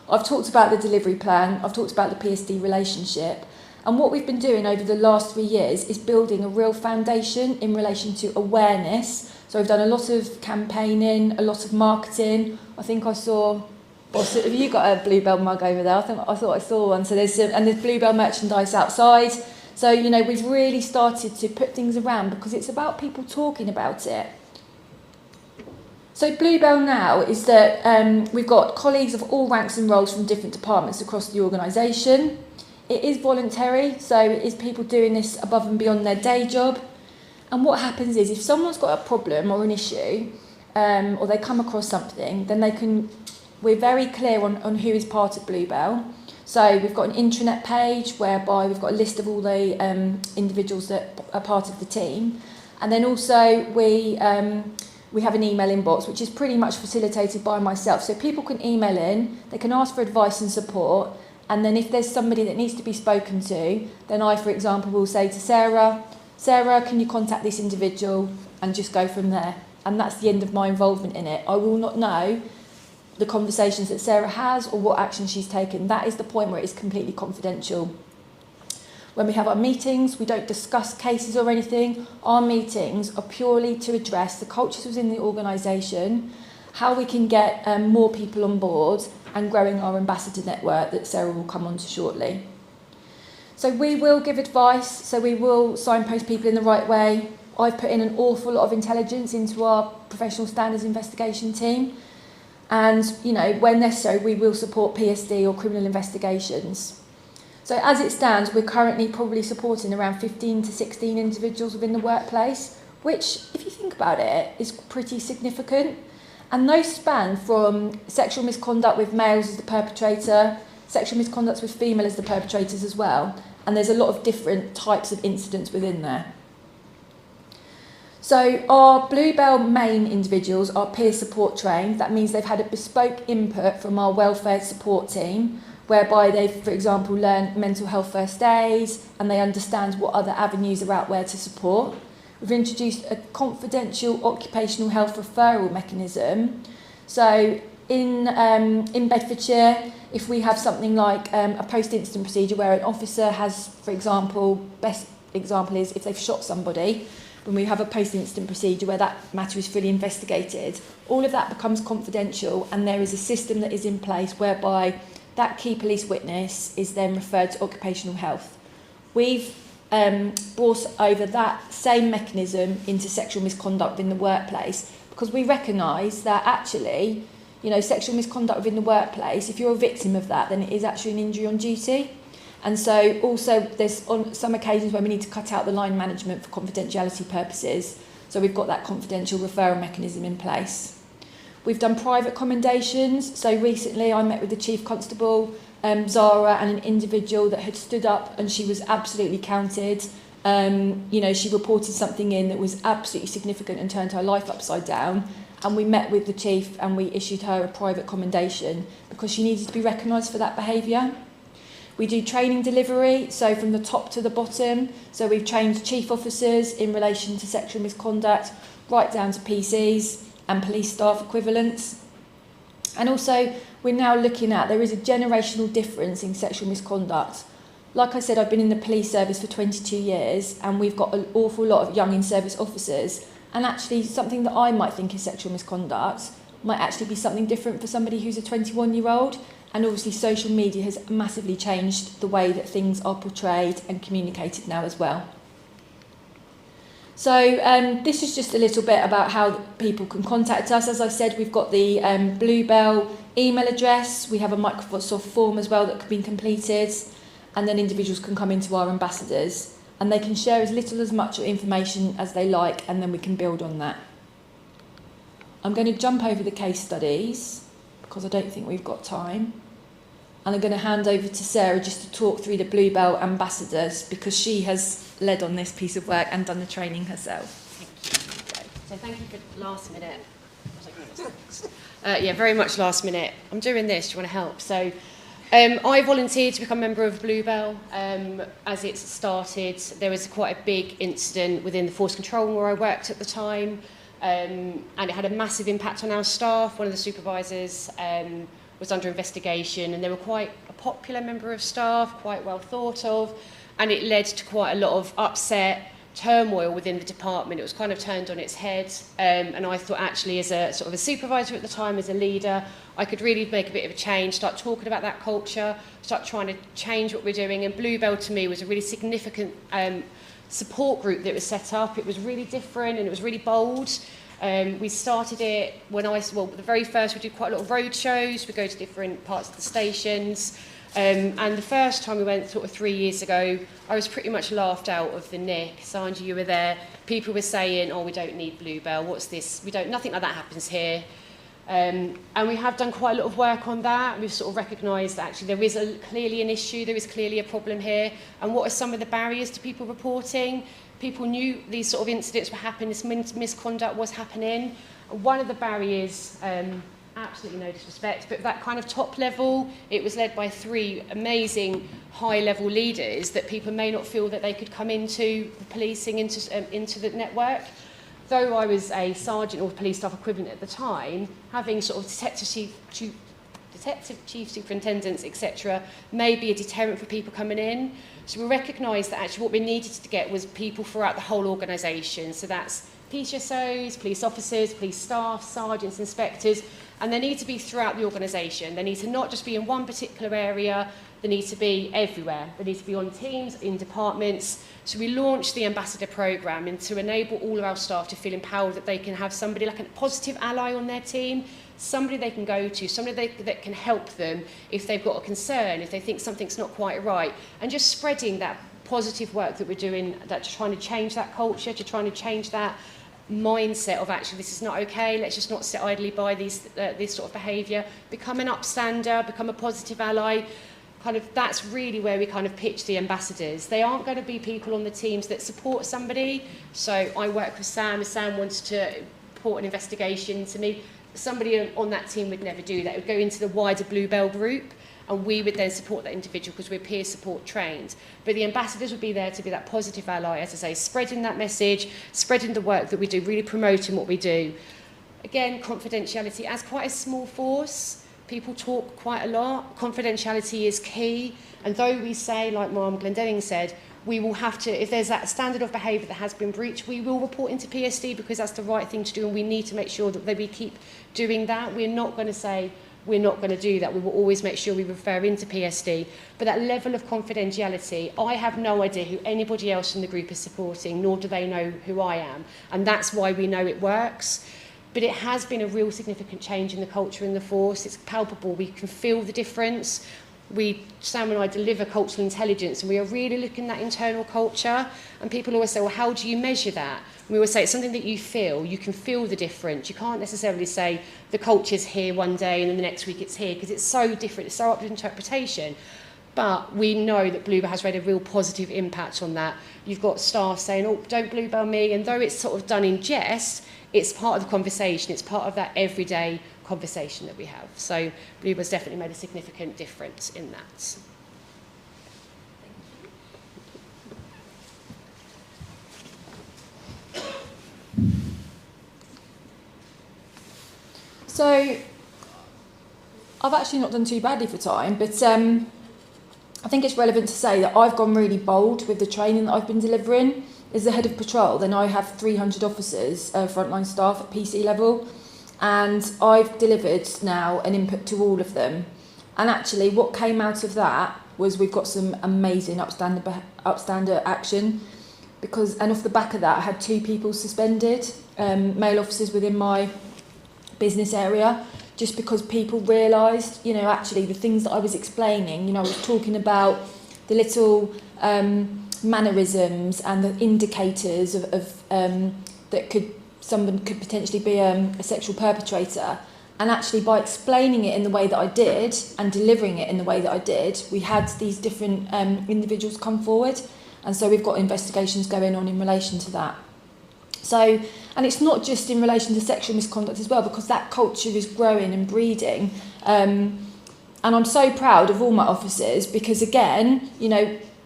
I've talked about the delivery plan, I've talked about the PSD relationship, and what we've been doing over the last 3 years is building a real foundation in relation to awareness. So we've done a lot of campaigning, a lot of marketing. I think I saw, have you got a Bluebell mug over there? I thought I saw one. So there's Bluebell merchandise outside. So, you know, we've really started to put things around because it's about people talking about it. So Bluebell now is that we've got colleagues of all ranks and roles from different departments across the organisation. It is voluntary, so it is people doing this above and beyond their day job. And what happens is if someone's got a problem or an issue, or they come across something, then we're very clear on who is part of Bluebell. So we've got an intranet page whereby we've got a list of all the individuals that are part of the team. And then also we have an email inbox, which is pretty much facilitated by myself. So people can email in, they can ask for advice and support. And then if there's somebody that needs to be spoken to, then I, for example, will say to Sarah, can you contact this individual, and just go from there. And that's the end of my involvement in it. I will not know the conversations that Sarah has or what action she's taken. That is the point where it is completely confidential. When we have our meetings, we don't discuss cases or anything. Our meetings are purely to address the cultures within the organisation, how we can get more people on board, and growing our ambassador network that Sarah will come on to shortly. So we will give advice, so we will signpost people in the right way. I've put in an awful lot of intelligence into our professional standards investigation team. And, you know, when necessary, we will support PSD or criminal investigations. So as it stands, we're currently probably supporting around 15 to 16 individuals within the workplace, which, if you think about it, is pretty significant. And those span from sexual misconduct with males as the perpetrator, sexual misconduct with female as the perpetrators as well. And there's a lot of different types of incidents within there. So our Bluebell main individuals are peer support trained. That means they've had a bespoke input from our welfare support team, whereby they've, for example, learned mental health first aid and they understand what other avenues are out there to support. We've introduced a confidential occupational health referral mechanism. So in Bedfordshire, if we have something like a post-incident procedure where an officer has, for example, best example is if they've shot somebody, when we have a post-incident procedure where that matter is fully investigated, all of that becomes confidential and there is a system that is in place whereby that key police witness is then referred to occupational health. We've brought over that same mechanism into sexual misconduct in the workplace because we recognise that actually, you know, sexual misconduct within the workplace, if you're a victim of that, then it is actually an injury on duty. And so also there's on some occasions where we need to cut out the line management for confidentiality purposes. So we've got that confidential referral mechanism in place. We've done private commendations. So recently I met with the Chief Constable, Zara, and an individual that had stood up and she was absolutely counted. You know, she reported something in that was absolutely significant and turned her life upside down. And we met with the Chief and we issued her a private commendation because she needed to be recognised for that behaviour. We do training delivery, so from the top to the bottom. So we've trained chief officers in relation to sexual misconduct, right down to PCs and police staff equivalents. And also, we're now looking at, there is a generational difference in sexual misconduct. Like I said, I've been in the police service for 22 years, and we've got an awful lot of young in-service officers. And actually, something that I might think is sexual misconduct might actually be something different for somebody who's a 21-year-old. And obviously social media has massively changed the way that things are portrayed and communicated now as well. So this is just a little bit about how people can contact us. As I said, we've got the Bluebell email address. We have a Microsoft form as well that can be completed. And then individuals can come into our ambassadors. And they can share as little as much information as they like, and then we can build on that. I'm going to jump over the case studies because I don't think we've got time. And I'm going to hand over to Sarah just to talk through the Bluebell ambassadors because she has led on this piece of work and done the training herself. Thank you. So thank you for last minute. Yeah, very much last minute. I'm doing this, do you want to help? So I volunteered to become a member of Bluebell. As it started, there was quite a big incident within the force control where I worked at the time. And it had a massive impact on our staff. One of the supervisors was under investigation, and they were quite a popular member of staff, quite well thought of, and it led to quite a lot of upset, turmoil within the department. It was kind of turned on its head, and I thought actually as a sort of a supervisor at the time, as a leader, I could really make a bit of a change, start talking about that culture, start trying to change what we're doing, and Bluebell to me was a really significant support group that was set up. It was really different and it was really bold. We started it when the very first we did quite a lot of road shows. We go to different parts of the stations. And the first time we went sort of 3 years ago, I was pretty much laughed out of the nick. Sandra, you were there. People were saying, oh, we don't need Bluebell. What's this? Nothing like that happens here. And we have done quite a lot of work on that. We've sort of recognised that actually there is clearly an issue, there is clearly a problem here. And what are some of the barriers to people reporting? People knew these sort of incidents were happening, this misconduct was happening. One of the barriers, absolutely no disrespect, but that kind of top level, it was led by 3 amazing high-level leaders that people may not feel that they could come into the policing, into the network. Though I was a sergeant or police staff equivalent at the time, having sort of detective chief superintendents, etc., may be a deterrent for people coming in. So we recognised that actually what we needed to get was people throughout the whole organisation. So that's PCSOs, police officers, police staff, sergeants, inspectors, and they need to be throughout the organisation. They need to not just be in one particular area, they need to be everywhere. They need to be on teams, in departments. So we launched the Ambassador Programme and to enable all of our staff to feel empowered that they can have somebody like a positive ally on their team, somebody they can go to, somebody that can help them if they've got a concern, if they think something's not quite right, and just spreading that positive work that we're doing, that to trying to change that culture, to trying to change that mindset of actually this is not okay, let's just not sit idly by this sort of behaviour, become an upstander, become a positive ally. Kind of, that's really where we kind of pitch the ambassadors. They aren't going to be people on the teams that support somebody. So I work with Sam. If Sam wants to report an investigation to me, somebody on that team would never do that. It would go into the wider Bluebell group, and we would then support that individual because we're peer support trained. But the ambassadors would be there to be that positive ally, as I say, spreading that message, spreading the work that we do, really promoting what we do. Again, confidentiality. As quite a small force, people talk quite a lot. Confidentiality is key. And though we say, like Ma'am Glendenning said, we will have to, if there's that standard of behaviour that has been breached, we will report into PSD because that's the right thing to do, and we need to make sure that we keep doing that. We're not going to say, we're not going to do that. We will always make sure we refer into PSD. But that level of confidentiality, I have no idea who anybody else in the group is supporting, nor do they know who I am. And that's why we know it works. But it has been a real significant change in the culture in the force. It's palpable. We can feel the difference. Sam and I deliver cultural intelligence, and we are really looking at that internal culture. And people always say, well, how do you measure that? And we always say it's something that you feel. You can feel the difference. You can't necessarily say the culture's here one day and then the next week it's here, because it's so different. It's so up to interpretation. But we know that Bluebell has made a real positive impact on that. You've got staff saying, oh, don't Bluebell me. And though it's sort of done in jest, it's part of the conversation. It's part of that everyday conversation that we have. So Bluebell's definitely made a significant difference in that. So I've actually not done too badly for time, but I think it's relevant to say that I've gone really bold with the training that I've been delivering. As the head of patrol, then I have 300 officers, frontline staff at PC level, and I've delivered now an input to all of them. And actually what came out of that was we've got some amazing upstander action, and off the back of that I had 2 people suspended, male officers within my business area, just because people realised, actually the things that I was explaining, I was talking about the little mannerisms and the indicators of that someone could potentially be a sexual perpetrator. And actually by explaining it in the way that I did and delivering it in the way that I did, we had these different individuals come forward, and so we've got investigations going on in relation to that. So, and it's not just in relation to sexual misconduct as well, because that culture is growing and breeding. And I'm so proud of all my officers because, again,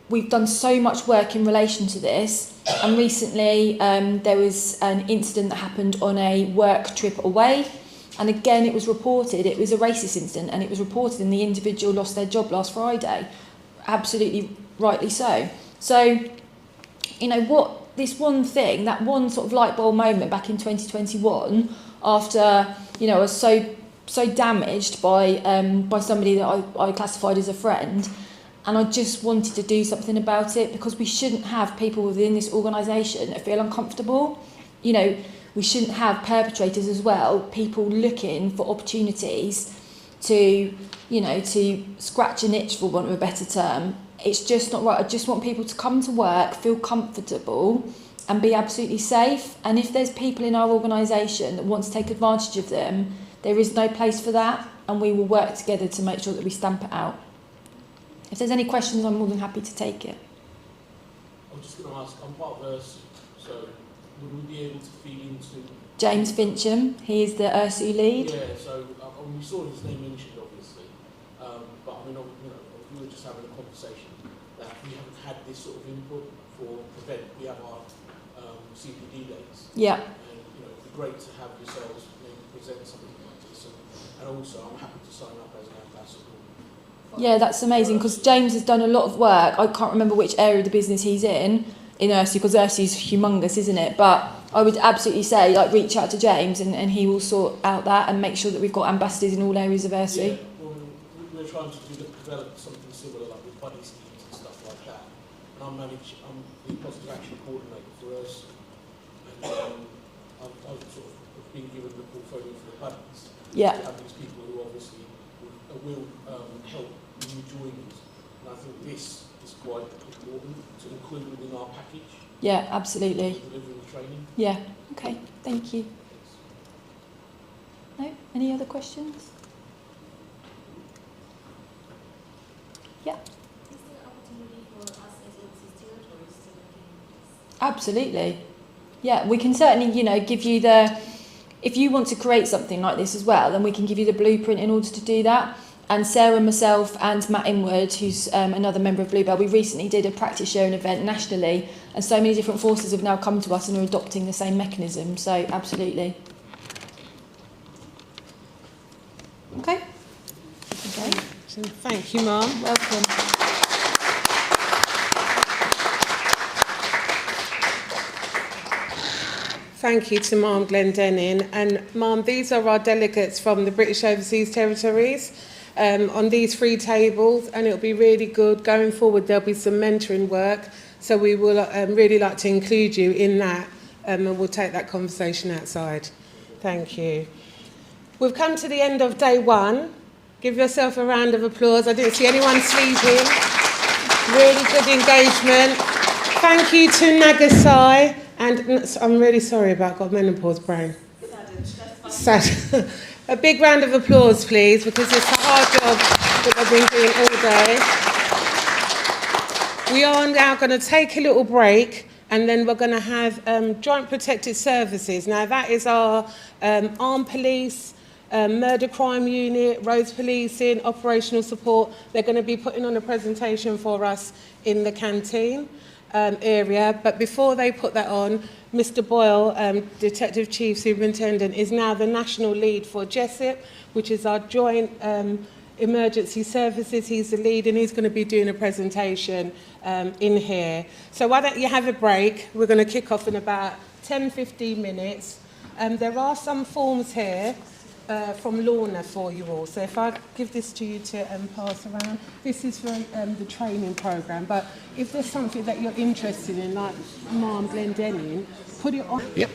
we've done so much work in relation to this. And recently there was an incident that happened on a work trip away. And again, it was reported, it was a racist incident, and it was reported and the individual lost their job last Friday. Absolutely rightly so. So, this one thing, that one sort of light bulb moment back in 2021, after, I was so damaged by somebody that I classified as a friend, and I just wanted to do something about it, because we shouldn't have people within this organisation that feel uncomfortable. We shouldn't have perpetrators as well, people looking for opportunities to scratch an itch, for want of a better term. It's just not right. I just want people to come to work, feel comfortable and be absolutely safe. And if there's people in our organisation that want to take advantage of them, there is no place for that, and we will work together to make sure that we stamp it out. If there's any questions, I'm more than happy to take it. I was just going to ask, I'm part of ERSU, so would we be able to feed into... James Fincham, he is the ERSU lead. Yeah, so we saw his name mentioned, obviously, but I mean, we were just having a conversation that we haven't had this sort of input for PREVENT. We have our CPD days. Yeah. And, it'd be great to have yourselves maybe present something like this. And also, I'm happy to sign up as an ambassador. Yeah, that's amazing, because James has done a lot of work. I can't remember which area of the business he's in ERSU, because ERSU's humongous, isn't it? But I would absolutely say, reach out to James, and he will sort out that and make sure that we've got ambassadors in all areas of ERSU. Yeah, well, we're trying to develop something similar, like with buddy schemes and stuff like that. And I'm the positive action coordinator for ERSU. And I've sort of been given the portfolio for the buddies. Yeah. To have these people who obviously will help new joiners. And I think this is quite important to include within our package. Yeah, absolutely. Delivering training. Yeah, okay. Thank you. No? Any other questions? Yeah. Absolutely. Yeah, we can certainly, give you if you want to create something like this as well, then we can give you the blueprint in order to do that. And Sarah, myself and Matt Inwood, who's another member of Bluebell, we recently did a practice sharing event nationally, and so many different forces have now come to us and are adopting the same mechanism, so absolutely. Okay. Thank you, Ma'am. Welcome. Thank you to Ma'am Glendenning. And Ma'am, these are our delegates from the British Overseas Territories on these 3 tables, and it'll be really good. Going forward, there'll be some mentoring work, so we will really like to include you in that, and we'll take that conversation outside. Thank you. We've come to the end of day 1. Give yourself a round of applause. I didn't see anyone sleeping. Really good engagement. Thank you to Nagasai. And I'm really sorry about got menopause brain. Sad. A big round of applause, please, because it's a hard job that I've been doing all day. We are now going to take a little break, and then we're going to have Joint Protected Services. Now, that is our armed police, murder crime unit, roads policing, operational support. They're going to be putting on a presentation for us in the canteen area. But before they put that on, Mr. Boyle, Detective Chief Superintendent, is now the national lead for WOCip, which is our joint emergency services. He's the lead, and he's going to be doing a presentation in here. So why don't you have a break? We're going to kick off in about 10-15 minutes. There are some forms here from Lorna for you all. So if I give this to you to pass around, this is for the training programme. But if there's something that you're interested in, like Ma'am Glendenning, put it on. Yep.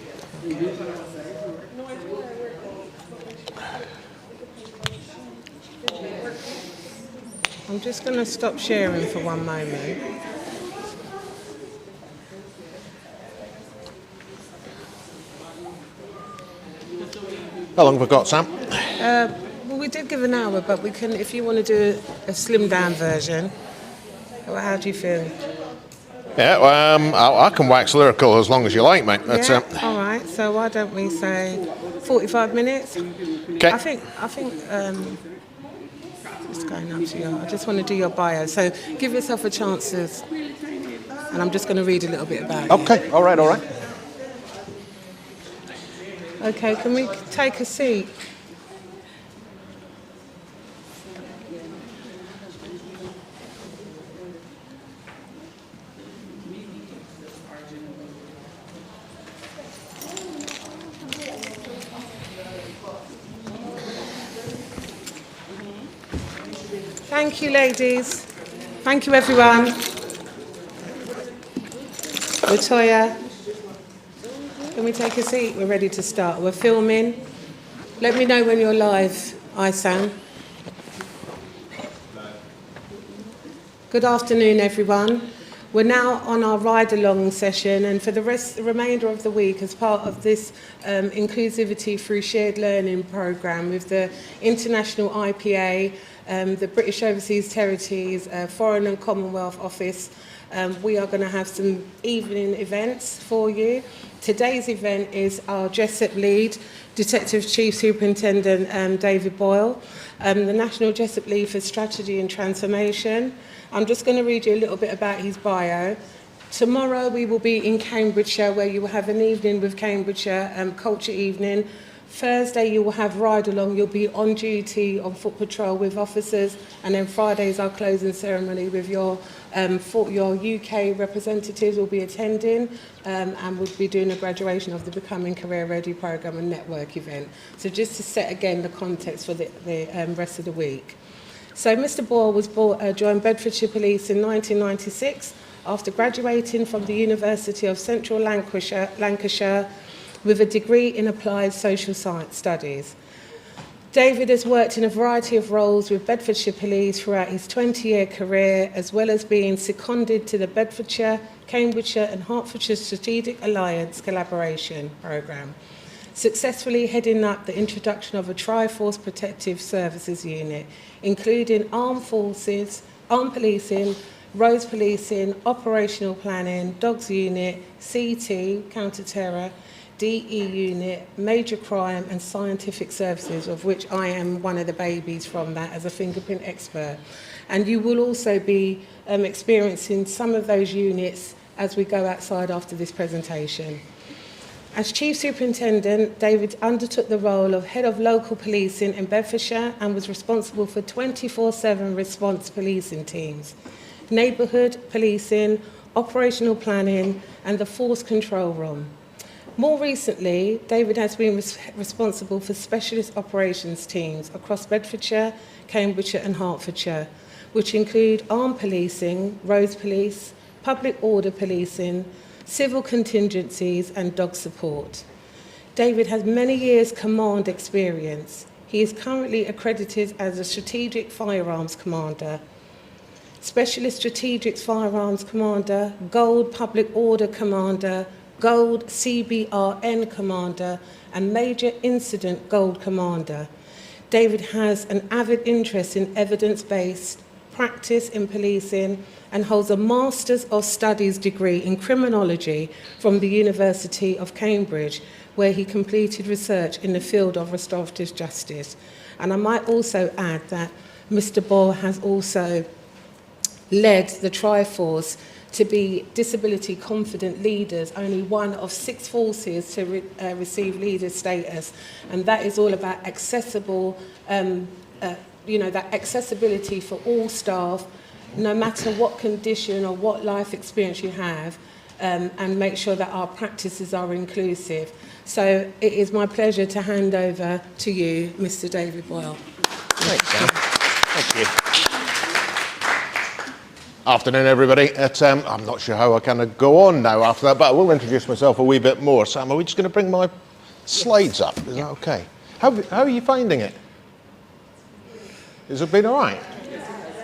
I'm just going to stop sharing for one moment. How long have we got, Sam? Well, we did give an hour, but we can, if you want to do a slimmed down version. How do you feel? Yeah, I can wax lyrical as long as you like, mate. That's, yeah, all right. So why don't we say 45 minutes? Okay. I think it's going up to you. I just want to do your bio. So give yourself a chance to, and I'm just going to read a little bit about you. Okay, all right. Okay, can we take a seat? Thank you, ladies. Thank you, everyone. Latoya, can we take a seat? We're ready to start. We're filming. Let me know when you're live, eyesam. Good afternoon, everyone. We're now on our ride-along session, and for the remainder of the week, as part of this Inclusivity Through Shared Learning programme with the International IPA, the British Overseas Territories, Foreign and Commonwealth Office, we are going to have some evening events for you. Today's event is our WOCip lead, Detective Chief Superintendent David Boyle, the National WOCip Lead for Strategy and Transformation. I'm just going to read you a little bit about his bio. Tomorrow we will be in Cambridgeshire, where you will have an evening with Cambridgeshire Culture Evening. Thursday you will have ride along, you'll be on duty on foot patrol with officers, and then Friday is our closing ceremony with your UK representatives will be attending, and we'll be doing a graduation of the Becoming Career Ready programme and network event. So just to set again the context for the rest of the week. So Mr. Boyle joined Bedfordshire Police in 1996 after graduating from the University of Central Lancashire with a degree in applied social science studies. David has worked in a variety of roles with Bedfordshire Police throughout his 20-year career, as well as being seconded to the Bedfordshire, Cambridgeshire and Hertfordshire Strategic Alliance Collaboration Programme. successfully heading up the introduction of a Triforce Protective Services unit, including armed forces, armed policing, roads policing, operational planning, dogs unit, CT, counter-terror, DE unit, major crime and scientific services, of which I am one of the babies from that as a fingerprint expert. And you will also be experiencing some of those units as we go outside after this presentation. As Chief Superintendent, David undertook the role of Head of Local Policing in Bedfordshire and was responsible for 24/7 response policing teams, neighbourhood policing, operational planning and the force control room. More recently, David has been responsible for specialist operations teams across Bedfordshire, Cambridgeshire and Hertfordshire, which include armed policing, roads police, public order policing, civil contingencies and dog support. David has many years command experience. He is currently accredited as a Strategic Firearms Commander, Specialist Strategic Firearms Commander, Gold Public Order Commander, Gold CBRN Commander and Major Incident Gold Commander. David has an avid interest in evidence-based practice in policing and holds a Master's of Studies degree in criminology from the University of Cambridge, where he completed research in the field of restorative justice. And I might also add that Mr. Ball has also led the Triforce to be disability confident leaders, only one of 6 forces to receive leader status. And that is all about accessible, that accessibility for all staff, no matter what condition or what life experience you have, and make sure that our practices are inclusive. So it is my pleasure to hand over to you, Mr. David Boyle. Thank you. Afternoon, everybody. I'm not sure how I kind of go on now after that, but I will introduce myself a wee bit more. Sam, are we just going to bring my slides up? Is that okay? How are you finding it? Has it been all right?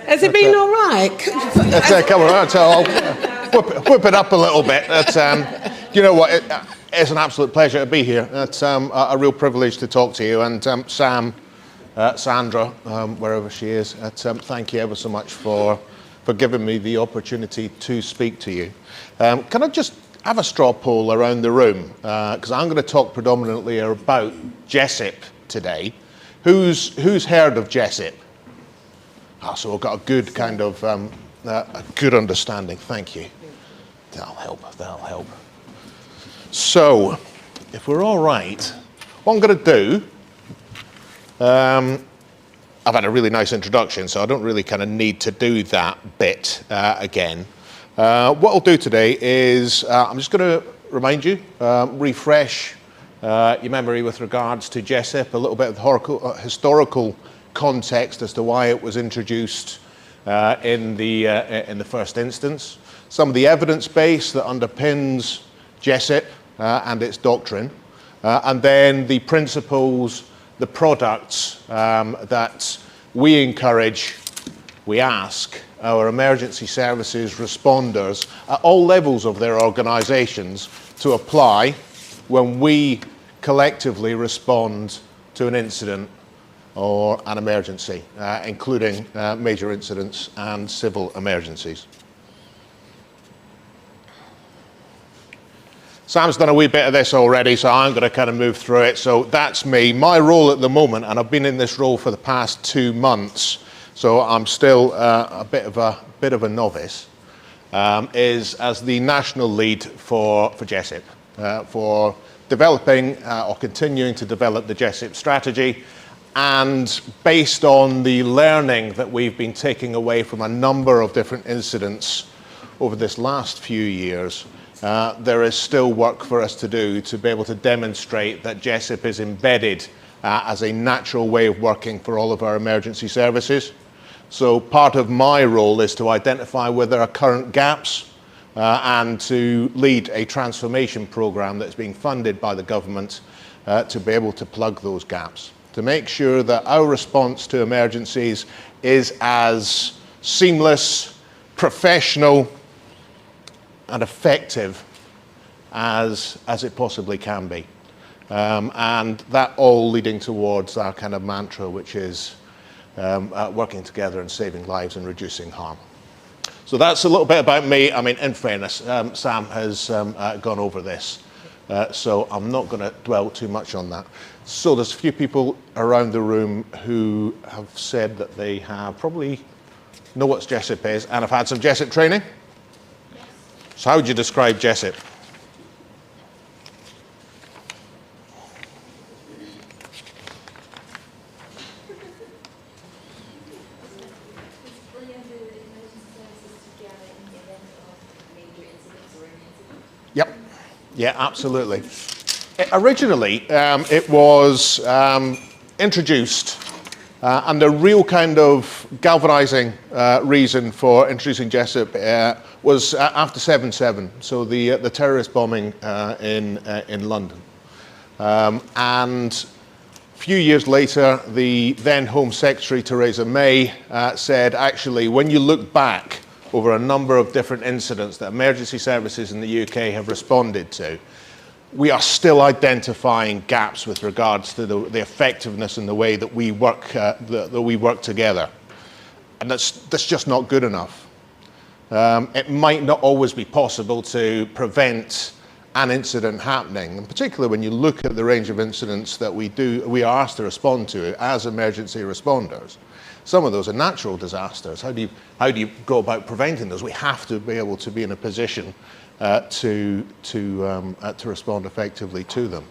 Has it been all right? Come on, I'll whip it up a little bit. You know what? It's an absolute pleasure to be here. It's a real privilege to talk to you. And Sam, Sandra, wherever she is, thank you ever so much for giving me the opportunity to speak to you. Can I just have a straw poll around the room? Because I'm going to talk predominantly about WOCip today. Who's heard of WOCip? So I've got a good kind of a good understanding. Thank you. That'll help. So, if we're all right, what I'm going to do, I've had a really nice introduction, so I don't really kind of need to do that bit again. What I'll do today is I'm just going to remind you, refresh your memory with regards to WOCip, a little bit of historical context as to why it was introduced in the first instance, some of the evidence base that underpins WOCip and its doctrine, and then the principles, the products that we encourage, we ask our emergency services responders at all levels of their organisations to apply when we collectively respond to an incident or an emergency, including major incidents and civil emergencies. Sam's done a wee bit of this already, so I'm going to kind of move through it. So that's me. My role at the moment, and I've been in this role for the past 2 months, so I'm still a bit of a novice, is as the national lead for WOCip, for developing or continuing to develop the WOCip strategy. And based on the learning that we've been taking away from a number of different incidents over this last few years, there is still work for us to do to be able to demonstrate that WOCip is embedded as a natural way of working for all of our emergency services. So part of my role is to identify where there are current gaps and to lead a transformation programme that's being funded by the government to be able to plug those gaps, to make sure that our response to emergencies is as seamless, professional and effective as it possibly can be. And that all leading towards our kind of mantra, which is working together and saving lives and reducing harm. So that's a little bit about me. I mean, in fairness, Sam has gone over this, so I'm not going to dwell too much on that. So there's a few people around the room who have said that they have probably know what WOCip is and have had some WOCip training. So how would you describe WOCip? Yep. Yeah, absolutely. Originally, it was introduced, and the real kind of galvanizing reason for introducing WOCip was after 7/7, so the terrorist bombing in London. And a few years later, the then Home Secretary, Theresa May, said, actually, when you look back over a number of different incidents that emergency services in the UK have responded to, we are still identifying gaps with regards to the effectiveness and the way that we work together. And that's just not good enough. It might not always be possible to prevent an incident happening, in particular when you look at the range of incidents that we are asked to respond to as emergency responders. Some of those are natural disasters. How do you go about preventing those? We have to be able to be in a position to respond effectively to them.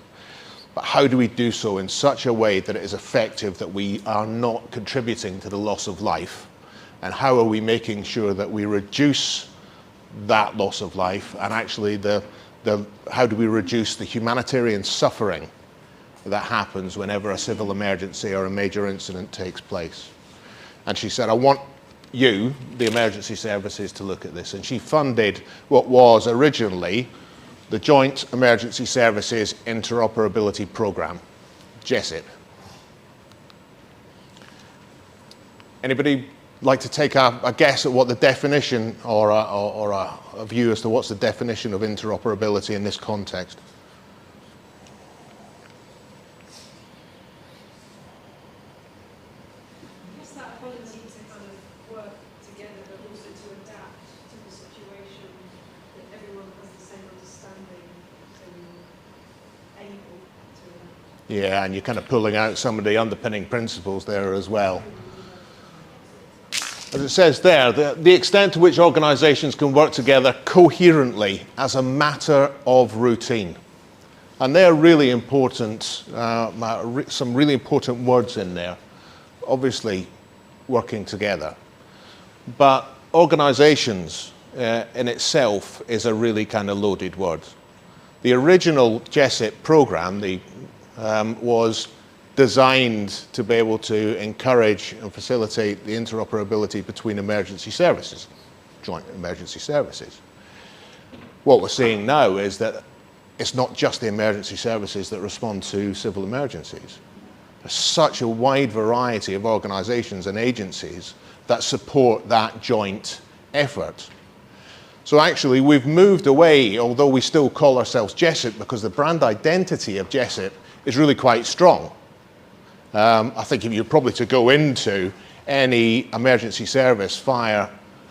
But how do we do so in such a way that it is effective, that we are not contributing to the loss of life? And how are we making sure that we reduce that loss of life, and actually how do we reduce the humanitarian suffering that happens whenever a civil emergency or a major incident takes place? And she said, I want you, the emergency services, to look at this. And she funded what was originally the Joint Emergency Services Interoperability Programme, WOCip. Anybody like to take a guess at what the definition, or a view as to what's the definition of interoperability in this context? Yeah, and you're kind of pulling out some of the underpinning principles there as well. As it says there, the extent to which organisations can work together coherently as a matter of routine. And they're really important, some really important words in there. Obviously, working together. But organisations in itself is a really kind of loaded word. The original WOCip programme, was designed to be able to encourage and facilitate the interoperability between emergency services, joint emergency services. What we're seeing now is that it's not just the emergency services that respond to civil emergencies. There's such a wide variety of organisations and agencies that support that joint effort. So actually we've moved away, although we still call ourselves WOCip, because the brand identity of WOCip is really quite strong. I think if you're probably to go into any emergency service, fire,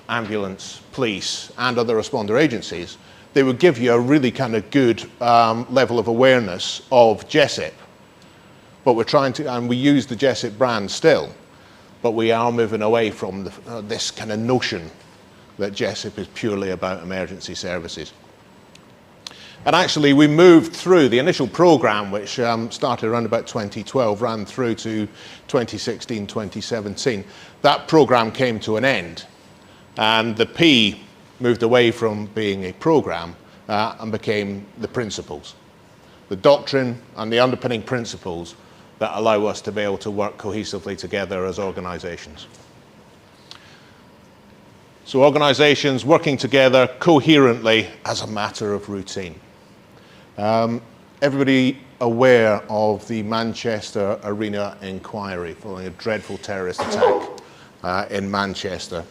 ambulance, police, and other responder agencies, they would give you a really kind of good level of awareness of WOCip. But we're trying to, and we use the WOCip brand still, but we are moving away from this kind of notion that WOCip is purely about emergency services. And actually, we moved through the initial program, which started around about 2012, ran through to 2016, 2017. That program came to an end, and the P moved away from being a program and became the principles, the doctrine and the underpinning principles that allow us to be able to work cohesively together as organisations. So organisations working together coherently as a matter of routine. Everybody aware of the Manchester Arena inquiry following a dreadful terrorist attack in Manchester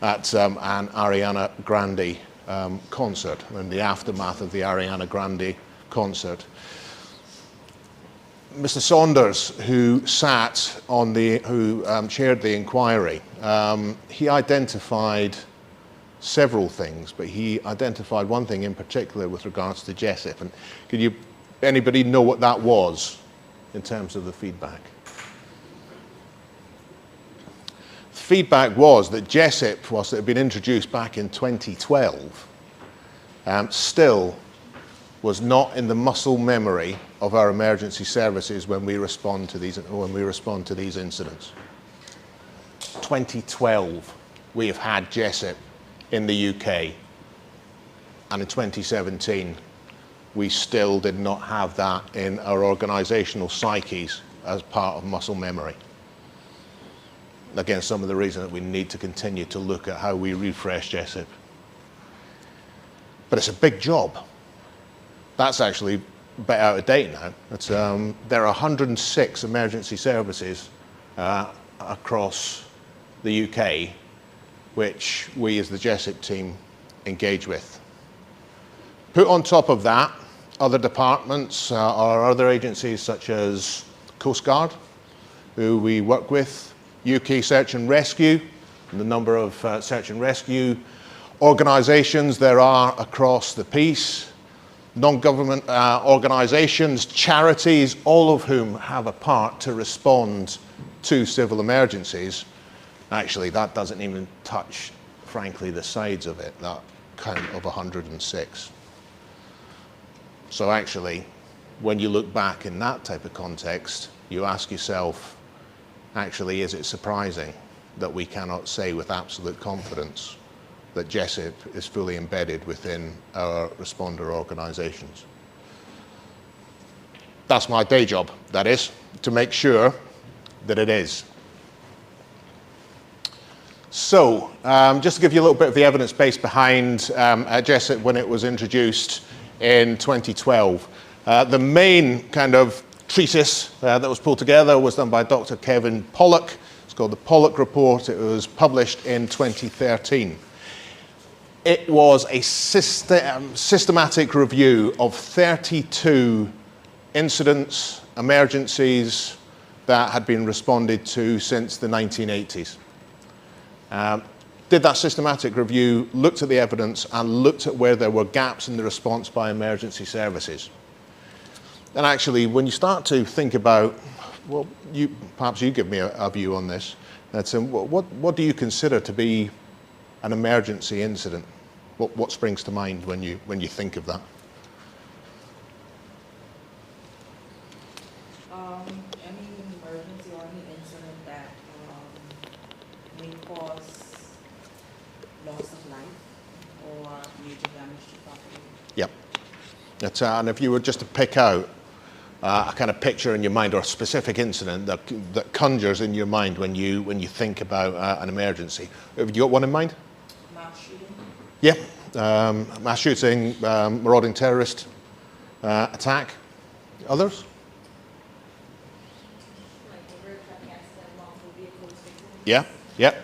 at an Ariana Grande concert, in the aftermath of the Ariana Grande concert. Mr. Saunders, who sat on who chaired the inquiry, he identified several things, but he identified one thing in particular with regards to WOCip. And anybody know what that was in terms of the feedback? The feedback was that WOCip, whilst it had been introduced back in 2012, still was not in the muscle memory of our emergency services when we respond to these incidents. 2012, we have had WOCip in the UK, and in 2017, we still did not have that in our organisational psyches as part of muscle memory. Again, some of the reasons that we need to continue to look at how we refresh WOCip. But it's a big job. That's actually a bit out of date now. There are 106 emergency services across the UK which we as the WOCip team engage with. Put on top of that, other departments or other agencies such as Coast Guard, who we work with, UK Search and Rescue, and the number of search and rescue organisations there are across the piece, non-government organisations, charities, all of whom have a part to respond to civil emergencies. Actually, that doesn't even touch, frankly, the sides of it, that count of 106. So actually, when you look back in that type of context, you ask yourself, actually, is it surprising that we cannot say with absolute confidence that WOCip is fully embedded within our responder organisations? That's my day job, that is, to make sure that it is. So, just to give you a little bit of the evidence base behind WOCip when it was introduced in 2012. The main kind of treatise that was pulled together was done by Dr. Kevin Pollock. It's called the Pollock Report. It was published in 2013. It was a systematic review of 32 incidents, emergencies that had been responded to since the 1980s. Did that systematic review, looked at the evidence, and looked at where there were gaps in the response by emergency services. And actually, when you start to think about, well, perhaps you give me a view on this, that's what do you consider to be an emergency incident? What springs to mind when you think of that? Any emergency or any incident that may cause loss of life or major damage to property. Yep. And if you were just to pick out a kind of picture in your mind or a specific incident that conjures in your mind when you think about an emergency, have you got one in mind? Mass shooting. Yeah. Mass shooting, marauding terrorist attack. Others? Yeah. Yep.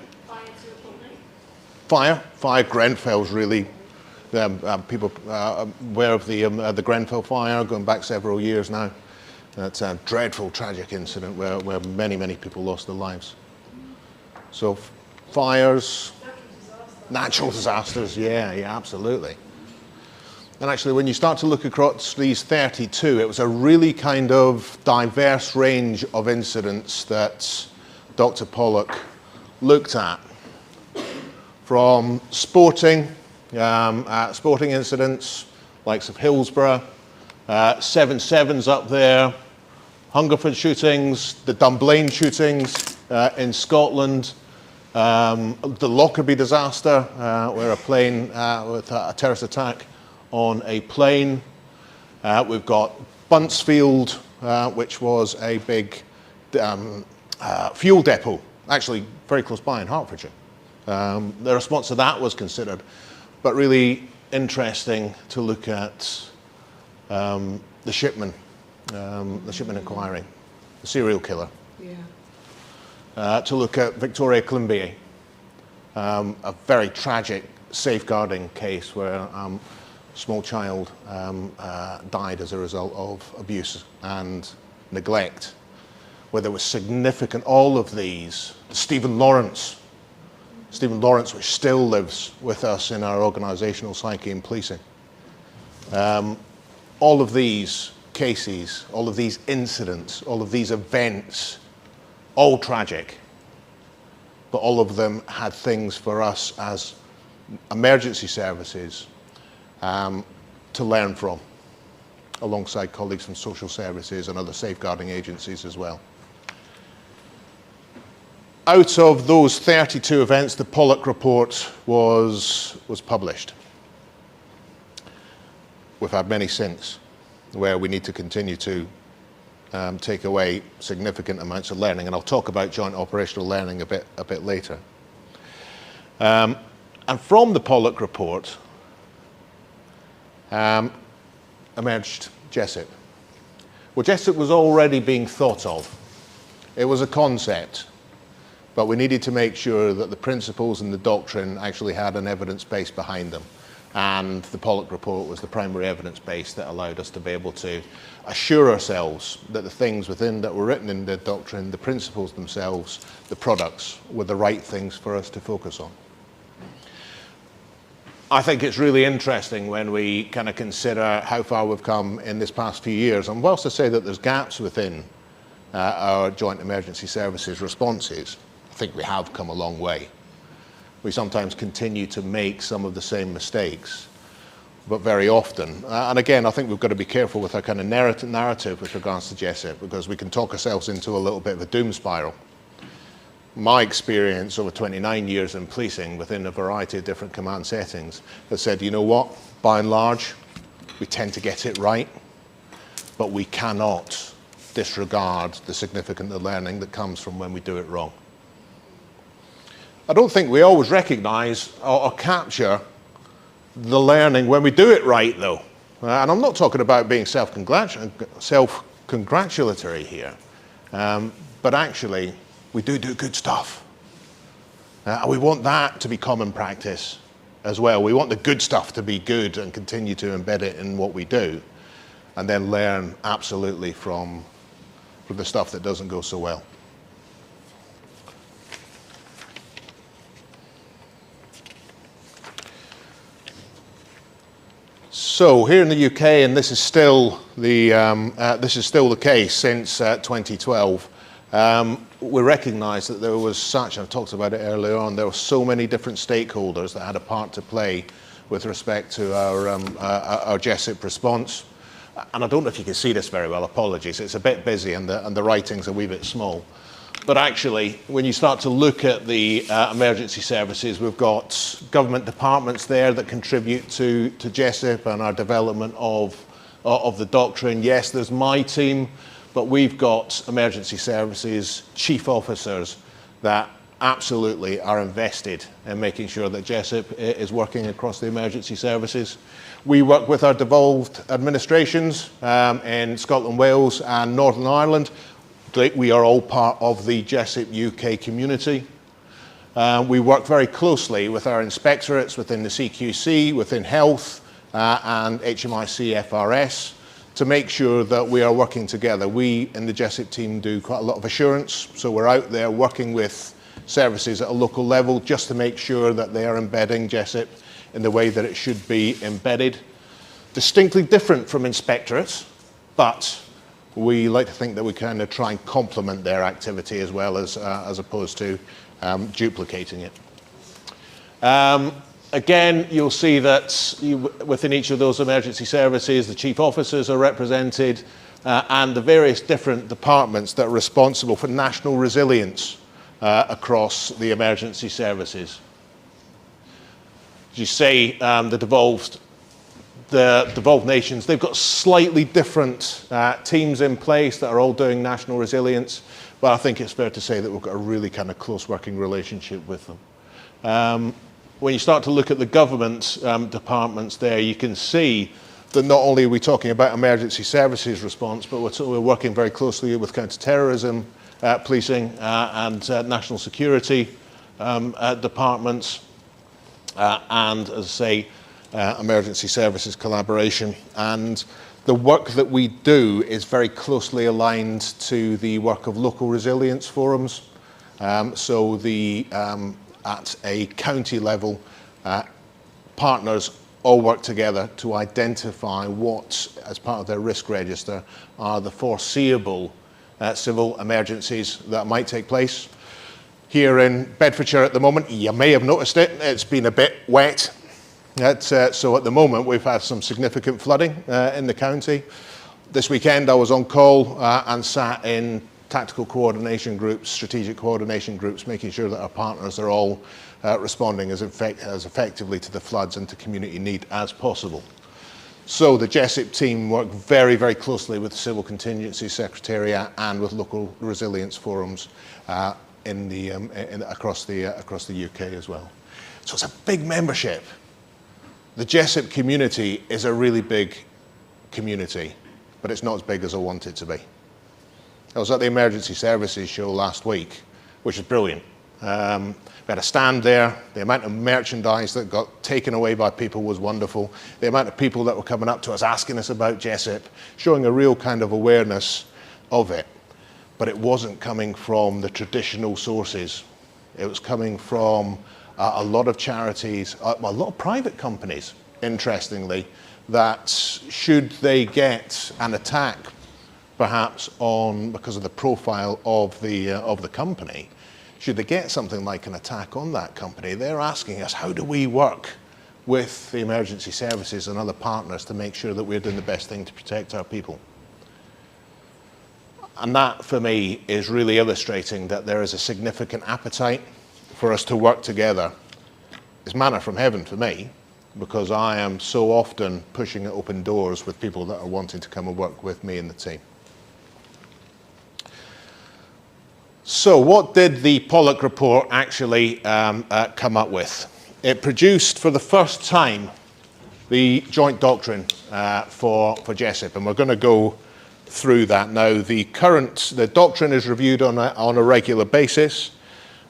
Fire. Grenfell's really. People aware of the Grenfell fire going back several years now. That's a dreadful, tragic incident where many people lost their lives. So fires, natural disasters, yeah, absolutely. And actually, when you start to look across these 32, it was a really kind of diverse range of incidents that Dr. Pollock looked at. From sporting incidents, likes of Hillsborough, 7/7s up there, Hungerford shootings, the Dunblane shootings in Scotland, the Lockerbie disaster, where a plane with a terrorist attack on a plane. We've got Buncefield, which was a big fuel depot, actually very close by in Hertfordshire. The response to that was considered, but really interesting to look at the shipman inquiry, the serial killer. Yeah. To look at Victoria Climbié, a very tragic safeguarding case where a small child died as a result of abuse and neglect, where there was significant, all of these, Stephen Lawrence, which still lives with us in our organisational psyche and policing. All of these cases, all of these incidents, all of these events, all tragic, but all of them had things for us as emergency services to learn from, alongside colleagues from social services and other safeguarding agencies as well. Out of those 32 events, the Pollock report was published. We've had many since, where we need to continue to take away significant amounts of learning, and I'll talk about joint operational learning a bit later. And from the Pollock report emerged WOCip. Well, WOCip was already being thought of. It was a concept, but we needed to make sure that the principles and the doctrine actually had an evidence base behind them. And the Pollock report was the primary evidence base that allowed us to be able to assure ourselves that the things within that were written in the doctrine, the principles themselves, the products, were the right things for us to focus on. I think it's really interesting when we kind of consider how far we've come in this past few years. And whilst I say that there's gaps within our joint emergency services responses, I think we have come a long way. We sometimes continue to make some of the same mistakes, but very often, and again, I think we've got to be careful with our kind of narrative with regards to WOCip, because we can talk ourselves into a little bit of a doom spiral. My experience over 29 years in policing within a variety of different command settings has said, you know what, by and large, we tend to get it right, but we cannot disregard the significant learning that comes from when we do it wrong. I don't think we always recognise or capture the learning when we do it right, though. And I'm not talking about being self-congratulatory here, but actually, we do good stuff. And we want that to be common practice as well. We want the good stuff to be good and continue to embed it in what we do, and then learn absolutely from the stuff that doesn't go so well. So here in the UK, and this is still the case since 2012, we recognise that there was such, I've talked about it earlier on, there were so many different stakeholders that had a part to play with respect to our WOCip response. And I don't know if you can see this very well, apologies, it's a bit busy and the writing's a wee bit small. But actually, when you start to look at the emergency services, we've got government departments there that contribute to WOCip and our development of the doctrine. Yes, there's my team, but we've got emergency services chief officers that absolutely are invested in making sure that WOCip is working across the emergency services. We work with our devolved administrations in Scotland, Wales and Northern Ireland. We are all part of the WOCip UK community. We work very closely with our inspectorates within the CQC, within health and HMIC FRS to make sure that we are working together. We in the WOCip team do quite a lot of assurance, so we're out there working with services at a local level just to make sure that they are embedding WOCip in the way that it should be embedded. Distinctly different from inspectorates, but we like to think that we kind of try and complement their activity as well as opposed to duplicating it. Again, you'll see that within each of those emergency services, the chief officers are represented and the various different departments that are responsible for national resilience across the emergency services. As you say, the devolved nations, they've got slightly different teams in place that are all doing national resilience, but I think it's fair to say that we've got a really kind of close working relationship with them. When you start to look at the government departments there, you can see that not only are we talking about emergency services response, but we're working very closely with counter-terrorism, policing and national security departments, and as I say, emergency services collaboration. And the work that we do is very closely aligned to the work of local resilience forums. So at a county level, partners all work together to identify what, as part of their risk register, are the foreseeable civil emergencies that might take place. Here in Bedfordshire at the moment, you may have noticed it, it's been a bit wet. So at the moment we've had some significant flooding in the county. This weekend I was on call and sat in tactical coordination groups, strategic coordination groups, making sure that our partners are all responding as effectively to the floods and to community need as possible. So the WOCip team work very, very closely with the Civil Contingency Secretariat and with local resilience forums across the UK as well. So it's a big membership. The WOCip community is a really big community, but it's not as big as I want it to be. I was at the Emergency Services show last week, which is brilliant. We had a stand there. The amount of merchandise that got taken away by people was wonderful. The amount of people that were coming up to us asking us about WOCip, showing a real kind of awareness of it. But it wasn't coming from the traditional sources. It was coming from a lot of charities, a lot of private companies, interestingly, that should they get an attack, perhaps because of the profile of the company, should they get something like an attack on that company, they're asking us, how do we work with the emergency services and other partners to make sure that we're doing the best thing to protect our people? And that, for me, is really illustrating that there is a significant appetite for us to work together. It's manna from heaven for me, because I am so often pushing open doors with people that are wanting to come and work with me and the team. So what did the Pollock report actually come up with? It produced for the first time the joint doctrine for WOCip, and we're going to go through that now. The doctrine is reviewed on a regular basis.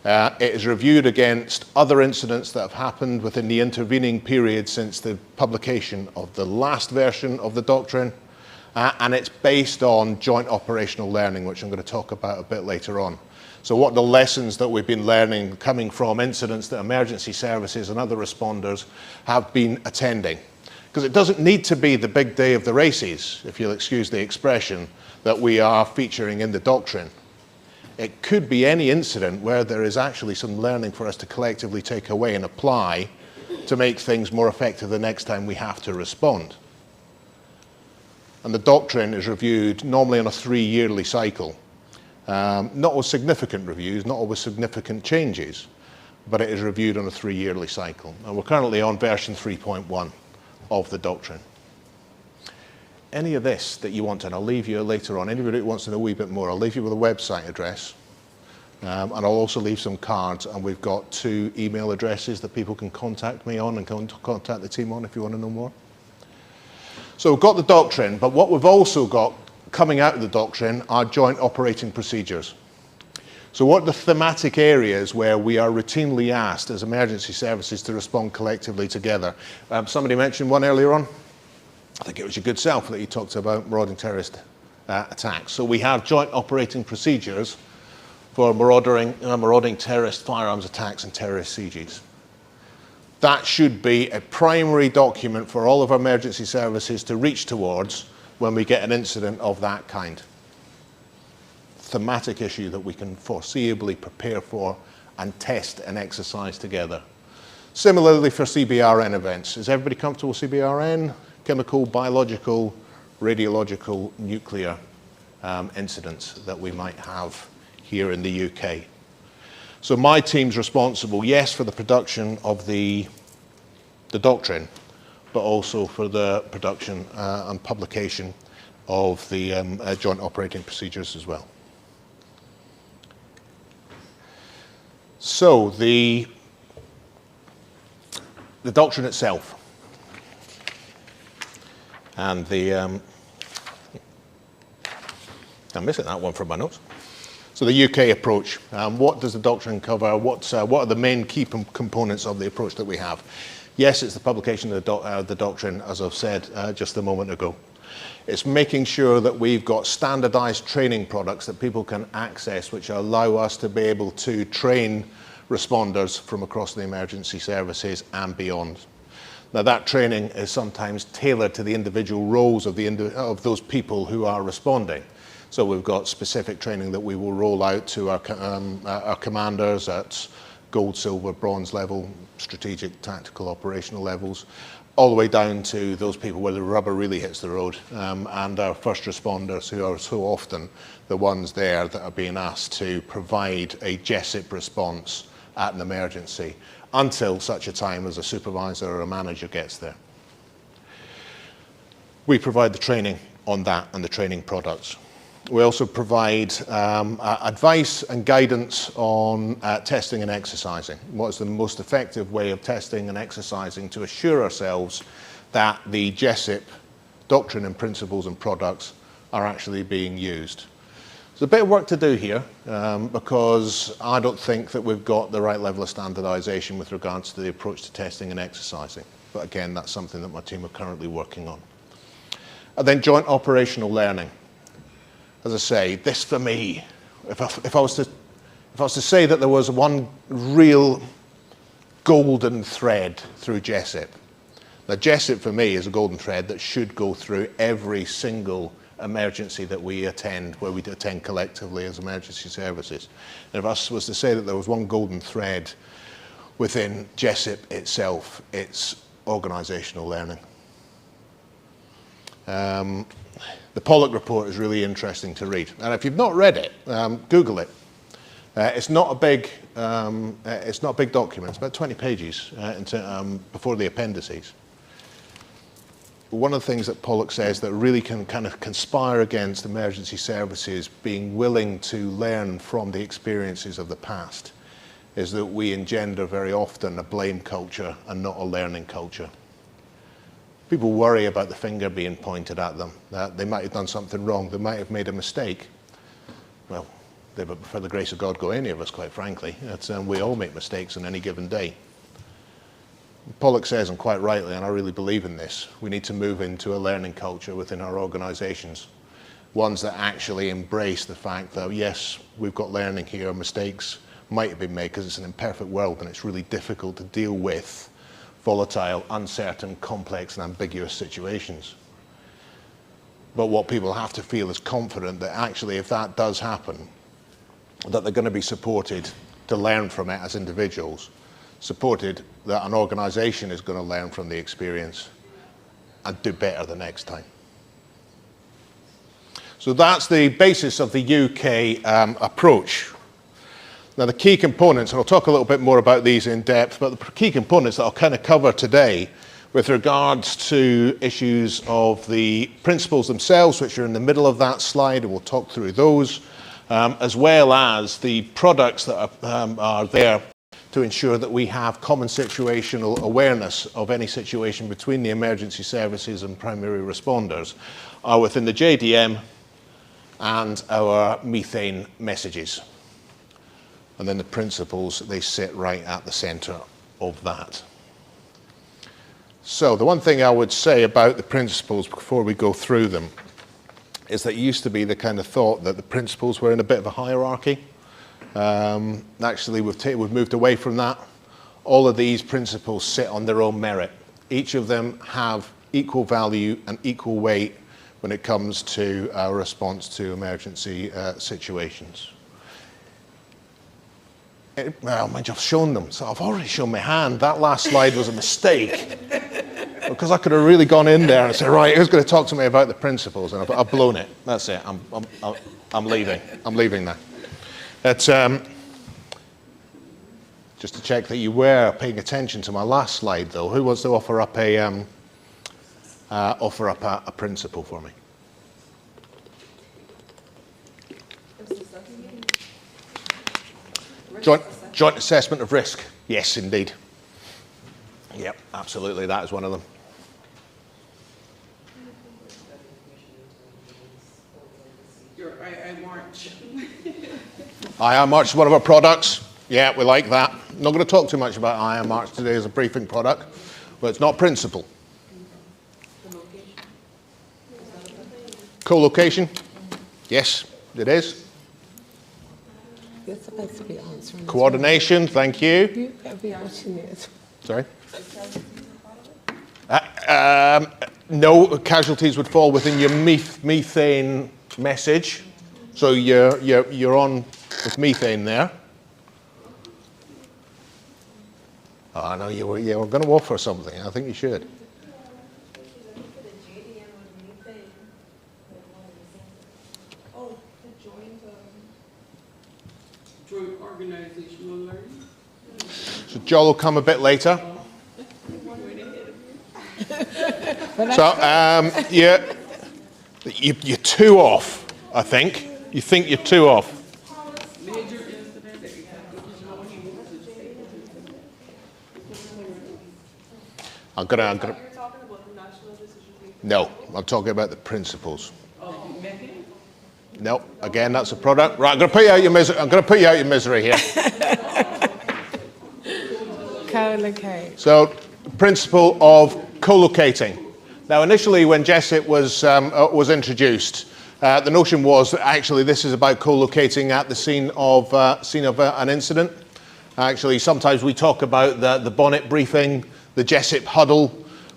It is reviewed against other incidents that have happened within the intervening period since the publication of the last version of the doctrine, and it's based on joint operational learning, which I'm going to talk about a bit later on. So what the lessons that we've been learning coming from incidents that emergency services and other responders have been attending. Because it doesn't need to be the big day of the races, if you'll excuse the expression, that we are featuring in the doctrine. It could be any incident where there is actually some learning for us to collectively take away and apply to make things more effective the next time we have to respond. And the doctrine is reviewed normally on a 3-yearly cycle. Not with significant reviews, not with significant changes, but it is reviewed on a 3-yearly cycle. And we're currently on version 3.1 of the doctrine. Any of this that you want, and I'll leave you later on, anybody who wants to know a wee bit more, I'll leave you with a website address, and I'll also leave some cards, and we've got 2 email addresses that people can contact me on and contact the team on if you want to know more. So we've got the doctrine, but what we've also got coming out of the doctrine are joint operating procedures. So what are the thematic areas where we are routinely asked as emergency services to respond collectively together? Somebody mentioned one earlier on. I think it was your good self that you talked about marauding terrorist attacks. So we have joint operating procedures for marauding terrorist firearms attacks and terrorist sieges. That should be a primary document for all of our emergency services to reach towards when we get an incident of that kind. Thematic issue that we can foreseeably prepare for and test and exercise together. Similarly for CBRN events. Is everybody comfortable with CBRN? Chemical, biological, radiological, nuclear incidents that we might have here in the UK. So my team's responsible, yes, for the production of the doctrine, but also for the production and publication of the joint operating procedures as well. So the doctrine itself, and I'm missing that one from my notes. So the UK approach, what does the doctrine cover? What are the main key components of the approach that we have? Yes, it's the publication of the doctrine, as I've said just a moment ago. It's making sure that we've got standardized training products that people can access, which allow us to be able to train responders from across the emergency services and beyond. Now, that training is sometimes tailored to the individual roles of those people who are responding. So we've got specific training that we will roll out to our commanders at gold, silver, bronze level, strategic, tactical, operational levels, all the way down to those people where the rubber really hits the road, and our first responders, who are so often the ones there that are being asked to provide a WOCip response at an emergency until such a time as a supervisor or a manager gets there. We provide the training on that and the training products. We also provide advice and guidance on testing and exercising. What is the most effective way of testing and exercising to assure ourselves that the WOCip doctrine and principles and products are actually being used. There's a bit of work to do here because I don't think that we've got the right level of standardization with regards to the approach to testing and exercising. But again, that's something that my team are currently working on. And then joint operational learning. As I say, this for me, if I was to say that there was one real golden thread through WOCip, now WOCip for me is a golden thread that should go through every single emergency that we attend, where we attend collectively as emergency services. And if I was to say that there was one golden thread within WOCip itself, it's organisational learning. The Pollock report is really interesting to read, and if you've not read it, Google it. It's not a big document. It's about 20 pages before the appendices. One of the things that Pollock says that really can kind of conspire against emergency services being willing to learn from the experiences of the past is that we engender very often a blame culture and not a learning culture. People worry about the finger being pointed at them, that they might have done something wrong, they might have made a mistake. Well, they would, for the grace of God, go any of us, quite frankly. We all make mistakes on any given day. Pollock says, and quite rightly, and I really believe in this, we need to move into a learning culture within our organisations. Ones that actually embrace the fact that, yes, we've got learning here, mistakes might have been made because it's an imperfect world and it's really difficult to deal with volatile, uncertain, complex and ambiguous situations. But what people have to feel is confident that actually if that does happen, that they're going to be supported to learn from it as individuals, supported that an organisation is going to learn from the experience and do better the next time. So that's the basis of the UK approach. Now the key components, and I'll talk a little bit more about these in depth, but the key components that I'll kind of cover today with regards to issues of the principles themselves, which are in the middle of that slide, and we'll talk through those, as well as the products that are there to ensure that we have common situational awareness of any situation between the emergency services and primary responders, are within the JDM and our methane messages. And then the principles, they sit right at the centre of that. So the one thing I would say about the principles before we go through them is that it used to be the kind of thought that the principles were in a bit of a hierarchy. Actually, we've moved away from that. All of these principles sit on their own merit. Each of them have equal value and equal weight when it comes to our response to emergency situations. Well, mind you, I've shown them, so I've already shown my hand. That last slide was a mistake. Because I could have really gone in there and said, right, who's going to talk to me about the principles? And I've blown it. That's it. I'm leaving. I'm leaving now. It's, just to check that you were paying attention to my last slide, though. Who wants to offer up a principle for me? Joint assessment of risk. Yes, indeed. Yep, absolutely. That is one of them. Your II March. II March is one of our products. Yeah, we like that. I'm not going to talk too much about II March today as a briefing product. but it's not principal. Co-location? Yes, it is. You're supposed to be answering. Coordination, thank you. You better be watching it. Sorry? No, casualties would fall within your methane message. So you're on with methane there. Oh, I know you were going to offer something. I think you should. Joint organizational learning. So Joel will come a bit later. So you're two off, I think. You think you're two off. I'm gonna. No, I'm talking about the principles. No, again, that's a product. Right, I'm going to put you out your misery. I'm going to put you out your misery here. Co-locate. So, principle of co-locating. Now, initially, when WOCip was introduced, the notion was that actually this is about co-locating at the scene of an incident. Actually, sometimes we talk about the bonnet briefing, the WOCip huddle,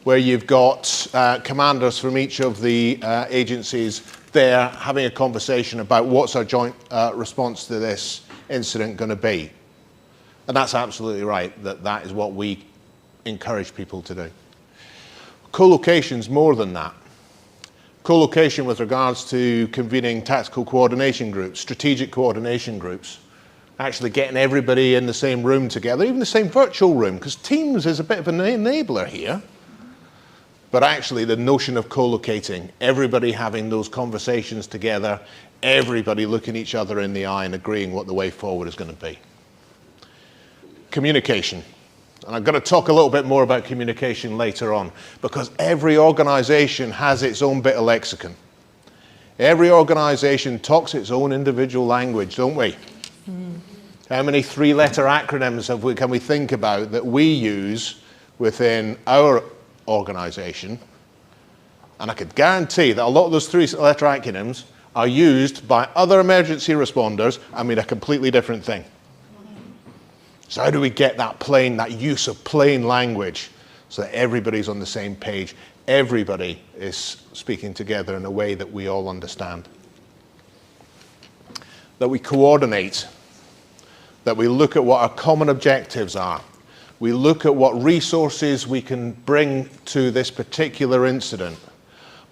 where you've got commanders from each of the agencies there having a conversation about what's our joint response to this incident going to be. And that's absolutely right, that is what we encourage people to do. Co-location's more than that. Co-location with regards to convening tactical coordination groups, strategic coordination groups, actually getting everybody in the same room together, even the same virtual room, because Teams is a bit of an enabler here. But actually the notion of co-locating, everybody having those conversations together, everybody looking each other in the eye and agreeing what the way forward is going to be. Communication. And I'm going to talk a little bit more about communication later on, because every organization has its own bit of lexicon. Every organization talks its own individual language, don't we? Mm. How many three-letter acronyms can we think about that we use within our organization? And I could guarantee that a lot of those three-letter acronyms are used by other emergency responders and mean a completely different thing. So how do we get that use of plain language so that everybody's on the same page? Everybody is speaking together in a way that we all understand. That we coordinate. That we look at what our common objectives are. We look at what resources we can bring to this particular incident.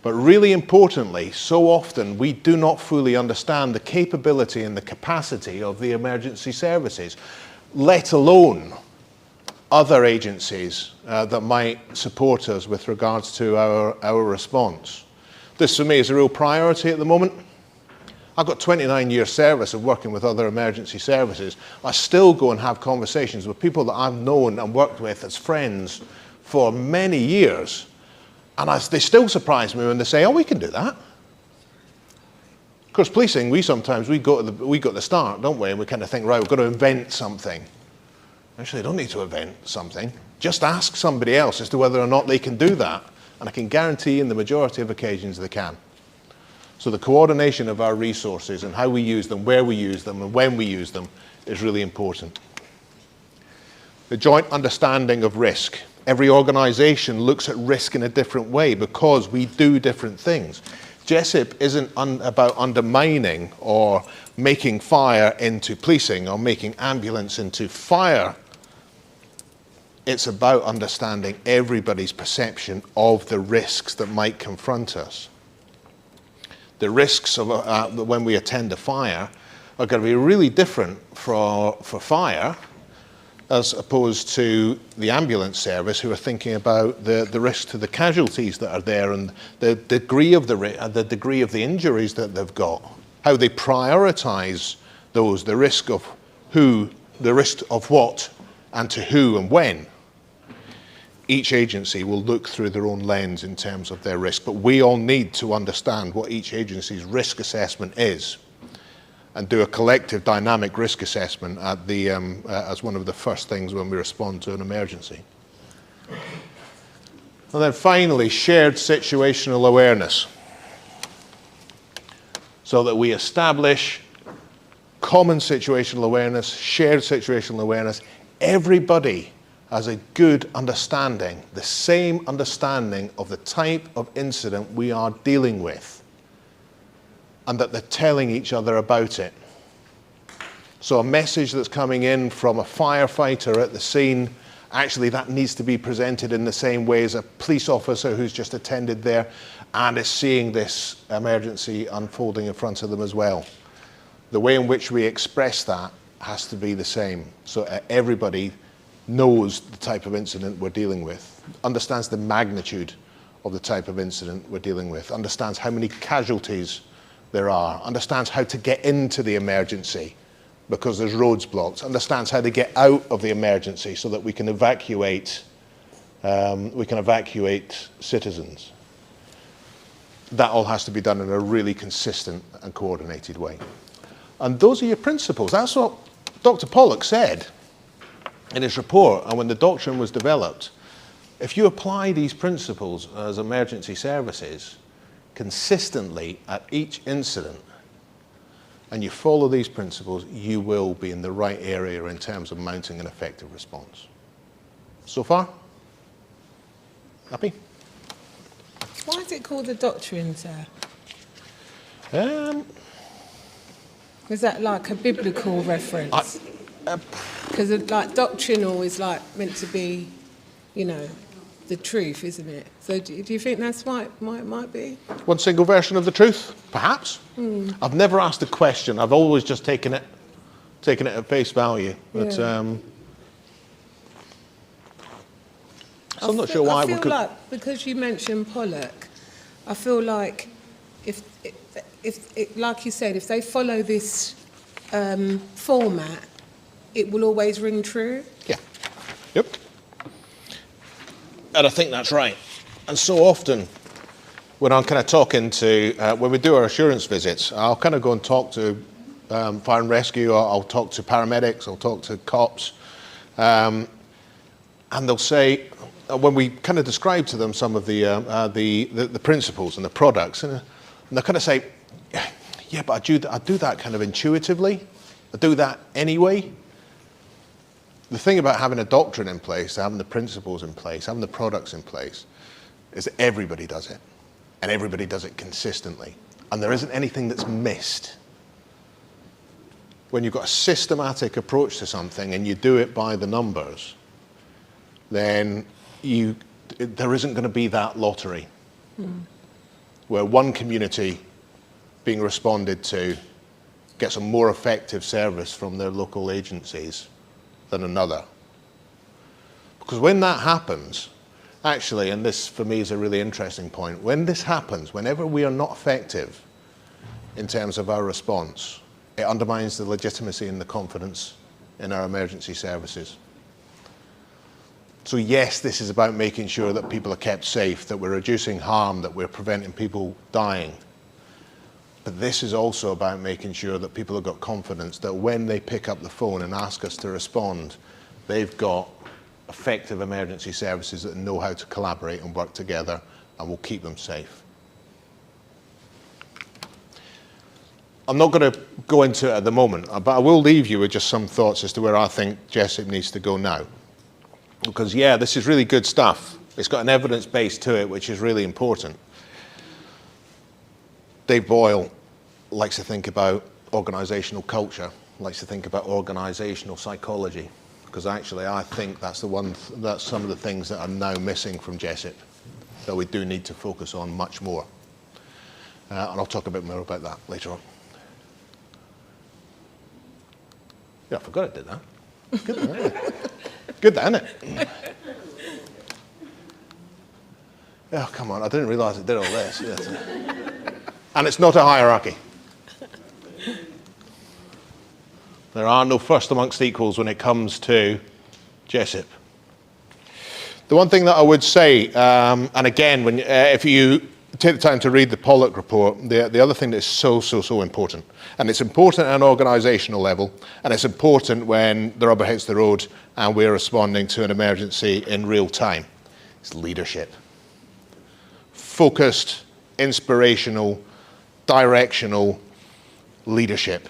But really importantly, so often we do not fully understand the capability and the capacity of the emergency services, let alone other agencies that might support us with regards to our response. This for me is a real priority at the moment. I've got 29 years service of working with other emergency services. I still go and have conversations with people that I've known and worked with as friends for many years. And they still surprise me when they say, oh, we can do that. Of course, policing, we go at the start, don't we? And we kind of think, right, we've got to invent something. Actually, they don't need to invent something. Just ask somebody else as to whether or not they can do that. And I can guarantee in the majority of occasions they can. So the coordination of our resources and how we use them, where we use them, and when we use them is really important. The joint understanding of risk. Every organization looks at risk in a different way because we do different things. WOCip isn't about undermining or making fire into policing or making ambulance into fire. It's about understanding everybody's perception of the risks that might confront us. The risks of when we attend a fire are going to be really different for fire as opposed to the ambulance service, who are thinking about the risk to the casualties that are there and the degree of the injuries that they've got, how they prioritize those, the risk of who, the risk of what, and to who and when. Each agency will look through their own lens in terms of their risk, but we all need to understand what each agency's risk assessment is and do a collective dynamic risk assessment at as one of the first things when we respond to an emergency. And then finally, shared situational awareness. So that we establish common situational awareness, shared situational awareness. Everybody has a good understanding, the same understanding of the type of incident we are dealing with, and that they're telling each other about it. So a message that's coming in from a firefighter at the scene, actually that needs to be presented in the same way as a police officer who's just attended there and is seeing this emergency unfolding in front of them as well. The way in which we express that has to be the same, so everybody knows the type of incident we're dealing with, understands the magnitude of the type of incident we're dealing with, understands how many casualties there are, understands how to get into the emergency because there's roads blocked, understands how to get out of the emergency so that we can evacuate citizens. That all has to be done in a really consistent and coordinated way. And those are your principles. That's what Dr. Pollock said in his report, and when the doctrine was developed. If you apply these principles as emergency services consistently at each incident, and you follow these principles, you will be in the right area in terms of mounting an effective response. So far? Happy? Why is it called the doctrine, sir? Is that like a biblical reference? Because like doctrinal is like meant to be, you know, the truth, isn't it? So do you think that's why it might be? One single version of the truth? Perhaps. I've never asked a question. I've always just taken it at face value. But so I'm not sure why we could. Like, because you mentioned Pollock, I feel like if like you said, if they follow this format, it will always ring true. Yeah. Yep. And I think that's right. And so often, when I'm kind of talking to, when we do our assurance visits, I'll kind of go and talk to fire and rescue, or I'll talk to paramedics, I'll talk to cops, and they'll say, when we kind of describe to them some of the principles and the products, and they'll kind of say, yeah, but I do that kind of intuitively. I do that anyway. The thing about having a doctrine in place, having the principles in place, having the products in place, is that everybody does it. And everybody does it consistently. And there isn't anything that's missed. When you've got a systematic approach to something and you do it by the numbers, then there isn't going to be that lottery where one community being responded to gets a more effective service from their local agencies than another. Because when that happens, actually, and this for me is a really interesting point, when this happens, whenever we are not effective in terms of our response, it undermines the legitimacy and the confidence in our emergency services. So yes, this is about making sure that people are kept safe, that we're reducing harm, that we're preventing people dying. But this is also about making sure that people have got confidence that when they pick up the phone and ask us to respond, they've got effective emergency services that know how to collaborate and work together and will keep them safe. I'm not going to go into it at the moment, but I will leave you with just some thoughts as to where I think WOCip needs to go now. Because yeah, this is really good stuff. It's got an evidence base to it, which is really important. Dave Boyle likes to think about organisational culture, likes to think about organisational psychology, because actually I think that's some of the things that are now missing from WOCip, that we do need to focus on much more. And I'll talk a bit more about that later on. Yeah, I forgot I did that. Good, isn't it? Good, isn't it? Oh, come on, I didn't realise it did all this. Yes. And it's not a hierarchy. There are no first amongst equals when it comes to WOCip. The one thing that I would say, and again, if you take the time to read the Pollock report, the other thing that is so important, and it's important at an organisational level, and it's important when the rubber hits the road and we're responding to an emergency in real time, it's leadership. focused, inspirational, directional leadership.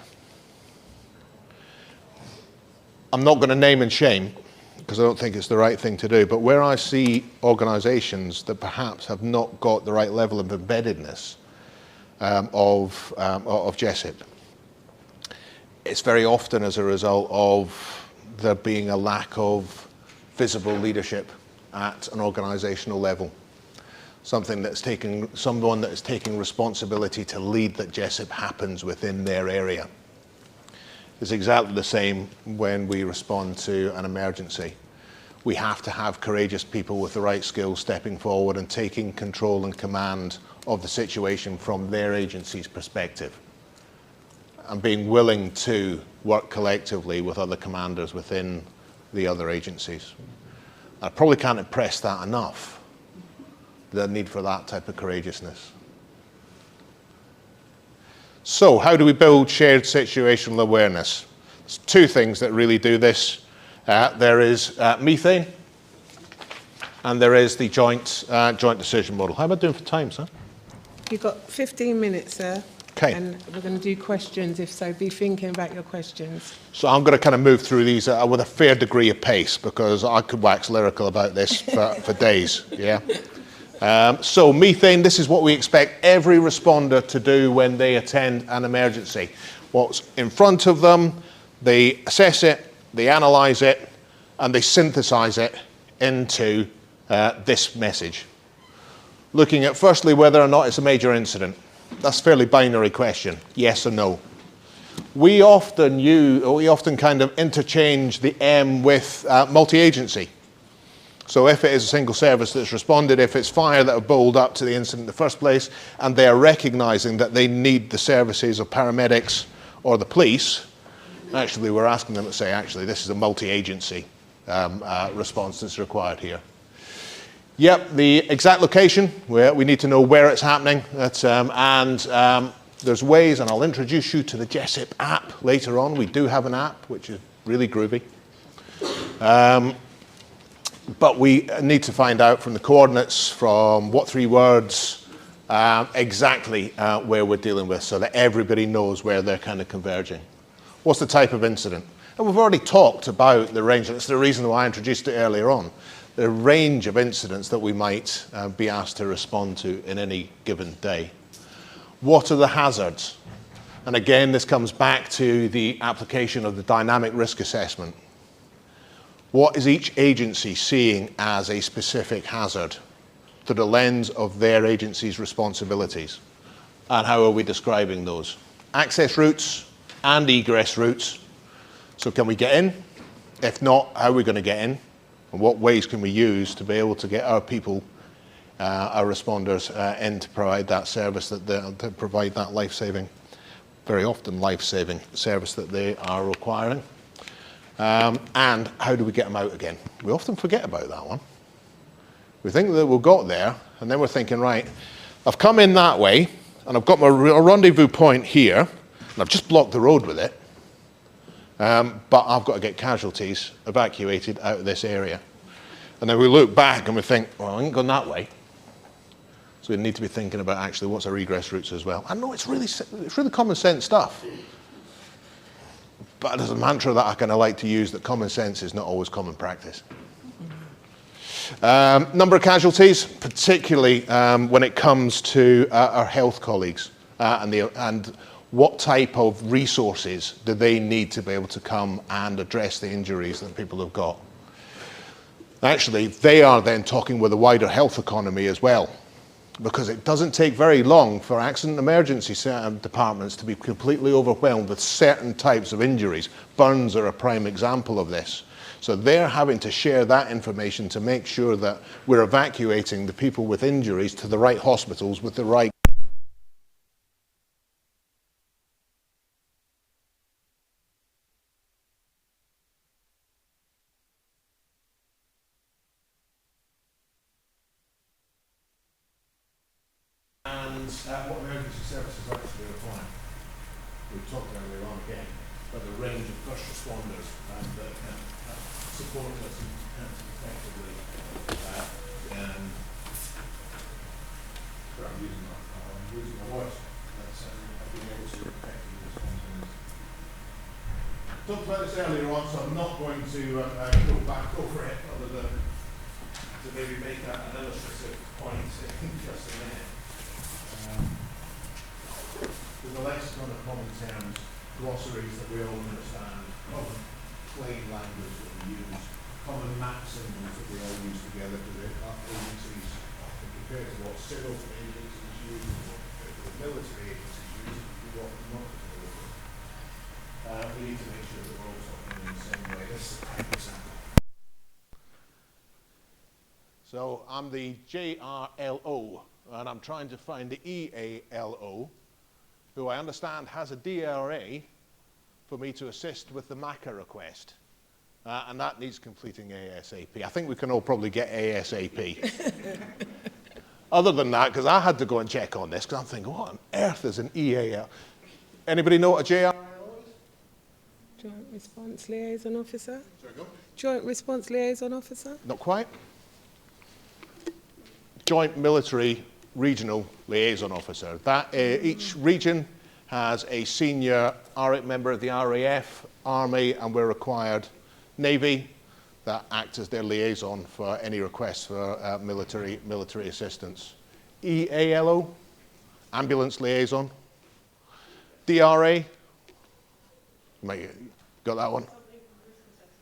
I'm not going to name and shame, because I don't think it's the right thing to do, but where I see organisations that perhaps have not got the right level of embeddedness of WOCip, it's very often as a result of there being a lack of visible leadership at an organisational level. Someone that is taking responsibility to lead that WOCip happens within their area. It's exactly the same when we respond to an emergency. We have to have courageous people with the right skills stepping forward and taking control and command of the situation from their agency's perspective, and being willing to work collectively with other commanders within the other agencies. I probably can't impress that enough, the need for that type of courageousness. So how do we build shared situational awareness? There's two things that really do this. There is methane, and there is the joint decision model. How am I doing for time, sir? You've got 15 minutes, sir. Okay. And we're going to do questions, if so. Be thinking about your questions. So I'm going to kind of move through these with a fair degree of pace, because I could wax lyrical about this for days. Yeah. So methane, this is what we expect every responder to do when they attend an emergency. What's in front of them, they assess it, they analyse it, and they synthesise it into this message. Looking at firstly whether or not it's a major incident. That's a fairly binary question, yes or no. We often kind of interchange the M with multi-agency. So if it is a single service that's responded, if it's fire that have bowled up to the incident in the first place, and they are recognising that they need the services of paramedics or the police, actually we're asking them to say, actually, this is a multi-agency response that's required here. Yep, the exact location, where we need to know where it's happening. There's ways, and I'll introduce you to the WOCip app later on. We do have an app, which is really groovy. But we need to find out from the coordinates, from what 3 words, exactly where we're dealing with, so that everybody knows where they're kind of converging. What's the type of incident? And we've already talked about the range, and it's the reason why I introduced it earlier on. The range of incidents that we might be asked to respond to in any given day. What are the hazards? And again, this comes back to the application of the dynamic risk assessment. What is each agency seeing as a specific hazard through the lens of their agency's responsibilities? And how are we describing those? Access routes and egress routes. So can we get in? If not, how are we going to get in? And what ways can we use to be able to get our people, our responders, in to provide that service, to provide that life-saving, very often life-saving service that they are requiring? And how do we get them out again? We often forget about that one. We think that we've got there, and then we're thinking, right, I've come in that way, and I've got my rendezvous point here, and I've just blocked the road with it. But I've got to get casualties evacuated out of this area. And then we look back and we think, well, I ain't gone that way. So we need to be thinking about actually what's our egress routes as well. I know it's really common sense stuff. But there's a mantra that I kind of like to use, that common sense is not always common practice. Number of casualties, particularly when it comes to our health colleagues and what type of resources do they need to be able to come and address the injuries that people have got. Actually, they are then talking with the wider health economy as well, because it doesn't take very long for accident and emergency departments to be completely overwhelmed with certain types of injuries. Burns are a prime example of this. So they're having to share that information to make sure that we're evacuating the people with injuries to the right hospitals with the right what emergency services actually require. We talked earlier on again about the range of first responders that can support us effectively I'm using my words. I've been able to effectively respond to this. Talked about this earlier on, so I'm not going to go back over it, other than to maybe make an illustrative point in just a minute. There's a lexicon of common terms, glossaries that we all understand, common plain language that we use, common map symbols that we all use together to the agencies, compared to what civil agencies use, and what the military agencies use, and what not the military. We need to make sure that we're all talking in the same way. This is a prime example. So I'm the JRLO, and I'm trying to find the EALO, who I understand has a DRA for me to assist with the MACA request. And that needs completing ASAP. I think we can all probably get ASAP. Other than that, because I had to go and check on this, because I'm thinking, what on earth is an EAL? Anybody know what a JRLO is? Joint Response Liaison Officer? Sorry, go. Joint Response Liaison Officer? Not quite. Joint Military Regional Liaison Officer. That each region has a senior member of the RAF, Army, and we're required Navy that act as their liaison for any requests for military assistance. EALO, Ambulance Liaison. DRA, got that one?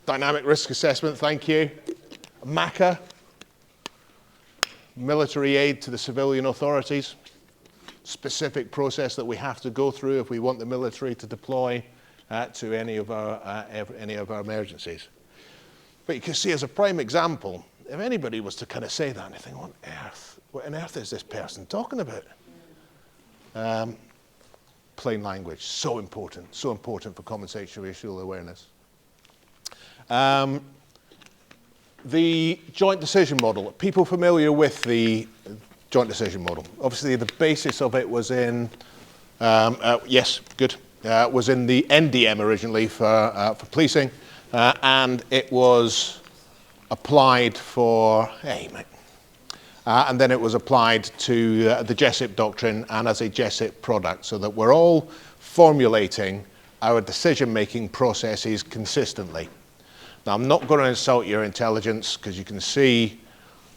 Dynamic Risk Assessment, thank you. MACA, Military Aid to the Civilian Authorities. Specific process that we have to go through if we want the military to deploy to any of our emergencies. But you can see as a prime example, if anybody was to kind of say that, and I think, what on earth is this person talking about? Plain language, so important for common situational awareness. The joint decision model. Are people familiar with the joint decision model? Obviously, the basis of it was in, yes, good, was in the NDM originally for policing, and it was applied for, hey, mate. And then it was applied to the WOCip doctrine and as a WOCip product, so that we're all formulating our decision-making processes consistently. Now, I'm not going to insult your intelligence, because you can see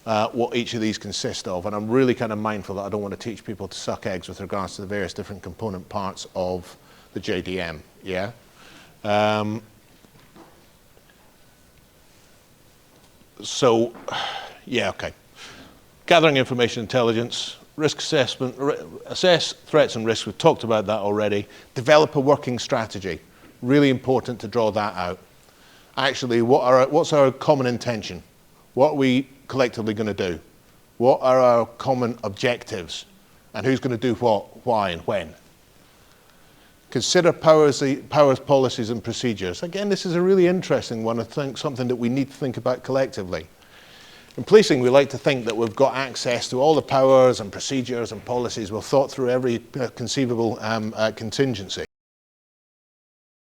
what each of these consist of, and I'm really kind of mindful that I don't want to teach people to suck eggs with regards to the various different component parts of the JDM, yeah? So, yeah, okay. Gathering information intelligence, risk assessment, assess threats and risks, we've talked about that already. Develop a working strategy, really important to draw that out. Actually, what's our common intention? What are we collectively going to do? What are our common objectives? And who's going to do what, why, and when? Consider powers, policies, and procedures. Again, this is a really interesting one. I think something that we need to think about collectively. In policing, we like to think that we've got access to all the powers and procedures and policies. We've thought through every conceivable contingency.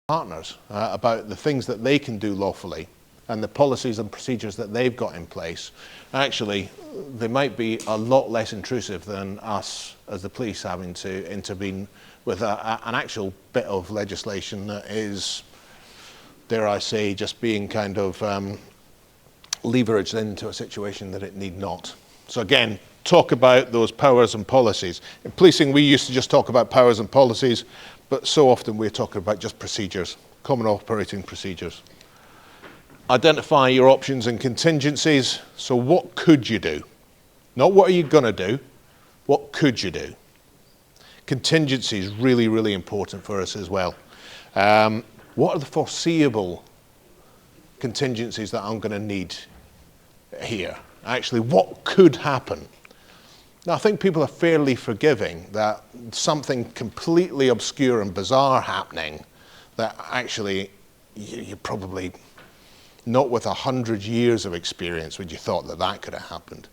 Partners about the things that they can do lawfully and the policies and procedures that they've got in place. Actually, they might be a lot less intrusive than us as the police having to intervene with an actual bit of legislation that is, dare I say, just being kind of leveraged into a situation that it need not. So again, talk about those powers and policies. In policing, we used to just talk about powers and policies, but so often we're talking about just procedures, common operating procedures. Identify your options and contingencies. So what could you do? Not what are you going to do, what could you do? Contingency is really, really important for us as well. What are the foreseeable contingencies that I'm going to need here? Actually, what could happen? Now, I think people are fairly forgiving that something completely obscure and bizarre happening that actually you probably, not with 100 years of experience would you thought that that could have happened.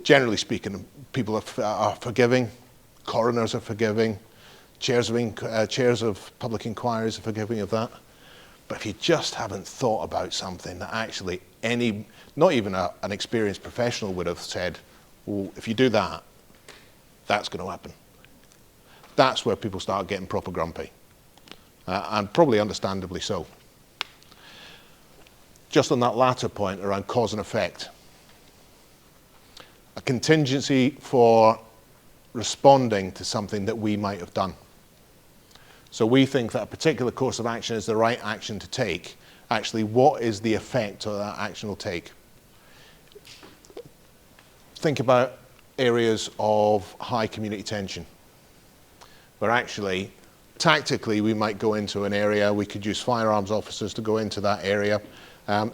Generally speaking, people are forgiving, coroners are forgiving, chairs of public inquiries are forgiving of that. But if you just haven't thought about something that actually not even an experienced professional would have said, well, if you do that, that's going to happen. That's where people start getting proper grumpy, and probably understandably so. Just on that latter point around cause and effect, a contingency for responding to something that we might have done. So we think that a particular course of action is the right action to take. Actually, what is the effect of that action will take? Think about areas of high community tension, where actually, tactically, we might go into an area, we could use firearms officers to go into that area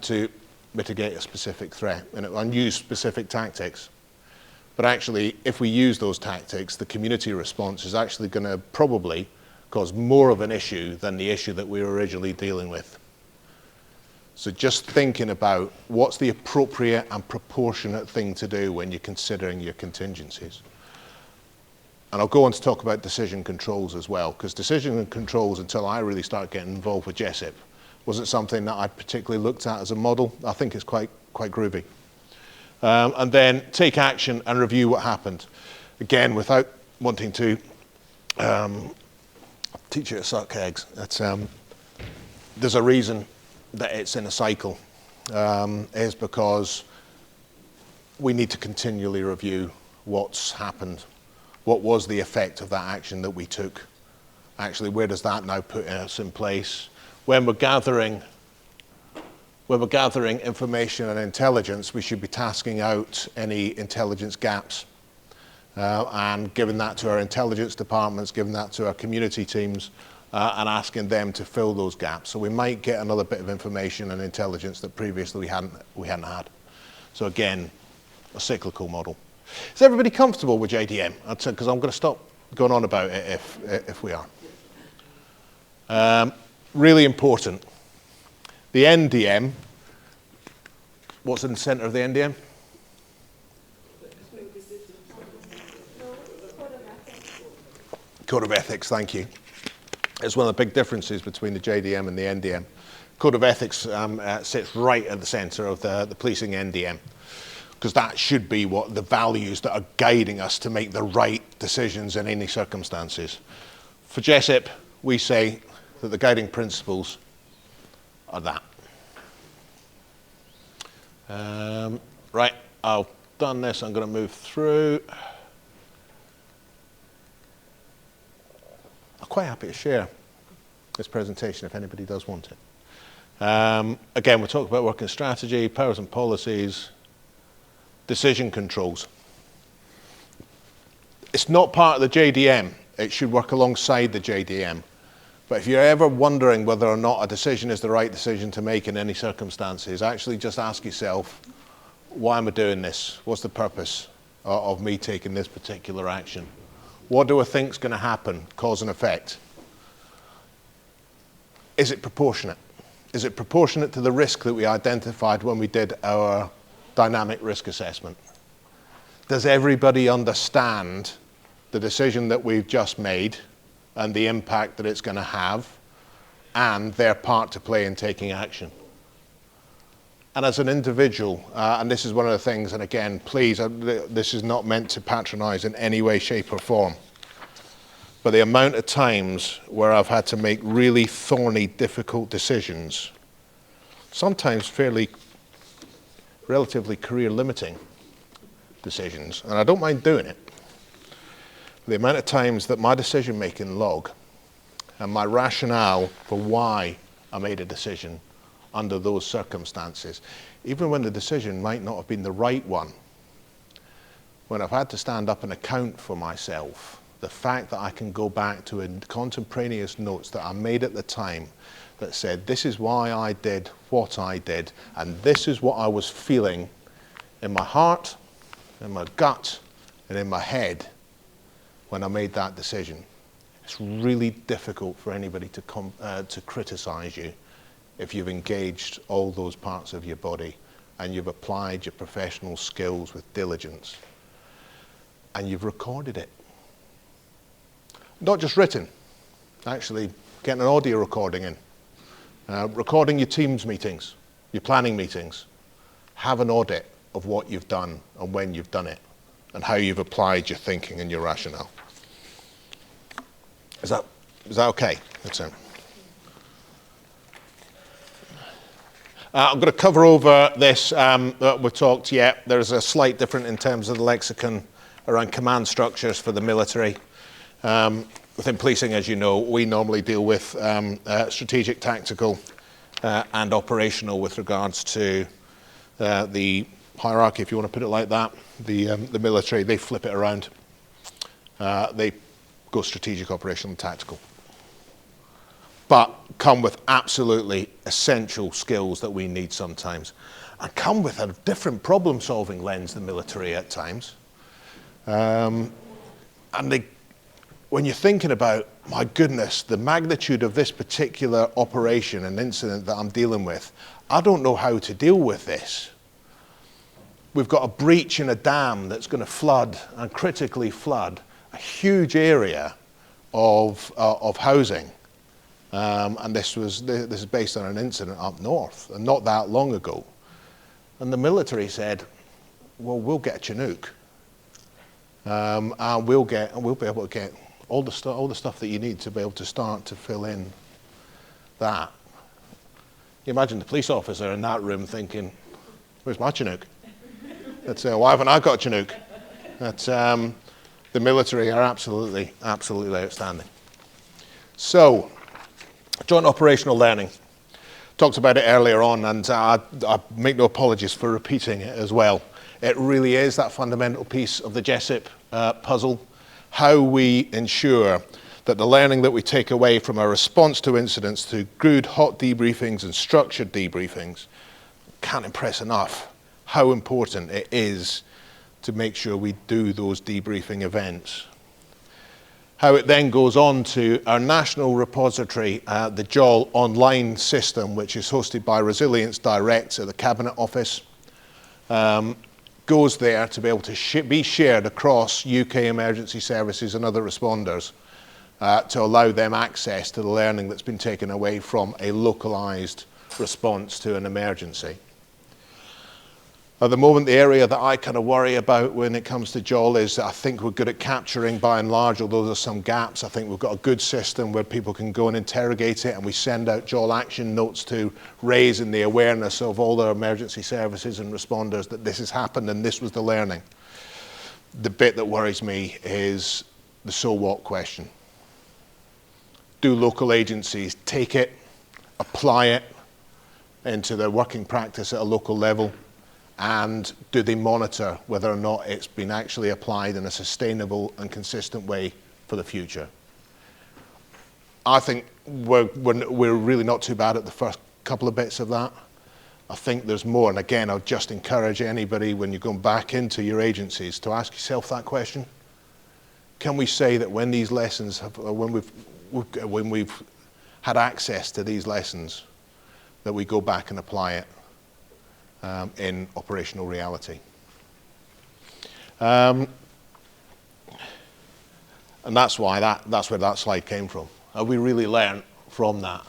to mitigate a specific threat and use specific tactics. But actually, if we use those tactics, the community response is actually going to probably cause more of an issue than the issue that we were originally dealing with. So just thinking about what's the appropriate and proportionate thing to do when you're considering your contingencies. And I'll go on to talk about decision controls as well, because decision controls, until I really started getting involved with WOCip, wasn't something that I particularly looked at as a model. I think it's quite groovy. And then take action and review what happened. Again, without wanting to teach you to suck eggs, there's a reason that it's in a cycle, is because we need to continually review what's happened. What was the effect of that action that we took? Actually, where does that now put us in place? When we're gathering information and intelligence, we should be tasking out any intelligence gaps and giving that to our intelligence departments, giving that to our community teams, and asking them to fill those gaps. So we might get another bit of information and intelligence that previously we hadn't had. So again, a cyclical model. Is everybody comfortable with JDM? Because I'm going to stop going on about it if we are. Really important. The NDM, what's in the center of the NDM? Code of Ethics, thank you. It's one of the big differences between the JDM and the NDM. Code of Ethics sits right at the center of the policing NDM, because that should be what the values that are guiding us to make the right decisions in any circumstances. For WOCip, we say that the guiding principles are that. Right, I've done this, I'm going to move through. I'm quite happy to share this presentation if anybody does want it. Again, we'll talk about working strategy, powers and policies, decision controls. It's not part of the JDM. It should work alongside the JDM. But if you're ever wondering whether or not a decision is the right decision to make in any circumstances, actually just ask yourself, why am I doing this? What's the purpose of me taking this particular action? What do I think is going to happen, cause and effect? Is it proportionate? Is it proportionate to the risk that we identified when we did our dynamic risk assessment? Does everybody understand the decision that we've just made and the impact that it's going to have and their part to play in taking action? And as an individual, and this is one of the things, and again, please, this is not meant to patronize in any way, shape or form, but the amount of times where I've had to make really thorny, difficult decisions, sometimes fairly, relatively career-limiting decisions, and I don't mind doing it. The amount of times that my decision-making log and my rationale for why I made a decision under those circumstances, even when the decision might not have been the right one, when I've had to stand up and account for myself, the fact that I can go back to contemporaneous notes that I made at the time that said, this is why I did what I did, and this is what I was feeling in my heart, in my gut, and in my head when I made that decision. It's really difficult for anybody to criticize you if you've engaged all those parts of your body and you've applied your professional skills with diligence and you've recorded it. Not just written, actually getting an audio recording in. Recording your Teams meetings, your planning meetings. Have an audit of what you've done and when you've done it. and how you've applied your thinking and your rationale. Is that okay? That's it. I'm going to cover over this that we've talked yet. There's a slight difference in terms of the lexicon around command structures for the military. Within policing, as you know, we normally deal with strategic, tactical, and operational with regards to the hierarchy, if you want to put it like that. The military, they flip it around. They go strategic, operational, and tactical. But come with absolutely essential skills that we need sometimes, and come with a different problem-solving lens than military at times. And when you're thinking about, my goodness, the magnitude of this particular operation and incident that I'm dealing with, I don't know how to deal with this. We've got a breach in a dam that's going to flood and critically flood a huge area of housing. And this is based on an incident up north, and not that long ago. And the military said, well, we'll get a Chinook. And we'll be able to get all the stuff that you need to be able to start to fill in that. You imagine the police officer in that room thinking, where's my Chinook? Why haven't I got a Chinook? The military are absolutely outstanding. So, joint operational learning. Talked about it earlier on, and I make no apologies for repeating it as well. It really is that fundamental piece of the WOCip puzzle, how we ensure that the learning that we take away from our response to incidents through good hot debriefings and structured debriefings, can't impress enough how important it is to make sure we do those debriefing events. How it then goes on to our national repository, the JOL online system, which is hosted by Resilience Direct at the Cabinet Office, goes there to be able to be shared across UK emergency services and other responders to allow them access to the learning that's been taken away from a localised response to an emergency. At the moment, the area that I kind of worry about when it comes to JOL is that I think we're good at capturing by and large, although there's some gaps. I think we've got a good system where people can go and interrogate it, and we send out JOL action notes to raise in the awareness of all the emergency services and responders that this has happened and this was the learning. The bit that worries me is the so what question. Do local agencies take it, apply it into their working practice at a local level? And do they monitor whether or not it's been actually applied in a sustainable and consistent way for the future? I think we're really not too bad at the first couple of bits of that. I think there's more, and again, I'll just encourage anybody when you're going back into your agencies to ask yourself that question. Can we say that when these lessons have, when we've had access to these lessons, that we go back and apply it in operational reality? And that's why that's where that slide came from. Have we really learned from that?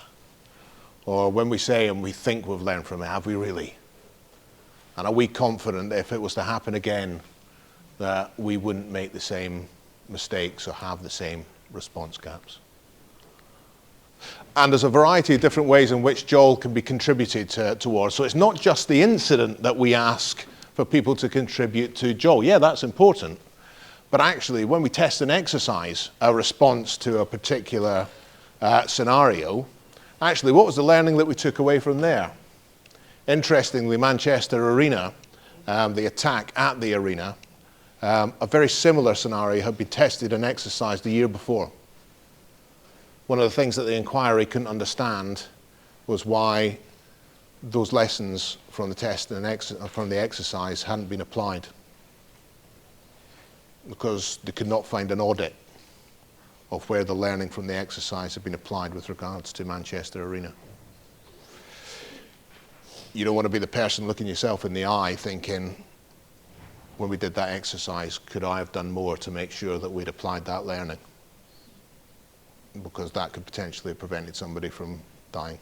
Or when we say and we think we've learned from it, have we really? And are we confident that if it was to happen again, that we wouldn't make the same mistakes or have the same response gaps? And there's a variety of different ways in which JOL can be contributed towards. So it's not just the incident that we ask for people to contribute to JOL. Yeah, that's important. But actually, when we test and exercise a response to a particular scenario, actually, what was the learning that we took away from there? Interestingly, Manchester Arena, the attack at the arena, a very similar scenario had been tested and exercised the year before. One of the things that the inquiry couldn't understand was why those lessons from the test and from the exercise hadn't been applied, because they could not find an audit of where the learning from the exercise had been applied with regards to Manchester Arena. You don't want to be the person looking yourself in the eye thinking, when we did that exercise, could I have done more to make sure that we'd applied that learning? Because that could potentially have prevented somebody from dying.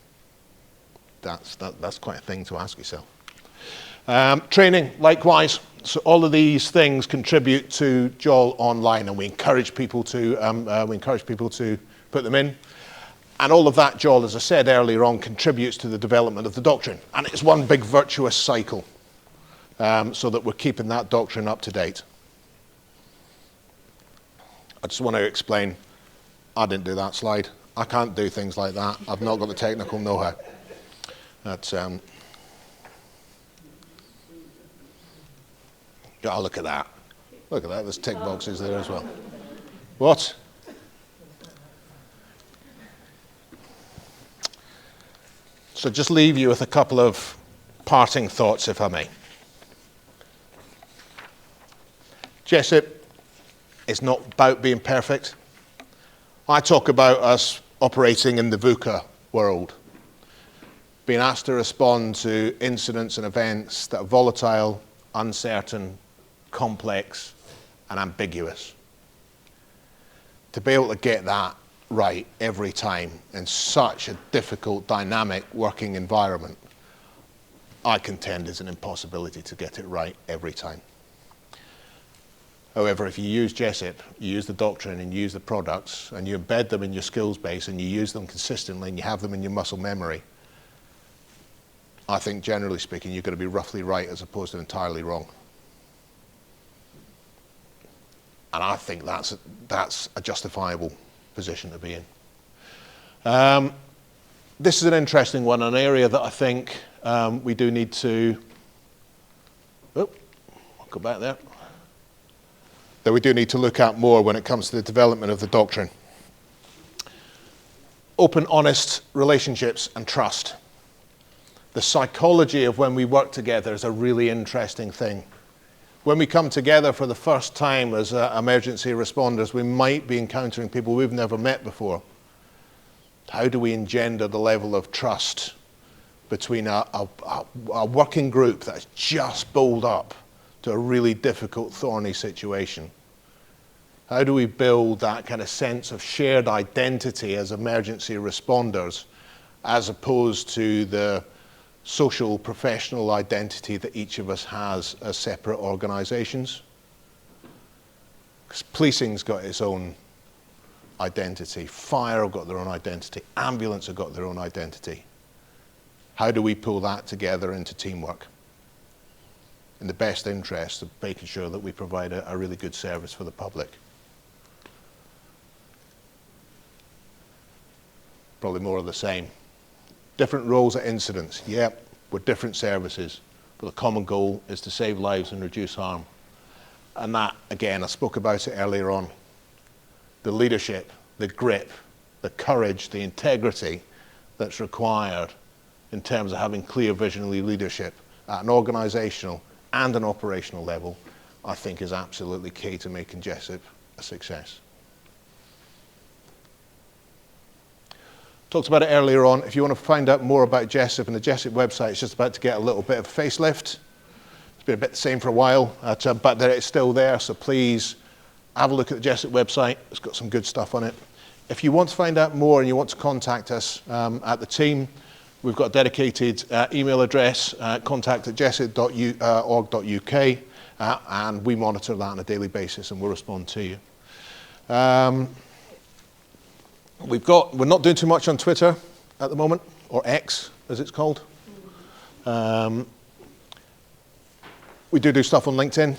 That's quite a thing to ask yourself. Training, likewise. So all of these things contribute to JOL Online, and we encourage people to put them in. And all of that, JOL, as I said earlier on, contributes to the development of the doctrine. And it's one big virtuous cycle, so that we're keeping that doctrine up to date. I just want to explain, I didn't do that slide. I can't do things like that. I've not got the technical know-how. That's, oh, look at that. Look at that, there's tick boxes there as well. What? So just leave you with a couple of parting thoughts, if I may. WOCip is not about being perfect. I talk about us operating in the VUCA world, being asked to respond to incidents and events that are volatile, uncertain, complex, and ambiguous. To be able to get that right every time in such a difficult, dynamic working environment, I contend is an impossibility to get it right every time. However, if you use WOCip, you use the doctrine and you use the products and you embed them in your skills base and you use them consistently and you have them in your muscle memory, I think generally speaking you're going to be roughly right as opposed to entirely wrong. And I think that's a justifiable position to be in. This is an interesting one, an area that I think we do need to, I'll go back there, that we do need to look at more when it comes to the development of the doctrine. Open, honest relationships and trust. The psychology of when we work together is a really interesting thing. When we come together for the first time as emergency responders, we might be encountering people we've never met before. How do we engender the level of trust between a working group that's just bowled up to a really difficult, thorny situation? How do we build that kind of sense of shared identity as emergency responders as opposed to the social, professional identity that each of us has as separate organisations? Because policing's got its own identity, fire have got their own identity, ambulance have got their own identity. How do we pull that together into teamwork in the best interest of making sure that we provide a really good service for the public? Probably more of the same. Different roles at incidents, yep, we're different services, but the common goal is to save lives and reduce harm. And that, again, I spoke about it earlier on. The leadership, the grip, the courage, the integrity that's required in terms of having clear visionary leadership at an organisational and an operational level, I think is absolutely key to making WOCip a success. Talked about it earlier on. If you want to find out more about WOCip and the WOCip website, it's just about to get a little bit of a facelift. It's been a bit the same for a while, but it's still there, so please have a look at the WOCip website. It's got some good stuff on it. If you want to find out more and you want to contact us at the team, we've got a dedicated email address, contact@wocip.org.uk, and we monitor that on a daily basis and we'll respond to you. We're not doing too much on Twitter at the moment, or X as it's called. We do stuff on LinkedIn.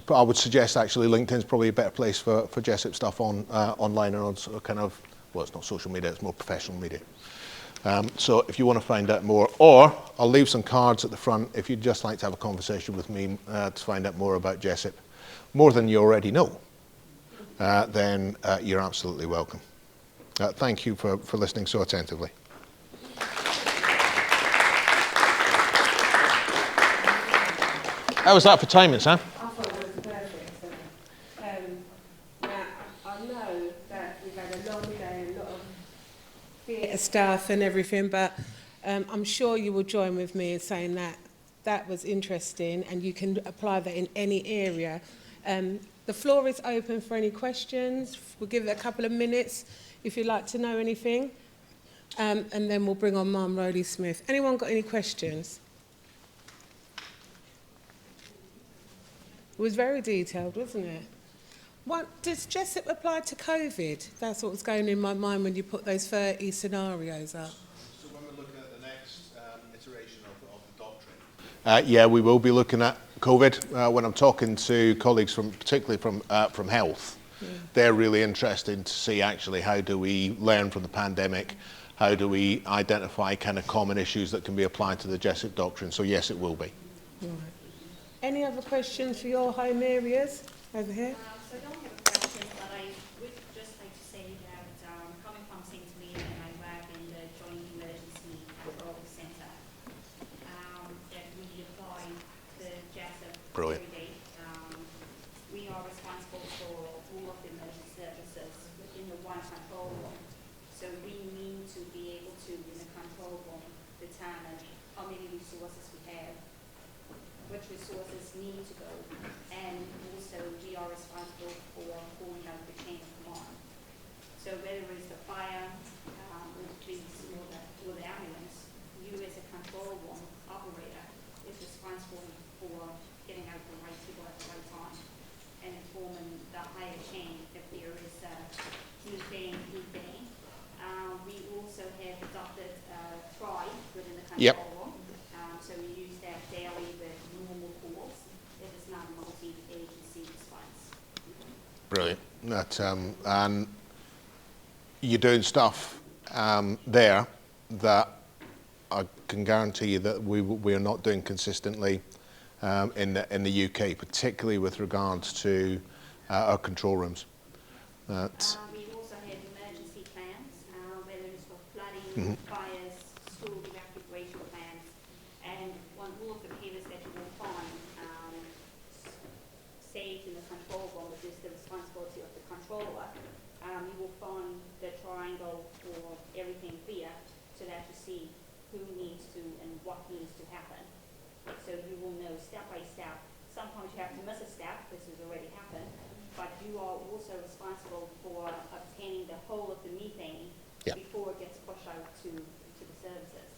I would suggest actually LinkedIn's probably a better place for WOCip stuff online and on sort of kind of, well, it's not social media, it's more professional media. So if you want to find out more, or I'll leave some cards at the front if you'd just like to have a conversation with me to find out more about WOCip, more than you already know, then you're absolutely welcome. Thank you for listening so attentively. How was that for timing, Sam? I thought it was perfect. Now, I know that we've had a long day, a lot of theatre stuff and everything, but I'm sure you will join with me in saying that that was interesting and you can apply that in any area. The floor is open for any questions. We'll give it a couple of minutes if you'd like to know anything. And then we'll bring on Mum Rowley Smith. Anyone got any questions? It was very detailed, wasn't it? What does WOCip apply to COVID? That's what was going in my mind when you put those 30 scenarios up. So when we're looking at the next iteration of the doctrine, yeah, we will be looking at COVID. When I'm talking to colleagues particularly from health, they're really interested to see actually how do we learn from the pandemic, how do we identify kind of common issues that can be applied to the WOCip doctrine. So yes, it will be. Right. Any other questions for your home areas over here? So I don't have a question, but I would just like to say that coming from St. Helena and I work in the Joint Emergency Control Centre, that we apply the WOCip every day. We are responsible for all of the emergency services within the one control room. So we need to be able to, in the control room, determine how many resources we have, which resources need to go, and also we are responsible for pulling out the chain of command. So whether it's the fire, or the police, or the ambulance, you as a control room operator is responsible for getting out the right people at the right time and forming the higher chain if there is methane. We also have adopted TRI within the control room. So we use that daily with normal calls if it's not a multi-agency response. Brilliant. That, and you're doing stuff there that I can guarantee you that we are not doing consistently in the UK, particularly with regards to our control rooms. We also have emergency plans, whether it's for flooding, fires, school evacuation plans, and on all of the papers that you will find saved in the control room, which is the responsibility of the controller, you will find the triangle for everything there, so that you see who needs to and what needs to happen. So you will know step by step. Sometimes you have to miss a step, this has already happened, but you are also responsible for obtaining the whole of the methane before it gets pushed out to the services.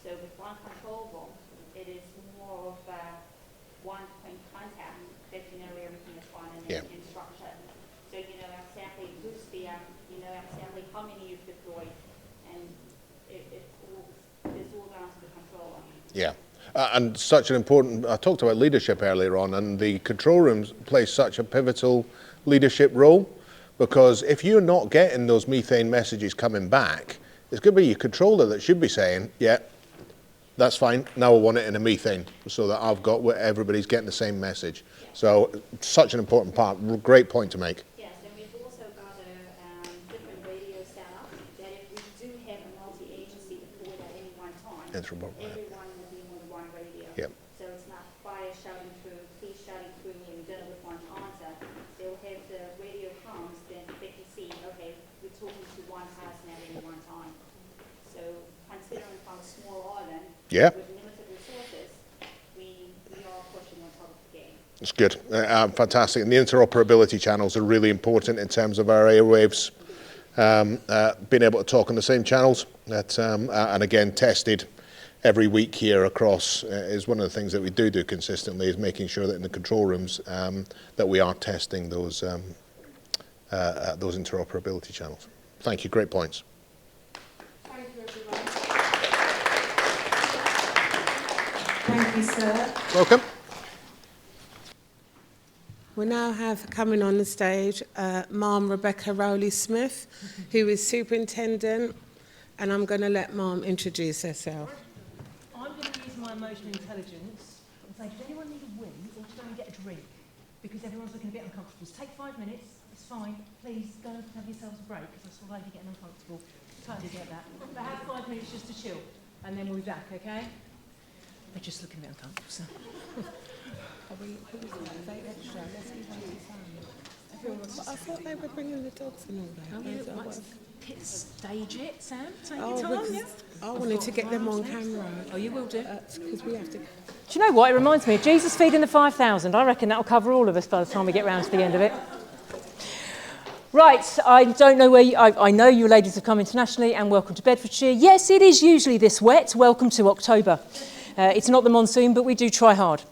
So with one control room, it is more of a one-point contact that you know everything is fine and instruction. So you know exactly who's there, you know exactly how many you've deployed, and it's all down to the controller. Yeah. And such an important, I talked about leadership earlier on, and the control rooms play such a pivotal leadership role, because if you're not getting those methane messages coming back, it's going to be your controller that should be saying, yeah, that's fine, now I want it in a methane, so that I've got where everybody's getting the same message. So such an important part, great point to make. Yes, and we've also got a different radio setup that if we do have a multi-agency deployed at any one time, everyone will be on one radio. Yep. So it's not fire shouting through, police shouting through, and dinner with one answer. They'll have the radio comms, then they can see, okay, we're talking to one person at any one time. So considering from a small island with limited resources, we are pushing on top of the game. It's good, fantastic. And the interoperability channels are really important in terms of our airwaves, being able to talk on the same channels. And again, tested every week here across is one of the things that we do consistently, is making sure that in the control rooms that we are testing those interoperability channels. Thank you, great points. Thank you, everyone. Thank you, sir. Welcome. We now have coming on the stage Ma'am Rebecca Rowley-Smith, who is Superintendent, and I'm going to let Ma'am introduce herself. I'm going to use my emotional intelligence and say, does anyone need a wee or to go and get a drink? Because everyone's looking a bit uncomfortable. So take 5 minutes, it's fine. Please go and have yourselves a break, because I saw a lady getting uncomfortable. Totally get that. But have 5 minutes just to chill, and then we'll be back, okay? They're just looking a bit uncomfortable, so. I thought they were bringing the dogs and all that. Stage it, Sam. Take your time, yeah. I wanted to get them on camera. Oh, you will do. Because we have to. Do you know what? It reminds me of Jesus feeding the 5,000. I reckon that'll cover all of us by the time we get round to the end of it. Right, I don't know where you... I know you ladies have come internationally, and welcome to Bedfordshire. Yes, it is usually this wet. Welcome to October. It's not the monsoon, but we do try hard.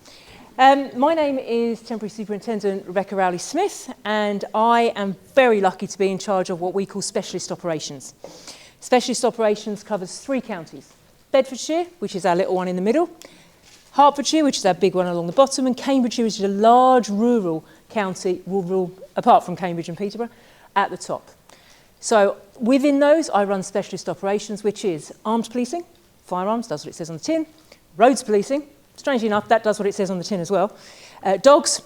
My name is Temporary Superintendent Rebecca Rowley-Smith, and I am very lucky to be in charge of what we call specialist operations. Specialist operations covers 3 counties: Bedfordshire, which is our little one in the middle, Hertfordshire, which is our big one along the bottom, and Cambridgeshire, which is a large rural county, rural, apart from Cambridge and Peterborough, at the top. So within those, I run specialist operations, which is arms policing, firearms, does what it says on the tin, roads policing, strangely enough, that does what it says on the tin as well. Dogs,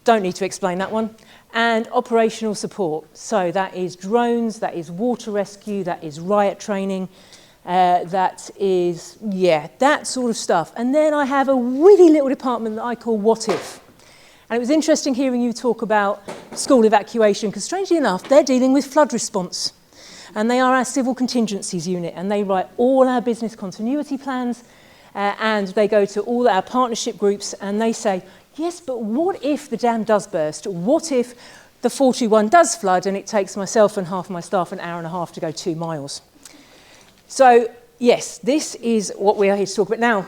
don't need to explain that one. And operational support. So that is drones, that is water rescue, that is riot training, that is, that sort of stuff. And then I have a witty little department that I call WOCip. And it was interesting hearing you talk about school evacuation, because strangely enough, they're dealing with flood response. And they are our civil contingencies unit, and they write all our business continuity plans, and they go to all our partnership groups and they say, yes, but what if the dam does burst? What if the 41 does flood and it takes myself and half my staff an hour and a half to go 2 miles? So, yes, this is what we are here to talk about. Now,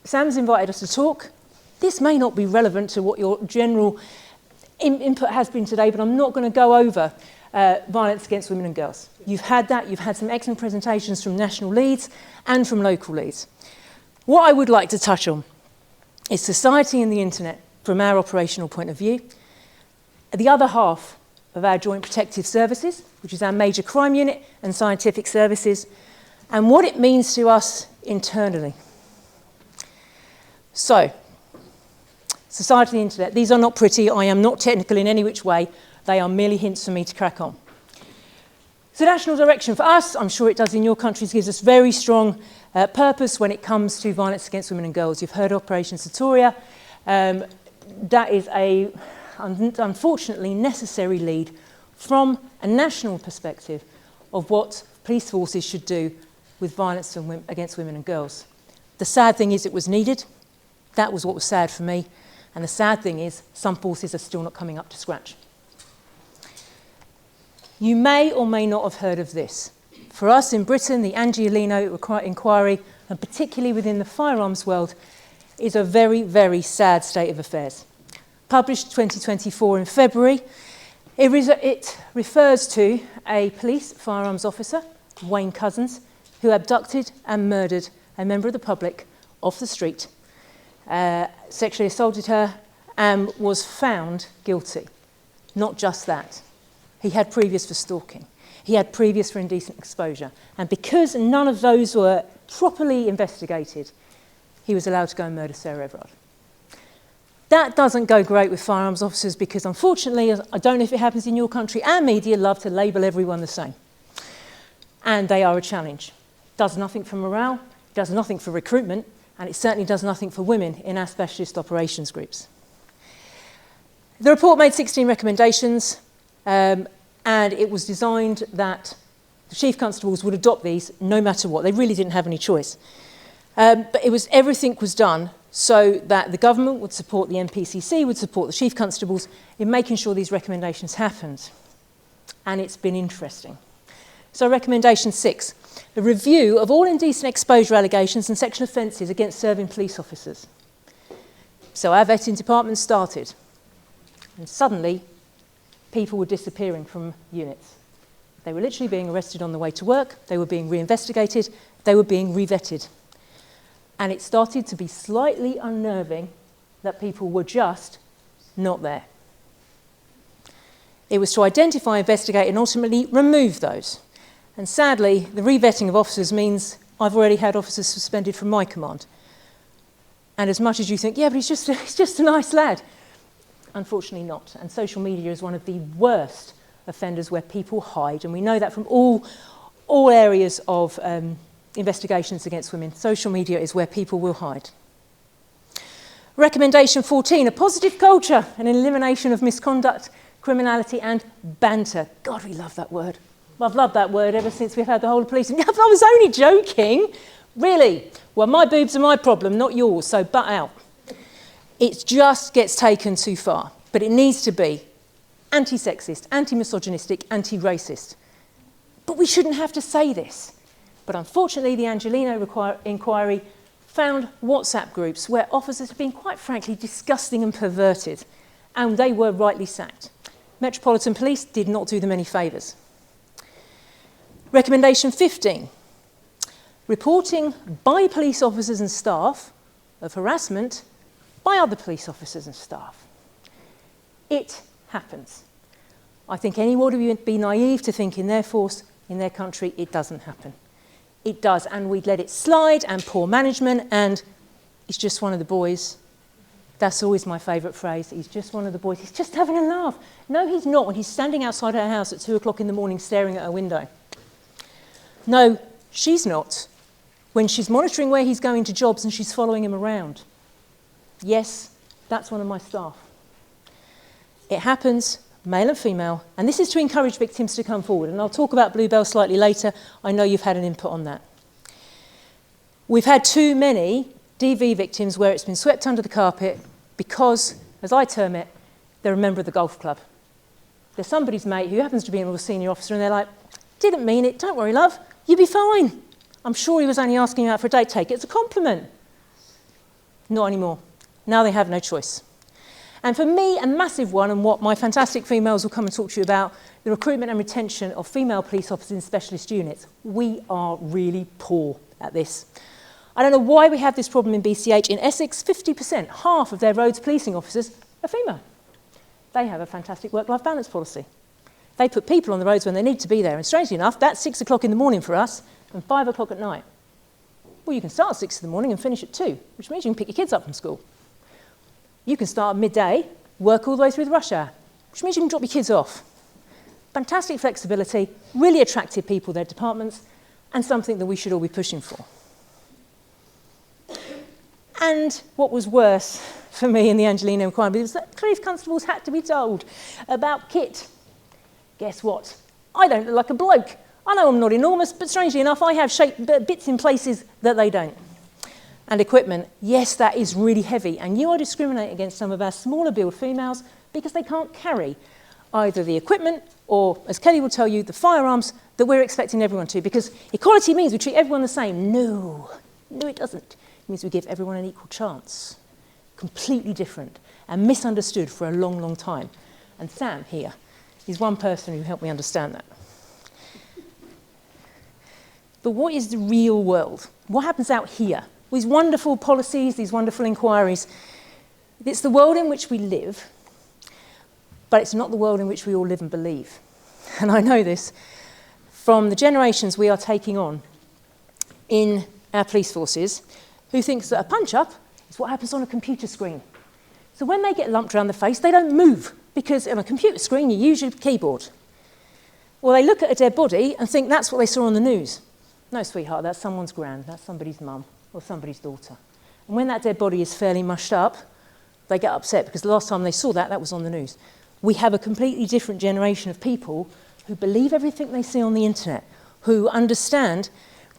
Sam's invited us to talk. This may not be relevant to what your general input has been today, but I'm not going to go over violence against women and girls. You've had that. You've had some excellent presentations from national leads and from local leads. What I would like to touch on is society and the internet from our operational point of view. The other half of our Joint Protective Services, which is our major crime unit and scientific services, and what it means to us internally. So, society and the internet. These are not pretty. I am not technical in any which way. They are merely hints for me to crack on. So national direction for us, I'm sure it does in your countries, gives us very strong purpose when it comes to violence against women and girls. You've heard Operation Satoria. That is a, unfortunately, necessary lead from a national perspective of what police forces should do with violence against women and girls. The sad thing is it was needed. That was what was sad for me. And the sad thing is some forces are still not coming up to scratch. You may or may not have heard of this. For us in Britain, the Angiolino inquiry, and particularly within the firearms world, is a very, very sad state of affairs. Published 2024 in February, it refers to a police firearms officer, Wayne Couzens, who abducted and murdered a member of the public off the street, sexually assaulted her, and was found guilty. Not just that. He had previous for stalking. He had previous for indecent exposure. And because none of those were properly investigated, he was allowed to go and murder Sarah Everard. That doesn't go great with firearms officers because, unfortunately, I don't know if it happens in your country, our media love to label everyone the same. And they are a challenge. Does nothing for morale, does nothing for recruitment, and it certainly does nothing for women in our specialist operations groups. The report made 16 recommendations, and it was designed that the chief constables would adopt these no matter what. They really didn't have any choice. But everything was done so that the government would support the NPCC, would support the chief constables in making sure these recommendations happened. And it's been interesting. So recommendation 6, the review of all indecent exposure allegations and sexual offences against serving police officers. So our vetting department started, and suddenly people were disappearing from units. They were literally being arrested on the way to work, they were being reinvestigated, they were being revetted. And it started to be slightly unnerving that people were just not there. It was to identify, investigate, and ultimately remove those. And sadly, the revetting of officers means I've already had officers suspended from my command. And as much as you think, yeah, but he's just a nice lad, unfortunately not. And social media is one of the worst offenders where people hide. And we know that from all areas of investigations against women. Social media is where people will hide. Recommendation 14, a positive culture and an elimination of misconduct, criminality and banter. God, we love that word. I've loved that word ever since we've had the whole of policing. I was only joking. Really? Well, my boobs are my problem, not yours, so butt out. It just gets taken too far. But it needs to be anti-sexist, anti-misogynistic, anti-racist. But we shouldn't have to say this. But unfortunately, the Angiolino inquiry found WhatsApp groups where officers have been quite frankly disgusting and perverted, and they were rightly sacked. Metropolitan Police did not do them any favours. Recommendation 15, reporting by police officers and staff of harassment by other police officers and staff. It happens. I think anyone would be naive to think in their force, in their country, it doesn't happen. It does, and we'd let it slide, and poor management, and he's just one of the boys. That's always my favourite phrase. He's just one of the boys. He's just having a laugh. No, he's not when he's standing outside her house at 2 o'clock in the morning staring at her window. No, she's not when she's monitoring where he's going to jobs and she's following him around. Yes, that's one of my staff. It happens, male and female, and this is to encourage victims to come forward. And I'll talk about Bluebell slightly later. I know you've had an input on that. We've had too many DV victims where it's been swept under the carpet because, as I term it, they're a member of the golf club. They're somebody's mate who happens to be a senior officer, and they're like, didn't mean it, don't worry, love, you'll be fine. I'm sure he was only asking you out for a date, take it as a compliment. Not anymore. Now they have no choice. And for me, a massive one, and what my fantastic females will come and talk to you about, the recruitment and retention of female police officers in specialist units. We are really poor at this. I don't know why we have this problem in BCH. In Essex, 50%, half of their roads policing officers are female. They have a fantastic work-life balance policy. They put people on the roads when they need to be there. And strangely enough, that's 6 o'clock in the morning for us and 5 o'clock at night. Well, you can start at 6 in the morning and finish at 2, which means you can pick your kids up from school. You can start at midday, work all the way through the rush hour, which means you can drop your kids off. Fantastic flexibility, really attractive people, their departments, and something that we should all be pushing for. And what was worse for me in the Angelino inquiry was that police constables had to be told about kit. Guess what? I don't look like a bloke. I know I'm not enormous, but strangely enough, I have bits in places that they don't. And equipment, yes, that is really heavy, and you are discriminating against some of our smaller build females because they can't carry either the equipment or, as Kelly will tell you, the firearms that we're expecting everyone to, because equality means we treat everyone the same. No, it doesn't. It means we give everyone an equal chance. Completely different and misunderstood for a long, long time. And Sam here is one person who helped me understand that. But what is the real world? What happens out here? These wonderful policies, these wonderful inquiries. It's the world in which we live, but it's not the world in which we all live and believe. And I know this from the generations we are taking on in our police forces, who thinks that a punch-up is what happens on a computer screen. So when they get lumped around the face, they don't move, because on a computer screen, you use your keyboard. Well, they look at a dead body and think that's what they saw on the news. No, sweetheart, that's someone's grand, that's somebody's mum or somebody's daughter. And when that dead body is fairly mushed up, they get upset because the last time they saw that, that was on the news. We have a completely different generation of people who believe everything they see on the internet, who understand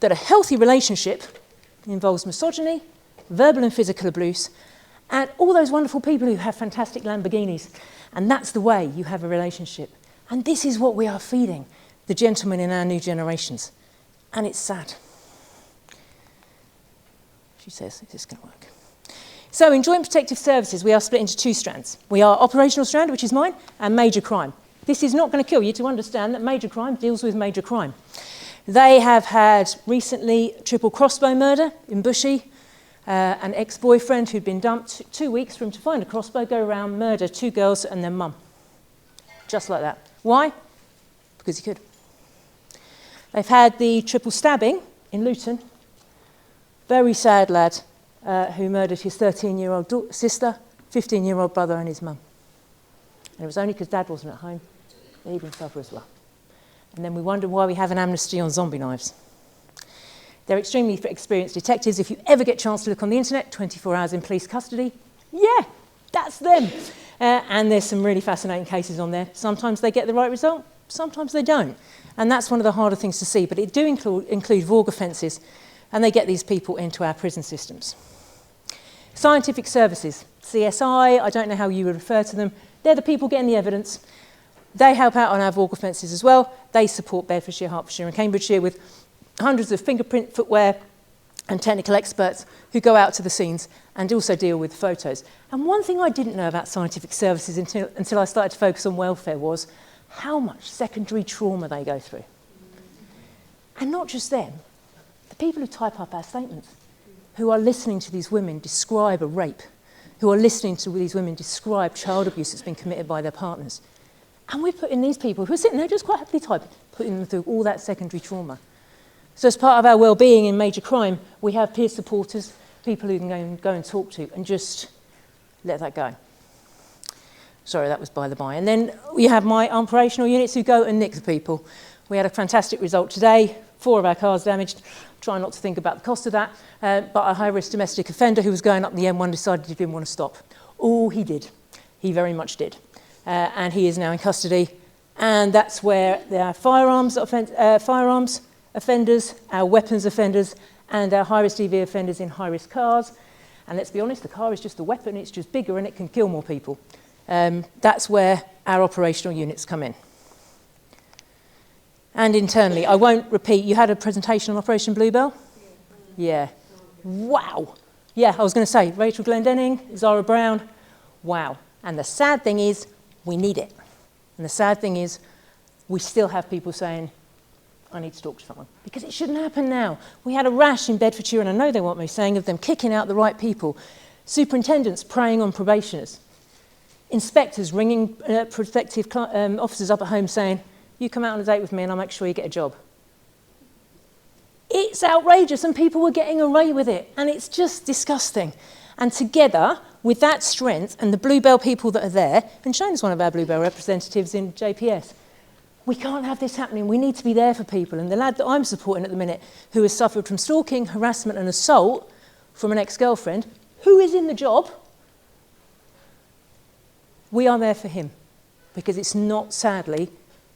that a healthy relationship involves misogyny, verbal and physical abuse, and all those wonderful people who have fantastic Lamborghinis. And that's the way you have a relationship. And this is what we are feeding the gentlemen in our new generations. And it's sad. She says, is this going to work? So in Joint Protective Services, we are split into 2 strands. We are operational strand, which is mine, and major crime. This is not going to kill you to understand that major crime deals with major crime. They have had recently triple crossbow murder in Bushy, an ex-boyfriend who'd been dumped 2 weeks for him to find a crossbow, go around, murder 2 girls and their mum. Just like that. Why? Because he could. They've had the triple stabbing in Luton. Very sad lad who murdered his 13-year-old sister, 15-year-old brother and his mum. And it was only because dad wasn't at home. He'd been suffer as well. And then we wonder why we have an amnesty on zombie knives. They're extremely experienced detectives. If you ever get a chance to look on the internet, 24 hours in police custody, yeah, that's them. And there's some really fascinating cases on there. Sometimes they get the right result, sometimes they don't. And that's one of the harder things to see. But it do include VORG offences, and they get these people into our prison systems. Scientific services, CSI, I don't know how you would refer to them. They're the people getting the evidence. They help out on our VORG offences as well. They support Bedfordshire, Hertfordshire and Cambridgeshire with hundreds of fingerprint footwear and technical experts who go out to the scenes and also deal with photos. And one thing I didn't know about scientific services until I started to focus on welfare was how much secondary trauma they go through. And not just them, the people who type up our statements, who are listening to these women describe a rape, who are listening to these women describe child abuse that's been committed by their partners. And we're putting these people who are sitting there just quite happily typing, putting them through all that secondary trauma. So as part of our well-being in major crime, we have peer supporters, people who can go and talk to and just let that go. Sorry, that was by the by. And then we have my operational units who go and nick the people. We had a fantastic result today, 4 of our cars damaged. Try not to think about the cost of that. But a high-risk domestic offender who was going up the M1 decided he didn't want to stop. Oh, he did. He very much did. And he is now in custody. And that's where there are firearms offenders, our weapons offenders, and our high-risk DV offenders in high-risk cars. And let's be honest, the car is just a weapon, it's just bigger and it can kill more people. That's where our operational units come in. And internally, I won't repeat, you had a presentation on Operation Bluebell? Yeah. Wow. Yeah, I was going to say, Rachel Glendenning, Zara Brown, wow. And the sad thing is, we need it. And the sad thing is, we still have people saying, I need to talk to someone. Because it shouldn't happen now. We had a rash in Bedfordshire, and I know they want me saying, of them kicking out the right people. Superintendents preying on probationers. Inspectors ringing protective officers up at home saying, you come out on a date with me and I'll make sure you get a job. It's outrageous and people were getting away with it and it's just disgusting. And together with that strength and the Bluebell people that are there, and Shane's one of our Bluebell representatives in JPS, we can't have this happening. We need to be there for people. And the lad that I'm supporting at the minute, who has suffered from stalking, harassment and assault from an ex-girlfriend, who is in the job, we are there for him. Because it's not, sadly,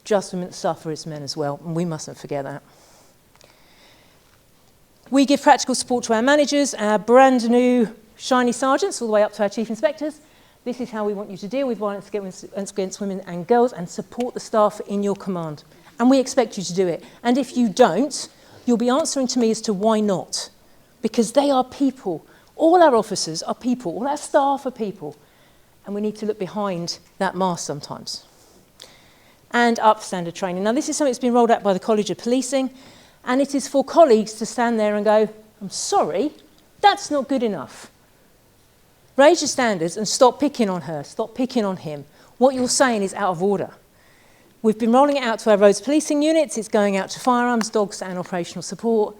just women that suffer, it's men as well, and we mustn't forget that. We give practical support to our managers, our brand new shiny sergeants, all the way up to our chief inspectors. This is how we want you to deal with violence against women and girls and support the staff in your command. And we expect you to do it. And if you don't, you'll be answering to me as to why not. Because they are people. All our officers are people. All our staff are people. And we need to look behind that mask sometimes. And up standard training. Now, this is something that's been rolled out by the College of Policing, and it is for colleagues to stand there and go, I'm sorry, that's not good enough. Raise your standards and stop picking on her, stop picking on him. What you're saying is out of order. We've been rolling it out to our roads policing units, it's going out to firearms, dogs and operational support.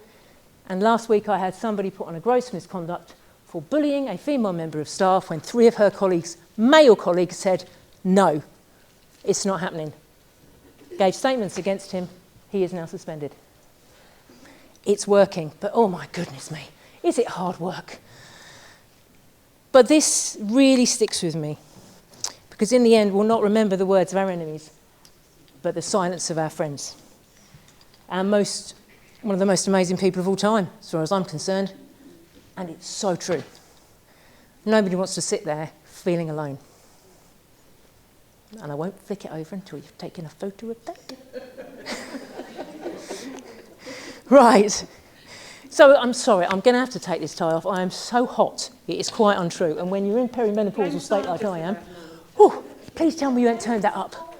And last week I had somebody put on a gross misconduct for bullying a female member of staff when 3 of her colleagues, male colleagues, said, no, it's not happening. Gave statements against him, he is now suspended. It's working, but oh my goodness me, is it hard work? But this really sticks with me, because in the end we'll not remember the words of our enemies, but the silence of our friends. One of the most amazing people of all time, as far as I'm concerned, and it's so true. Nobody wants to sit there feeling alone. And I won't flick it over until you've taken a photo of that. Right. So I'm sorry, I'm going to have to take this tie off. I am so hot, it is quite untrue. And when you're in perimenopausal state like I am, please tell me you haven't turned that up.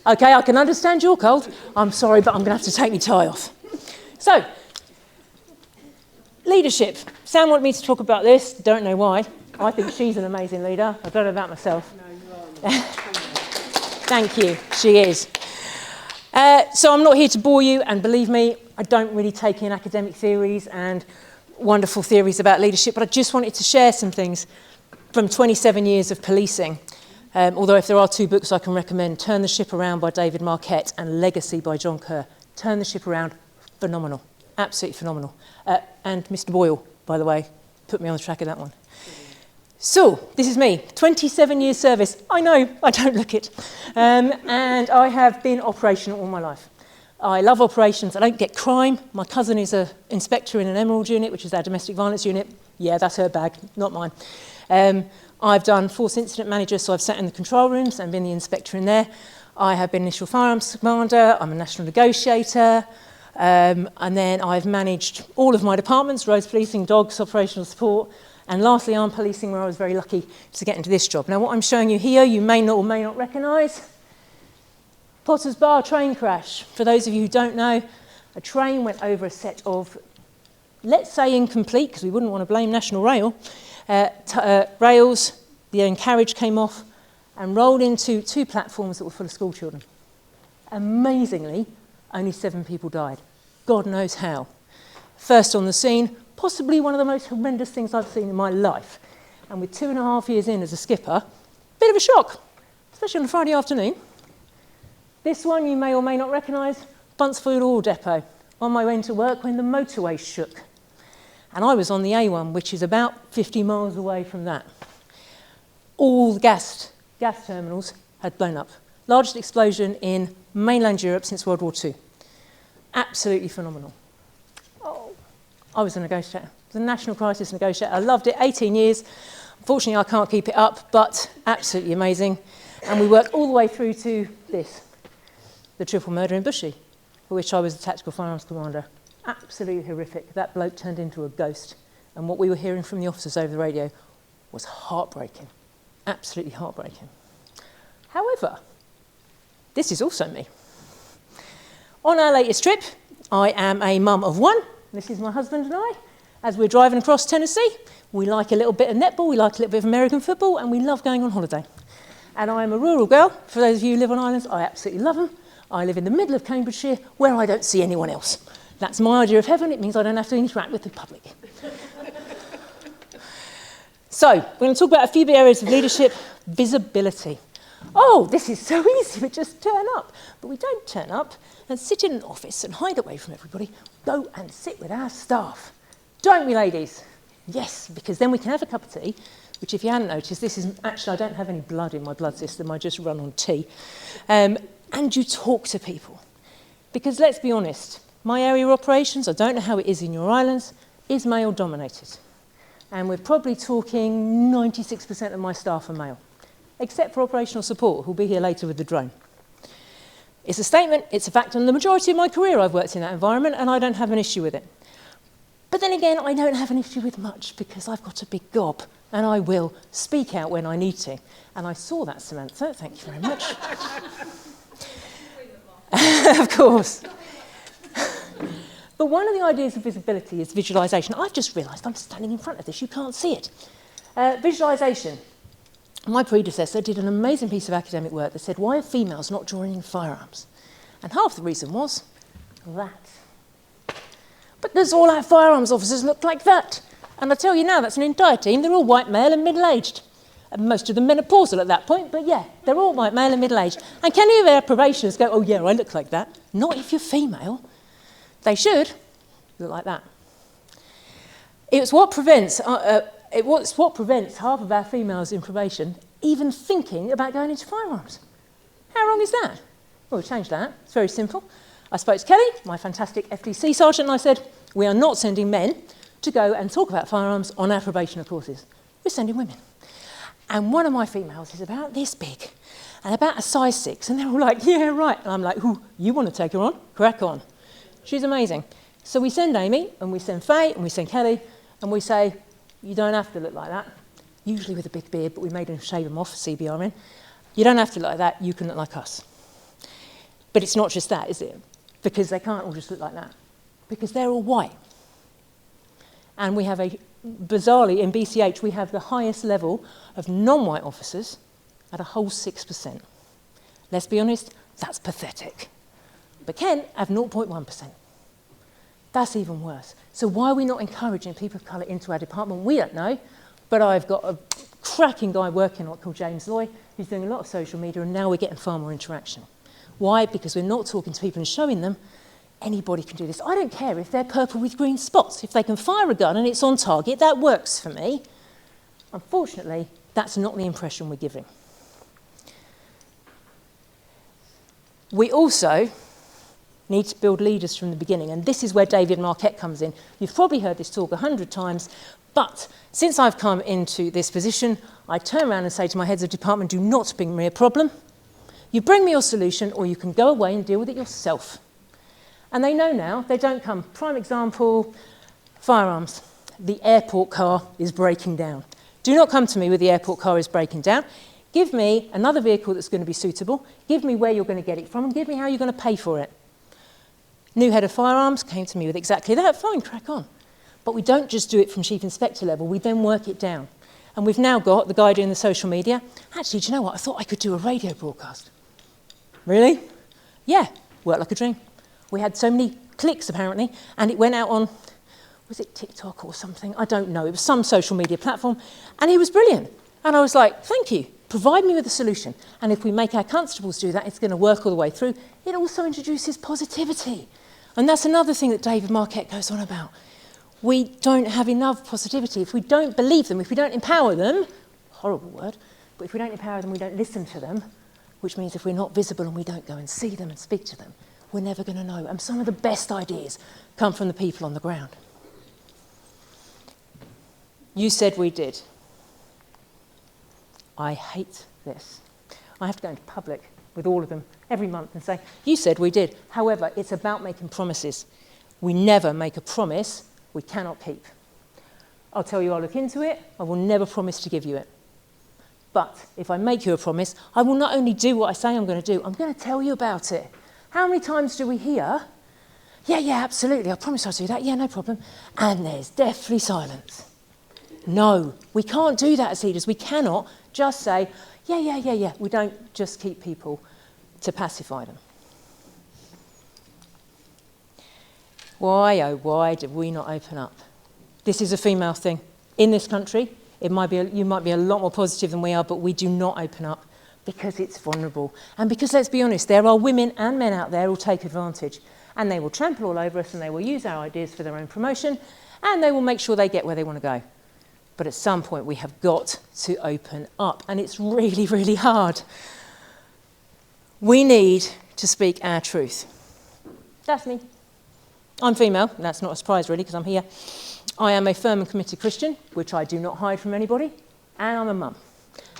Okay, I can understand you're cold. I'm sorry, but I'm going to have to take my tie off. So, leadership. Sam wanted me to talk about this. Don't know why. I think she's an amazing leader. I don't know about myself. No, you are. Thank you. She is. So I'm not here to bore you, and believe me, I don't really take in academic theories and wonderful theories about leadership, but I just wanted to share some things from 27 years of policing. Although if there are 2 books I can recommend, Turn the Ship Around by David Marquette and Legacy by John Kerr. Turn the Ship Around, phenomenal, absolutely phenomenal. And Mr. Boyle, by the way, put me on the track of that one. So, this is me, 27 years service. I know, I don't look it. And I have been operational all my life. I love operations, I don't get crime. My cousin is an inspector in an Emerald unit, which is our domestic violence unit. Yeah, that's her bag, not mine. I've done force incident manager, so I've sat in the control rooms and been the inspector in there. I have been initial firearms commander, I'm a national negotiator. And then I've managed all of my departments, roads policing, dogs, operational support, and lastly, armed policing, where I was very lucky to get into this job. Now, what I'm showing you here, you may not or may not recognise. Potter's Bar train crash. For those of you who don't know, a train went over a set of, let's say incomplete, because we wouldn't want to blame National Rail, rails. The own carriage came off and rolled into 2 platforms that were full of school children. Amazingly, only 7 people died. God knows how. First on the scene, possibly one of the most horrendous things I've seen in my life. And with 2.5 years in as a skipper, bit of a shock, especially on a Friday afternoon. This one you may or may not recognise, Buncefield Oil Depot, on my way into work when the motorway shook. And I was on the A1, which is about 50 miles away from that. All the gas terminals had blown up. Largest explosion in mainland Europe since World War II. Absolutely phenomenal. Oh, I was a negotiator. I was a national crisis negotiator. I loved it, 18 years. Unfortunately, I can't keep it up, but absolutely amazing. And we worked all the way through to this, the triple murder in Bushy, for which I was the tactical firearms commander. Absolutely horrific. That bloke turned into a ghost. And what we were hearing from the officers over the radio was heartbreaking. Absolutely heartbreaking. However, this is also me. On our latest trip, I am a mum of 1. This is my husband and I. As we're driving across Tennessee, we like a little bit of netball, we like a little bit of American football, and we love going on holiday. And I am a rural girl. For those of you who live on islands, I absolutely love them. I live in the middle of Cambridgeshire, where I don't see anyone else. That's my idea of heaven. It means I don't have to interact with the public. So, we're going to talk about a few areas of leadership. Visibility. Oh, this is so easy, we just turn up. But we don't turn up and sit in an office and hide away from everybody. Go and sit with our staff. Don't we, ladies? Yes, because then we can have a cup of tea, which if you hadn't noticed, this is actually, I don't have any blood in my blood system, I just run on tea. And you talk to people. Because let's be honest, my area of operations, I don't know how it is in your islands, is male dominated. And we're probably talking 96% of my staff are male, except for operational support, who'll be here later with the drone. It's a statement, it's a fact, and the majority of my career I've worked in that environment, and I don't have an issue with it. But then again, I don't have an issue with much, because I've got a big gob, and I will speak out when I need to. And I saw that, Samantha, thank you very much. Of course. But one of the ideas of visibility is visualisation. I've just realised I'm standing in front of this, you can't see it. Visualisation. My predecessor did an amazing piece of academic work that said, why are females not drawing firearms? And half the reason was that. But does all our firearms officers look like that? And I tell you now, that's an entire team, they're all white male and middle-aged. And most of them menopausal at that point, but yeah, they're all white male and middle-aged. And can any of our probationers go, oh yeah, I look like that? Not if you're female. They should look like that. It's what prevents half of our females in probation even thinking about going into firearms. How wrong is that? Well, we've changed that. It's very simple. I spoke to Kelly, my fantastic FDC sergeant, and I said, we are not sending men to go and talk about firearms on our probationer courses. We're sending women. And one of my females is about this big and about a size 6, and they're all like, yeah, right. And I'm like, ooh, you want to take her on? Crack on. She's amazing. So we send Amy, and we send Faye, and we send Kelly, and we say, you don't have to look like that. Usually with a big beard, but we made them shave them off for CBRN. You don't have to look like that, you can look like us. But it's not just that, is it? Because they can't all just look like that. Because they're all white. And we have bizarrely, in BCH, we have the highest level of non-white officers at a whole 6%. Let's be honest, that's pathetic. But Kent have 0.1%. That's even worse. So why are we not encouraging people of colour into our department? We don't know, but I've got a cracking guy working on it called James Loy, who's doing a lot of social media, and now we're getting far more interaction. Why? Because we're not talking to people and showing them anybody can do this. I don't care if they're purple with green spots. If they can fire a gun and it's on target, that works for me. Unfortunately, that's not the impression we're giving. We also need to build leaders from the beginning, and this is where David Marquette comes in. You've probably heard this talk 100 times, but since I've come into this position, I turn around and say to my heads of department, do not bring me a problem. You bring me your solution, or you can go away and deal with it yourself. And they know now, they don't come. Prime example, firearms. The airport car is breaking down. Do not come to me with the airport car is breaking down. Give me another vehicle that's going to be suitable. Give me where you're going to get it from and give me how you're going to pay for it. New head of firearms came to me with exactly that. Fine, crack on. But we don't just do it from chief inspector level. We then work it down. And we've now got the guy doing the social media. Actually, do you know what? I thought I could do a radio broadcast. Really? Yeah, worked like a dream. We had so many clicks, apparently, and it went out on, was it TikTok or something? I don't know. It was some social media platform, and he was brilliant. And I was like, thank you. Provide me with a solution. And if we make our constables do that, it's going to work all the way through. It also introduces positivity. And that's another thing that David Marquette goes on about. We don't have enough positivity. If we don't believe them, if we don't empower them, horrible word, but if we don't empower them, we don't listen to them, which means if we're not visible and we don't go and see them and speak to them, we're never going to know. And some of the best ideas come from the people on the ground. You said we did. I hate this. I have to go into public with all of them every month and say, you said we did. However, it's about making promises. We never make a promise we cannot keep. I'll tell you I'll look into it. I will never promise to give you it. But if I make you a promise, I will not only do what I say I'm going to do, I'm going to tell you about it. How many times do we hear, yeah, absolutely, I promise I'll do that, yeah, no problem, and there's deathly silence. No, we can't do that as leaders. We cannot just say, yeah. We don't just keep people to pacify them. Why, oh why, did we not open up? This is a female thing. In this country, you might be a lot more positive than we are, but we do not open up because it's vulnerable. And because, let's be honest, there are women and men out there who will take advantage. And they will trample all over us and they will use our ideas for their own promotion and they will make sure they get where they want to go. But at some point we have got to open up, and it's really, really hard. We need to speak our truth. That's me. I'm female, and that's not a surprise really because I'm here. I am a firm and committed Christian, which I do not hide from anybody, and I'm a mum.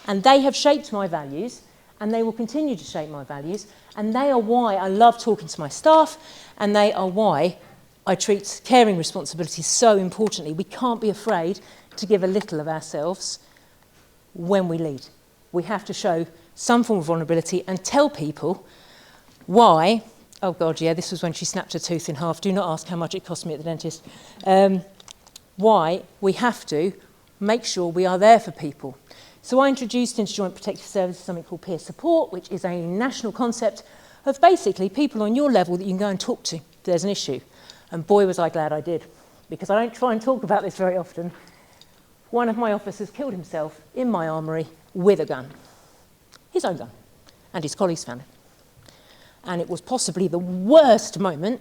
And they have shaped my values, and they will continue to shape my values, and they are why I love talking to my staff, and they are why I treat caring responsibilities so importantly. We can't be afraid to give a little of ourselves when we lead. We have to show some form of vulnerability and tell people why, oh God, yeah, this was when she snapped her tooth in half. Do not ask how much it cost me at the dentist. Why we have to make sure we are there for people. So I introduced into Joint Protective Services something called peer support, which is a national concept of basically people on your level that you can go and talk to if there's an issue. And boy, was I glad I did, because I don't try and talk about this very often. One of my officers killed himself in my armoury with a gun, his own gun, and his colleagues found it. And it was possibly the worst moment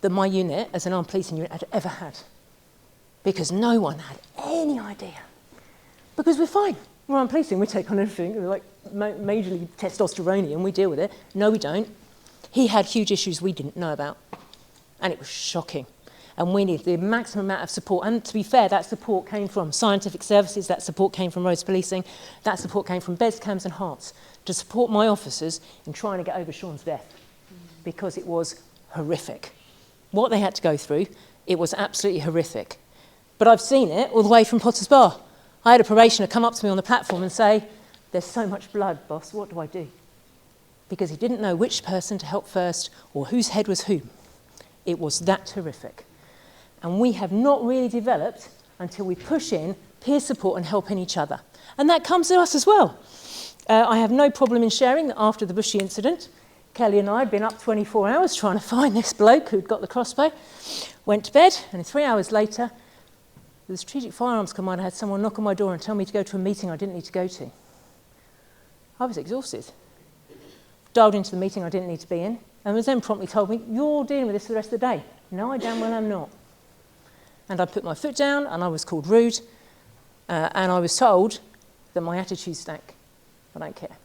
that my unit, as an armed policing unit, had ever had, because no one had any idea. Because we're fine. We're armed policing, we take on everything. We're like majorly testosterone and we deal with it. No, we don't. He had huge issues we didn't know about. And it was shocking. And we needed the maximum amount of support. And to be fair, that support came from scientific services, that support came from roads policing, that support came from beds, cams and hearts to support my officers in trying to get over Sean's death, because it was horrific. What they had to go through, it was absolutely horrific. But I've seen it all the way from Potter's Bar. I had a probationer come up to me on the platform and say, there's so much blood, boss, what do I do? Because he didn't know which person to help first or whose head was whom. It was that horrific. And we have not really developed until we push in peer support and helping each other. And that comes to us as well. I have no problem in sharing that after the Bushy incident, Kelly and I had been up 24 hours trying to find this bloke who'd got the crossbow, went to bed, and 3 hours later, the Strategic Firearms Commander had someone knock on my door and tell me to go to a meeting I didn't need to go to. I was exhausted. Dialed into the meeting I didn't need to be in, and was then promptly told me, you're dealing with this for the rest of the day. No, I damn well am not. And I put my foot down, and I was called rude, and I was told that my attitude stank. I don't care.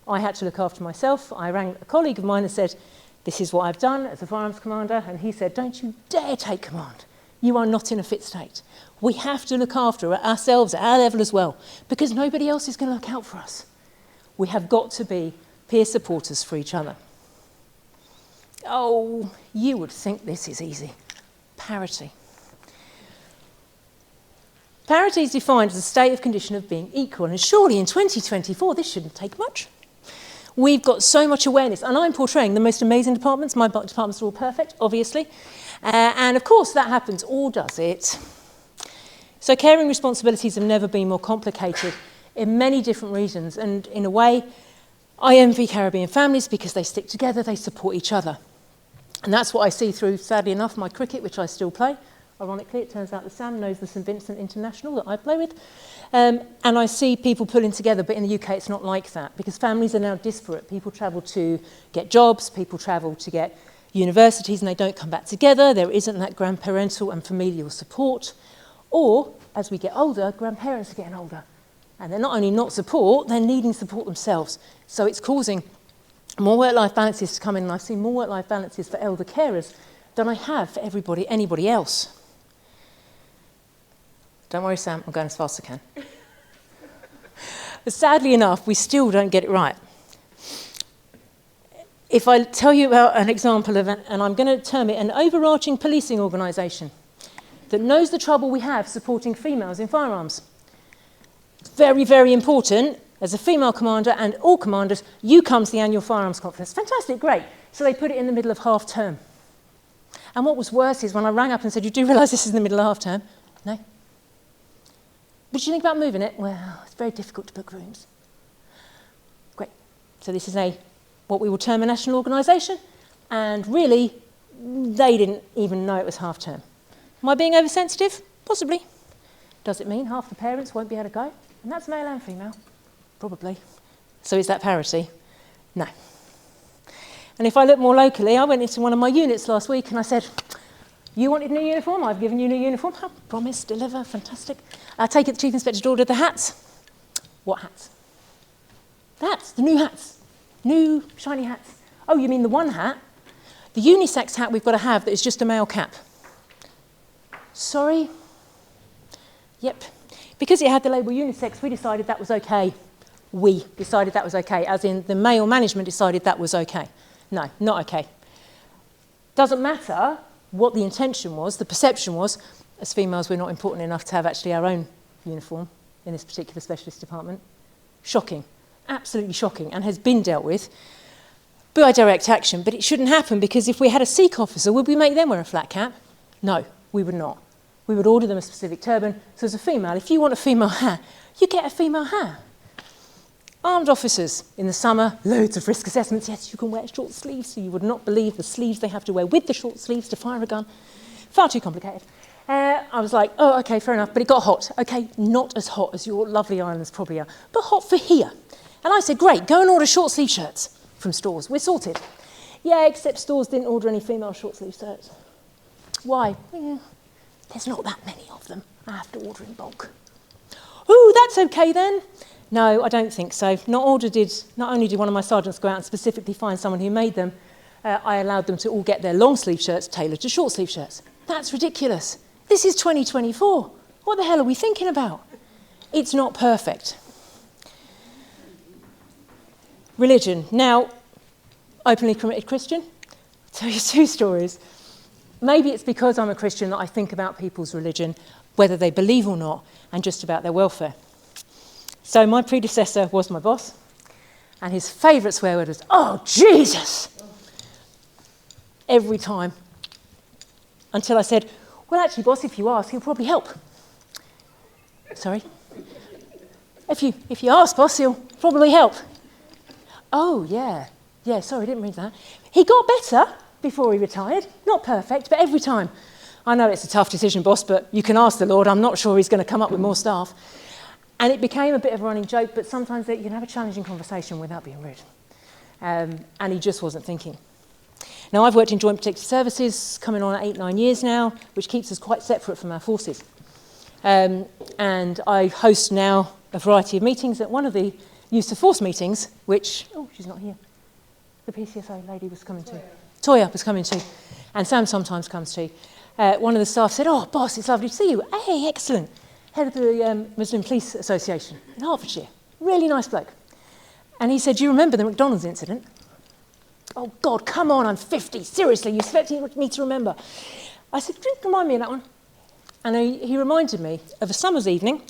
I had to look after myself. I rang a colleague of mine and said, this is what I've done as a firearms commander, and he said, don't you dare take command. You are not in a fit state. We have to look after ourselves at our level as well, because nobody else is going to look out for us. We have got to be peer supporters for each other. Oh, you would think this is easy. Parity. Parity is defined as a state of condition of being equal, and surely in 2024 this shouldn't take much. We've got so much awareness, and I'm portraying the most amazing departments. My departments are all perfect, obviously, and of course that happens, or does it? So caring responsibilities have never been more complicated in many different reasons, and in a way, I envy Caribbean families because they stick together, they support each other. And that's what I see through, sadly enough, my cricket, which I still play. Ironically, it turns out that Sam knows the St Vincent International that I play with. And I see people pulling together, but in the UK it's not like that because families are now disparate. People travel to get jobs, people travel to get universities and they don't come back together. There isn't that grandparental and familial support. Or, as we get older, grandparents are getting older. And they're not only not support, they're needing support themselves. So it's causing more work-life balances to come in, and I've seen more work-life balances for elder carers than I have for anybody else. Don't worry, Sam, I'm going as fast as I can. But sadly enough, we still don't get it right. If I tell you about an example of, and I'm going to term it an overarching policing organisation that knows the trouble we have supporting females in firearms. It's very, very important. As a female commander and all commanders, you come to the annual firearms conference. Fantastic, great. So they put it in the middle of half term. And what was worse is when I rang up and said, you do realise this is in the middle of half term? No. What do you think about moving it? Well, it's very difficult to book rooms. Great. So this is what we will term a national organisation, and really, they didn't even know it was half term. Am I being oversensitive? Possibly. Does it mean half the parents won't be able to go? And that's male and female. Probably. So is that parity? No. And if I look more locally, I went into one of my units last week and I said, you wanted a new uniform? I've given you a new uniform. I promise, deliver, fantastic. I take it the Chief Inspector ordered the hats. What hats? The hats, the new hats. New, shiny hats. Oh, you mean the one hat? The unisex hat we've got to have that is just a male cap. Sorry? Yep. Because it had the label unisex, we decided that was okay. We decided that was okay, as in the male management decided that was okay. No, not okay. Doesn't matter what the intention was, the perception was, as females we're not important enough to have actually our own uniform in this particular specialist department. Shocking, absolutely shocking, and has been dealt with by direct action, but it shouldn't happen because if we had a Sikh officer, would we make them wear a flat cap? No, we would not. We would order them a specific turban, so as a female, if you want a female hat, you get a female hat. Armed officers in the summer, loads of risk assessments. Yes, you can wear short sleeves, so you would not believe the sleeves they have to wear with the short sleeves to fire a gun. Far too complicated. I was like, oh, okay, fair enough, but it got hot. Okay, not as hot as your lovely islands probably are, but hot for here. And I said, great, go and order short sleeve shirts from stores. We're sorted. Yeah, except stores didn't order any female short sleeve shirts. Why? There's not that many of them. I have to order in bulk. Oh, that's okay then. No, I don't think so. Not only did one of my sergeants go out and specifically find someone who made them, I allowed them to all get their long sleeve shirts tailored to short sleeve shirts. That's ridiculous. This is 2024. What the hell are we thinking about? It's not perfect. Religion. Now, openly committed Christian. I'll tell you two stories. Maybe it's because I'm a Christian that I think about people's religion, whether they believe or not, and just about their welfare. So my predecessor was my boss, and his favourite swear word was, oh, Jesus! Every time. Until I said, well, actually, boss, if you ask, he'll probably help. Sorry? If you ask, boss, he'll probably help. Oh, yeah. Yeah, sorry, I didn't read that. He got better before he retired. Not perfect, but every time. I know it's a tough decision, boss, but you can ask the Lord. I'm not sure he's going to come up with more staff. And it became a bit of a running joke, but sometimes you can have a challenging conversation without being rude. And he just wasn't thinking. Now, I've worked in Joint Protective Services, coming on 8-9 years now, which keeps us quite separate from our forces. And I host now a variety of meetings. At one of the use of force meetings, which, oh, she's not here. The PCSO lady was coming to. Toya was coming to. And Sam sometimes comes to. One of the staff said, oh, boss, it's lovely to see you. Hey, excellent. Head of the Muslim Police Association in Hertfordshire. Really nice bloke. And he said, do you remember the McDonald's incident? Oh, God, come on, I'm 50. Seriously, you expecting me to remember? I said, remind me of that one. And he reminded me of a summer's evening.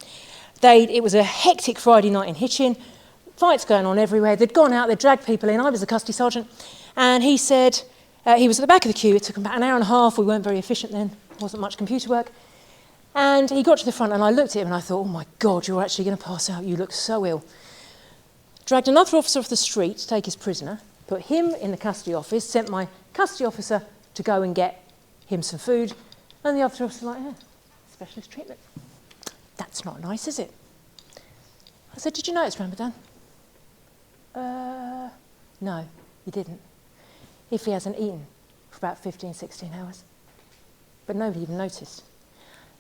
It was a hectic Friday night in Hitchin. Fights going on everywhere. They'd gone out, they'd dragged people in. I was the custody sergeant. And he said, he was at the back of the queue. It took about an hour and a half. We weren't very efficient then. Wasn't much computer work. And he got to the front and I looked at him and I thought, oh my God, you're actually going to pass out. You look so ill. Dragged another officer off the street to take his prisoner, put him in the custody office, sent my custody officer to go and get him some food. And the other officer was like, yeah, specialist treatment. That's not nice, is it? I said, did you know it's Ramadan? No, he didn't. If he hasn't eaten for about 15, 16 hours. But nobody even noticed.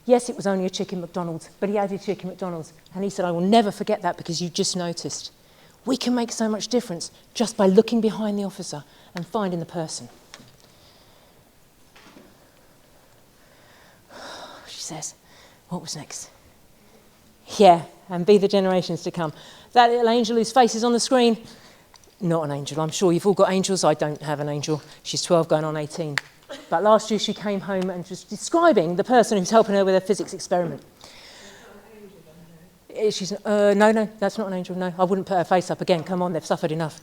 Yes, it was only a chicken McDonald's, but he added chicken McDonald's. And he said, I will never forget that because you just noticed. We can make so much difference just by looking behind the officer and finding the person. She says, what was next? Yeah, and be the generations to come. That little angel whose face is on the screen, not an angel. I'm sure you've all got angels. I don't have an angel. She's 12 going on 18. But last year she came home and just describing the person who's helping her with her physics experiment. She's, no, that's not an angel, no. I wouldn't put her face up again. Come on, they've suffered enough.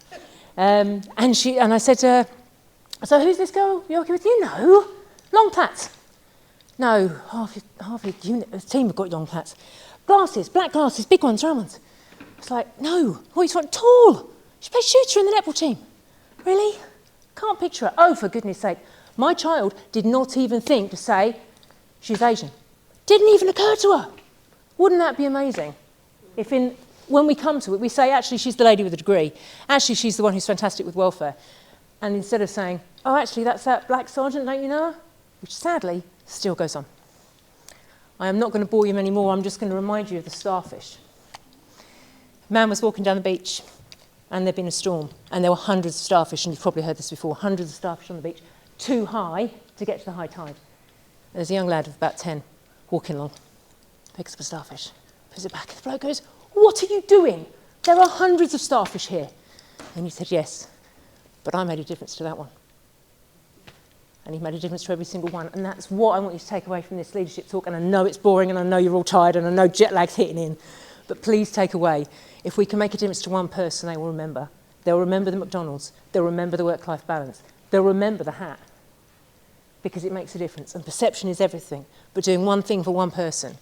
And I said to her, so who's this girl you're working with? You know, long plats. No, half your unit, the team have got long plats. Glasses, black glasses, big ones, round ones. It's like, no, oh, he's one tall. She plays shooter in the netball team. Really? Can't picture her. Oh, for goodness sake. My child did not even think to say she's Asian. Didn't even occur to her. Wouldn't that be amazing? If when we come to it, we say, actually, she's the lady with a degree. Actually, she's the one who's fantastic with welfare. And instead of saying, oh, actually, that's that black sergeant, don't you know her? Which sadly still goes on. I am not going to bore you anymore. I'm just going to remind you of the starfish. A man was walking down the beach and there'd been a storm and there were hundreds of starfish, and you've probably heard this before, hundreds of starfish on the beach, too high to get to the high tide. There's a young lad of about 10 walking along, picks up a starfish, puts it back. The bloke goes, what are you doing? There are hundreds of starfish here. And he said, yes, but I made a difference to that one. And he made a difference to every single one. And that's what I want you to take away from this leadership talk. And I know it's boring and I know you're all tired and I know jet lag's hitting in. But please take away, if we can make a difference to one person, they will remember. They'll remember the McDonald's. They'll remember the work-life balance. They'll remember the hat. Because it makes a difference. And perception is everything. But doing one thing for one person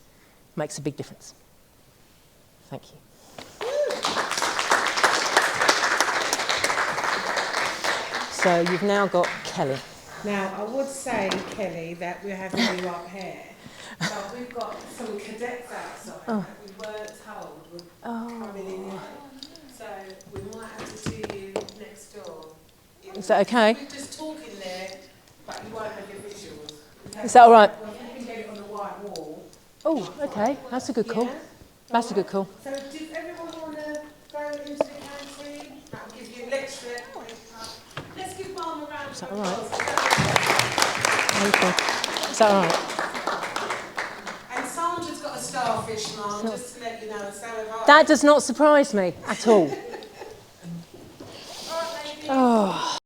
makes a big difference. Thank you. So you've now got Kelly. Now, I would say, Kelly, that we're having you up here, but we've got some cadets outside that we weren't told were coming in here. So we might have to do you next door. Is that okay? We're just talking there, but you won't have your visuals. Is that all right? Well, you can get it on the white wall. Oh, okay. That's a good call. That's a good call. So does everyone want to go into the canteen? That will give you an extra. Let's give Mum a round of applause. Is that all right? Okay. Is that all right? And Sandra's got a starfish, Mum, just to let you know. So have I. That does not surprise me at all. Oh.